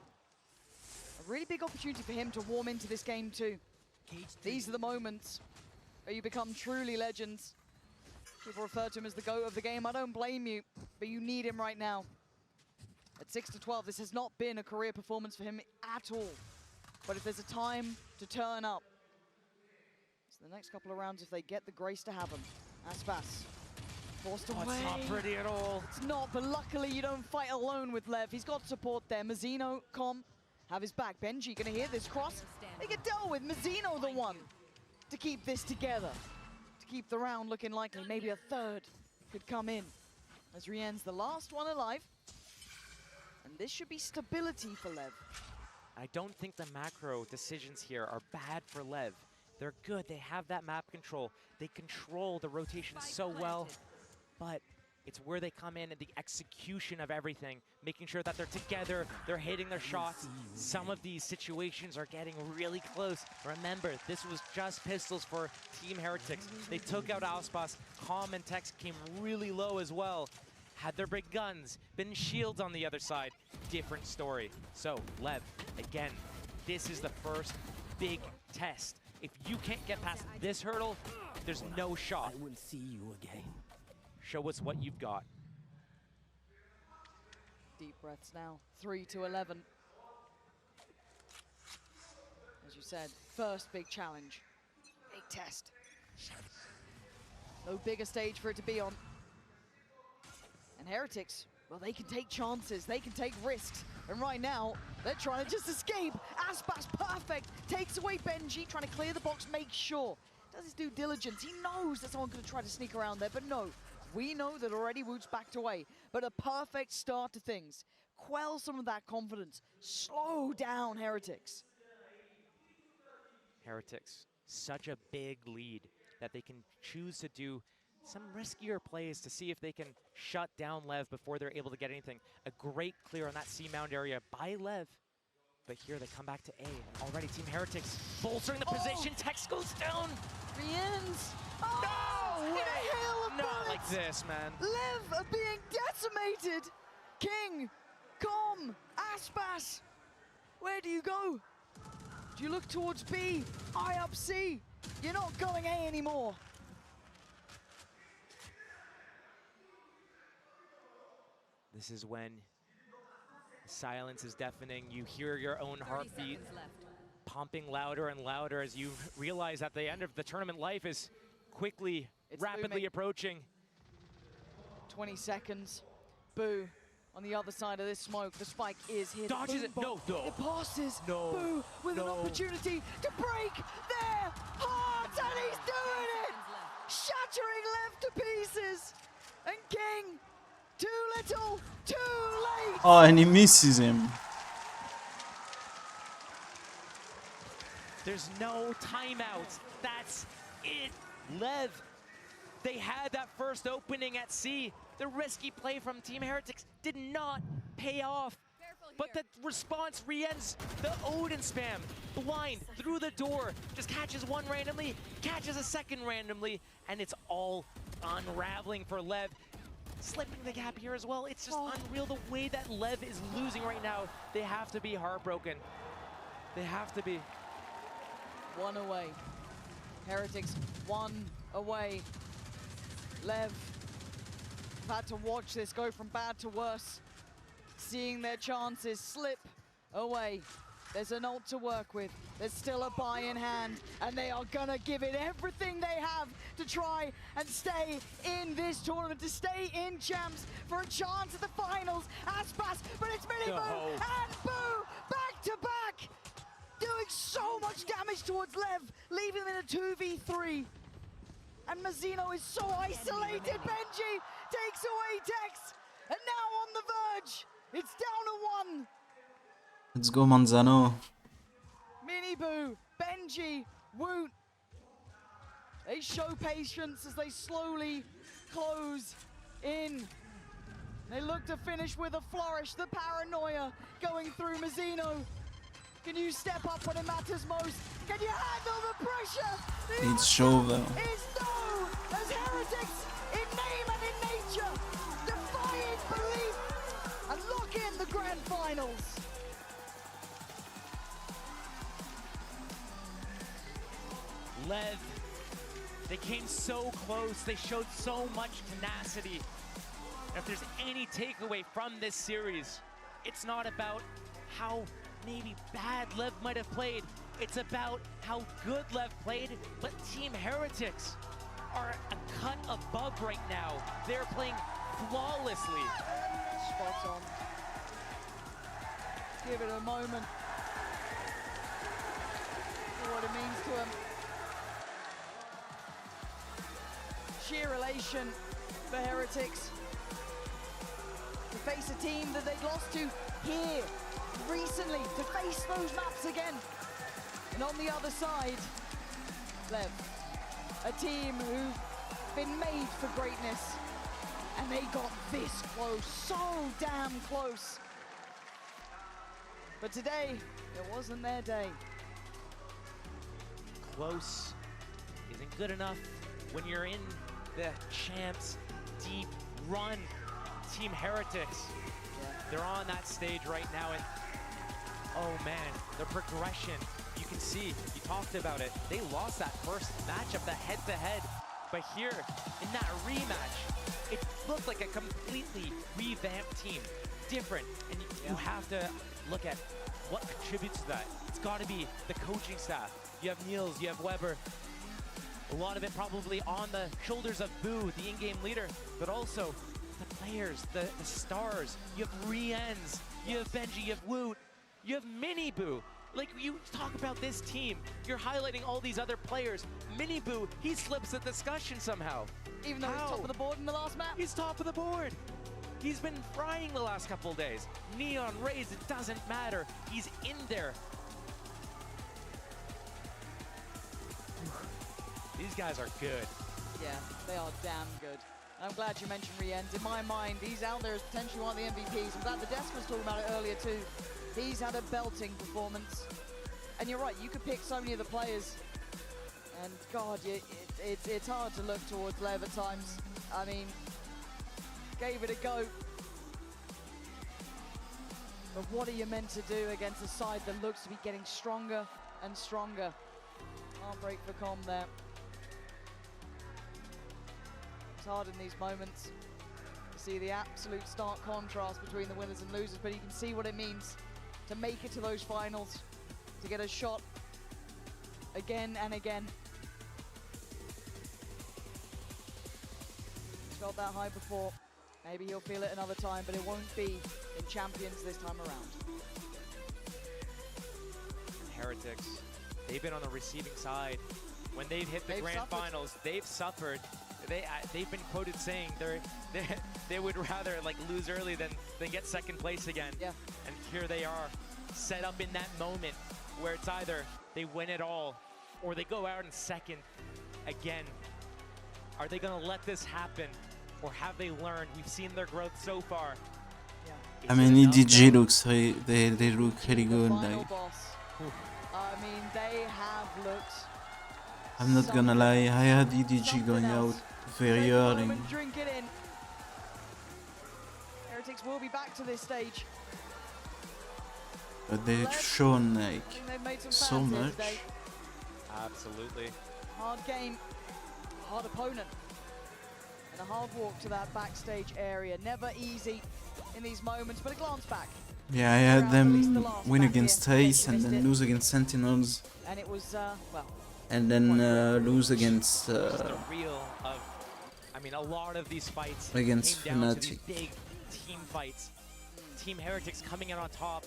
A really big opportunity for him to warm into this game too. These are the moments where you become truly legends. People refer to him as the GOAT of the game. I don't blame you, but you need him right now. At 6-12, this has not been a career performance for him at all. But if there's a time to turn up, it's the next couple of rounds if they get the grace to have him. Aspas. Forced away. It's not pretty at all. It's not, but luckily you don't fight alone with Lev. He's got support there. Mazzino, Com, have his back. Benji gonna hear this cross. They get dealt with. Mazzino the one to keep this together. To keep the round looking likely. Maybe a third could come in. As Rien's the last one alive. And this should be stability for Lev. I don't think the macro decisions here are bad for Lev. They're good. They have that map control. They control the rotation so well. But it's where they come in and the execution of everything, making sure that they're together, they're hitting their shots. Some of these situations are getting really close. Remember, this was just pistols for Team Heretics. They took out Aspas. Com and Tex came really low as well. Had there been guns, been shields on the other side, different story. So, Lev, again, this is the first big test. If you can't get past this hurdle, there's no shot. I will see you again. Show us what you've got. Deep breaths now. 3-11. As you said, first big challenge. Big test. No bigger stage for it to be on. And Heretics, well, they can take chances. They can take risks. And right now, they're trying to just escape. Aspas, perfect. Takes away Benji, trying to clear the box, make sure. Does his due diligence. He knows that someone's going to try to sneak around there, but no. We know that already Woot's backed away, but a perfect start to things. Quell some of that confidence. Slow down Heretics. Heretics, such a big lead that they can choose to do some riskier plays to see if they can shut down Lev before they're able to get anything. A great clear on that C-Mound area by Lev. But here they come back to A. And already Team Heretics bolstering the position. Tex goes down. Rien's. No way! Not like this, man. Lev are being decimated. King, Com, Aspas. Where do you go? Do you look towards B? I up C. You're not going A anymore. This is when silence is deafening. You hear your own heartbeat pumping louder and louder as you realize that the end of the tournament life is quickly, rapidly approaching. 20 seconds. Boo on the other side of this smoke. The spike is here. Dodges it. No. It passes. No. Boo with an opportunity to break their hearts, and he's doing it! Shattering LEV to pieces. And King, too little, too late. Oh, and he misses him. There's no timeout. That's it. LEV, they had that first opening at C. The risky play from Team Heretics did not pay off. But the response re-ends the Odin spam. Blind through the door, just catches one randomly, catches a second randomly, and it's all unraveling for LEV. Slipping the gap here as well. It's just unreal the way that LEV is losing right now. They have to be heartbroken. They have to be. One away. Heretics one away. LEV had to watch this go from bad to worse. Seeing their chances slip away. There's an ult to work with. There's still a buy in hand, and they are gonna give it everything they have to try and stay in this tournament, to stay in champs for a chance at the finals. Aspas, but it's Miniboo and Boo back to back, doing so much damage towards LEV, leaving them in a 2v3. And Mazzino is so isolated. Benji takes away Tex, and now on the verge. It's down to 1. Let's go, Manzano. Miniboo, Benji, Woot. They show patience as they slowly close in. They look to finish with a flourish. The paranoia going through Mazzino. Can you step up when it matters most? Can you handle the pressure? It's show though. Is no, as Heretics in name and in nature, defying belief and lock in the grand finals. LEV, they came so close. They showed so much tenacity. And if there's any takeaway from this series, it's not about how maybe bad LEV might have played. It's about how good LEV played, but Team Heretics are a cut above right now. They're playing flawlessly. Spot on. Give it a moment. For what it means to them. Sheer elation for Heretics. To face a team that they'd lost to here recently, to face those maps again. And on the other side, LEV, a team who've been made for greatness. And they got this close, so damn close. But today, it wasn't their day. Close isn't good enough when you're in the champs deep run. Team Heretics, they're on that stage right now, and oh man, the progression, you can see, you talked about it, they lost that first matchup, the head-to-head, but here, in that rematch, it looked like a completely revamped team, different, and you have to look at what contributes to that. It's got to be the coaching staff. You have Niels, you have Weber, a lot of it probably on the shoulders of Boo, the in-game leader, but also the players, the stars. You have Rienz, you have Benji, you have Woot, you have Miniboo. Like, you talk about this team, you're highlighting all these other players. Miniboo, he slips the discussion somehow. Even though he's top of the board in the last map? He's top of the board. He's been frying the last couple of days. Neon Rays, it doesn't matter. He's in there. These guys are good. Yeah, they are damn good. I'm glad you mentioned Rienz. In my mind, he's out there as potentially one of the MVPs. I'm glad the desk was talking about it earlier too. He's had a belting performance. And you're right, you could pick so many of the players. And God, it's hard to look towards LEV at times. I mean, gave it a go. But what are you meant to do against a side that looks to be getting stronger and stronger? Heartbreak for Com there. It's hard in these moments to see the absolute stark contrast between the winners and losers, but you can see what it means to make it to those finals, to get a shot again and again. He's felt that high before. Maybe he'll feel it another time, but it won't be in Champions this time around. Heretics, they've been on the receiving side. When they've hit the grand finals, they've suffered. They've been quoted saying they would rather like lose early than get second place again. Yeah. And here they are, set up in that moment where it's either they win it all or they go out in second again. Are they gonna let this happen, or have they learned? We've seen their growth so far. I mean, EDG looks they look really good. Like, I mean, they have looked. I'm not gonna lie, I had EDG going out very early. Drink it in. Heretics will be back to this stage. But they've shown like so much. Today. Absolutely. Hard game, hard opponent, and a hard walk to that backstage area. Never easy in these moments, but a glance back. Yeah, I had them win against Ace and then lose against Sentinels. And it was, well. And then lose against. The real of, I mean, a lot of these fights against came down to Fnatic. these big team fights. Team Heretics coming in on top,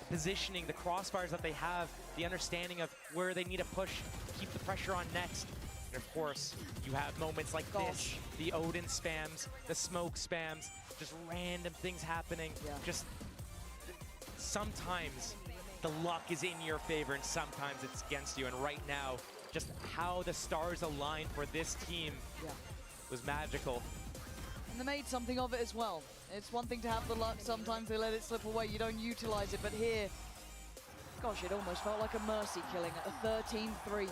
positioning, the crossfires that they have, the understanding of where they need to push, keep the pressure on next. And of course, you have moments like this, the Odin spams, the smoke spams, just random things happening. Just sometimes the luck is in your favor and sometimes it's against you. And right now, just how the stars aligned for this team was magical. And they made something of it as well. It's one thing to have the luck, sometimes they let it slip away, you don't utilize it, but here, gosh, it almost felt like a mercy killing at a 13-3.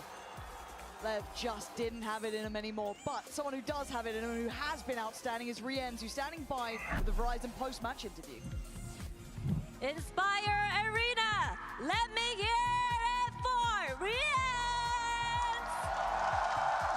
LEV just didn't have it in him anymore, but someone who does have it in him, who has been outstanding, is Rienz, who's standing by for the Verizon post-match interview. Inspire Arena, let me hear it for Rienz!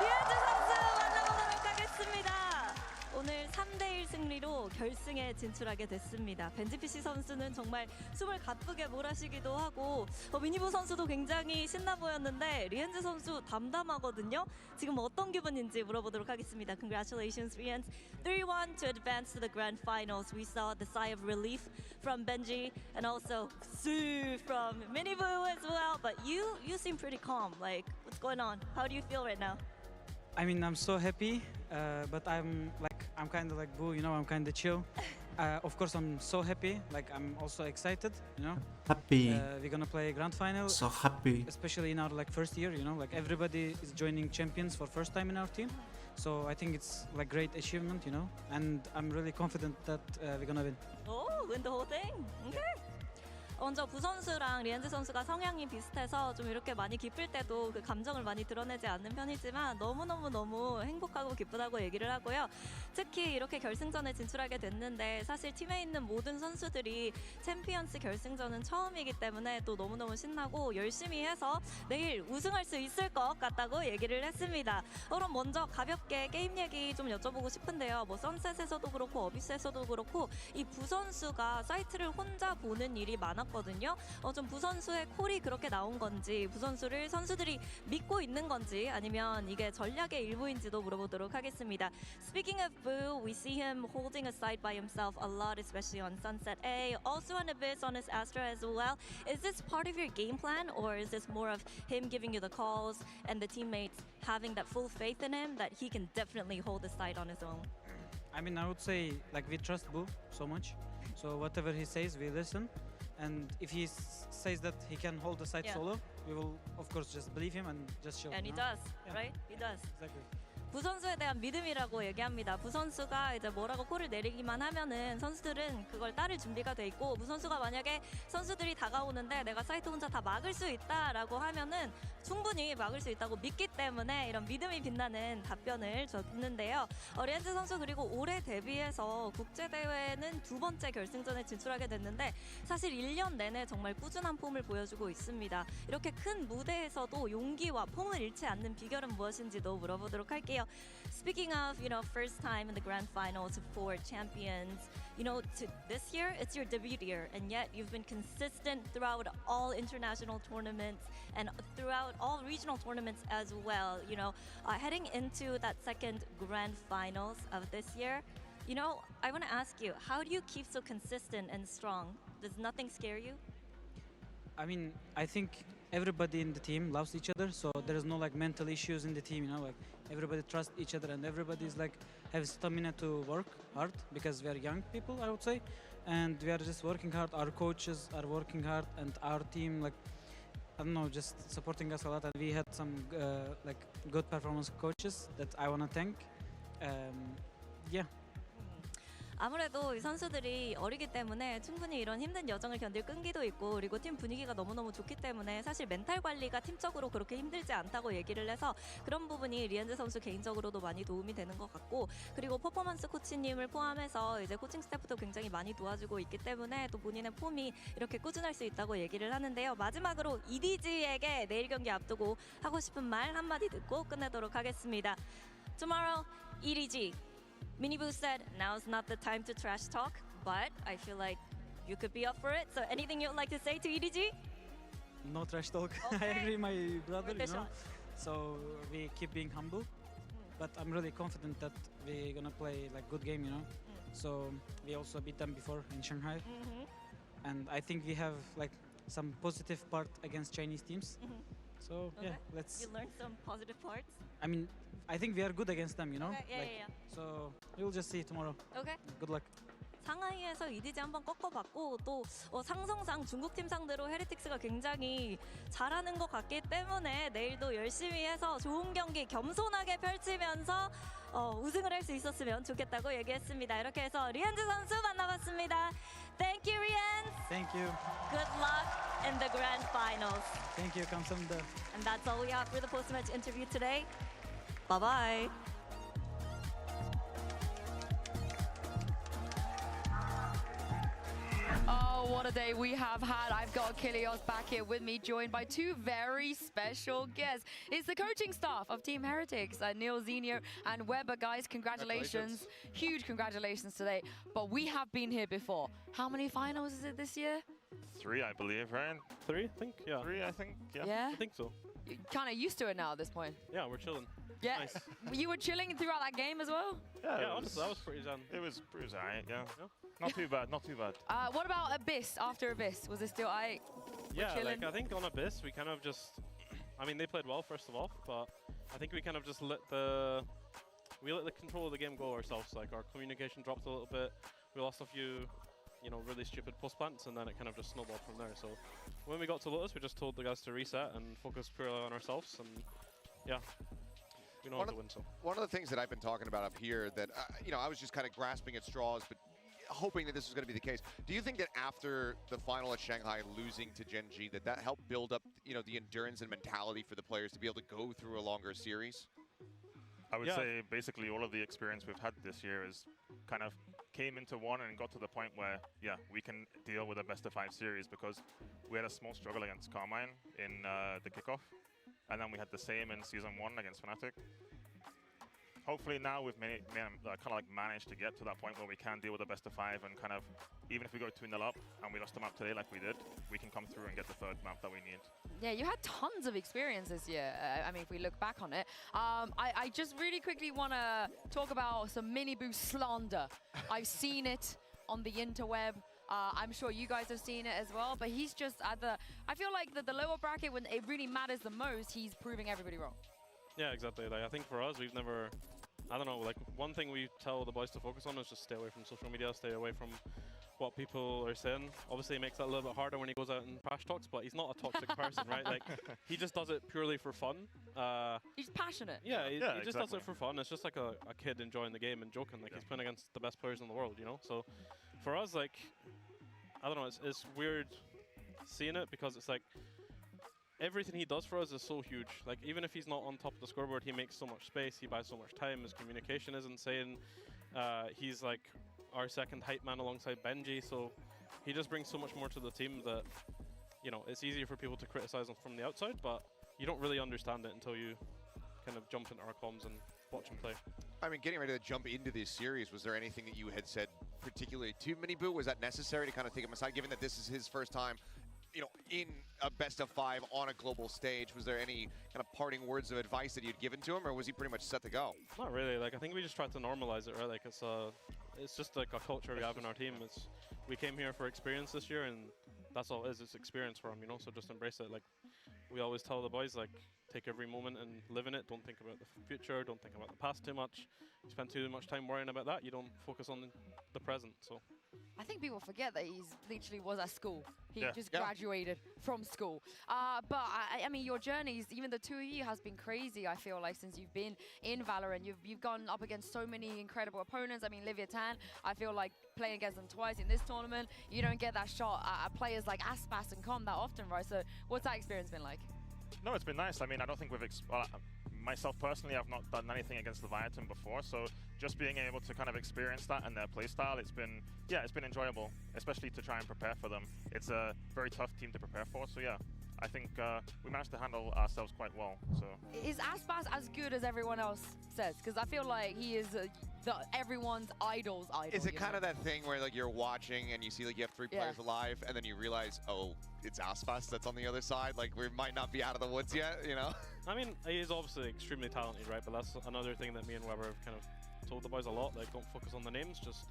리엔즈 선수 만나보도록 하겠습니다. 오늘 3대1 승리로 결승에 진출하게 됐습니다. 벤지피시 선수는 정말 숨을 가쁘게 몰아쉬기도 하고 미니보 선수도 굉장히 신나 보였는데 리엔즈 선수 담담하거든요. 지금 어떤 기분인지 물어보도록 하겠습니다. Congratulations, Rienz. 3-1 to advance to the grand finals. We saw the sigh of relief from Benji and also Sue from Miniboo as well. But you seem pretty calm. Like, what's going on? How do you feel right now? I mean, I'm so happy, but I'm kind of like Boo, you know, I'm kind of chill. Of course, I'm so happy, like I'm also excited, you know. Happy. We're gonna play grand final. So happy. Especially in our like first year, you know, like everybody is joining champions for first time in our team. So I think it's like great achievement, you know, and I'm really confident that we're gonna win. Oh, win the whole thing. Okay. 먼저 부 선수랑 리엔즈 선수가 성향이 비슷해서 좀 이렇게 많이 기쁠 때도 그 감정을 많이 드러내지 않는 편이지만 너무 행복하고 기쁘다고 얘기를 하고요. 특히 이렇게 결승전에 진출하게 됐는데 사실 팀에 있는 모든 선수들이 챔피언스 결승전은 처음이기 때문에 또 너무너무 신나고 열심히 해서 내일 우승할 수 있을 것 같다고 얘기를 했습니다. 그럼 먼저 가볍게 게임 얘기 좀 여쭤보고 싶은데요. 뭐 선셋에서도 그렇고 어비스에서도 그렇고 이 부 선수가 사이트를 혼자 보는 일이 많았거든요. 좀 부 선수의 콜이 그렇게 나온 건지, 부 선수를 선수들이 믿고 있는 건지, 아니면 이게 전략의 일부인지도 물어보도록 하겠습니다. Speaking of Boo, we see him holding a side by himself a lot, especially on Sunset A, also on Abyss, on his Astra as well. Is this part of your game plan, or is this more of him giving you the calls and the teammates having that full faith in him that he can definitely hold the side on his own? I mean, I would say like we trust Boo so much, so whatever he says, we listen. And if he says that he can hold the side solo, we will, of course, just believe him and just show. And he does, right? He does. Exactly. 부선수에 대한 믿음이라고 얘기합니다. 부선수가 이제 뭐라고 콜을 내리기만 하면은 선수들은 그걸 따를 준비가 돼 있고, 부선수가 만약에 선수들이 다가오는데 내가 사이트 혼자 다 막을 수 있다라고 하면은 충분히 막을 수 있다고 믿기 때문에 이런 믿음이 빛나는 답변을 줬는데요. 리엔즈 선수 그리고 올해 데뷔해서 국제대회는 2번째 결승전에 진출하게 됐는데 사실 1년 내내 정말 꾸준한 폼을 보여주고 있습니다. 이렇게 큰 무대에서도 용기와 폼을 잃지 않는 비결은 무엇인지도 물어보도록 할게요. Speaking of, first time in the grand finals for champions, this year it's your debut year, and yet you've been consistent throughout all international tournaments and throughout all regional tournaments as well. Heading into that second grand finals of this year, I want to ask you, how do you keep so consistent and strong? Does nothing scare you? I mean, I think everybody in the team loves each other, so there is no mental issues in the team. Everybody trusts each other, and everybody is have stamina to work hard because we are young people, I would say, and we are just working hard. Our coaches are working hard, and our team I don't know, just supporting us a lot. And we had some good performance coaches that I want to thank. Yeah. 아무래도 이 선수들이 어리기 때문에 충분히 이런 힘든 여정을 견딜 끈기도 있고, 그리고 팀 분위기가 너무너무 좋기 때문에 사실 멘탈 관리가 팀적으로 그렇게 힘들지 않다고 얘기를 해서 그런 부분이 리엔즈 선수 개인적으로도 많이 도움이 되는 것 같고, 그리고 퍼포먼스 코치님을 포함해서 이제 코칭 스태프도 굉장히 많이 도와주고 있기 때문에 또 본인의 폼이 이렇게 꾸준할 수 있다고 얘기를 하는데요. 마지막으로 EDG에게 내일 경기 앞두고 하고 싶은 말 한마디 듣고 끝내도록 하겠습니다. Tomorrow, EDG. Miniboo said, now's not the time to trash talk, but I feel like you could be up for it. So anything you'd like to say to EDG? No trash talk. Okay. I agree, my brother. With the shot. So we keep being humble, but I'm really confident that we're gonna play good game. So we also beat them before in Shanghai, and I think we have some positive part against Chinese teams. So Okay. yeah, let's. You learned some positive parts. I mean, I think we are good against them. Okay, yeah. So we'll just see tomorrow. Okay. Good luck. 상하이에서 EDG 한번 꺾어봤고, 또 상성상 중국 팀 상대로 헤리틱스가 굉장히 잘하는 것 같기 때문에 내일도 열심히 해서 좋은 경기 겸손하게 펼치면서 우승을 할 수 있었으면 좋겠다고 얘기했습니다. 이렇게 해서 리엔즈 선수 만나봤습니다. Thank you, Rienz. Thank you. Good luck in the grand finals. Thank you. 감사합니다. And that's all we have for the post-match interview today. Bye-bye. Oh, what a day we have had. I've got Kilios back here with me, joined by two very special guests. It's the coaching staff of Team Heretics, Neil Zinio and Weber. Guys, congratulations. Huge congratulations today. But we have been here before. How many finals is it this year? 3, I believe, right? 3, I think, yeah. 3, I think, yeah. Yeah? I think so. You're kind of used to it now at this point. Yeah, we're chilling. Yeah. Nice. You were chilling throughout that game as well? Yeah, honestly, that was pretty zen. It was alright, yeah. Not too bad, not too bad. What about Abyss, after Abyss? Was it still I? Yeah, I think on Abyss, we kind of just... I mean, they played well, first of all, but I think we kind of just let the control of the game go ourselves. Our communication dropped a little bit. We lost a few, really stupid post plants, and then it kind of just snowballed from there. So when we got to Lotus, we just told the guys to reset and focus purely on ourselves, and yeah. We know how to win, so. One of the things that I've been talking about up here that, I was just kind of grasping at straws, but hoping that this was going to be the case. Do you think that after the final at Shanghai, losing to Genji, that helped build up, the endurance and mentality for the players to be able to go through a longer series? I would say basically all of the experience we've had this year is kind of came into one and got to the point where, yeah, we can deal with a best-of-5 series, because we had a small struggle against Carmine in the kickoff. And then we had the same in Season 1 against Fnatic. Hopefully now we've managed to get to that point where we can deal with the best-of-5, and kind of, even if we go 2-0 up and we lost a map today like we did, we can come through and get the third map that we need. Yeah, you had tons of experience this year, if we look back on it. I just really quickly want to talk about some Miniboo slander. I've seen it on the interweb. I'm sure you guys have seen it as well, but he's just at I feel like the lower bracket, when it really matters the most, he's proving everybody wrong. Yeah, exactly. I think for us, we've never, I don't know, one thing we tell the boys to focus on is just stay away from social media, stay away from what people are saying. Obviously, it makes it a little bit harder when he goes out and trash talks, but he's not a toxic person, right? Like, he just does it purely for fun. He's passionate. Yeah, he just does it for fun. It's just like a kid enjoying the game and joking. Like, he's playing against the best players in the world, you know? So, for us, like, I don't know, it's weird seeing it because it's like, everything he does for us is so huge. Like, even if he's not on top of the scoreboard, he makes so much space, he buys so much time, his communication is insane. He's like our second hype man alongside Benji, so he just brings so much more to the team that, you know, it's easier for people to criticize him from the outside, but you don't really understand it until you kind of jump into our comms and watch him play. I mean, getting ready to jump into this series, was there anything that you had said particularly to Miniboo? Was that necessary to kind of take him aside, given that this is his first time, you know, in a best of 5 on a global stage? Was there any kind of parting words of advice that you'd given to him, or was he pretty much set to go? Not really. Like, I think we just tried to normalize it, right? Like, it's just like a culture we have in our team. We came here for experience this year, and that's all it is. It's experience for him, you know. So just embrace it. Like, we always tell the boys, like, take every moment and live in it. Don't think about the future. Don't think about the past too much. You spend too much time worrying about that, you don't focus on the present. So I think people forget that he's literally was at school. He just Yeah. graduated from school. But I mean, your journeys, even the two of you, has been crazy. I feel like since you've been in Valorant, you've gone up against so many incredible opponents. I mean, Leviathan, I feel like playing against them twice in this tournament, you don't get that shot at players like Aspas and Com that often, right? So what's that experience been like? No, it's been nice. I mean, I don't think we've... myself personally, I've not done anything against Leviathan before, so just being able to kind of experience that and their playstyle, it's been enjoyable, especially to try and prepare for them. It's a very tough team to prepare for, so yeah, I think we managed to handle ourselves quite well. So is Aspas as good as everyone else says? Because I feel like he is everyone's idol's idol. Is it kind of that thing where, like, you're watching and you see, like, you have 3 players alive, and then you realize, oh, it's Aspas that's on the other side? Like, we might not be out of the woods yet, you know? I mean, he is obviously extremely talented, right? But that's another thing that me and Weber have kind of told the boys a lot. Like, don't focus on the names, just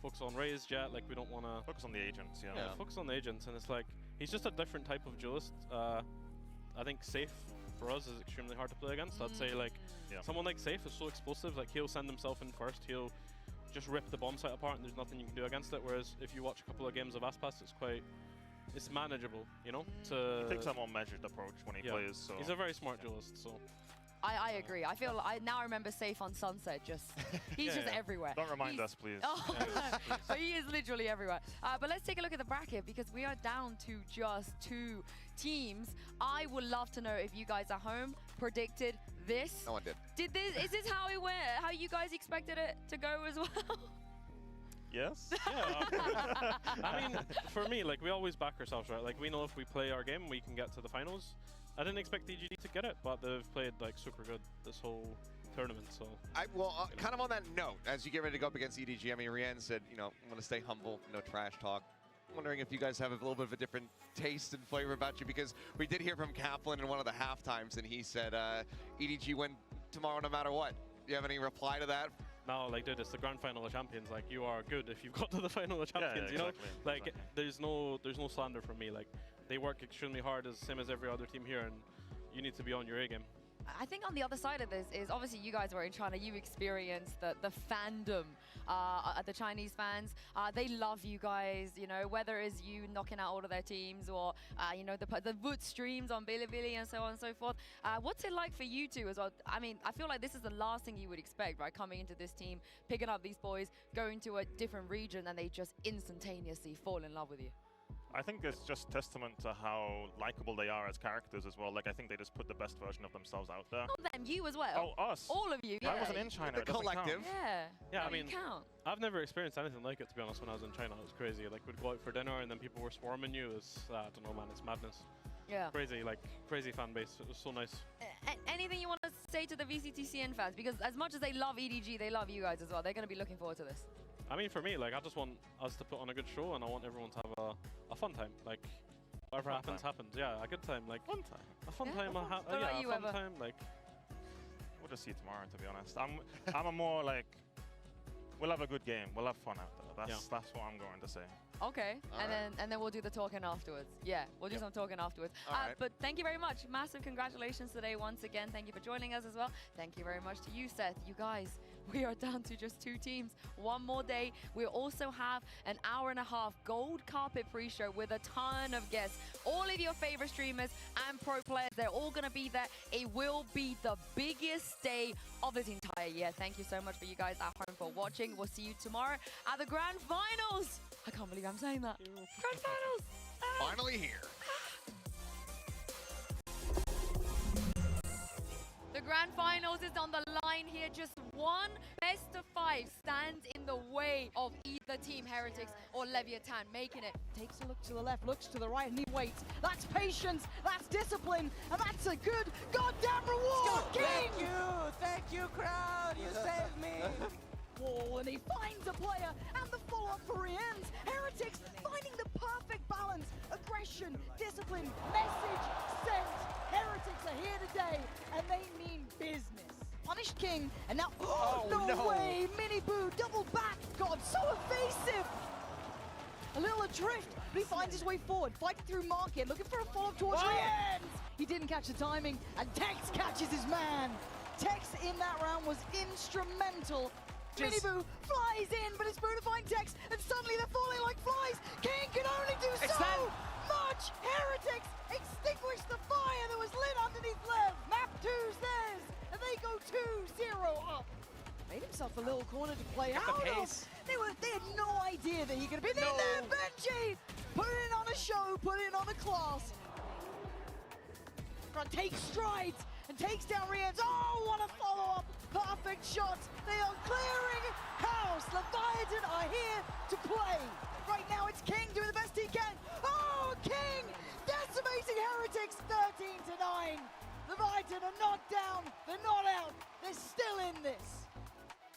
focus on Raze, Jet. Like, we don't want to... Focus on the agents, yeah. Yeah, focus on the agents. And it's like, he's just a different type of duelist. I think Safe, for us, is extremely hard to play against. I'd say, like, someone like Safe is so explosive. Like, he'll send himself in first. He'll just rip the bomb site apart, and there's nothing you can do against it. Whereas if you watch a couple of games of Aspas, it's manageable, you know? He takes a more measured approach when he plays. So he's a very smart duelist, so... I agree. I feel I now remember Safe on Sunset. He's just everywhere. Don't remind us, please. Oh, but he is literally everywhere. But let's take a look at the bracket because we are down to just 2 teams. I would love to know if you guys at home predicted this. No one did. Is this how it went? How you guys expected it to go as well? Yes. Yeah. I mean, for me, like, we always back ourselves, right? Like, we know if we play our game, we can get to the finals. I didn't expect EGD to get it, but they've played, like, super good this whole tournament, so... Kind of on that note, as you get ready to go up against EDG, I mean, Rian said, you know, I'm going to stay humble, no trash talk. I'm wondering if you guys have a little bit of a different taste and flavor about you, because we did hear from Kaplan in one of the half times, and he said EDG win tomorrow no matter what. Do you have any reply to that? No, like, dude, it's the grand final of champions. Like, you are good if you've got to the final of champions, you know? Like, there's no slander from me. Like, they work extremely hard, same as every other team here, and you need to be on your A game. I think on the other side of this is obviously you guys were in China, you experienced the fandom, the Chinese fans. They love you guys, you know, whether it's you knocking out all of their teams or, you know, the VOOT streams on Bilibili and so on and so forth. What's it like for you two as well? I mean, I feel like this is the last thing you would expect, right? Coming into this team, picking up these boys, going to a different region, and they just instantaneously fall in love with you. I think it's just testament to how likable they are as characters as well. Like, I think they just put the best version of themselves out there. Not them, you as well. Oh, us. All of you. I wasn't in China. The collective. Yeah, no, I mean, I've never experienced anything like it, to be honest, when I was in China. It was crazy. Like, we'd go out for dinner and then people were swarming you. It's, I don't know, man, it's madness. Yeah. Crazy, like, crazy fan base. It was so nice. Anything you want to say to the VCTCN fans? Because as much as they love EDG, they love you guys as well. They're going to be looking forward to this. I mean, for me, like, I just want us to put on a good show, and I want everyone to have a fun time. Like, whatever happens, happens. Yeah, a good time. Like, fun time. A fun time. Yeah, a fun time. Like, we'll just see tomorrow, to be honest. I'm a more like, we'll have a good game. We'll have fun out there. That's what I'm going to say. Okay, and then we'll do the talking afterwards. Yeah, we'll do some talking afterwards. But thank you very much. Massive congratulations today once again. Thank you for joining us as well. Thank you very much to you, Seth. You guys we are down to just 2 teams. One more day. We also have an hour-and-a-half gold carpet pre-show with a ton of guests. All of your favorite streamers and pro players, they're all going to be there. It will be the biggest day of this entire year. Thank you so much for you guys at home for watching. We'll see you tomorrow at the Grand Finals. I can't believe I'm saying that. Grand Finals. Finally here. The Grand Finals is on the line here. Just one best of 5 stands in the way of either Team Heretics or Leviathan making it. Takes a look to the left, looks to the right, and he waits. That's patience, that's discipline, and that's a good goddamn reward. Thank you, crowd. You saved me. Wall, and he finds a player, and the follow-up for Rien's. Heretics finding the perfect balance. Aggression, discipline, message sent. Heretics are here today, and they mean business. Punished King, and now, no way, Mini Boo, double back. God, so evasive. A little adrift, but he finds his way forward, fighting through Market, looking for a follow-up towards Rien's. He didn't catch the timing, and Tex catches his man. Tex in that round was instrumental. Mini Boo flies in, but it's Boo to find Tex, and suddenly they're falling like flies. King can only do so much. Heretics extinguish the fire that was lit underneath Lev. Map 2's theirs, and they go 2-0 up. Made himself a little corner to play out of. They had no idea that he could have been in there. Benji put it on a show, put it on a class. Takes strides and takes down Rien's. Oh, what a follow-up. Perfect shot. They are clearing house. Leviathan are here to play. Right now it's King doing the best he can. Oh, King decimating Heretics 13-9. Leviathan are not down. They're not out. They're still in this.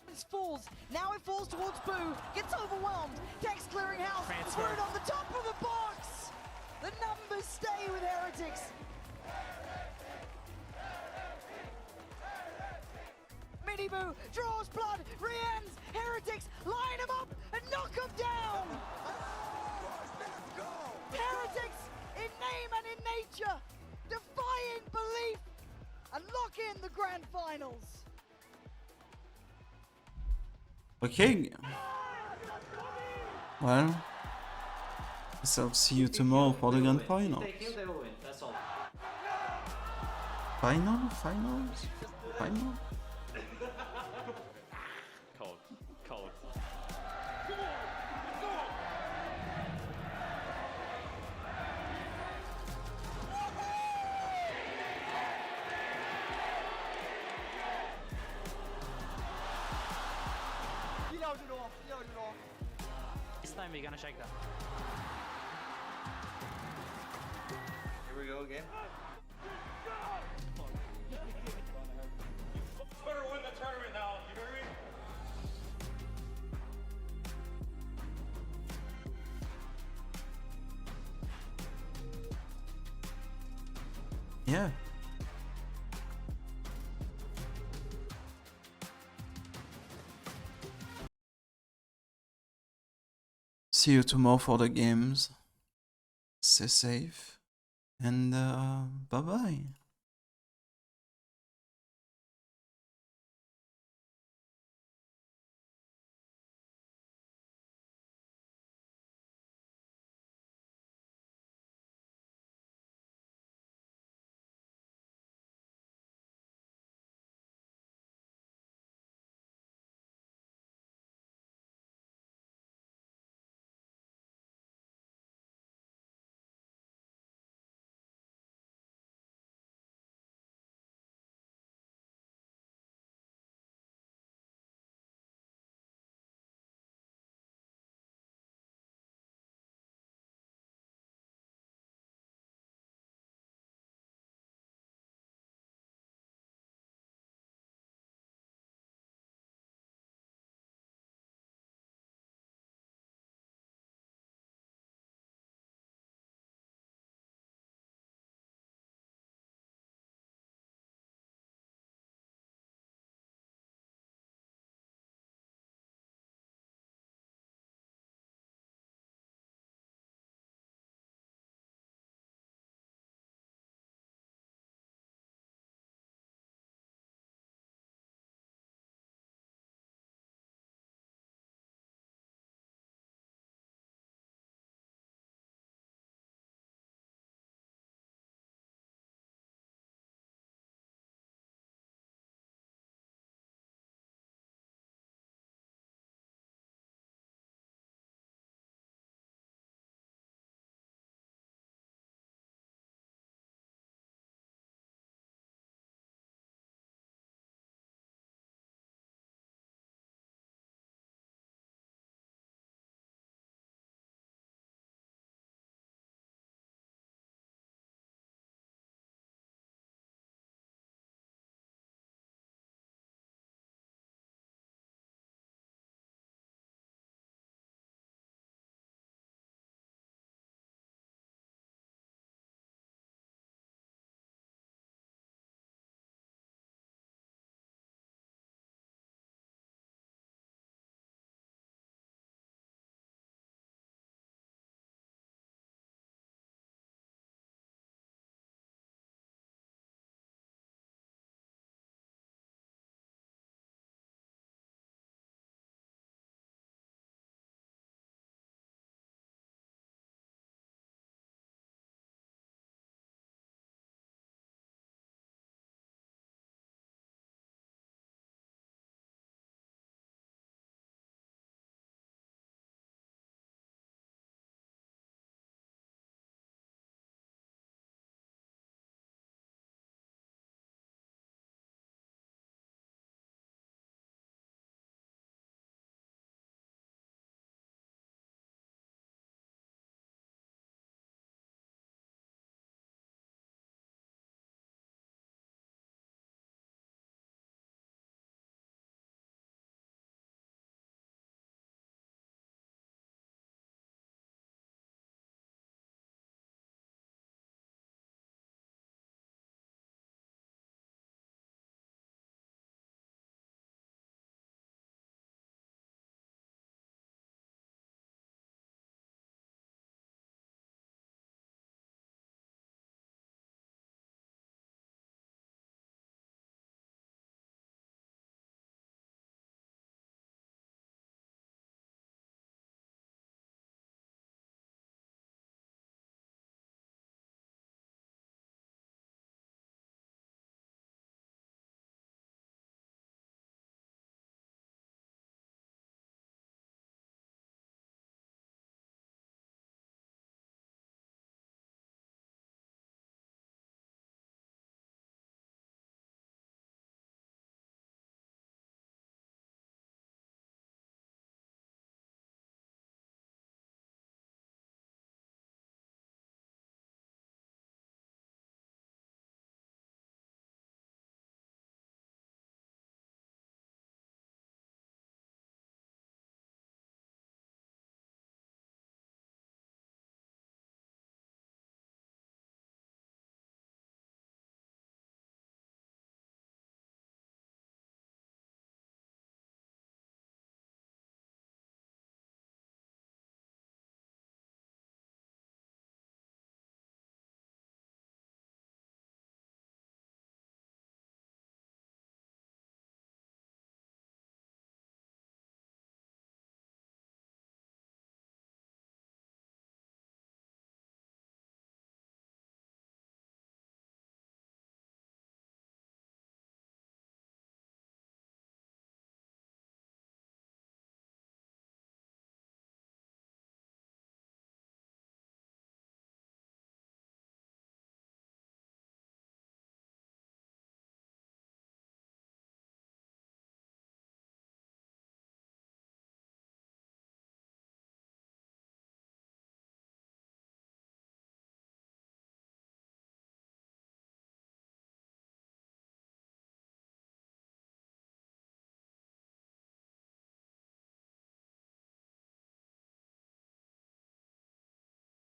This falls. Now it falls towards Boo. Gets overwhelmed. Tex clearing house. Put it on the top of the box. The numbers stay with Heretics. Mini Boo draws blood. Rien's Heretics line him up and knock him down. Heretics in name and in nature, defying belief, and lock in the Grand Finals. Okay. Well, so I'll see you tomorrow for the Grand Finals. Finals? Final? Cold. This time we're gonna shake that. Here we go again. Better win the tournament now, you hear me? Yeah. See you tomorrow for the games. Stay safe and bye bye.